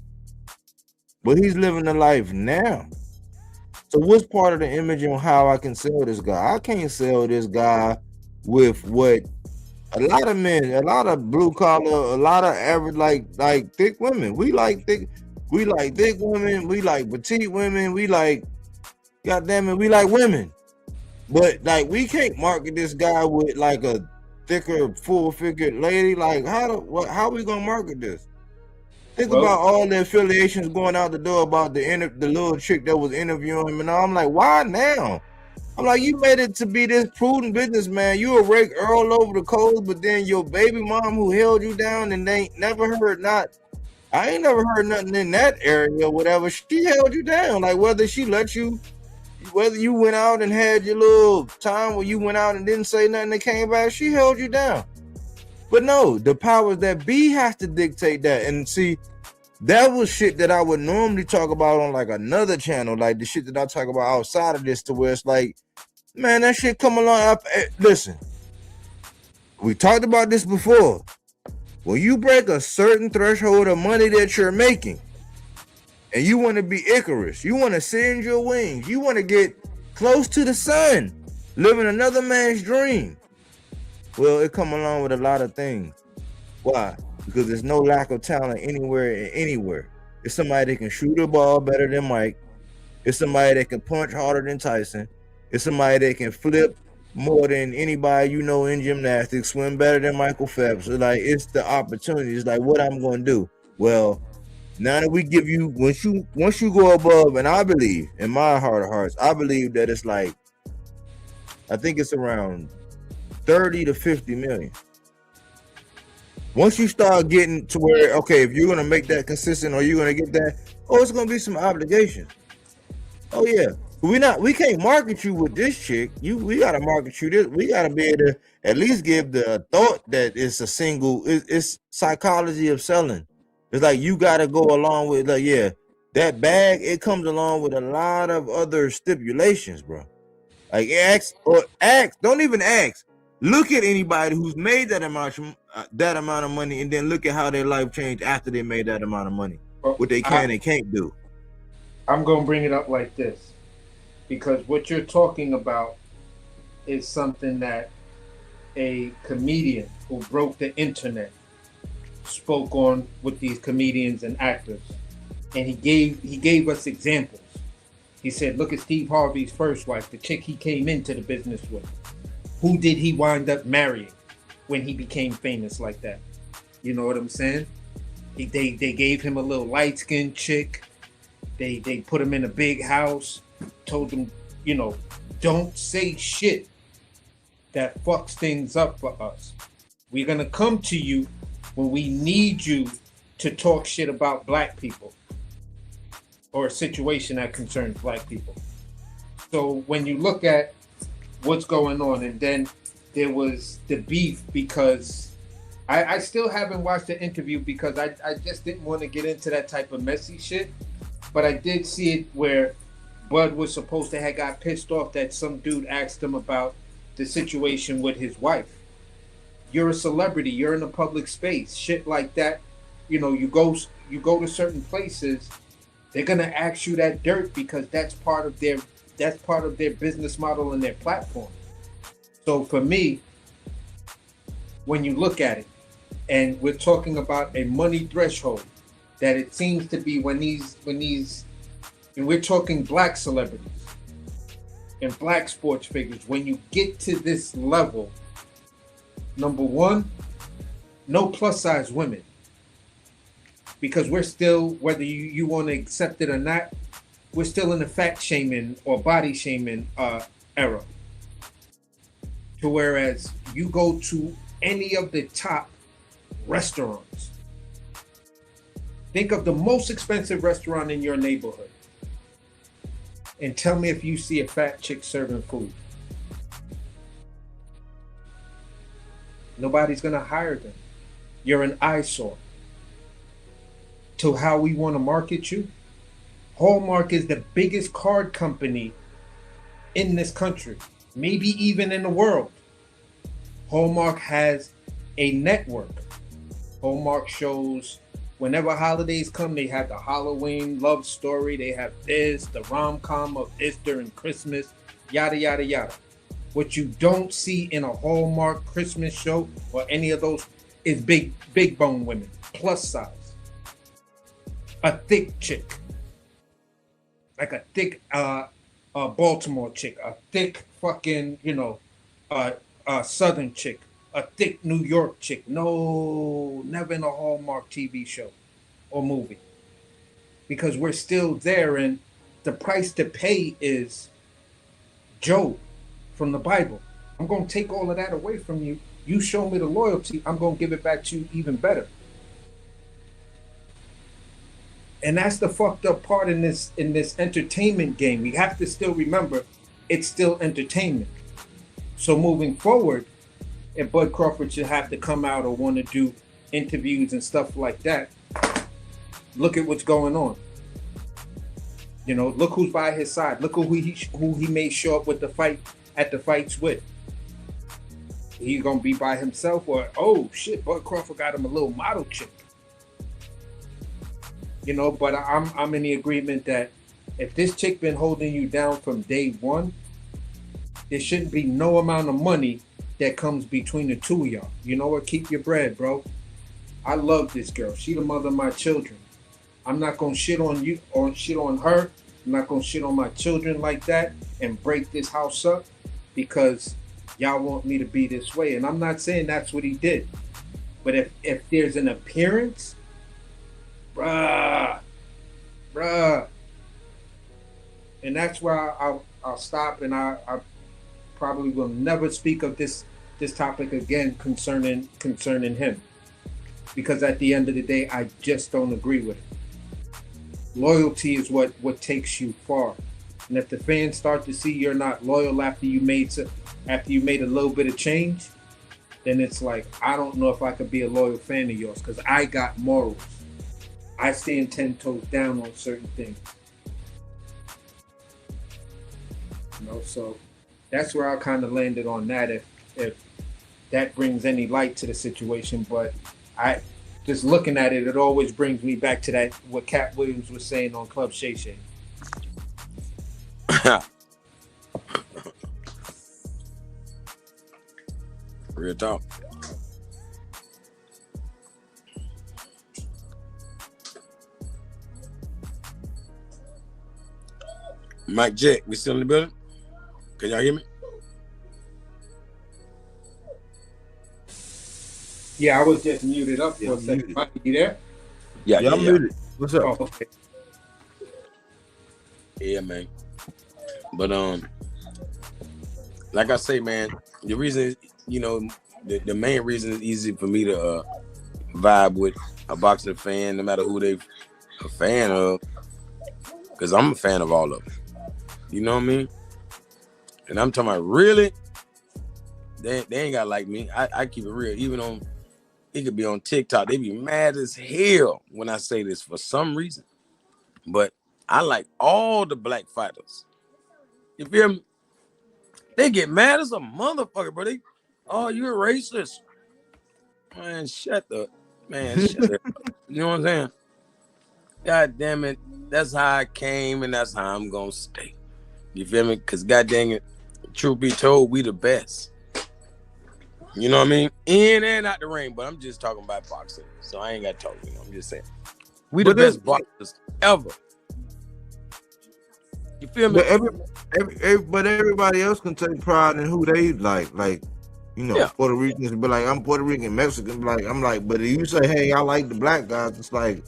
But he's living the life now. So what's part of the image on how I can sell this guy? I can't sell this guy with what a lot of men, a lot of blue collar, a lot of average like thick women. We like thick women, we like petite women, we like, goddamn it, we like women. But like we can't market this guy with like a thicker, full-figured lady. Like how we gonna market this? Think about all the affiliations going out the door about the little chick that was interviewing him, and I'm like, why now? I'm like, you made it to be this prudent businessman. You a rake all over the coast, but then your baby mom who held you down and they never heard I ain't never heard nothing in that area or whatever. She held you down. Like whether you went out and had your little time where you went out and didn't say nothing and came back, she held you down. But no, the powers that be has to dictate that. And see, that was shit that I would normally talk about on like another channel, like the shit that I talk about outside of this, to where it's like, man, that shit come along. Listen, we talked about this before. When you break a certain threshold of money that you're making, and you want to be Icarus, you want to send your wings, you want to get close to the sun, living another man's dream. Well, it come along with a lot of things. Why? Because there's no lack of talent anywhere and anywhere. It's somebody that can shoot a ball better than Mike. It's somebody that can punch harder than Tyson. It's somebody that can flip more than anybody you know in gymnastics, swim better than Michael Phelps. Like, it's the opportunity. It's like, what I'm going to do? Well, now that we give you, once you go above, and I believe, in my heart of hearts, I believe that it's like, I think it's around 30 to 50 million. Once you start getting to where, okay, if you're going to make that consistent or you're going to get that, it's going to be some obligations. Oh yeah. We can't market you with this chick. We got to market you this. We got to be able to at least give the thought that it's it's psychology of selling. It's like you got to go along with, like, yeah, that bag, it comes along with a lot of other stipulations, bro. Like don't even ask. Look at anybody who's made that amount of money, and then look at how their life changed after they made that amount of money. What they can and can't do. I'm going to bring it up like this, because what you're talking about is something that a comedian who broke the internet spoke on with these comedians and actors, and he gave us examples. He said, look at Steve Harvey's first wife, the chick he came into the business with. Who did he wind up marrying when he became famous like that? You know what I'm saying? They gave him a little light-skinned chick. They put him in a big house, told him, don't say shit that fucks things up for us. We're going to come to you when we need you to talk shit about black people or a situation that concerns black people. So when you look at what's going on, and then there was the beef, because I still haven't watched the interview because I just didn't want to get into that type of messy shit, but I did see it where Bud was supposed to have got pissed off that some dude asked him about the situation with his wife. You're a celebrity, you're in a public space, shit like that. You go to certain places, they're gonna ask you that dirt because that's part of their business model and their platform. So for me, when you look at it, and we're talking about a money threshold, that it seems to be when we're talking black celebrities and black sports figures, when you get to this level, number one, no plus size women. Because we're still, whether you want to accept it or not, we're still in the fat shaming or body shaming era. To whereas you go to any of the top restaurants, think of the most expensive restaurant in your neighborhood, and tell me if you see a fat chick serving food. Nobody's gonna hire them. You're an eyesore to how we want to market you. Hallmark is the biggest card company in this country, maybe even in the world. Hallmark has a network. Hallmark shows Whenever holidays come, they have the Halloween love story. They have this, the rom-com of this during Christmas, yada, yada, yada. What you don't see in a Hallmark Christmas show or any of those is big bone women, plus size. A thick chick. Like a thick Baltimore chick, a thick fucking, Southern chick, a thick New York chick. No, never in a Hallmark TV show or movie. Because we're still there, and the price to pay is Job from the Bible. I'm going to take all of that away from you. You show me the loyalty, I'm going to give it back to you even better. And that's the fucked up part in this entertainment game. We have to still remember it's still entertainment. So moving forward, if Bud Crawford should have to come out or want to do interviews and stuff like that, look at what's going on. Look who's by his side. Look who he may show up with the fights with. He's gonna be by himself, or oh shit, Bud Crawford got him a little model chick. But I'm in the agreement that if this chick been holding you down from day one, there shouldn't be no amount of money that comes between the two of y'all. You know what? Keep your bread, bro. I love this girl. She the mother of my children. I'm not gonna shit on you or shit on her. I'm not gonna shit on my children like that and break this house up because y'all want me to be this way. And I'm not saying that's what he did. But if there's an appearance, bruh. And that's where I'll stop, and I probably will never speak of this topic again concerning him. Because at the end of the day, I just don't agree with it. Loyalty is what takes you far. And if the fans start to see you're not loyal after you made a little bit of change, then it's like, I don't know if I could be a loyal fan of yours because I got morals. I stand 10 toes down on certain things. So that's where I kind of landed on that. If that brings any light to the situation, but I just looking at it, it always brings me back to that what Cat Williams was saying on Club Shay Shay. Real talk. Mike Jack, we still in the building? Can y'all hear me? Yeah, I was just muted up for a second. Mike, you there? Yeah, I'm muted. What's up? Oh, okay. Yeah, man. But like I say, man, the reason, the main reason it's easy for me to vibe with a boxing fan, no matter who they a fan of, because I'm a fan of all of them. You know what I mean? And I'm talking about really, they ain't got like me. I keep it real. Even on, it could be on TikTok. They be mad as hell when I say this for some reason. But I like all the black fighters. You feel me? They get mad as a motherfucker, bro. Oh, you're a racist. Man, shut up. You know what I'm saying? God damn it. That's how I came and that's how I'm going to stay. You feel me? Because God dang it, truth be told, we the best. You know what I mean? In and out the ring, but I'm just talking about boxing. So I ain't got to talk, I'm just saying. We the best boxers ever. You feel me? But everybody else can take pride in who they like. Puerto Ricans be like, I'm Puerto Rican, Mexican. I'm like, but if you say, hey, I like the black guys, it's like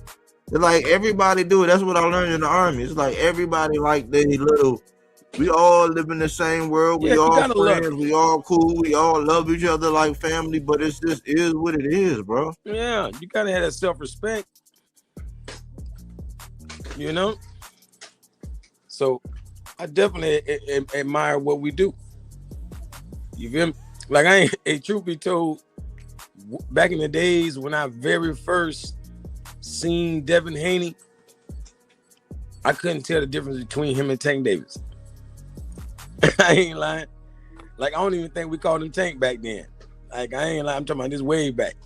everybody do it. That's what I learned in the army. It's like everybody like they little. We all live in the same world. We all friends. We all cool. We all love each other like family. But it's just is what it is, bro. Yeah, you gotta have that self-respect. You know. So I definitely admire what we do. You feel me? Like truth be told, back in the days when I very first seen Devin Haney, I couldn't tell the difference between him and Tank Davis. I ain't lying. Like, I don't even think we called him Tank back then. Like, I ain't lying. I'm talking about this way back.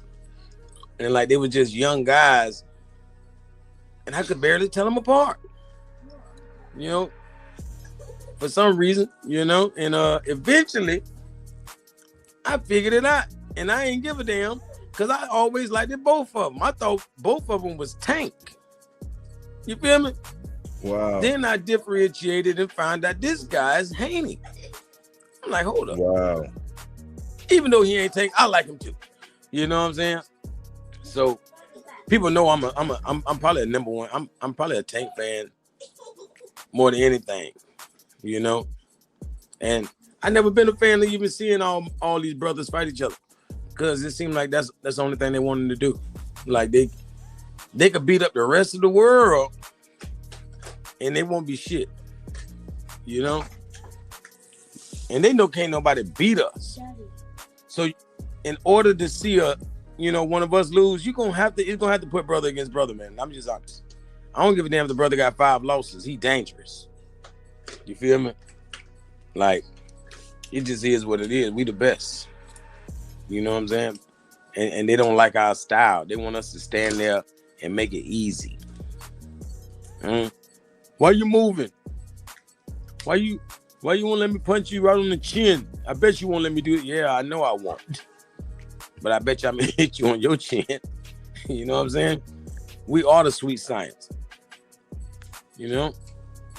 And like, they were just young guys and I could barely tell them apart. You know, for some reason, you know, and eventually I figured it out, and I ain't give a damn because I always liked it, both of them. I thought both of them was Tank. You feel me? Wow. Then I differentiated and found out this guy is Haney. I'm like, hold up. Wow. Even though he ain't Tank, I like him too. You know what I'm saying? So people know I'm probably a number one. I'm probably a Tank fan more than anything. You know, and I never been a fan of even seeing all these brothers fight each other, because it seemed like that's the only thing they wanted to do. Like they could beat up the rest of the world and they won't be shit, you know. And they know can't nobody beat us. So in order to see one of us lose, it's gonna have to put brother against brother, man. I'm just honest. I don't give a damn if the brother got 5 losses. He dangerous. You feel me? Like, it just is what it is. We the best. You know what I'm saying? And they don't like our style. They want us to stand there and make it easy. Why you moving? Why you won't let me punch you right on the chin? I bet you won't let me do it. Yeah, I know I won't. But I bet you I'm gonna hit you on your chin. You know what I'm saying? We are the sweet science. You know?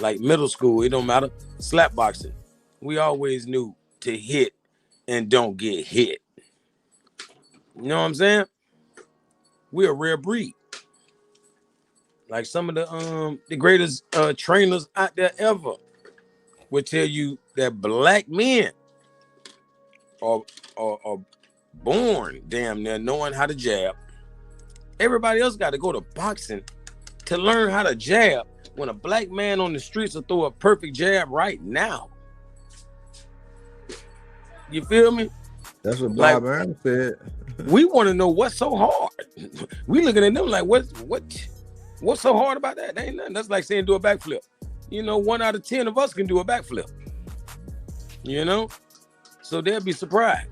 Like middle school, it don't matter. Slap boxing. We always knew to hit and don't get hit. You know what I'm saying? We're a rare breed. Like some of the greatest trainers out there ever would tell you that black men are born damn near knowing how to jab. Everybody else got to go to boxing to learn how to jab, when a black man on the streets will throw a perfect jab right now. You feel me? That's what Bob Aaron said. We want to know what's so hard. We looking at them like, what's so hard about that? That ain't nothing. That's like saying do a backflip. You know, 1 out of 10 of us can do a backflip. You know? So they'll be surprised.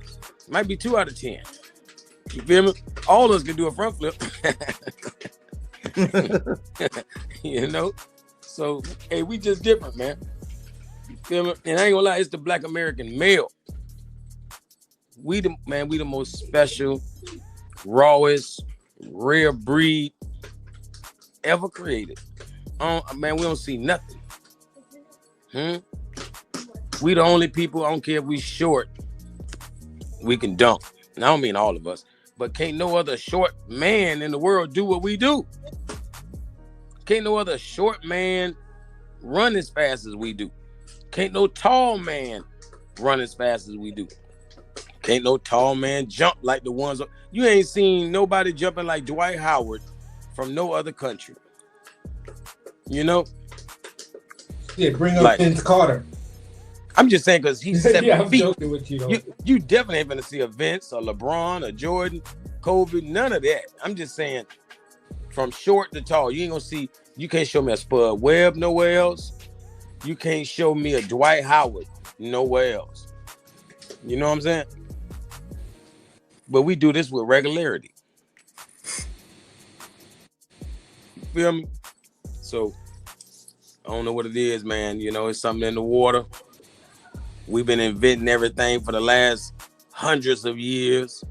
Might be 2 out of 10. You feel me? All of us can do a front flip. You know? So, hey, we just different, man. You feel me? And I ain't gonna lie, it's the black American male. We the most special, rawest, rare breed ever created. Man, we don't see nothing. We the only people, I don't care if we short, we can dunk. And I don't mean all of us, but can't no other short man in the world do what we do. Can't no other short man run as fast as we do. Can't no tall man run as fast as we do. Can't no tall man jump like the ones. You ain't seen nobody jumping like Dwight Howard from no other country. You know? Yeah, bring up Vince Carter. I'm just saying because he's 7 yeah, I'm feet. joking with you, though. You definitely ain't gonna see a Vince, a LeBron, a Jordan, Kobe, none of that. I'm just saying from short to tall, you ain't gonna see. You can't show me a Spud Webb nowhere else. You can't show me a Dwight Howard nowhere else. You know what I'm saying? But we do this with regularity. You feel me? So I don't know what it is, man. You know, it's something in the water. We've been inventing everything for the last hundreds of years.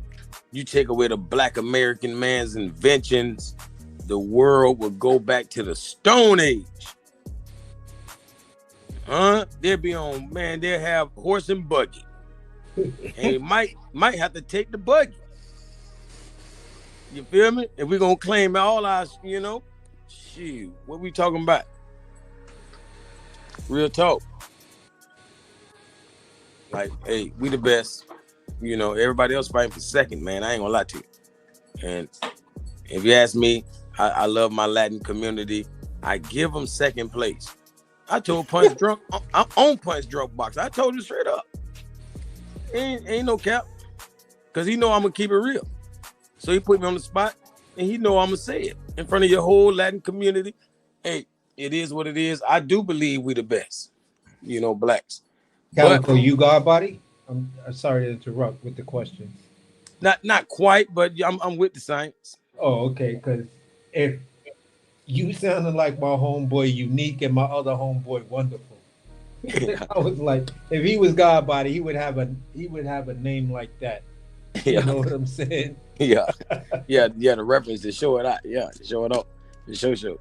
You take away the black American man's inventions, the world will go back to the Stone Age. They'll be on, man, they'll have horse and buggy. And might have to take the buggy. You feel me? If we're gonna claim all our, you know, shoot, what we talking about? Real talk. Like, hey, we the best. You know, everybody else fighting for second, man. I ain't gonna lie to you. And if you ask me, I love my Latin community. I give them second place. I told Punch Drunk, I own Punch Drunk Box. I told him straight up. Ain't no cap. Because he know I'm going to keep it real. So he put me on the spot, and he know I'm going to say it in front of your whole Latin community. Hey, it is what it is. I do believe we the best, you know, blacks. Calico, you guard body? I'm sorry to interrupt with the question. Not quite, but I'm with the science. Oh, okay. Because if You sounded like my homeboy Unique and my other homeboy Wonderful. I was like, if he was God body, he would have a name like that. You Yeah, know what I'm saying? yeah, yeah. The reference to show it out. Yeah, to show it up. The show.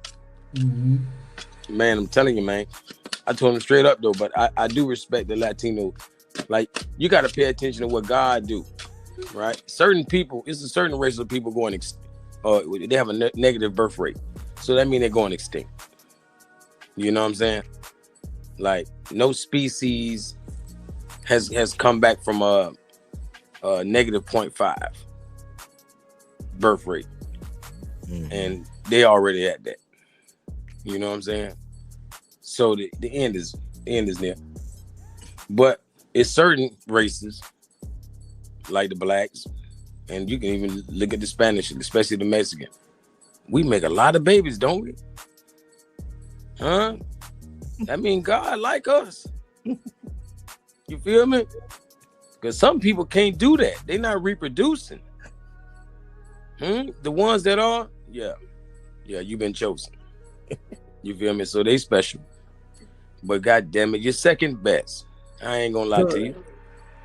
Mm-hmm. Man, I'm telling you, man. I told him straight up though, but I do respect the Latino. Like, you got to pay attention to what God do, right? Certain people, it's a certain race of people going they have a negative birth rate, so that means they're going extinct. You know what I'm saying? Like, no species has come back from a negative 0.5 birth rate, and they already at that. You know what I'm saying? So the end is near. But it's certain races like the blacks, and you can even look at the Spanish, especially the Mexican. We make a lot of babies, don't we? Huh? That means God like us. You feel me? Because some people can't do that. They're not reproducing. The ones that are, yeah, you've been chosen. You feel me? So they special. But God damn it, you're second best. I ain't gonna lie to you.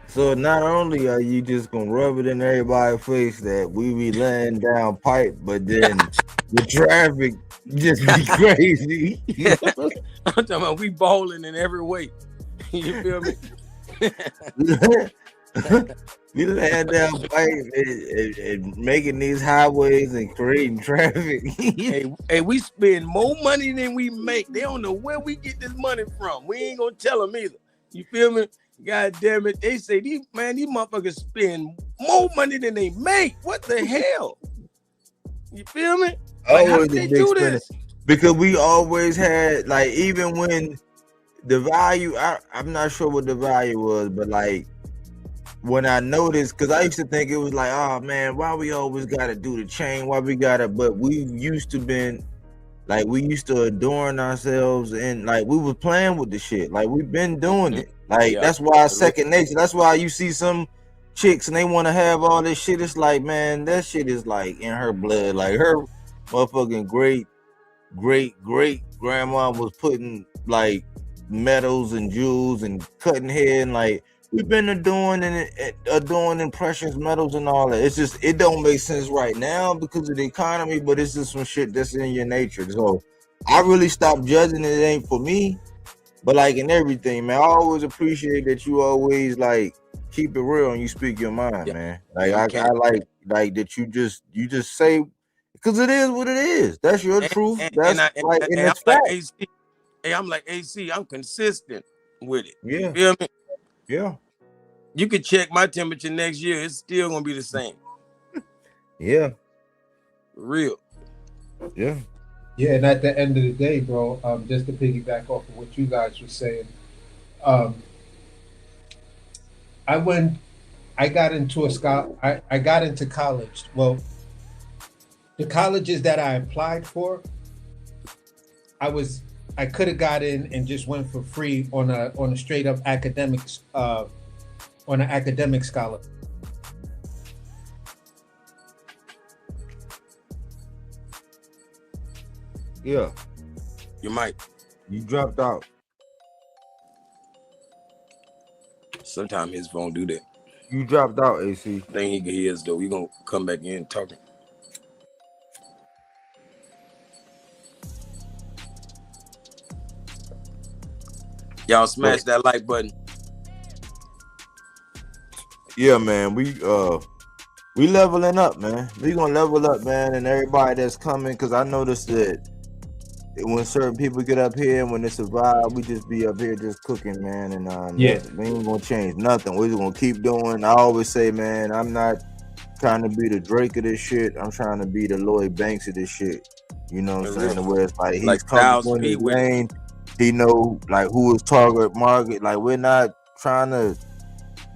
So not only are you just gonna rub it in everybody's face that we be laying down pipe, but then the traffic just be crazy. I'm talking about we balling in every way. You feel me? We laying down pipe and making these highways and creating traffic. hey, we spend more money than we make. They don't know where we get this money from. We ain't gonna tell them either. You feel me? God damn it. They say these motherfuckers spend more money than they make. What the hell? You feel me? Like, how did they do this? Because we always had, like, even when the value, I'm not sure what the value was, but like when I noticed, because I used to think it was like, oh man, why we always gotta do the chain? Why we gotta, but we used to adorn ourselves, and like we was playing with the shit. Like we've been doing it. Like that's why it's second nature. That's why you see some chicks and they want to have all this shit. It's like, man, that shit is like in her blood. Like her motherfucking great grandma was putting like metals and jewels and cutting hair, and like we've been adorning precious metals and all that. It's just, it don't make sense right now because of the economy, but it's just some shit that's in your nature. So I really stopped judging it. It ain't for me, but like in everything, man, I always appreciate that you always like keep it real and you speak your mind, man. Like I like that you just say, because it is what it is. That's your truth. That's fact. I'm like AC. I'm consistent with it. Yeah. You feel me? Yeah. You can check my temperature next year. It's still gonna be the same. Yeah. Real. Yeah. Yeah, and at the end of the day, bro, just to piggyback off of what you guys were saying, I got into college. Well, the colleges that I applied for, I could have got in and just went for free on a straight up academics on an academic scholar. Yeah. You might. You dropped out. Sometimes his phone do that. You dropped out, AC. I think he can hear us though. We gonna come back in talking. Y'all smash that like button. Yeah, man. We leveling up, man. We gonna level up, man, and everybody that's coming, because I noticed that when certain people get up here, when it's a vibe, we just be up here just cooking, man, and we ain't gonna change nothing. We're just gonna keep doing. I always say, man, I'm not trying to be the Drake of this shit. I'm trying to be the Lloyd Banks of this shit. You know what I'm saying? Where it's like he's comfortable in his lane. He know like who his target market. Like we're not trying to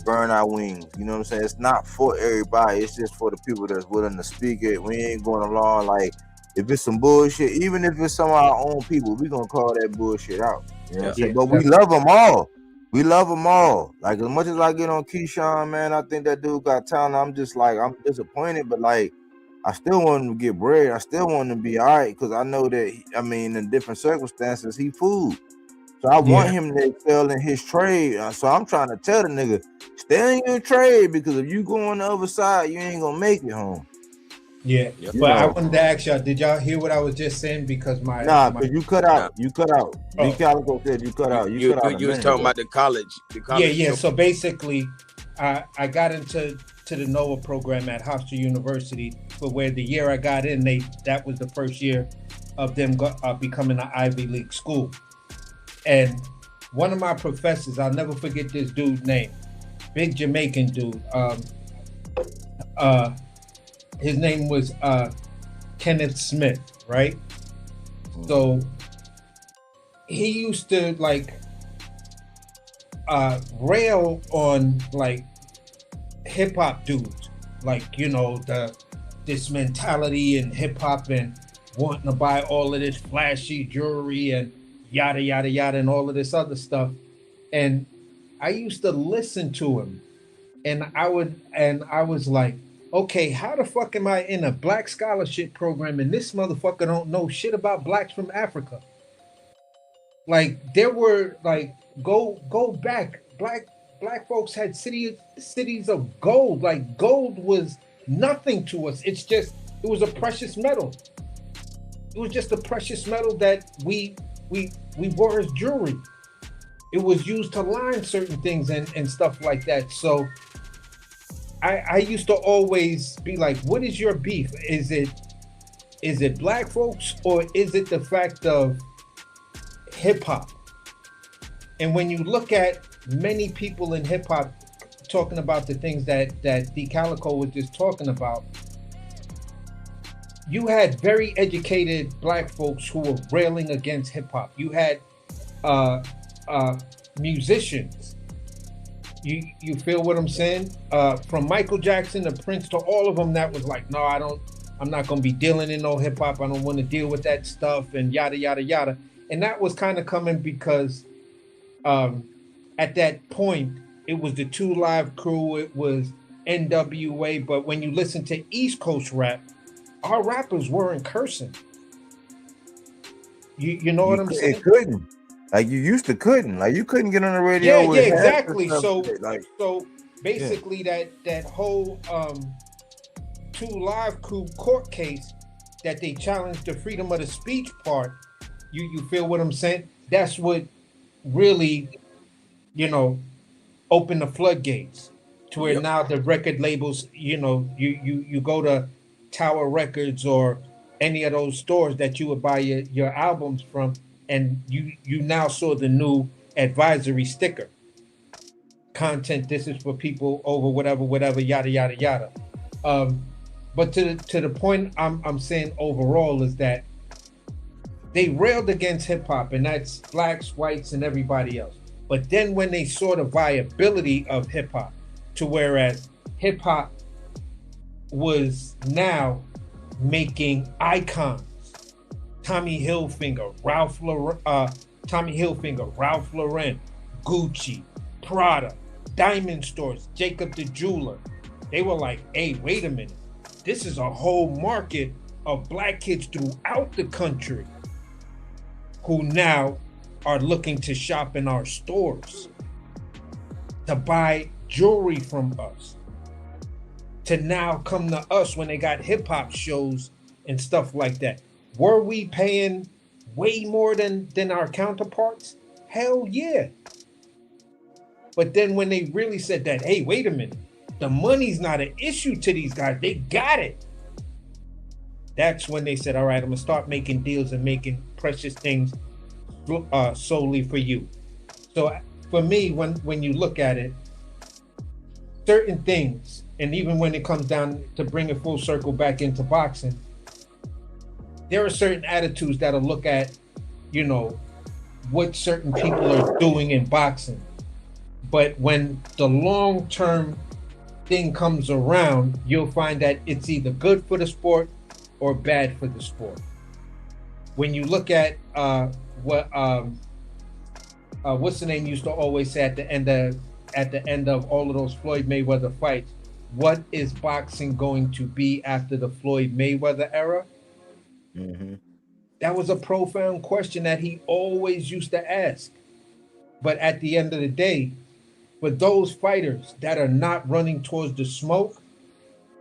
burn our wings. You know what I'm saying? It's not for everybody. It's just for the people that's willing to speak it. We ain't going along like, if it's some bullshit, even if it's some of our own people, we gonna call that bullshit out. You know what I'm saying? But we love them all. We love them all. Like as much as I get on Keyshawn, man, I think that dude got talent. I'm just like, I'm disappointed, but like I still want him to get bread. I still want him to be all right because I know that, in different circumstances, he food. So I want him to excel in his trade. So I'm trying to tell the nigga, stay in your trade because if you go on the other side, you ain't gonna make it home. Yeah, but I wanted to ask y'all, did y'all hear what I was just saying? Because because you cut out. You cut out. D. Calico said you cut out. You was talking about the college. Yeah. So basically, I got into the NOAA program at Hofstra University, but where the year I got in, that was the first year of them becoming an Ivy League school. And one of my professors, I'll never forget this dude's name, big Jamaican dude. His name was Kenneth Smith, right? So he used to rail on hip hop dudes, this mentality in hip hop and wanting to buy all of this flashy jewelry and yada yada yada and all of this other stuff. And I used to listen to him, and I was like, okay, how the fuck am I in a black scholarship program and this motherfucker don't know shit about blacks from Africa? There were go back, black folks had cities of gold. Gold was nothing to us. It was a precious metal. It was just a precious metal that we wore as jewelry. It was used to line certain things and stuff like that. So I used to always be like, what is your beef? Is it black folks or is it the fact of hip hop? And when you look at many people in hip hop talking about the things that D. Calico was just talking about, you had very educated black folks who were railing against hip hop. You had musicians. You feel what I'm saying? From Michael Jackson to Prince to all of them, that was like, no, I'm not gonna be dealing in no hip hop. I don't want to deal with that stuff and yada yada yada. And that was kind of coming because at that point it was the 2 Live Crew, it was NWA. But when you listen to East Coast rap, our rappers weren't cursing. You know what I'm saying? It couldn't. You used to couldn't. You couldn't get on the radio. Yeah, exactly. So basically that whole 2 Live Crew court case that they challenged the freedom of the speech part, you feel what I'm saying? That's what really, opened the floodgates to where now the record labels, you go to Tower Records or any of those stores that you would buy your albums from, and you now saw the new advisory sticker. Content, this is for people over whatever, yada yada yada. But to the point I'm saying overall is that they railed against hip hop, and that's blacks, whites, and everybody else. But then when they saw the viability of hip hop, to whereas hip hop was now making icons, Tommy Hilfiger, Ralph Lauren, Gucci, Prada, diamond stores, Jacob the Jeweler. They were like, hey, wait a minute. This is a whole market of black kids throughout the country who now are looking to shop in our stores, to buy jewelry from us, to now come to us when they got hip hop shows and stuff like that. Were we paying way more than our counterparts? Hell yeah. But then when they really said that, hey, wait a minute, the money's not an issue to these guys, they got it. That's when they said, all right, I'm gonna start making deals and making precious things solely for you. So for me, when you look at it, certain things, and even when it comes down to bring it full circle back into boxing, there are certain attitudes that'll look at, what certain people are doing in boxing. But when the long-term thing comes around, you'll find that it's either good for the sport or bad for the sport. When you look at what's the name used to always say at the end of all of those Floyd Mayweather fights, what is boxing going to be after the Floyd Mayweather era? Mm-hmm. That was a profound question that he always used to ask. But at the end of the day, for those fighters that are not running towards the smoke,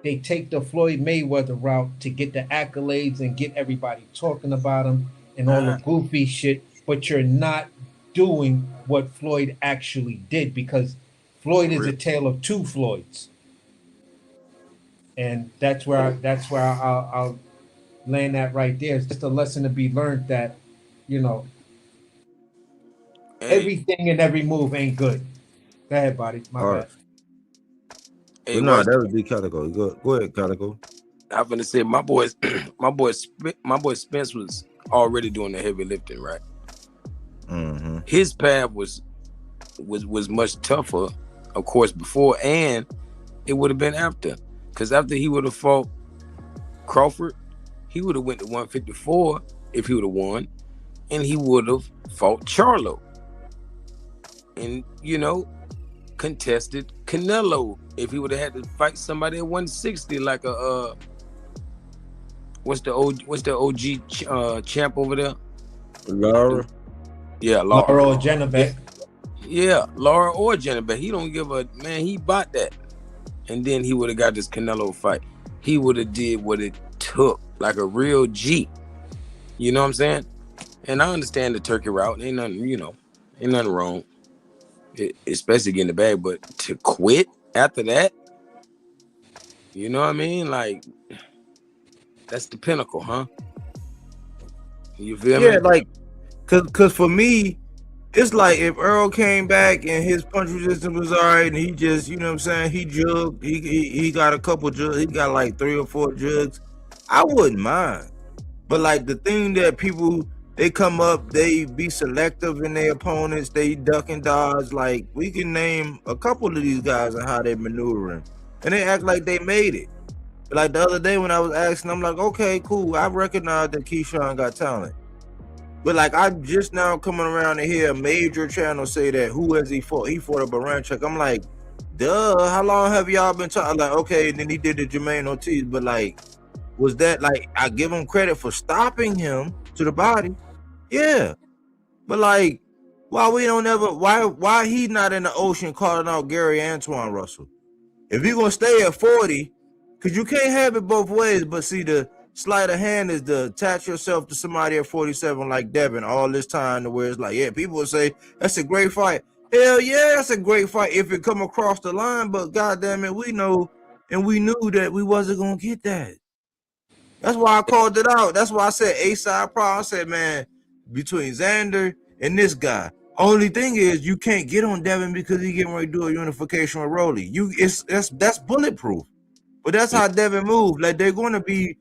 they take the Floyd Mayweather route to get the accolades and get everybody talking about him and all the goofy shit. But you're not doing what Floyd actually did, because Floyd is a tale of two Floyds. And that's where I'll land that right there. It's just a lesson to be learned that, you know, everything and every move ain't good. Go ahead, buddy. My bad. Hey, But no, that was the Calico. Go ahead, Calico. I'm gonna say my boy Spence was already doing the heavy lifting, right? Mm-hmm. His path was much tougher, of course, before, and it would have been after. Because after he would have fought Crawford, he would have went to 154 if he would have won, and he would have fought Charlo. And, you know, contested Canelo if he would have had to fight somebody at 160, like a what's the OG champ over there? Laura. Yeah, Laura or Janabek. Yeah, Laura or Janabek. He don't give a man. He bought that, and then he would have got this Canelo fight. He would have did what it took, like a real G. You know what I'm saying? And I understand the turkey route. Ain't nothing, you know, ain't nothing wrong. Especially getting the bag, but to quit after that, you know what I mean? Like, that's the pinnacle, huh? You feel me? Yeah, like, cause for me, it's like if Earl came back and his punch resistance was all right, and he just, you know what I'm saying, he jugged, he got a couple jugs, he got like 3 or 4 jugs, I wouldn't mind. But like the thing that people, they come up, they be selective in their opponents, they duck and dodge. Like, we can name a couple of these guys and how they maneuvering, and they act like they made it. Like the other day when I was asking, I'm like, okay, cool, I recognize that Keyshawn got talent. But like, I'm just now coming around to hear a major channel say that, who has he fought? He fought a Baranchuk. I'm like, duh, how long have y'all been talking? Like, okay, and then he did the Jermaine Ortiz, but like, was that, like, I give him credit for stopping him to the body. Yeah. But like, why we don't ever, why he not in the ocean calling out Gary Antoine Russell? If you're gonna stay at 40, because you can't have it both ways, but see, the sleight of hand is to attach yourself to somebody at 47 like Devin all this time, to where it's like, yeah, people will say, that's a great fight. Hell yeah, that's a great fight if it come across the line, but goddamn it, we know, and we knew that we wasn't gonna get that. That's why I called it out. That's why I said A-side problem. I said, man, between Xander and this guy, only thing is you can't get on Devin because he getting ready to do a unification with Rolly. That's bulletproof. But that's how Devin moved. Like, they're going to be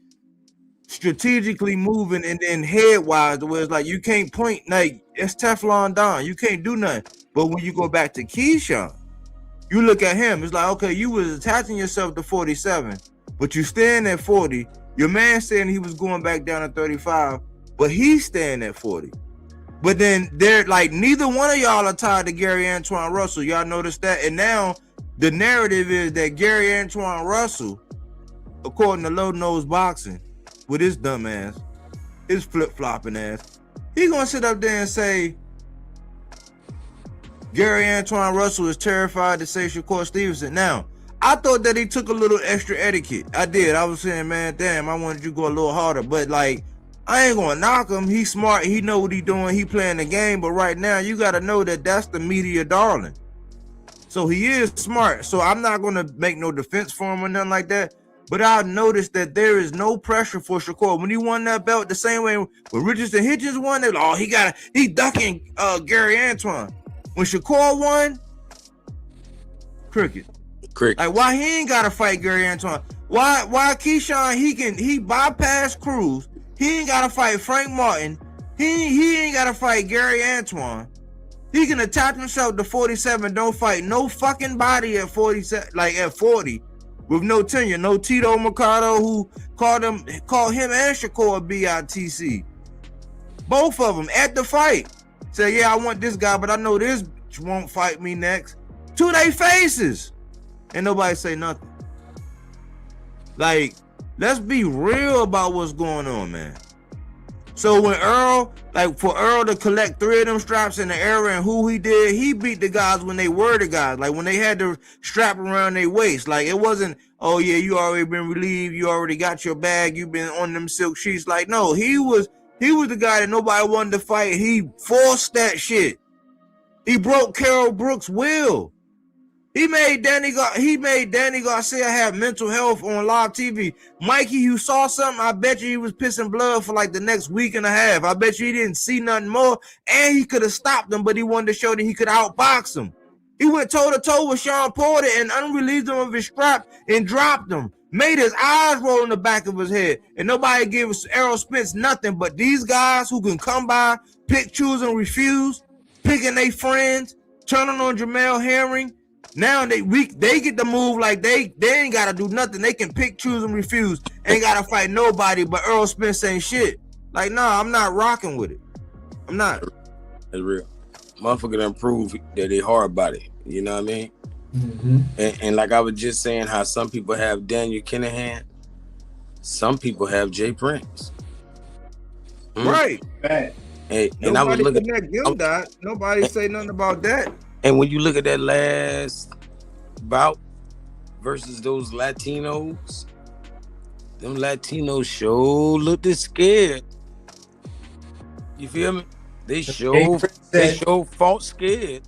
strategically moving, and then head-wise, where it's like you can't point, like, it's Teflon Don. You can't do nothing. But when you go back to Keyshawn, you look at him, it's like, okay, you was attaching yourself to 47, but you stand at 40. Your man saying he was going back down to 35, but he's staying at 40. But then they're like, neither one of y'all are tied to Gary Antoine Russell. Y'all notice that? And now the narrative is that Gary Antoine Russell, according to Low Nose Boxing, with his dumb ass, his flip-flopping ass, he gonna sit up there and say Gary Antoine Russell is terrified to say Shakur Stevenson. Now, I thought that he took a little extra etiquette. I did. I was saying, man, damn, I wanted you to go a little harder. But like, I ain't gonna knock him. He's smart. He know what he doing. He playing the game. But right now, you got to know that that's the media darling. So he is smart. So I'm not gonna make no defense for him or nothing like that. But I noticed that there is no pressure for Shakur. When he won that belt, the same way when Richardson Hitchens won, they're like, oh, he ducking Gary Antoine. When Shakur won, cricket. Like, why he ain't gotta fight Gary Antoine? Why Keyshawn, he bypassed Cruz. He ain't gotta fight Frank Martin. He ain't gotta fight Gary Antoine. He can attach himself to 47. Don't fight no fucking body at 47, like at 40, with no tenure. No Tito Mercado, who called him and Shakur BITC. Both of them at the fight. Say, yeah, I want this guy, but I know this won't fight me next. To their faces. And nobody say nothing. Like, let's be real about what's going on, man. So when Earl, like for Earl to collect 3 of them straps in the era and who he did, he beat the guys when they were the guys. Like when they had the strap around their waist. Like it wasn't, oh yeah, you already been relieved, you already got your bag, you been on them silk sheets. Like no, he was the guy that nobody wanted to fight. He forced that shit. He broke Carol Brooks' will. He made Danny Garcia have mental health on live TV. Mikey, you saw something, I bet you he was pissing blood for like the next week and a half. I bet you he didn't see nothing more. And he could have stopped him, but he wanted to show that he could outbox him. He went toe-to-toe with Sean Porter and unrelieved him of his strap and dropped him. Made his eyes roll in the back of his head. And nobody gave Errol Spence nothing but these guys who can come by, pick, choose, and refuse, picking their friends, turning on Jamel Herring. Now they get to move like they ain't gotta do nothing. They can pick, choose, and refuse. Ain't gotta fight nobody, but Earl Spence ain't shit. Like, nah, I'm not rocking with it. I'm not. It's real. Motherfucker done prove that they hard body. You know what I mean? Mm-hmm. And like I was just saying, how some people have Daniel Kinahan, some people have Jay Prince. Right. Hey, and I was looking at them, Dot. Nobody say nothing about that. And when you look at that last bout versus those Latinos, them Latinos sure looked scared. You feel me? They sure fought scared.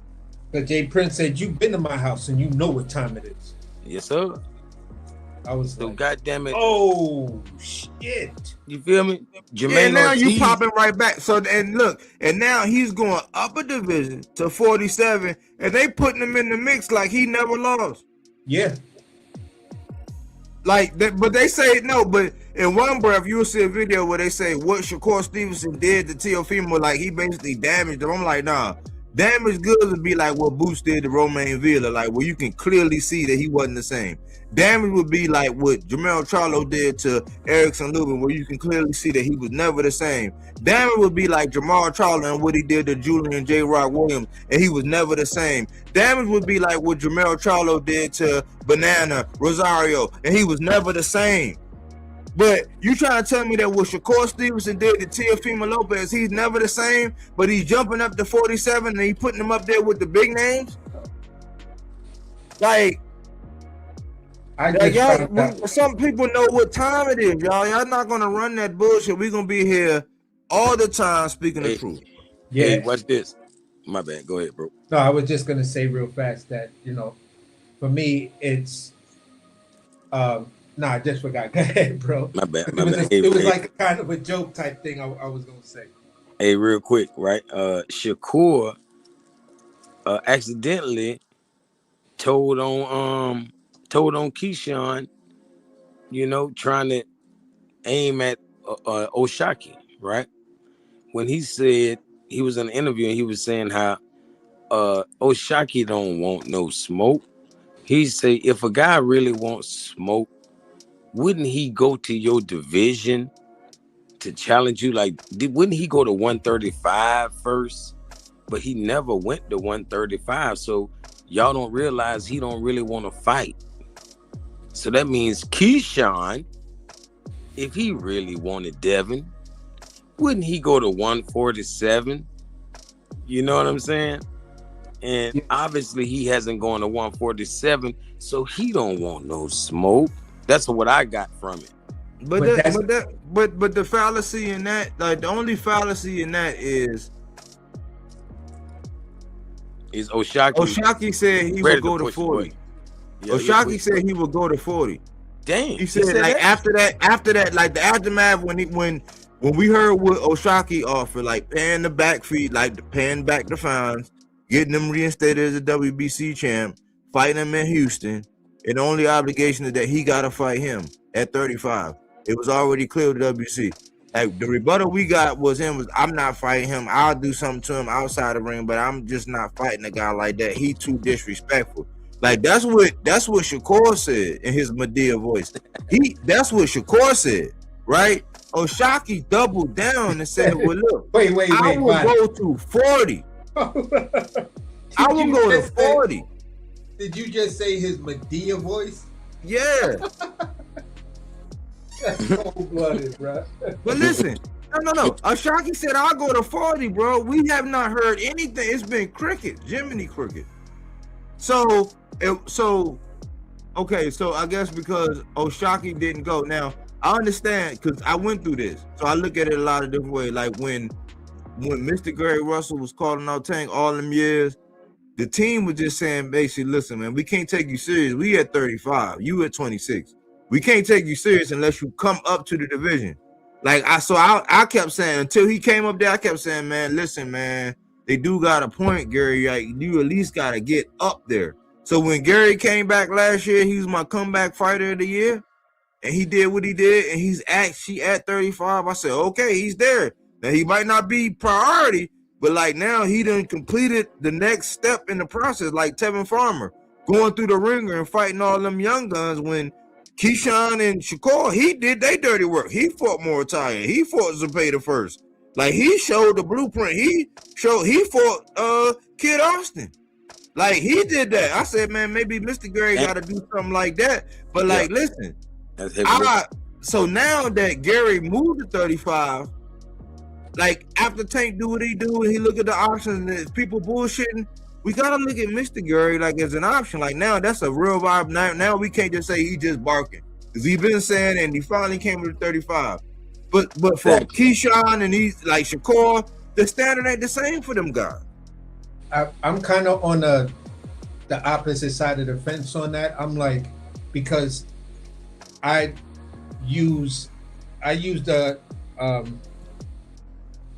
But Jay Prince said, "You've been to my house and you know what time it is." Yes, sir. I was so like, goddamn it. Oh shit. You feel me? Jermaine and now Ortiz, you popping right back. So and look, and now he's going up a division to 47, and they putting him in the mix like he never lost. Yeah. Like that, but they say no, but in one breath you'll see a video where they say what Shakur Stevenson did to Teofimo, like he basically damaged him. I'm like, nah. Damage goods would be like what Boots did to Romain Villa, like where you can clearly see that he wasn't the same. Damage would be like what Jermell Charlo did to Erickson Lubin, where you can clearly see that he was never the same. Damage would be like Jamal Charlo and what he did to Julian J. Rock Williams, and he was never the same. Damage would be like what Jermell Charlo did to Banana Rosario, and he was never the same. But you trying to tell me that what Shakur Stevenson did to Teofimo Lopez, he's never the same, but he's jumping up to 47 and he putting him up there with the big names? Like y'all, some people know what time it is, y'all. Y'all not gonna run that bullshit. We're gonna be here all the time speaking the truth. Yeah. Hey, watch this. My bad. Go ahead, bro. No, I was just gonna say real fast that, you know, for me it's I just forgot. Go ahead, bro. My bad. It was like a kind of a joke type thing I was gonna say. Hey, real quick, right? Shakur accidentally told on Keyshawn, you know, trying to aim at O'Shaquie, right? When he said he was in an interview and he was saying how O'Shaquie don't want no smoke. He say if a guy really wants smoke, wouldn't he go to your division to challenge you? Like, wouldn't he go to 135 first? But he never went to 135. So y'all don't realize he don't really want to fight. So that means Keyshawn, if he really wanted Devin, wouldn't he go to 147? You know what I'm saying? And obviously he hasn't gone to 147, so he don't want no smoke. That's what I got from it. But the fallacy in that, like the only fallacy in that is O'Shaquie. O'Shaquie said he would go to 40. Yeah, O'Shaquie said he would go to 40. Damn. He said like that? after that, like the aftermath when we heard what O'Shaquie offered, like paying the back fee, like paying back the fines, getting them reinstated as a WBC champ, fighting him in Houston. And the only obligation is that he got to fight him at 35. It was already clear with WC. Like the rebuttal we got was I'm not fighting him. I'll do something to him outside the ring, but I'm just not fighting a guy like that. He too disrespectful. Like that's what Shakur said in his Madea voice. That's what Shakur said, right? O'Shaquie doubled down and said, "Well, look, I will go to 40. I will go to 40." Did you just say his Madea voice? Yeah. That's cold-blooded, bro. But listen, no. Ashaki said I'll go to 40, bro. We have not heard anything. It's been cricket, Jiminy cricket. So okay, so I guess because Oshaki didn't go. Now I understand because I went through this, so I look at it a lot of different ways. Like when Mr. Gary Russell was calling out Tank all them years, the team was just saying basically, listen, man, we can't take you serious. We at 35, you at 26. We can't take you serious unless you come up to the division. Like I kept saying until he came up there, I kept saying, man, listen, man, they do got a point, Gary. Like you at least gotta get up there. So when Gary came back last year, he was my comeback fighter of the year, and he did what he did, and he's actually at 35. I said, okay, he's there. Now he might not be priority, but like now he done completed the next step in the process, like Tevin Farmer, going through the ringer and fighting all them young guns when Keyshawn and Shakur, he did their dirty work. He fought Moritaya. He fought Zepeda first. Like he showed the blueprint. He fought Kid Austin. Like he did that. I said, man, maybe Mr. Gary got to do something like that. But like, listen, so now that Gary moved to 35, like after Tank do what he do and he look at the options and people bullshitting, we gotta look at Mr. Gary like as an option. Like now that's a real vibe. Now we can't just say he just barking. Because he been saying and he finally came to 35. But for Keyshawn and he's like Shakur, the standard ain't the same for them guys. I'm kind of on the opposite side of the fence on that. I'm like, because I use the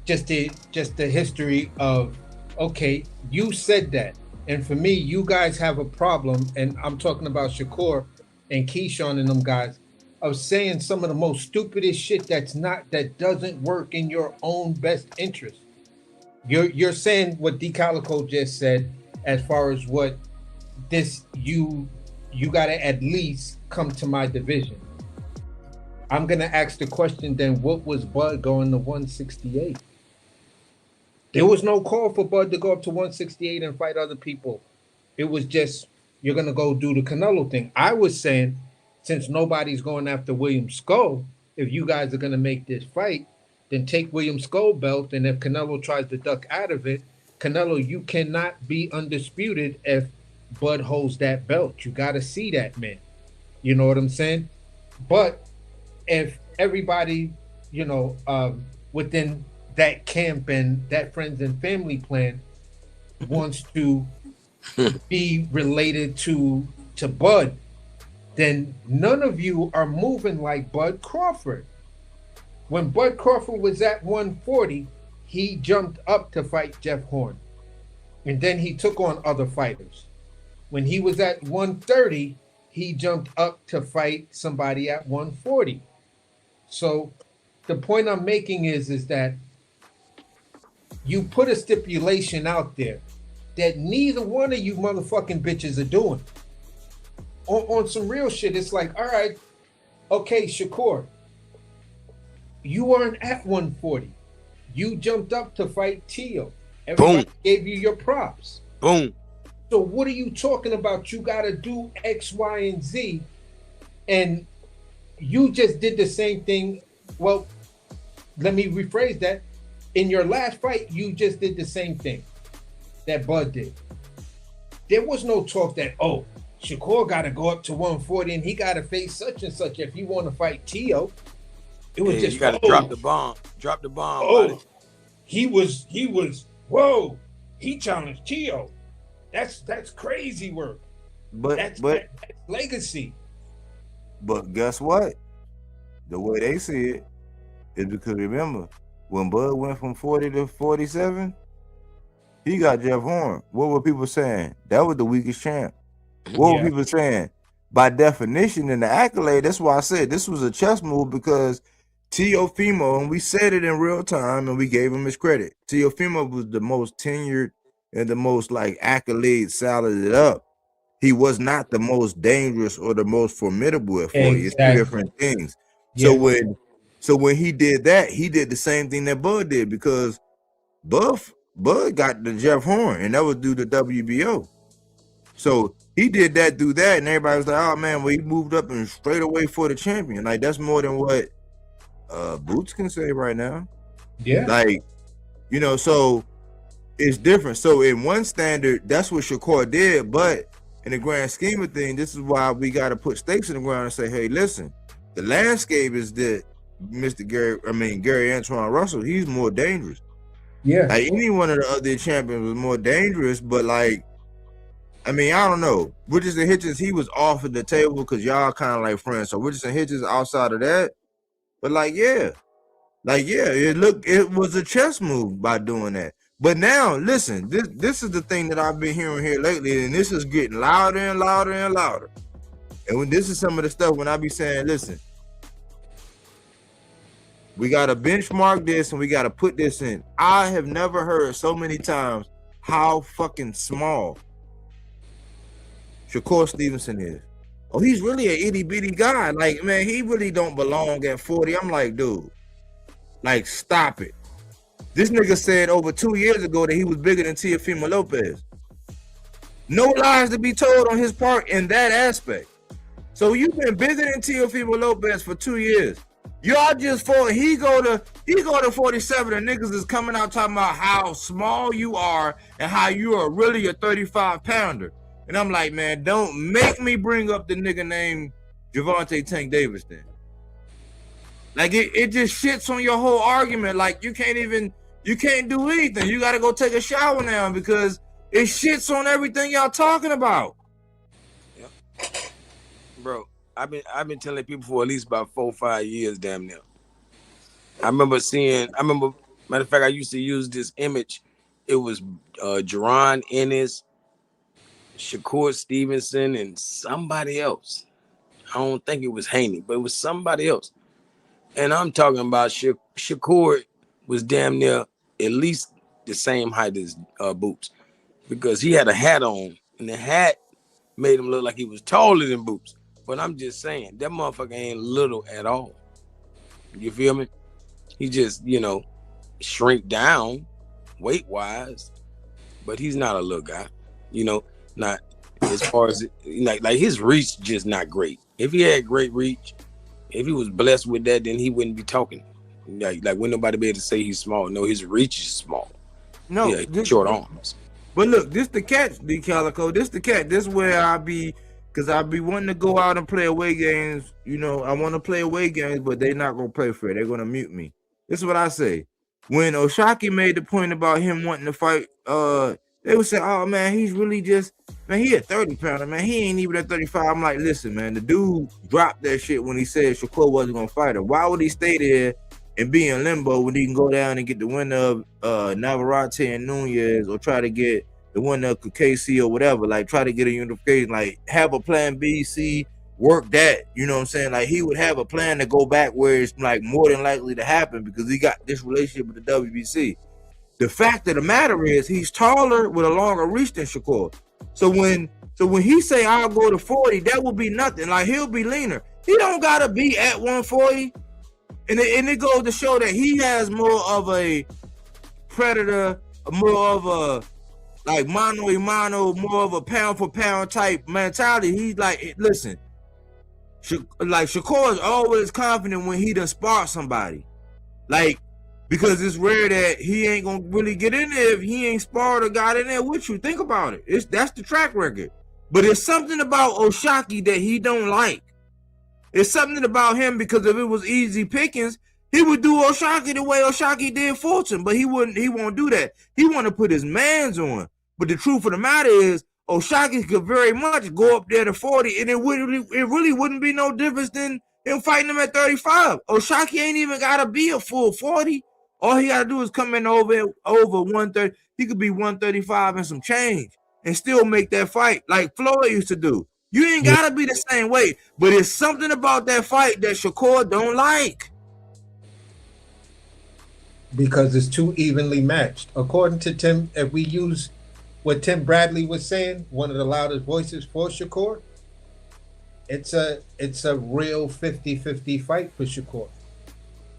just the history of, okay, you said that, and for me, you guys have a problem, and I'm talking about Shakur and Keyshawn and them guys, of saying some of the most stupidest shit that doesn't work in your own best interest. You're saying what D Calico just said as far as what this you gotta at least come to my division. I'm gonna ask the question then, what was Bud going to 168? There was no call for Bud to go up to 168 and fight other people. It was just, you're gonna go do the Canelo thing. I was saying, since nobody's going after William Skull, if you guys are gonna make this fight, then take William Skull belt, and if Canelo tries to duck out of it, Canelo, you cannot be undisputed if Bud holds that belt. You gotta see that, man. You know what I'm saying? But if everybody, within that camp and that friends and family plan wants to be related to Bud, then none of you are moving like Bud Crawford. When Bud Crawford was at 140, he jumped up to fight Jeff Horn. And then he took on other fighters. When he was at 130, he jumped up to fight somebody at 140. So the point I'm making is that you put a stipulation out there that neither one of you motherfucking bitches are doing. On some real shit, it's like, all right, okay, Shakur, you weren't at 140. You jumped up to fight Tio. Everybody gave you your props. Boom. So what are you talking about? You got to do X, Y, and Z. And you just did the same thing. Well, let me rephrase that. In your last fight, you just did the same thing that Bud did. There was no talk that, oh, Shakur got to go up to 140 and he got to face such and such if he want to fight Tio. It was just, you got to drop the bomb. Drop the bomb. Oh, he was, whoa, he challenged Tio. That's crazy work. But that's legacy. But guess what? The way they see it is because, remember, when Bud went from 40 to 47, he got Jeff Horn. What were people saying? That was the weakest champ. What were people saying? By definition, in the accolade, that's why I said this was a chess move, because Teofimo, and we said it in real time, and we gave him his credit. Teofimo was the most tenured and the most accolade saladed up. He was not the most dangerous or the most formidable at 40. Exactly. It's two different things. Yeah. So when he did that, he did the same thing that Bud did, because Bud got the Jeff Horn, and that was due to WBO. So he did that through that, and everybody was like, "Oh man, well he moved up and straight away for the champion." Like that's more than what Boots can say right now. Yeah. Like, you know, so it's different. So in one standard, that's what Shakur did, but in the grand scheme of things, this is why we got to put stakes in the ground and say, "Hey, listen, the landscape is that Gary Antoine Russell, he's more dangerous." Yeah. Like any one of the other champions was more dangerous, but like, I mean, I don't know. Richardson Hitchens, he was off at the table because y'all kind of like friends. So Richardson Hitchens outside of that, but like, yeah, it was a chess move by doing that. But now, listen, this is the thing that I've been hearing here lately, and this is getting louder and louder and louder. And when this is some of the stuff when I be saying, listen, we got to benchmark this and we got to put this in. I have never heard so many times how fucking small Shakur Stevenson is. Oh, he's really an itty bitty guy. Like, man, he really don't belong at 40. I'm like, dude, like, stop it. This nigga said over 2 years ago that he was bigger than Teofimo Lopez. No lies to be told on his part in that aspect. So you've been bigger than Teofimo Lopez for 2 years. Y'all just fought. He go to 47 and niggas is coming out talking about how small you are and how you are really a 35 pounder. And I'm like, man, don't make me bring up the nigga named Gervonta Tank Davis then. Like it just shits on your whole argument. Like you can't do anything. You gotta go take a shower now because it shits on everything y'all talking about. Yeah. Bro, I've been telling people for at least about 4 or 5 years, damn near. Matter of fact, I used to use this image. It was Jerron Ennis, Shakur Stevenson, and somebody else. I don't think it was Haney, but it was somebody else. And I'm talking about Shakur was damn near at least the same height as Boots because he had a hat on, and the hat made him look like he was taller than Boots. But I'm just saying, that motherfucker ain't little at all. You feel me? He just, shrink down weight-wise, but he's not a little guy. Not as far as, like his reach just not great. If he had great reach, if he was blessed with that, then he wouldn't be talking. Like wouldn't nobody be able to say he's small. No, his reach is small. No, yeah, short arms. But look, this the catch, D Calico. This the catch. This is where I be wanting to go out and play away games. I want to play away games, but they're not gonna play fair. They're gonna mute me. This is what I say. When Oshaki made the point about him wanting to fight, they would say, "Oh man, he's really just he a 30 pounder, man. He ain't even at 35." I'm like, listen, man, the dude dropped that shit when he said Shakur wasn't gonna fight him. Why would he stay there and be in limbo when he can go down and get the winner of Navarrete and Nunez, or try to get the winner of KC or whatever? Like, try to get a unification, like have a plan B, C, work that. You know what I'm saying? Like, he would have a plan to go back where it's like more than likely to happen because he got this relationship with the WBC. The fact of the matter is he's taller with a longer reach than Shakur. So when he say I'll go to 40, that will be nothing. Like, he'll be leaner. He don't gotta be at 140. And it goes to show that he has more of a predator, more of a like mano a mano, more of a pound for pound type mentality. He's like, listen, like Shakur is always confident when he done spark somebody. Like, because it's rare that he ain't gonna really get in there if he ain't sparred or got in there with you. Think about it. That's the track record. But it's something about Oshaki that he don't like. It's something about him because if it was easy pickings, he would do Oshaki the way Oshaki did Fulton, but he won't do that. He want to put his mans on. But the truth of the matter is, Oshaki could very much go up there to 40, and it really wouldn't be no difference than him fighting him at 35. Oshaki ain't even gotta be a full 40. All he gotta do is come in over 130. He could be 135 and some change and still make that fight like Floyd used to do. You ain't gotta be the same weight, but it's something about that fight that Shakur don't like. Because it's too evenly matched. According to Tim, if we use what Tim Bradley was saying, one of the loudest voices for Shakur, it's a real 50-50 fight for Shakur.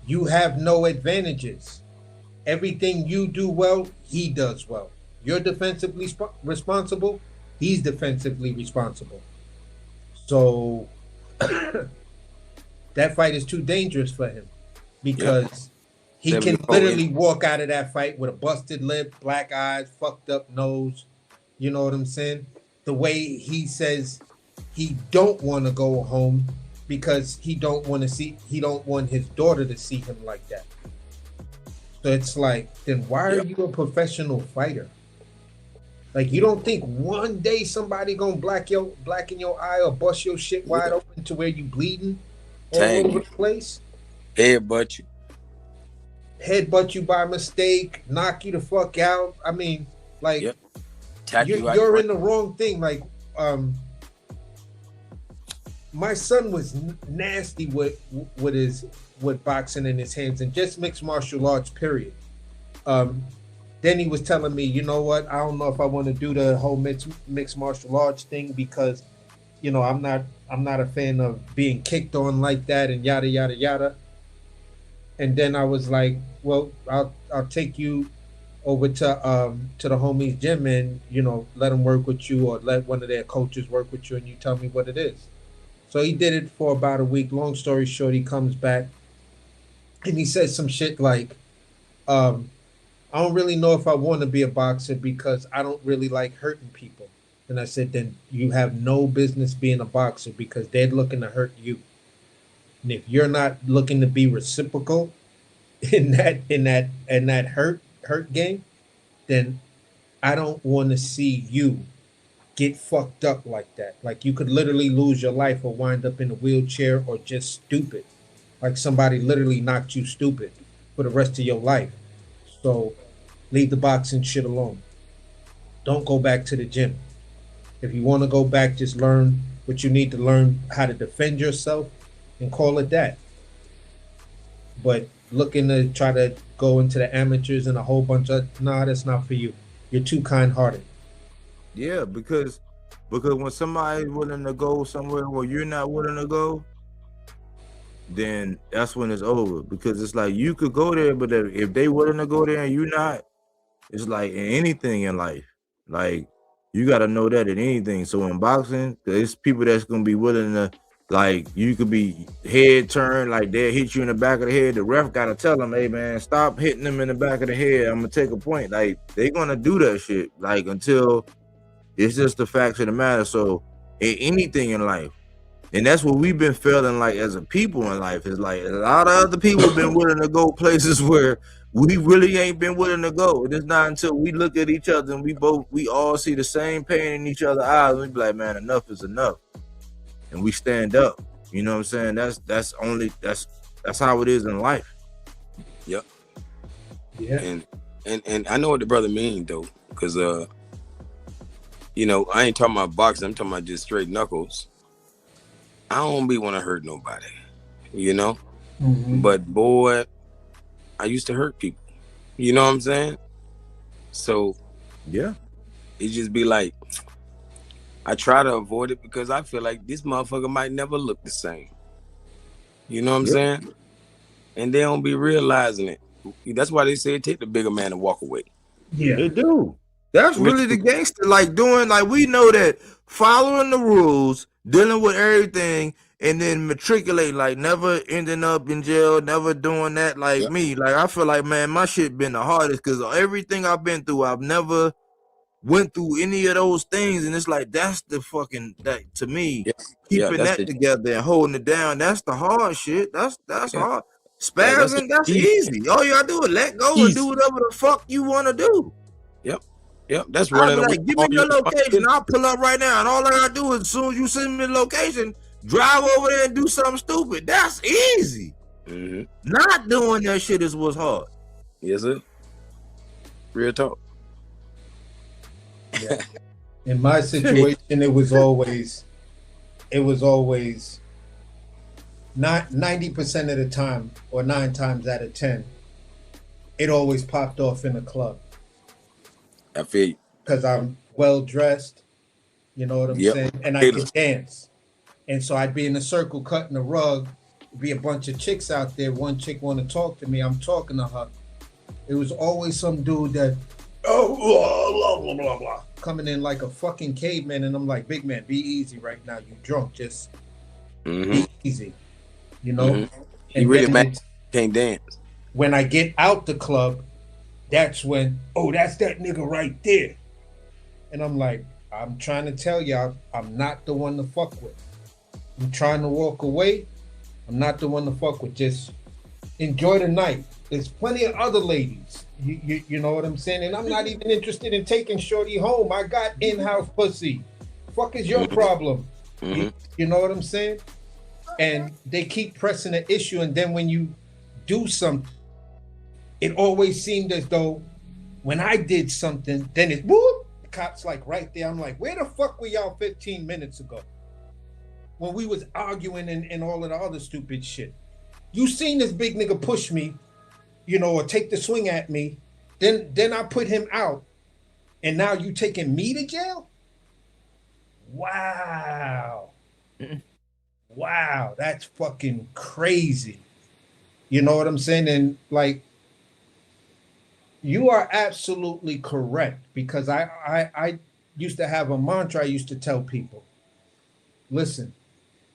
You have no advantages. Everything you do well, he does well. You're defensively responsible, He's defensively responsible. So that fight is too dangerous for him because he can 74 literally walk out of that fight with a busted lip, black eyes, fucked up nose. You know what I'm saying? The way he says he don't want to go home because he don't want his daughter to see him like that. So it's like, then why are you a professional fighter? Like, you don't think one day somebody gonna blacken your eye or bust your shit wide open to where you bleeding all over the place? Headbutt you by mistake, knock you the fuck out. I mean, like, you're in the wrong thing. Like, my son was nasty with boxing in his hands and just mixed martial arts, period. Then he was telling me, you know what, I don't know if I want to do the whole mixed martial arts thing because, you know, I'm not a fan of being kicked on like that and yada yada yada. And then I was like, well, I'll take you over to the homies gym and, you know, let them work with you or let one of their coaches work with you and you tell me what it is. So he did it for about a week. Long story short, he comes back and he says some shit like, I don't really know if I want to be a boxer because I don't really like hurting people. And I said, then you have no business being a boxer because they're looking to hurt you. And if you're not looking to be reciprocal in that hurt game, then I don't want to see you get fucked up like that. Like, you could literally lose your life or wind up in a wheelchair or just stupid. Like somebody literally knocked you stupid for the rest of your life. So leave the boxing shit alone. Don't go back to the gym. If you want to go back, just learn what you need to learn, how to defend yourself, and call it that. But looking to try to go into the amateurs and a whole bunch of, nah, that's not for you. You're too kind-hearted. Yeah, because when somebody's willing to go somewhere where you're not willing to go, then that's when it's over. Because it's like you could go there, but if they willing to go there and you not, it's like in anything in life. Like, you got to know that in anything. So in boxing, there's people that's gonna be willing to, like, you could be head turned, like they'll hit you in the back of the head. The ref got to tell them, hey man, stop hitting them in the back of the head. I'm gonna take a point. Like, they're gonna do that shit, like, until it's just the facts of the matter. So in anything in life, and that's what we've been feeling like as a people in life, is like a lot of other people have been willing to go places where we really ain't been willing to go. And it's not until we look at each other and we all see the same pain in each other's eyes, and we be like, man, enough is enough. And we stand up. You know what I'm saying? That's how it is in life. Yep. Yeah. And I know what the brother mean though, because you know, I ain't talking about boxing, I'm talking about just straight knuckles. I don't be want to hurt nobody, you know? Mm-hmm. But boy, I used to hurt people. You know what I'm saying? So yeah, it just be like, I try to avoid it because I feel like this motherfucker might never look the same. You know what I'm saying? And they don't be realizing it. That's why they say take the bigger man and walk away. Yeah, they do. That's really the gangster, like doing, like, we know that following the rules, dealing with everything, and then matriculate, like never ending up in jail, never doing that, like me. Like, I feel like, man, my shit been the hardest because everything I've been through, I've never went through any of those things, and it's like that's the fucking, that to me, keeping that together and holding it down, that's the hard shit. That's hard. Spazzing, that's easy. All you gotta do is let go and do whatever the fuck you want to do. Yep, that's running away. Like, give me your location, I'll pull up right now, and all I gotta do is, as soon as you send me the location, drive over there and do something stupid. That's easy. Mm-hmm. Not doing that shit is what's hard. Yes, sir. Real talk. Yeah. In my situation, it was always not 90% of the time, or 9 times out of 10, it always popped off in a club. I feel you. Because I'm well dressed, you know what I'm saying, and I can dance. And so I'd be in a circle cutting the rug, be a bunch of chicks out there. One chick want to talk to me, I'm talking to her. It was always some dude that, oh, blah, blah, blah, blah, coming in like a fucking caveman, and I'm like, big man, be easy right now. You drunk, just be easy, you know. He And really then mad. Can't dance. when I get out the club, that's when, oh, that's that nigga right there. And I'm like, I'm trying to tell y'all, I'm not the one to fuck with. I'm trying to walk away. I'm not the one to fuck with. Just enjoy the night. There's plenty of other ladies. You know what I'm saying? And I'm not even interested in taking shorty home. I got in-house pussy. Fuck is your problem? You know what I'm saying? And they keep pressing the issue. And then when you do something, it always seemed as though when I did something, then it whoop, the cops like right there. I'm like, where the fuck were y'all 15 minutes ago? When we was arguing and all of the other stupid shit. You seen this big nigga push me, you know, or take the swing at me. Then I put him out. And now you taking me to jail? Wow. Wow, that's fucking crazy. You know what I'm saying? And like, you are absolutely correct, because I used to have a mantra I used to tell people. Listen,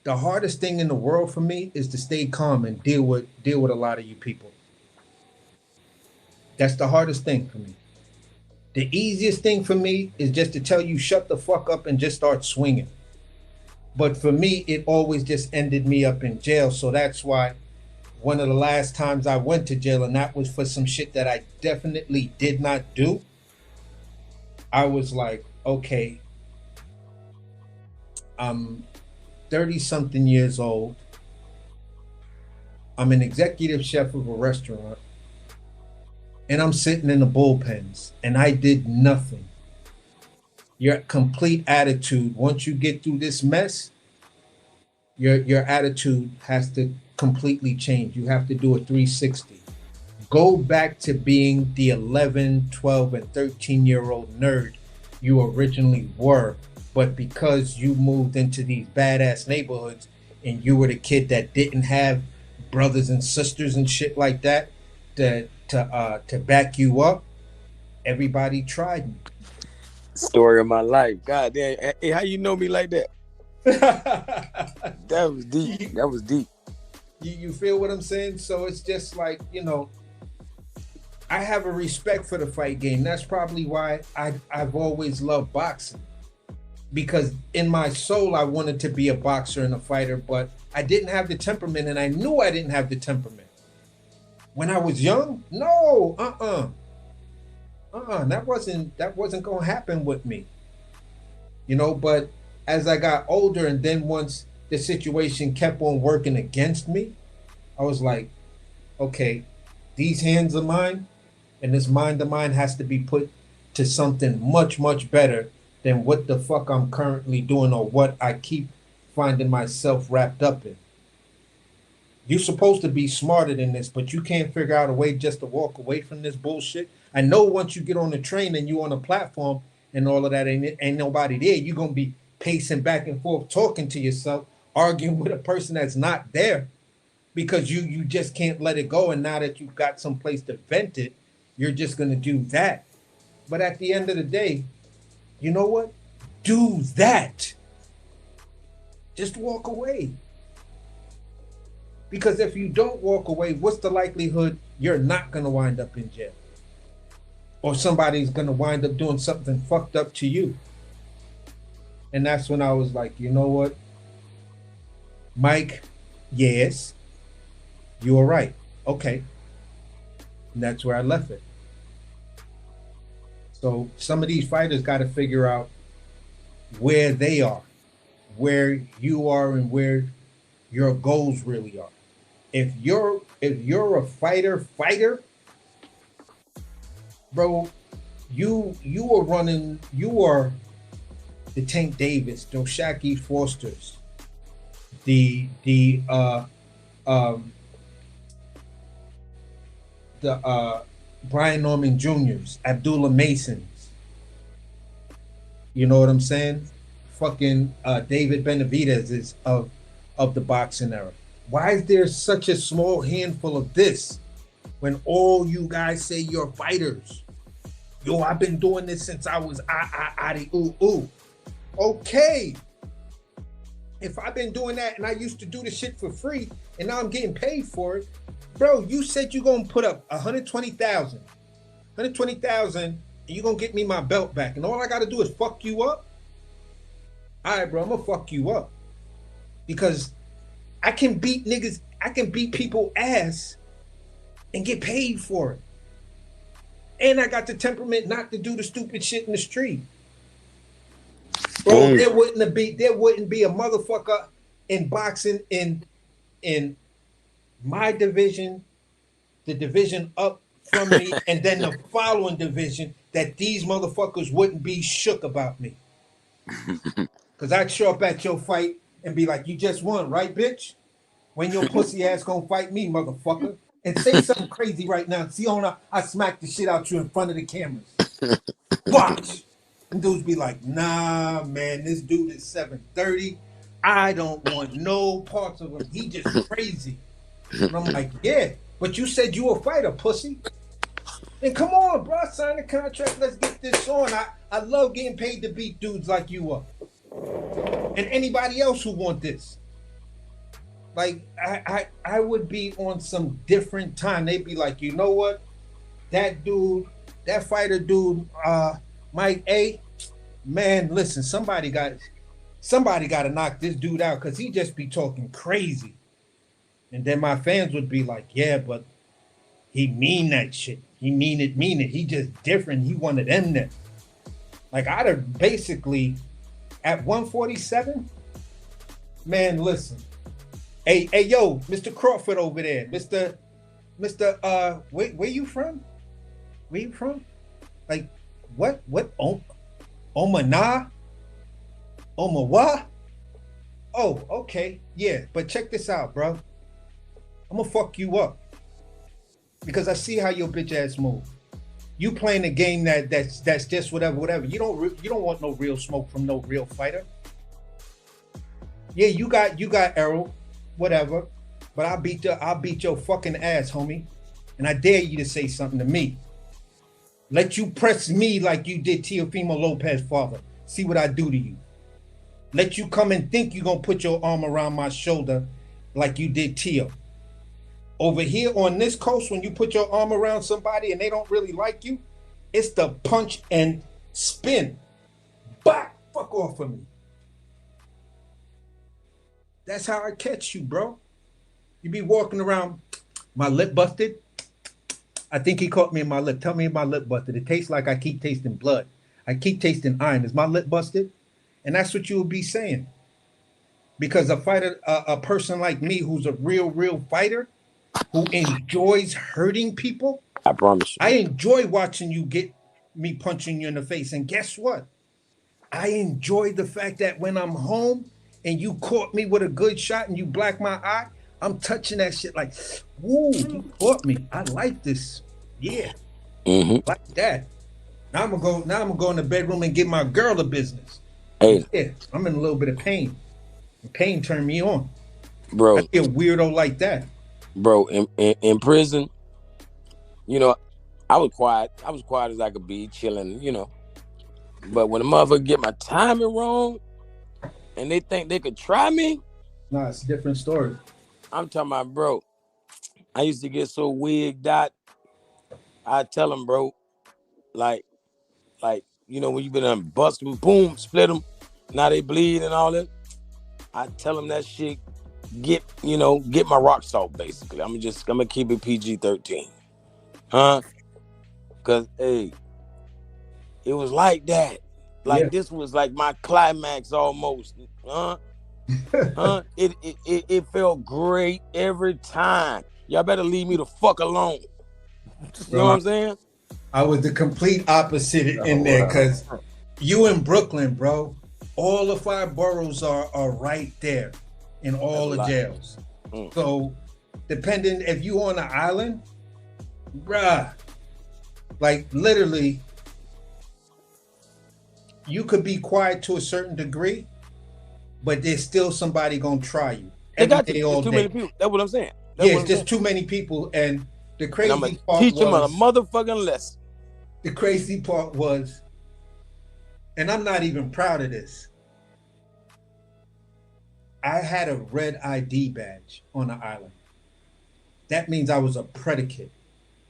the hardest thing in the world for me is to stay calm and deal with a lot of you people. That's the hardest thing for me. The easiest thing for me is just to tell you shut the fuck up and just start swinging. But for me, it always just ended me up in jail. So that's why one of the last times I went to jail, and that was for some shit that I definitely did not do, I was like, okay, I'm 30-something years old. I'm an executive chef of a restaurant. And I'm sitting in the bullpens, and I did nothing. Your complete attitude, once you get through this mess, your attitude has to completely change. You have to do a 360. Go back to being the 11, 12, and 13-year-old nerd you originally were. But because you moved into these badass neighborhoods and you were the kid that didn't have brothers and sisters and shit like that to back you up, everybody tried me. Story of my life. God damn. Hey, how you know me like that? That was deep. That was deep. You feel what I'm saying? So it's just like, you know, I have a respect for the fight game. That's probably why I've always loved boxing. Because in my soul, I wanted to be a boxer and a fighter, but I didn't have the temperament, and I knew I didn't have the temperament. When I was young, no, that wasn't gonna happen with me. You know, but as I got older, and then once the situation kept on working against me, I was like, okay, these hands of mine and this mind of mine has to be put to something much, much better than what the fuck I'm currently doing or what I keep finding myself wrapped up in. You're supposed to be smarter than this, but you can't figure out a way just to walk away from this bullshit. I know once you get on the train and you on a platform and all of that, ain't nobody there, you're going to be pacing back and forth, talking to yourself, arguing with a person that's not there, because you just can't let it go. And now that you've got some place to vent it, you're just going to do that. But at the end of the day, you know what? Do that. Just walk away. Because if you don't walk away, what's the likelihood you're not going to wind up in jail? Or somebody's going to wind up doing something fucked up to you? And that's when I was like, you know what? Mike, yes, you are right. Okay. And that's where I left it. So some of these fighters got to figure out where they are, where you are, and where your goals really are. If you're a fighter, bro, you are the Tank Davis, the Shaqy Fosters, the Brian Norman Jr.'s, Abdullah Masons. You know what I'm saying? Fucking David Benavidez is of the boxing era. Why is there such a small handful of this when all you guys say you're fighters? Yo, I've been doing this since I was ooh. Okay. If I've been doing that and I used to do the shit for free and now I'm getting paid for it, bro, you said you're gonna put up 120,000. 120,000 and you're gonna get me my belt back. And all I gotta do is fuck you up. All right, bro, I'm gonna fuck you up. Because I can beat niggas, I can beat people ass and get paid for it. And I got the temperament not to do the stupid shit in the street. Bro, there wouldn't be a motherfucker in boxing in my division, the division up from me, and then the following division that these motherfuckers wouldn't be shook about me. Cause I'd show up at your fight and be like, you just won, right, bitch? When your pussy ass gonna fight me, motherfucker. And say something crazy right now. See, I smack the shit out you in front of the cameras. Watch. And dudes be like, nah, man, this dude is 730. I don't want no parts of him. He just crazy. And I'm like, yeah, but you said you a fighter, pussy. Then come on, bro, sign the contract. Let's get this on. I love getting paid to beat dudes like you are. And anybody else who want this. Like, I would be on some different time. They'd be like, you know what? That dude, that fighter dude, Mike A, man, listen, somebody got to knock this dude out because he just be talking crazy. And then my fans would be like, yeah, but he mean that shit. He mean it. He just different. He one of them then. Like, I'd have basically, at 147, man, listen. Hey, yo, Mr. Crawford over there. Mr. Where you from? Where you from? Like, what? Omana? Omawa? Oh, okay. Yeah, but check this out, bro. I'm gonna fuck you up. Because I see how your bitch ass move. You playing a game that's just whatever. You don't want no real smoke from no real fighter. Yeah, you got Errol, whatever. But I'll beat your fucking ass, homie. And I dare you to say something to me. Let you press me like you did Teofimo Lopez's father. See what I do to you. Let you come and think you're gonna put your arm around my shoulder like you did Teo. Over here on this coast, when you put your arm around somebody and they don't really like you, it's the punch and spin. Bah! Fuck off of me. That's how I catch you, bro. You be walking around, my lip busted. I think he caught me in my lip. Tell me if my lip busted. It tastes like I keep tasting blood. I keep tasting iron. Is my lip busted? And that's what you would be saying. Because a fighter, a person like me who's a real fighter, who enjoys hurting people. I promise you. I enjoy watching you get me punching you in the face. And guess what? I enjoy the fact that when I'm home and you caught me with a good shot and you black my eye, I'm touching that shit like, woo, you caught me. I like this. Yeah. Like that. Now I'm gonna go in the bedroom and give my girl a business. Hey. Yeah, I'm in a little bit of pain. The pain turned me on. Bro. I feel weirdo like that. Bro, in prison, you know, I was quiet as I could be, chilling, you know. But when a motherfucker get my timing wrong and they think they could try me. Nah, it's a different story. I'm talking about, bro, I used to get so wigged out. I tell them, bro, like, you know, when you been done bust them, boom, split them, now they bleed and all that. I tell them that shit, get my rocks off, basically. I'm gonna keep it PG-13. Huh? Cause hey, it was like that. Like this was like my climax almost. Huh? It felt great every time. Y'all better leave me the fuck alone. You know what I'm saying? I was the complete opposite in there because you in Brooklyn, bro. All the 5 boroughs are right there in all the jails. So depending if you on the island, bruh, like literally, you could be quiet to a certain degree, but there's still somebody gonna try you. Too many people. That's what I'm saying. It's just too many people, and the crazy I'm gonna part teach them a motherfucking lesson. The crazy part was, and I'm not even proud of this, I had a red ID badge on the island. That means I was a predicate.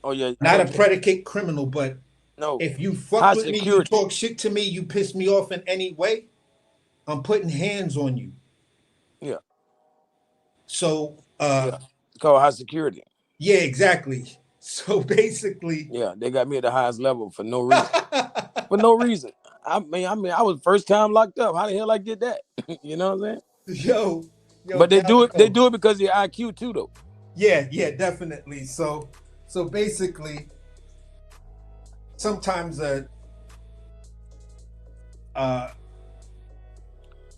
Oh yeah, Not a predicate criminal, but no. if you fuck High with me, you security. talk shit to me, you piss me off in any way, I'm putting hands on you. Yeah. So Yeah. It's called high security. yeah, exactly. So basically, Yeah, they got me at the highest level for no reason. For no reason. I mean, I was first time locked up. How the hell I get that? You know what I'm saying? yo, But they do it. They Calico. do it because of your IQ too, though. Yeah, definitely. So basically, sometimes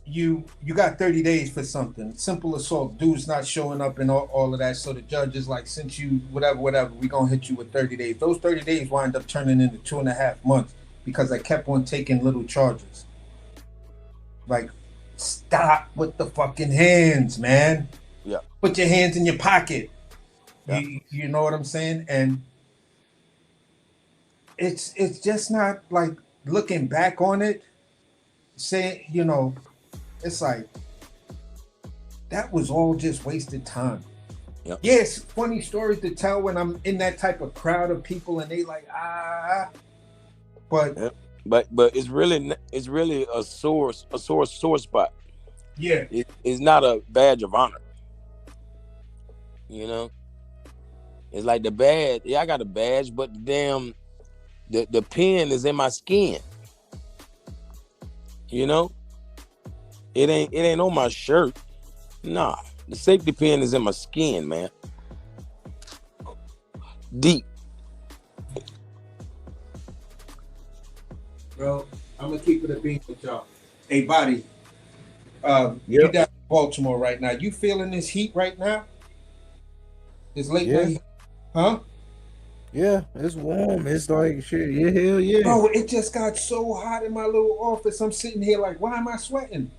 you got 30 days for something. Simple assault, dude's not showing up and all of that. So the judge is like, since you whatever, we're gonna hit you with 30 days. Those 30 days wind up turning into 2.5 months because I kept on taking little charges. Like, stop with the fucking hands, man. Yeah. Put your hands in your pocket. Yeah. You know what I'm saying? And it's just not like, looking back on it, saying, you know, it's like that was all just wasted time. Yep. Yes, funny stories to tell when I'm in that type of crowd of people and they like, but yep. But it's really a sore spot. Yeah, it's not a badge of honor. You know, it's like the badge. Yeah, I got a badge, but the pin is in my skin. You know, it ain't on my shirt. Nah, the safety pin is in my skin, man. Deep. Bro, I'm gonna keep it a beat with y'all. Hey, Body, you Yep. down in Baltimore right now. You feeling this heat right now? This late night, huh? Yeah, it's warm. It's like shit. Yeah, hell yeah. Bro, it just got so hot in my little office. I'm sitting here like, why am I sweating?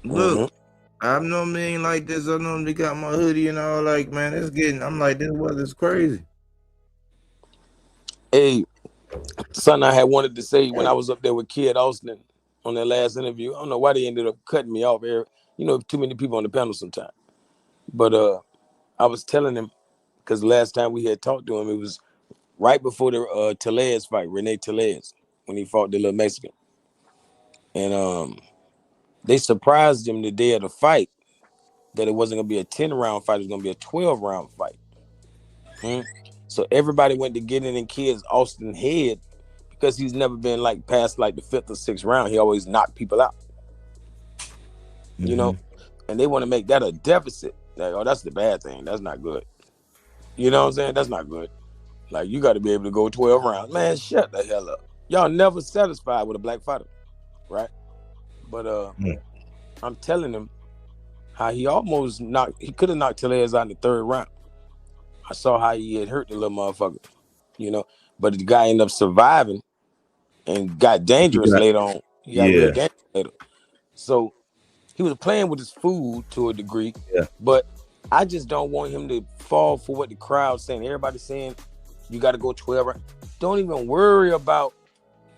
Look, I normally ain't like this. I normally got my hoodie and all. Like, man, it's getting. I'm like, this weather's crazy. Hey, something I had wanted to say when I was up there with Kid Austin on that last interview. I don't know why they ended up cutting me off there. You know, too many people on the panel sometimes. But I was telling him, because last time we had talked to him, it was right before the Tellez fight, Rene Tellez, when he fought the little Mexican. And they surprised him the day of the fight that it wasn't going to be a 10-round fight. It was going to be a 12-round fight. So everybody went to get in Kid Austin's head because he's never been like past like the 5th or 6th round. He always knocked people out. You know, and they want to make that a deficit. Like, oh, that's the bad thing. That's not good. You know what I'm saying? That's not good. Like, you got to be able to go 12 rounds. Man, shut the hell up. Y'all never satisfied with a black fighter, right? But I'm telling him how he could have knocked Tellez out in the 3rd round. I saw how he had hurt the little motherfucker, you know. But the guy ended up surviving and got dangerous later on. He got real dangerous later. So he was playing with his food to a degree. Yeah. But I just don't want him to fall for what the crowd's saying. Everybody's saying you got to go 12 rounds. Don't even worry about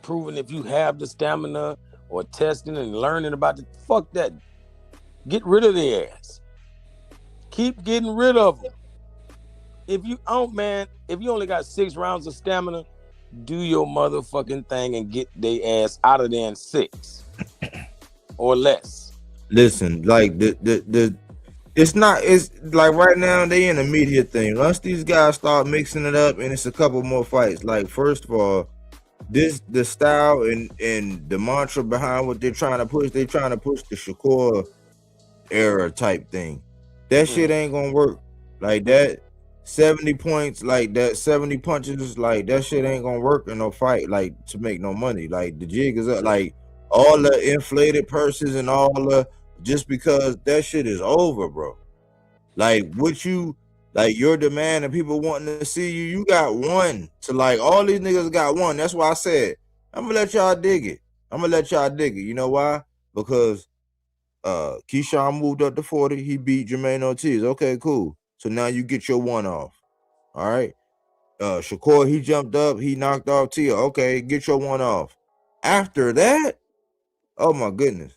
proving if you have the stamina or testing and learning about it. Fuck that. Get rid of their ass. Keep getting rid of them. If you only got 6 rounds of stamina, do your motherfucking thing and get their ass out of there in 6 or less. Listen, like it's like right now they in the media thing. Once these guys start mixing it up and it's a couple more fights, like first of all, the style and the mantra behind what they're trying to push the Shakur era type thing. That shit ain't gonna work. Like that 70 points, like that 70 punches, like that shit ain't gonna work in no fight, like to make no money. Like the jig is up, like all the inflated purses and all the, just because that shit is over, bro. Like what you, like your demand and people wanting to see you, you got one to, like all these niggas got one. That's why I said I'm gonna let y'all dig it. You know why? Because Keyshawn moved up to 40. He beat Jermaine Ortiz. Okay, cool. So now you get your one off. All right. Shakur, he jumped up, he knocked off Tia. Okay, get your one off. After that, oh my goodness.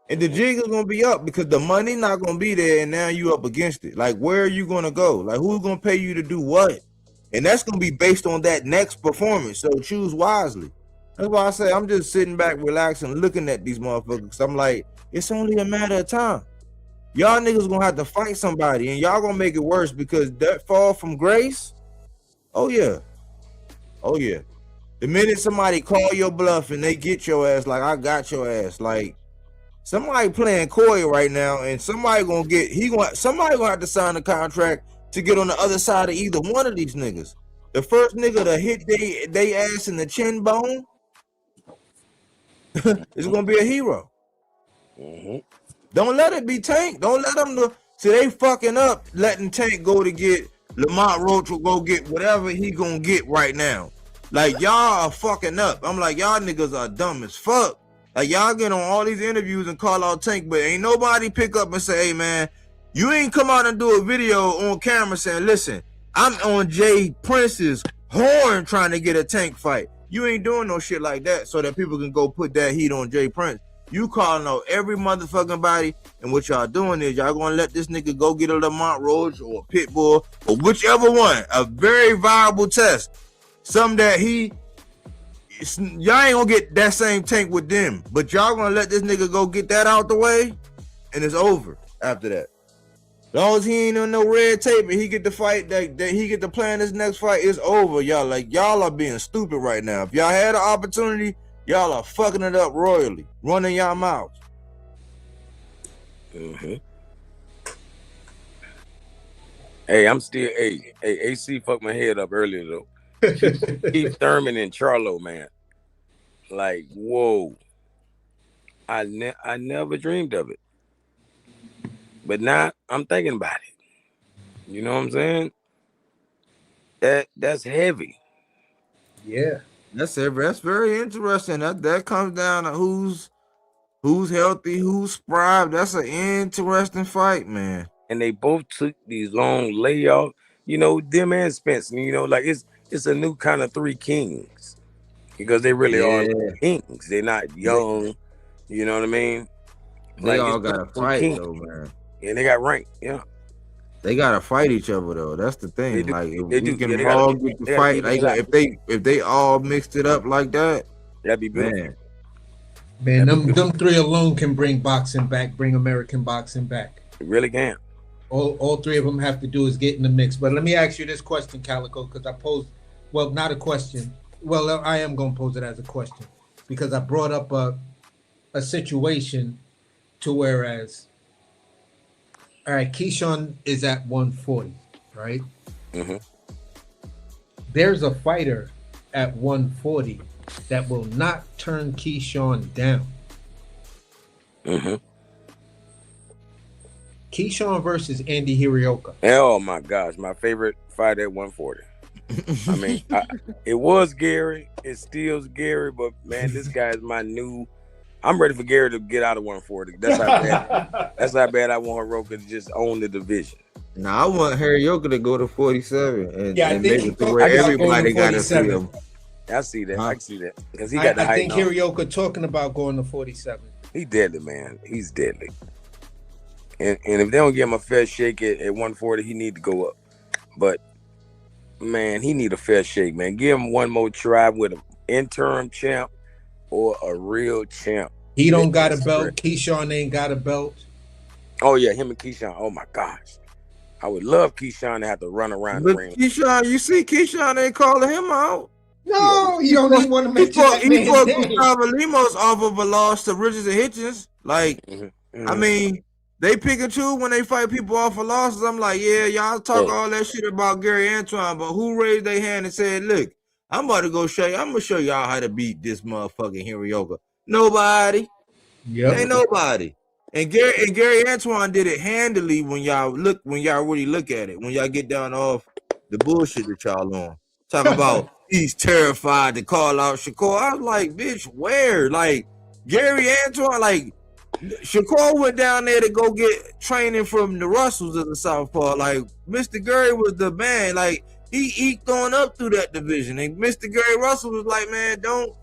And the jig is gonna be up because the money not gonna be there, and now you up against it. Like, where are you gonna go? Like, who's gonna pay you to do what? And that's gonna be based on that next performance. So choose wisely. That's why I say I'm just sitting back, relaxing, looking at these motherfuckers. I'm like, it's only a matter of time. Y'all niggas gonna have to fight somebody, and y'all gonna make it worse because that fall from grace. Oh yeah. The minute somebody call your bluff and they get your ass, like I got your ass, like somebody playing coy right now, and somebody gonna have to sign a contract to get on the other side of either one of these niggas. The first nigga to hit they ass in the chin bone is gonna be a hero. Don't let it be Tank. Don't let them see they fucking up, letting Tank go to get Lamont Roach will go get whatever he gonna get right now. Like, y'all are fucking up. I'm like, y'all niggas are dumb as fuck. Like, y'all get on all these interviews and call out Tank, but ain't nobody pick up and say, hey man, you ain't come out and do a video on camera saying, listen, I'm on Jay Prince's horn trying to get a Tank fight. You ain't doing no shit like that so that people can go put that heat on Jay Prince. You calling out every motherfucking body, and what y'all doing is y'all gonna let this nigga go get a Lamont Roach or a Pitbull or whichever one, a very viable test. Something that y'all ain't gonna get that same Tank with them, but y'all gonna let this nigga go get that out the way, and it's over after that. As long as he ain't on no red tape and he get to fight, that he get to plan his next fight, it's over, y'all. Like, y'all are being stupid right now. If y'all had an opportunity, y'all are fucking it up royally, running y'all mouths. Hey, I'm still AC fucked my head up earlier though. Keith Thurman and Charlo, man. Like, whoa. I never dreamed of it. But now I'm thinking about it. You know what I'm saying? That's heavy. Yeah. That's very interesting. That comes down to who's healthy, who's spry. That's an interesting fight, man. And they both took these long layoffs. You know, them and Spence. You know, like it's a new kind of three kings because they really are kings. They're not young. You know what I mean? They all got to fight though, man. And they got ranked. Yeah. They gotta fight each other though. That's the thing. Like, if we can all all get to fight, like if they all mixed it up like that, that'd be beautiful. Man, them three alone can bring boxing back, bring American boxing back. It really can. All three of them have to do is get in the mix. But let me ask you this question, Calico, because I posed, well, not a question. Well, I am going to pose it as a question because I brought up a situation to whereas, all right, Keyshawn is at 140, right? Mm-hmm. There's a fighter at 140 that will not turn Keyshawn down. Mm-hmm. Keyshawn versus Andy Hirioka. Oh my gosh, my favorite fight at 140. I mean, it was Gary, it still's Gary, but man, this guy is my new. I'm ready for Gary to get out of 140. That's how bad I want Hiroka to just own the division. Now I want Hirioka to go to 47 and make it to where everybody got to see him. I see that. I see that because he got the height. I think Hirioka talking about going to 47. He's deadly, man. He's deadly. And if they don't give him a fair shake at 140, he need to go up. But man, he need a fair shake, man. Give him one more try with an interim champ or a real champ. He don't got a belt. Keyshawn ain't got a belt. Oh yeah, him and Keyshawn. Oh my gosh, I would love Keyshawn to have to run around the ring. Keyshawn, you see, Keyshawn ain't calling him out. No, you don't even want to mention that he fought Gustavo Lemos off of a loss to Richards and Hitchens. Like, I mean, they pick and choose when they fight people off of losses. I'm like, yeah, y'all talk all that shit about Gary Antoine, but who raised their hand and said, look, I'm about to go show you. I'm gonna show y'all how to beat this motherfucking Hirioka. Nobody. Yep. Ain't nobody. And Gary Antoine did it handily when y'all really look at it. When y'all get down off the bullshit that y'all on. Talk about he's terrified to call out Shakur. I was like, bitch, where? Like, Gary Antoine, like, Shakur went down there to go get training from the Russells of the Southpaw. Like, Mr. Gary was the man. Like, he throwing up through that division. And Mr. Gary Russell was like, man, don't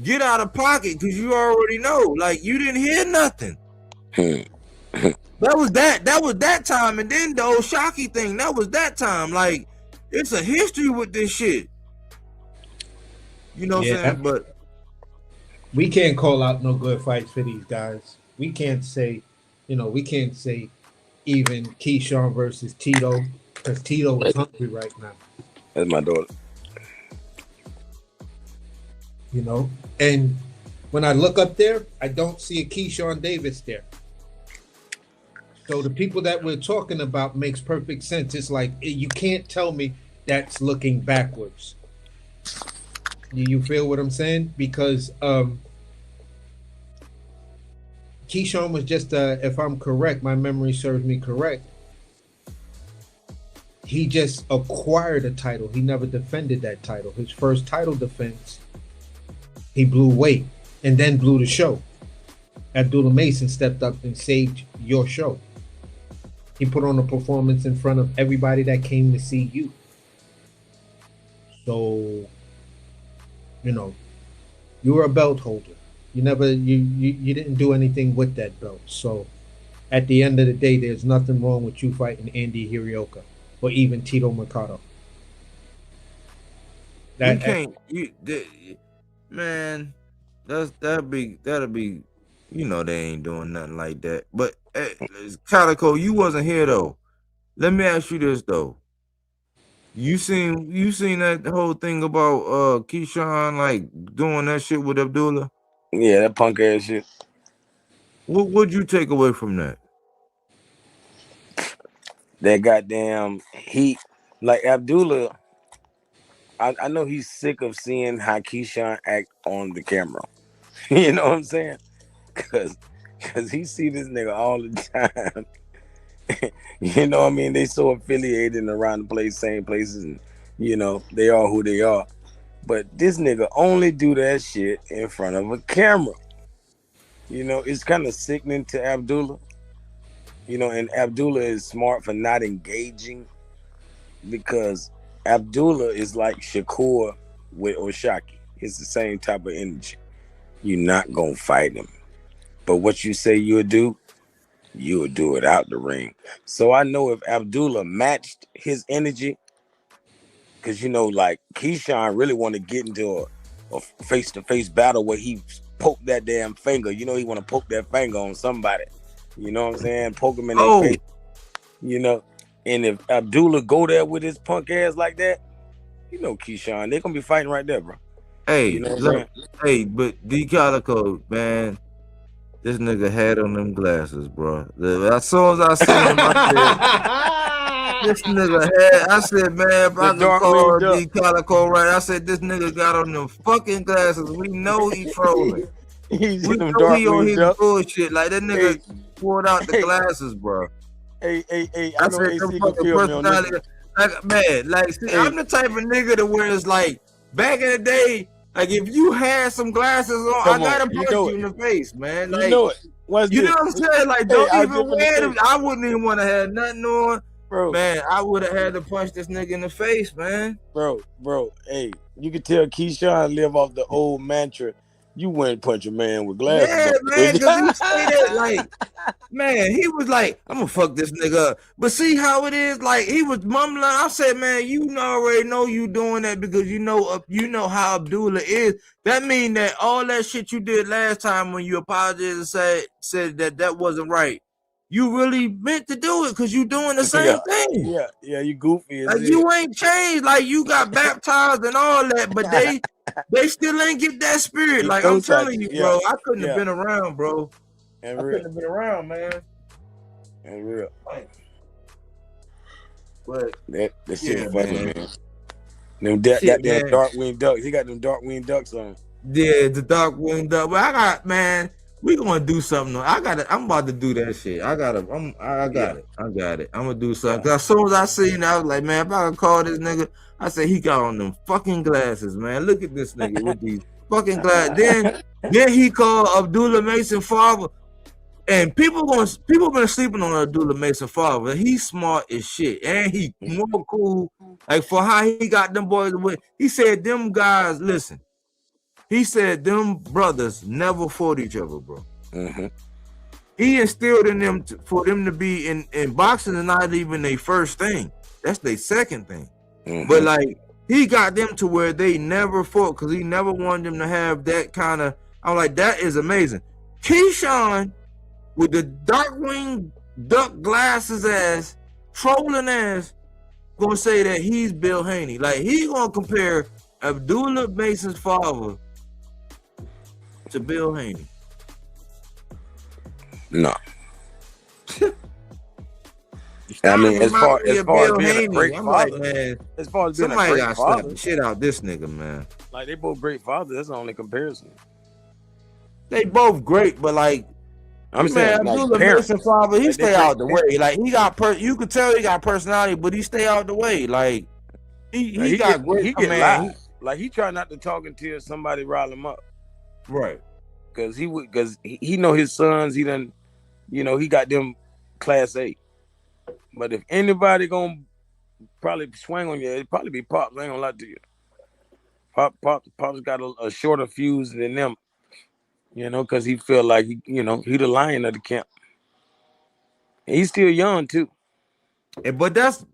get out of pocket because you already know. Like, you didn't hear nothing. That was that time. And then the old Shockey thing, that was that time. Like, it's a history with this shit. You know what I'm saying? But we can't call out no good fights for these guys. We can't say, we can't say even Keyshawn versus Tito, because Tito is hungry right now. That's my daughter. And when I look up there, I don't see a Keyshawn Davis there. So the people that we're talking about makes perfect sense. It's like, you can't tell me that's looking backwards. You feel what I'm saying? Because Keyshawn was just, if I'm correct, my memory serves me correct, he just acquired a title. He never defended that title. His first title defense, he blew weight and then blew the show. Abdullah Mason stepped up and saved your show. He put on a performance in front of everybody that came to see you. So, you were a belt holder. You never, you didn't do anything with that belt. So, at the end of the day, there's nothing wrong with you fighting Andy Hirioka or even Tito Mercado. Man, that'll be, they ain't doing nothing like that. But Calico, you wasn't here though. Let me ask you this though. You seen that whole thing about Keyshawn like doing that shit with Abdullah? Yeah, that punk ass shit. What'd you take away from that? That goddamn heat. Like Abdullah, I know he's sick of seeing how Keyshawn act on the camera. You know what I'm saying? Cause he see this nigga all the time. You know what I mean? They so affiliated around the place, same places, and they are who they are. But this nigga only do that shit in front of a camera. It's kind of sickening to Abdullah. And Abdullah is smart for not engaging, because Abdullah is like Shakur with Oshaki. It's the same type of energy. You're not gonna fight him. But what you say you'll do it out the ring. So I know if Abdullah matched his energy, because like Keyshawn really want to get into a face-to-face battle where he poked that damn finger. He want to poke that finger on somebody. You know what I'm saying? Poke him in their face. And if Abdullah go there with his punk ass like that, Keyshawn, they're gonna be fighting right there, bro. Hey, but D Calico, man, this nigga had on them glasses, bro. As soon as I seen him, I said, this nigga had. I said, man, if I could call D Calico right, I said, this nigga got on them fucking glasses. We know he trolling. We know he on his bullshit. Like, that nigga pulled out the glasses, bro. Hey, I said, them fucking personality. Like, man, like, see, I'm the type of nigga that wears, like, back in the day, like, if you had some glasses on, I gotta punch you in the face, man. Like, you know it. What I'm saying? Like, don't even wear them. I wouldn't even want to have nothing on. Bro, man, I would have had to punch this nigga in the face, man. Bro, hey, you can tell Keyshawn live off the old mantra. You wouldn't punch a man with glasses. Yeah, man, because he say that, like, man, he was like, I'm gonna fuck this nigga up. But see how it is? Like, he was mumbling. I said, man, you already know you doing that because you know how Abdullah is. That mean that all that shit you did last time when you apologized and said that wasn't right, you really meant to do it because you doing the same thing. Yeah, you goofy. Like, you ain't changed. Like, you got baptized and all that, but they still ain't get that spirit. Like, I'm telling you, bro, I couldn't have been around, bro. I couldn't have been around, man. And real. But that shit is funny, man. Them goddamn dark winged ducks. He got them dark winged ducks on. Yeah, the dark winged duck. But we gonna do something. I'm about to do that shit. I got it. I'm gonna do something. Cause as soon as I seen it, I was like, man, if I could call this nigga, I said he got on them fucking glasses, man. Look at this nigga with these fucking glasses. Then he called Abdullah Mason father. And people been sleeping on Abdullah Mason father. He's smart as shit, and he more cool. Like for how he got them boys away. He said them guys. Listen, he said them brothers never fought each other, bro. Mm-hmm. He instilled in them for them to be in boxing is not even their first thing. That's their second thing. Mm-hmm. But like he got them to where they never fought because he never wanted them to have that kind of. I'm like, that is amazing. Keyshawn with the Darkwing duck glasses ass, trolling ass, gonna say that he's Bill Haney. Like he gonna compare Abdullah Mason's father to Bill Haney. No. I mean, as far as being a great father, like, man, as far as being a somebody great gotta slap father, the shit out this nigga, man. like they both great fathers. That's the only comparison. They both great, but like I'm saying, Abdullah like parents, Mason father, he like, stay they out the great way. Like he got you could tell he got personality, but he stay out the way. Like he got great. He get live. Like he try not to talk until somebody rile him up. Right. Because he know his sons. He done, he got them class A. But if anybody gonna probably swing on you, it'd probably be Pops. I ain't gonna lie to you. Pops got a shorter fuse than them. Because he feel like he the lion of the camp. And he's still young too. But that's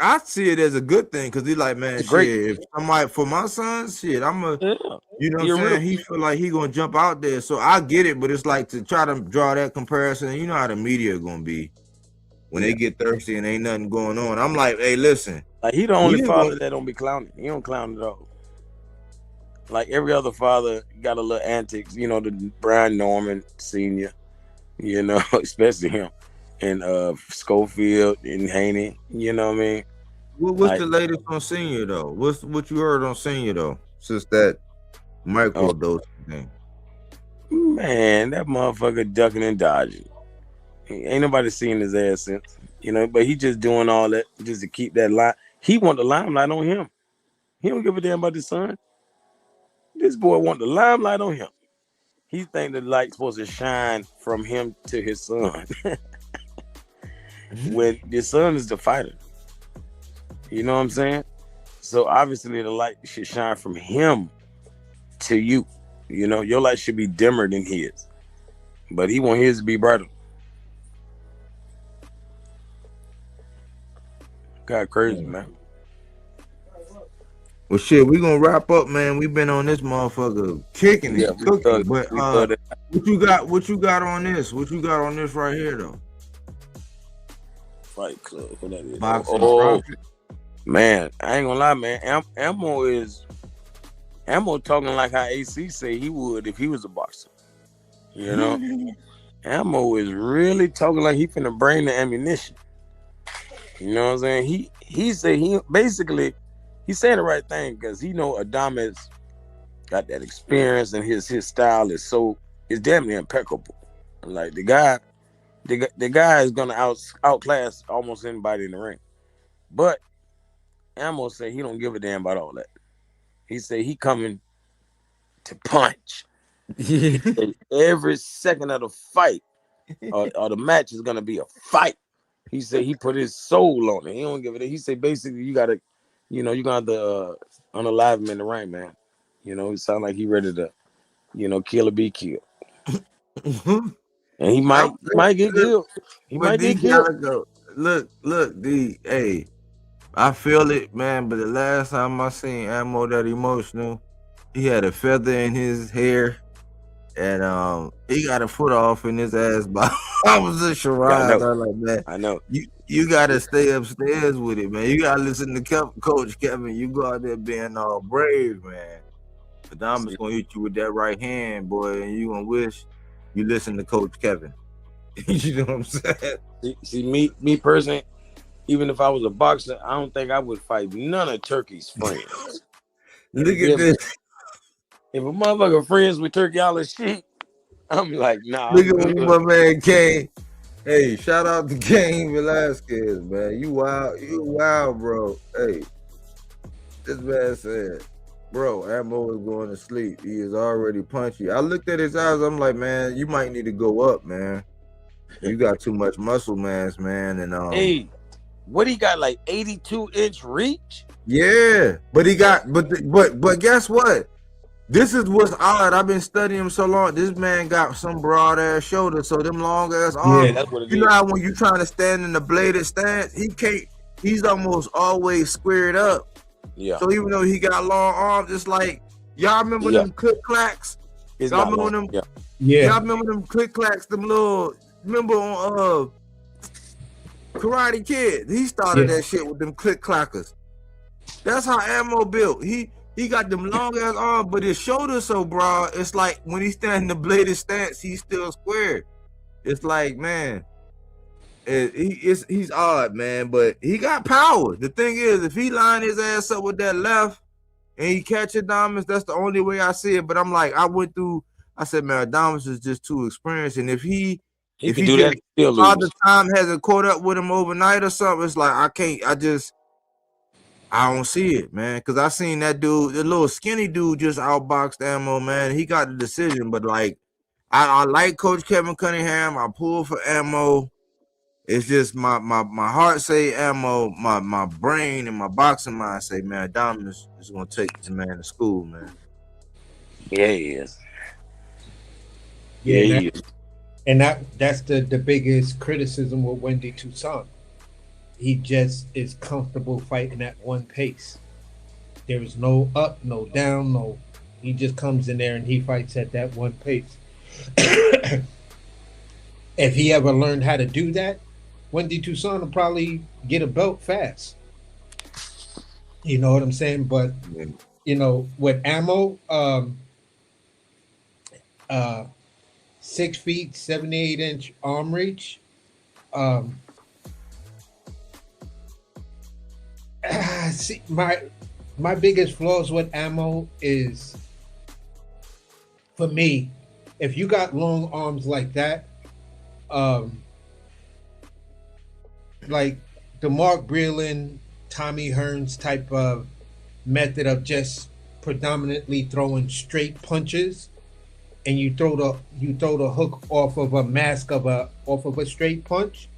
I see it as a good thing because he's like, man, It's great. shit. If somebody for my sons, shit, I'm a, Yeah. you know what I'm saying? He feel like he gonna jump out there, so I get it. But it's like to try to draw that comparison. You know how the media gonna be when they get thirsty and ain't nothing going on. I'm like, hey, listen, like he the only father that don't be clowning. He don't clown at all. Like every other father got a little antics. The Brian Norman Sr. Especially him. And Schofield and Haney, you know what I mean? What's the latest on Senior though? What you heard on Senior though? Since that microdose thing. Man, that motherfucker ducking and dodging. Ain't nobody seen his ass since, but he just doing all that just to keep that line. He want the limelight on him. He don't give a damn about his son. This boy want the limelight on him. He think the light's supposed to shine from him to his son. When your son is the fighter. You know what I'm saying? So obviously the light should shine from him to you. Your light should be dimmer than his. But he want his to be brighter. God crazy, man. Well, shit, we gonna wrap up, man. We've been on this motherfucker kicking it, cooking. But what you got on this? What you got on this right here, though? Fight Club. What that is? Boxing man, I ain't gonna lie, man. Ammo talking like how AC say he would if he was a boxer. Ammo is really talking like he finna bring the ammunition. You know what I'm saying? He said he's saying the right thing because he know ADAMES got that experience and his style is damn near impeccable. Like the guy is gonna outclass almost anybody in the ring. But Ammo said he don't give a damn about all that. He said he coming to punch. Every second of the fight or the match is gonna be a fight. He said he put his soul on it. He don't give it. He said basically you gotta, you gonna have to unalive him in the ring, man. It sound like he ready to, kill or be killed. And he might get killed. He might get killed. Look, D. Hey, I feel it, man. But the last time I seen Ammo that emotional, he had a feather in his hair, and he got a foot off in his ass. But I was a charade. I was like, man, I know. You gotta stay upstairs with it, man. You gotta listen to Coach Kevin. You go out there being all brave, man. But I'm just gonna hit you with that right hand, boy, and you gonna wish you listen to Coach Kevin. You know what I'm saying? See, me personally, even if I was a boxer, I don't think I would fight none of Turkey's friends. Look at this. If a motherfucker friends with Turkey all his shit, I'm like, nah. Look at my man Kane. Hey, shout out to Kane Velasquez, man. You wild, bro. Hey, this man said, bro, Ammo is going to sleep. He is already punchy. I looked at his eyes. I'm like, man, you might need to go up, man. You got too much muscle mass, man, and Hey, what he got, like 82-inch reach? yeah, but he got, but guess what? This is what's odd. I've been studying him so long. This man got some broad ass shoulders, so them long ass arms. That's what it You know is. how when you trying to stand in the bladed stance, he can't. He's almost always squared up. Yeah. So even though he got long arms, it's like y'all remember them click clacks. It's Y'all not remember long. them? Yeah. Y'all remember them click clacks? Them little. Remember on Karate Kid? He started that shit with them click clackers. That's how Ammo built. He got them long ass arms, but his shoulders so broad. It's like when he's standing the bladed stance, he's still square. It's like, man, he's odd, man, but he got power. The thing is, if he line his ass up with that left and he catch Adames, that's the only way I see it. But I'm like, I said, man, Adames is just too experienced, and if he can do that, still lose. all the time hasn't caught up with him overnight or something, it's like I don't see it, man, because I seen that dude, the little skinny dude, just outboxed Ammo, man. He got the decision, but like, I like Coach Kevin Cunningham. I pull for Ammo. It's just my heart say Ammo, my brain and my boxing mind say, man, Adames is gonna take this man to school, man. Yeah, he is. Yeah, he is. And that's the biggest criticism with Wendy Toussaint. He just is comfortable fighting at one pace. There is no up, no down, he just comes in there and he fights at that one pace. If he ever learned how to do that, Wendy Toussaint will probably get a belt fast. You know what I'm saying? But you know, with Ammo, 6 feet, 78-inch arm reach. See, my biggest flaws with Ammo is, for me, if you got long arms like that, like the Mark Breland, Tommy Hearns type of method of just predominantly throwing straight punches, and you throw the hook off of a mask of a straight punch.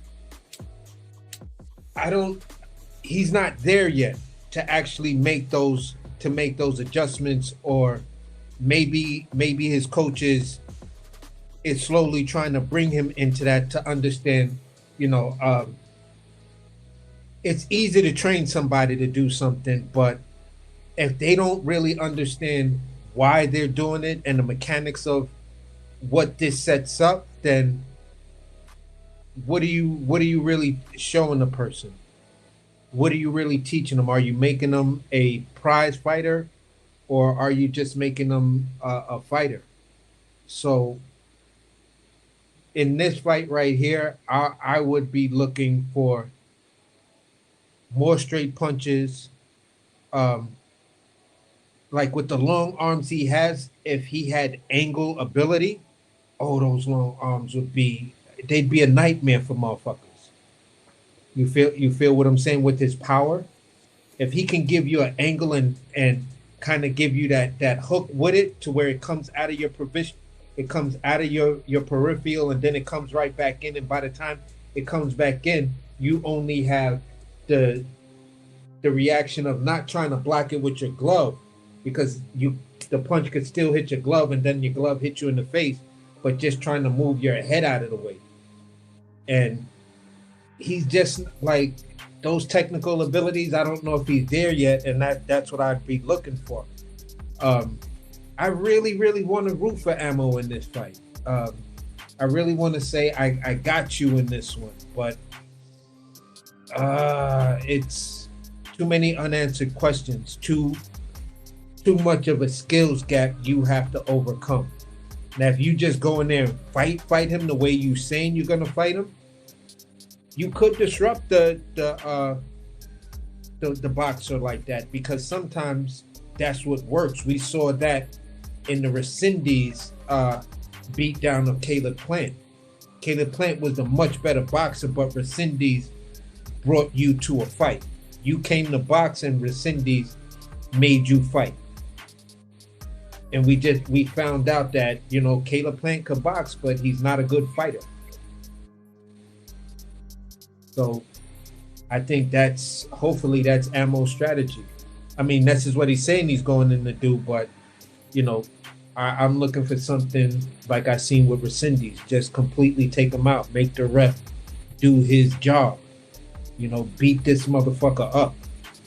He's not there yet to actually make those adjustments, or maybe his coaches is slowly trying to bring him into that to understand, you know, it's easy to train somebody to do something, but if they don't really understand why they're doing it and the mechanics of what this sets up, then what are you really showing a person? What are you really teaching them? Are you making them a prize fighter, or are you just making them a fighter? So in this fight right here, I would be looking for more straight punches. Like with the long arms he has, if he had angle ability, those long arms they'd be a nightmare for motherfuckers. You feel what I'm saying with his power? If he can give you an angle and kind of give you that hook with it to where it comes out of your provision, it comes out of your peripheral, and then it comes right back in, and by the time it comes back in, you only have the reaction of not trying to block it with your glove, because the punch could still hit your glove and then your glove hit you in the face, but just trying to move your head out of the way. And he's just like those technical abilities. I don't know if he's there yet, and that's what I'd be looking for. I really, really want to root for Ammo in this fight. I really want to say I got you in this one, but it's too many unanswered questions, too much of a skills gap you have to overcome. Now, if you just go in there and fight him the way you saying you're gonna fight him, you could disrupt the boxer like that, because sometimes that's what works. We saw that in the Rescindes beat down of Caleb Plant. Caleb Plant was a much better boxer, but Rescindes brought you to a fight. You came to box and Rescindes made you fight. And we found out that, you know, Caleb Plant could box, but he's not a good fighter. So I think hopefully that's Ammo's strategy. I mean, this is what he's saying he's going in to do, but you know, I'm looking for something like I seen with Rescindes. Just completely take him out, make the ref do his job. You know, beat this motherfucker up.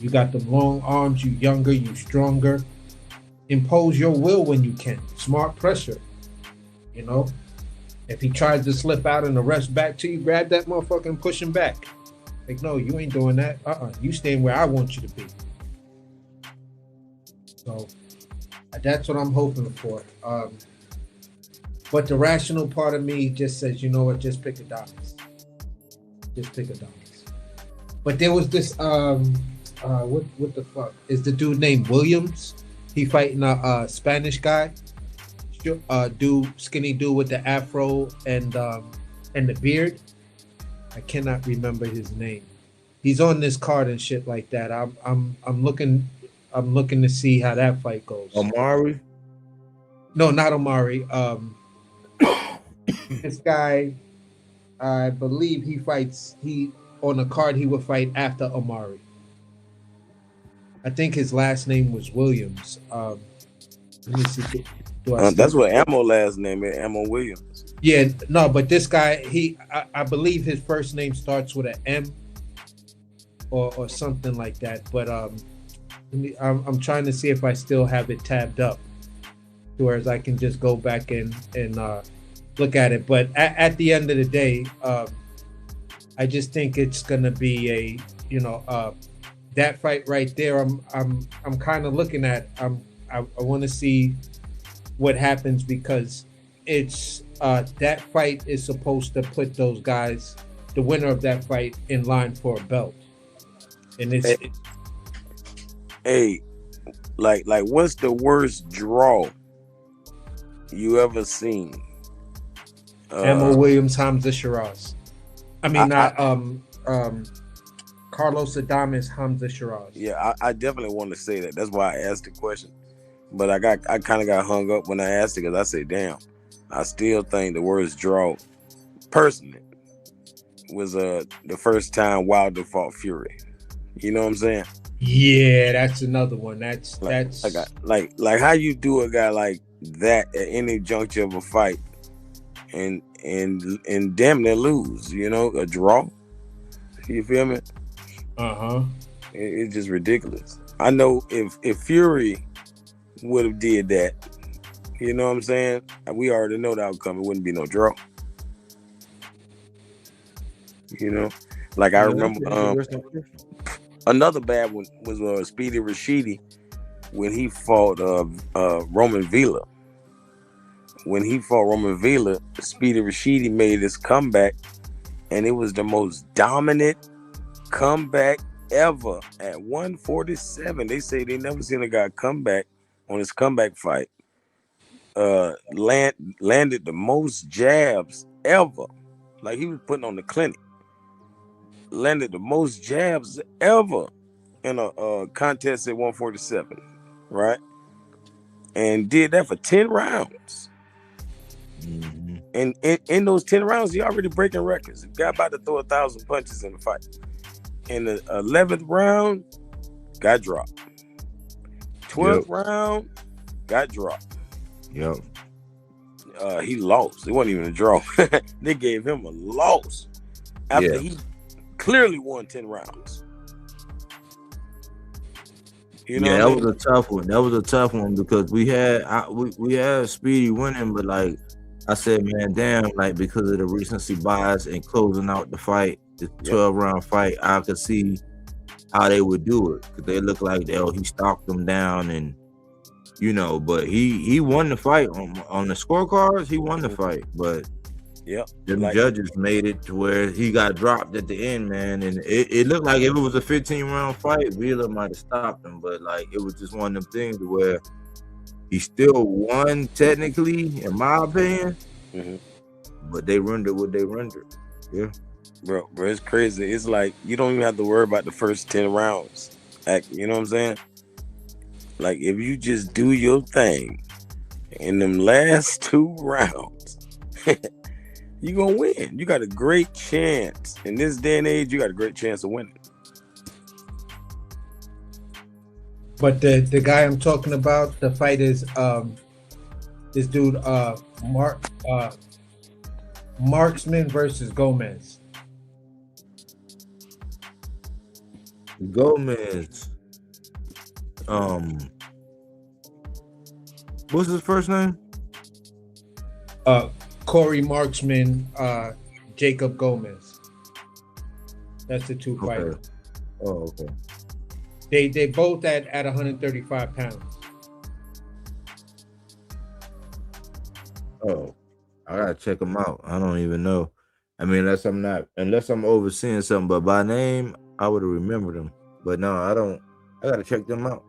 You got them long arms, you younger, you stronger. Impose your will when you can. Smart pressure. You know, if he tries to slip out and the ref's back to you, grab that motherfucker and push him back. Like, no, you ain't doing that. You staying where I want you to be. So that's what I'm hoping for. But the rational part of me just says, you know what, just pick ADAMES. Just pick ADAMES. But there was this, what the fuck? Is the dude named Williams? He fighting a Spanish guy. Skinny dude with the afro and the beard. I cannot remember his name. He's on this card and shit like that. I'm looking to see how that fight goes. Omari? No, not Omari. This guy, I believe he on the card he would fight after Omari. I think his last name was Williams. Let me see. That's what Ammo last name is, Ammo Williams. Yeah, no, but this guy, I believe his first name starts with an M or something like that. But I'm trying to see if I still have it tabbed up, whereas I can just go back and look at it. But at the end of the day, I just think it's gonna be that fight right there. I'm kind of looking at. I want to see what happens because it's that fight is supposed to put those guys, the winner of that fight, in line for a belt. And it's like what's the worst draw you ever seen? Ammo Williams, Hamza Shiraz. I mean, Carlos Adames, Hamza Shiraz. Yeah, I definitely want to say that. That's why I asked the question. But I kind of got hung up when I asked it because I said, damn, I still think the worst draw, personally, was the first time Wilder fought Fury. You know what I'm saying? Yeah, that's another one. That's like how you do a guy like that at any juncture of a fight and damn near lose, you know, a draw. You feel me? It's just ridiculous. I know if Fury would have did that, you know what I'm saying? We already know the outcome. It wouldn't be no draw. You know, like I remember another bad one was Speedy Rashidi when he fought Roman Villa. When he fought Roman Villa, Speedy Rashidi made his comeback, and it was the most dominant comeback ever at 147. They say they never seen a guy come back on his comeback fight. Landed the most jabs ever. Like he was putting on the clinic. Landed the most jabs ever in a contest at 147, right? And did that for 10 rounds. Mm-hmm. And in those 10 rounds, he already breaking records. The guy about to throw 1,000 punches in the fight. In the 11th round, got dropped. 12th round, got dropped. Yep. He lost. It wasn't even a draw. They gave him a loss after he clearly won 10 rounds. You know, that was a tough one. That was a tough one because we had Speedy winning, but like I said, man, damn, like because of the recency bias and closing out the fight, the 12-round fight, I could see how they would do it because they look like he stalked them down and but he won the fight on the scorecards. He won the fight, but the judges made it to where he got dropped at the end, man. And it looked like if it was a 15-round fight, Villa might have stopped him, but like it was just one of them things where he still won technically, in my opinion. Mm-hmm. But they rendered what they rendered. Yeah, bro, it's crazy. It's like you don't even have to worry about the first 10 rounds. You know what I'm saying? Like if you just do your thing in them last 2 rounds, you're gonna win. You got a great chance. In this day and age, you got a great chance of winning. But the guy I'm talking about, the fight is this dude Marksman versus Gomez. Gomez. What's his first name? Corey Marksman, Jacob Gomez. That's the two fighters. Oh, okay. They both at 135 pounds. Oh, I gotta check them out. I don't even know. I mean, unless I'm overseeing something, but by name, I would have remembered them. But no, I don't. I gotta check them out.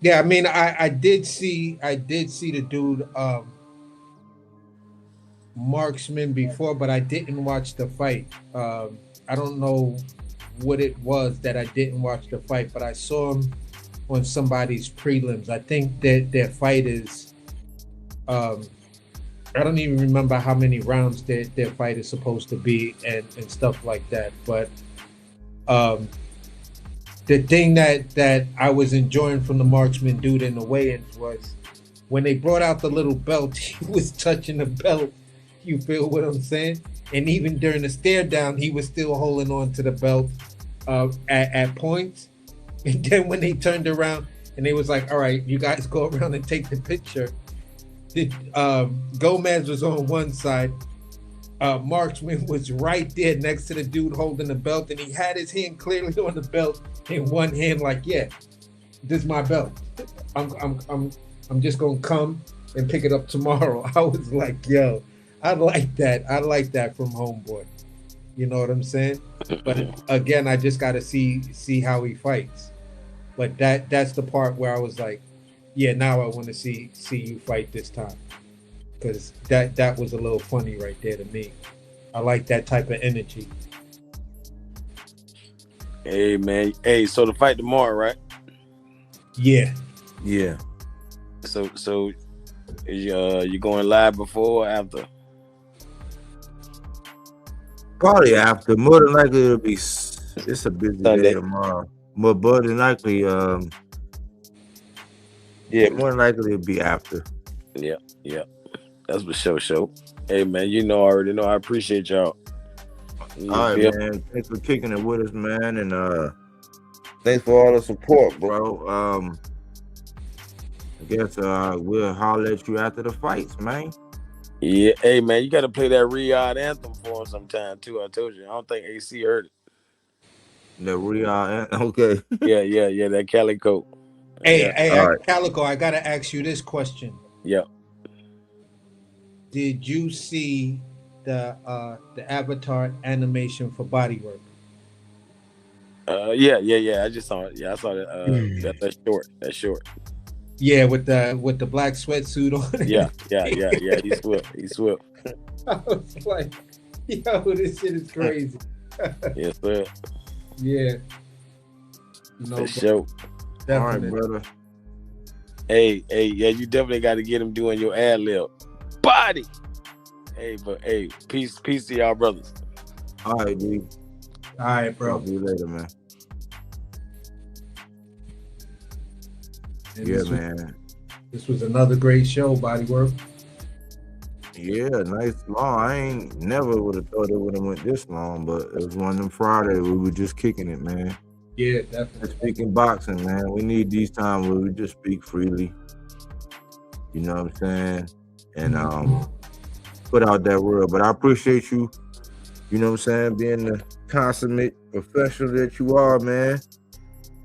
Yeah, I mean, I did see the dude Marksman before, but I didn't watch the fight. I don't know what it was that I didn't watch the fight, but I saw him on somebody's prelims. I think that their fight is I don't even remember how many rounds their fight is supposed to be and stuff like that. But the thing that I was enjoying from the Marksman dude in the weigh-ins was when they brought out the little belt, he was touching the belt. You feel what I'm saying? And even during the stare down, he was still holding on to the belt at points. And then when they turned around and they was like, all right, you guys go around and take the picture. Gomez was on one side. Marksman was right there next to the dude holding the belt, and he had his hand clearly on the belt in one hand, like, yeah, this is my belt. I'm just gonna come and pick it up tomorrow. I was like, yo, I like that. I like that from Homeboy. You know what I'm saying? But again, I just gotta see how he fights. But that's the part where I was like, yeah, now I want to see you fight this time, because that was a little funny right there to me. I like that type of energy. Hey man, hey, so the fight tomorrow, right? Yeah. So is you going live before or after? Probably after. More than likely it'll be. It's a busy day tomorrow. But more than likely, yeah, more than likely it'll be after. Yeah. That's for sure. Hey man, you know, I already know. I appreciate y'all. All right, man. Thanks for kicking it with us, man, and thanks for all the support, bro. I guess we'll holler at you after the fights, man. Yeah, hey man, you got to play that Riyadh anthem for him sometime too. I told you. I don't think AC heard it. The Riyadh anthem, okay. yeah, that Calico. Hey, right. Calico, I gotta ask you this question. Yeah. Did you see the Avatar animation for Bodywork? Yeah. I just saw it. Yeah, I saw that. That's short. Yeah, with the black sweatsuit on. Yeah. He's swift. I was like, yo, this shit is crazy. Yes, sir. Yeah. No, for sure. Definitely. All right, brother. Hey, yeah, you definitely got to get him doing your ad lib. Body. Hey, peace to y'all brothers. All right, dude. All right, bro. See you later, man. And yeah, man. This was another great show, Bodywork. Yeah, nice long. I ain't never would have thought it would have went this long, but it was one of them Fridays we were just kicking it, man. Yeah, definitely. Speaking boxing, man. We need these times where we just speak freely. You know what I'm saying? And put out that word. But I appreciate you, you know what I'm saying, being the consummate professional that you are, man.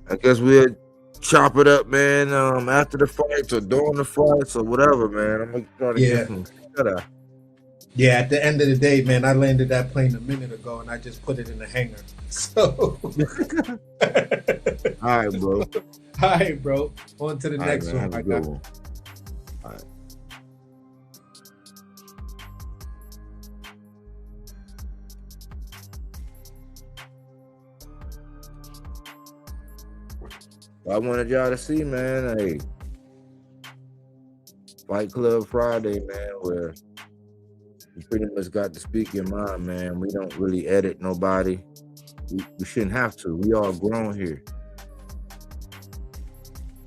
I guess we'll chop it up, man, after the fights or during the fights or whatever, man. I'm gonna try to get some shut. Yeah, at the end of the day, man, I landed that plane a minute ago and I just put it in the hangar. So all right, bro. All right, bro. On to the next one. Have a good one. All right. I wanted y'all to see, man, Fight Club Friday, man, where You pretty much got to speak your mind, man. We don't really edit nobody. We shouldn't have to. We all grown here.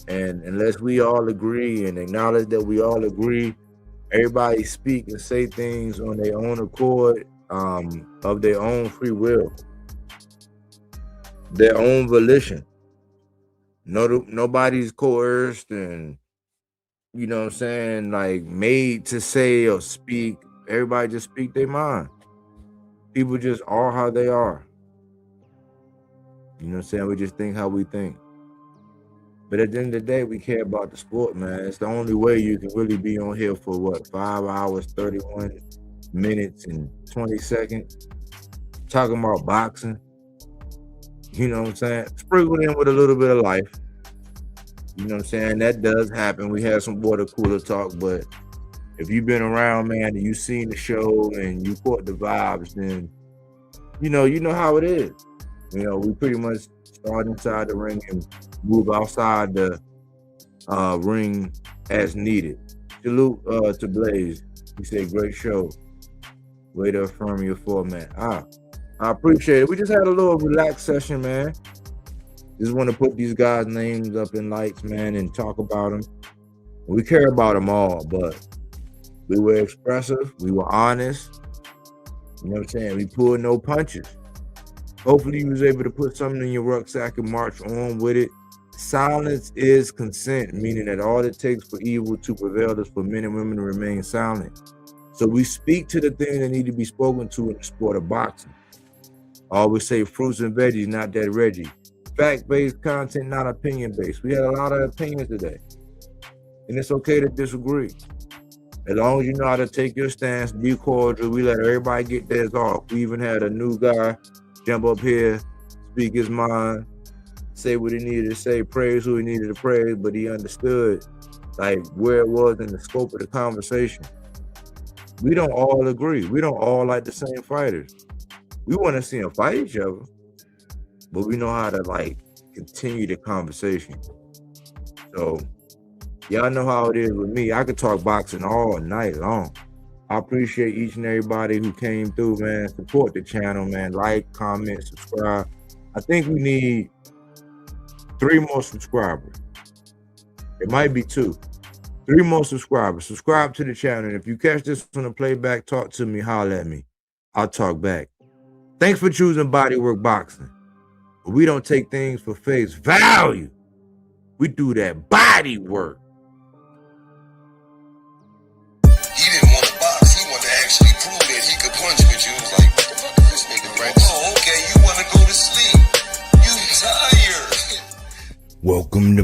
And unless we all agree and acknowledge that we all agree, everybody speak and say things on their own accord, of their own free will, their own volition. Nobody's coerced and, you know what I'm saying, like made to say or speak. Everybody just speak their mind. People just are how they are. You know what I'm saying? We just think how we think. But at the end of the day, we care about the sport, man. It's the only way you can really be on here for what, 5 hours, 31 minutes, and 20 seconds, talking about boxing. You know what I'm saying? Sprinkled in with a little bit of life. You know what I'm saying? That does happen. We had some water cooler talk, but if you've been around, man, and you've seen the show and you caught the vibes, then you know how it is. You know, we pretty much start inside the ring and move outside the ring as needed. Salute to Blaze. He said, great show. Way to affirm your format. I appreciate it. We just had a little relaxed session, man. Just want to put these guys' names up in lights, man, and talk about them. We care about them all, but we were expressive. We were honest. You know what I'm saying? We pulled no punches. Hopefully you was able to put something in your rucksack and march on with it. Silence is consent, meaning that all it takes for evil to prevail is for men and women to remain silent. So we speak to the things that need to be spoken to in the sport of boxing. I always say fruits and veggies, not that Reggie. Fact-based content, not opinion-based. We had a lot of opinions today. And it's okay to disagree. As long as you know how to take your stance, be cordial, we let everybody get theirs off. We even had a new guy jump up here, speak his mind, say what he needed to say, praise who he needed to praise, but he understood like where it was in the scope of the conversation. We don't all agree. We don't all like the same fighters. We want to see them fight each other, but we know how to like continue the conversation. So y'all know how it is with me. I could talk boxing all night long. I appreciate each and everybody who came through, man. Support the channel, man. Like, comment, subscribe. I think we need 3 more subscribers. It might be 2. 3 more subscribers. Subscribe to the channel. And if you catch this on the playback, talk to me, holler at me. I'll talk back. Thanks for choosing Bodywork Boxing. But we don't take things for face value. We do that body work. He didn't want to box. He wanted to actually prove that he could punch with you. He was like, what the fuck is this nigga, right? Oh, okay, you want to go to sleep. You tired. Welcome to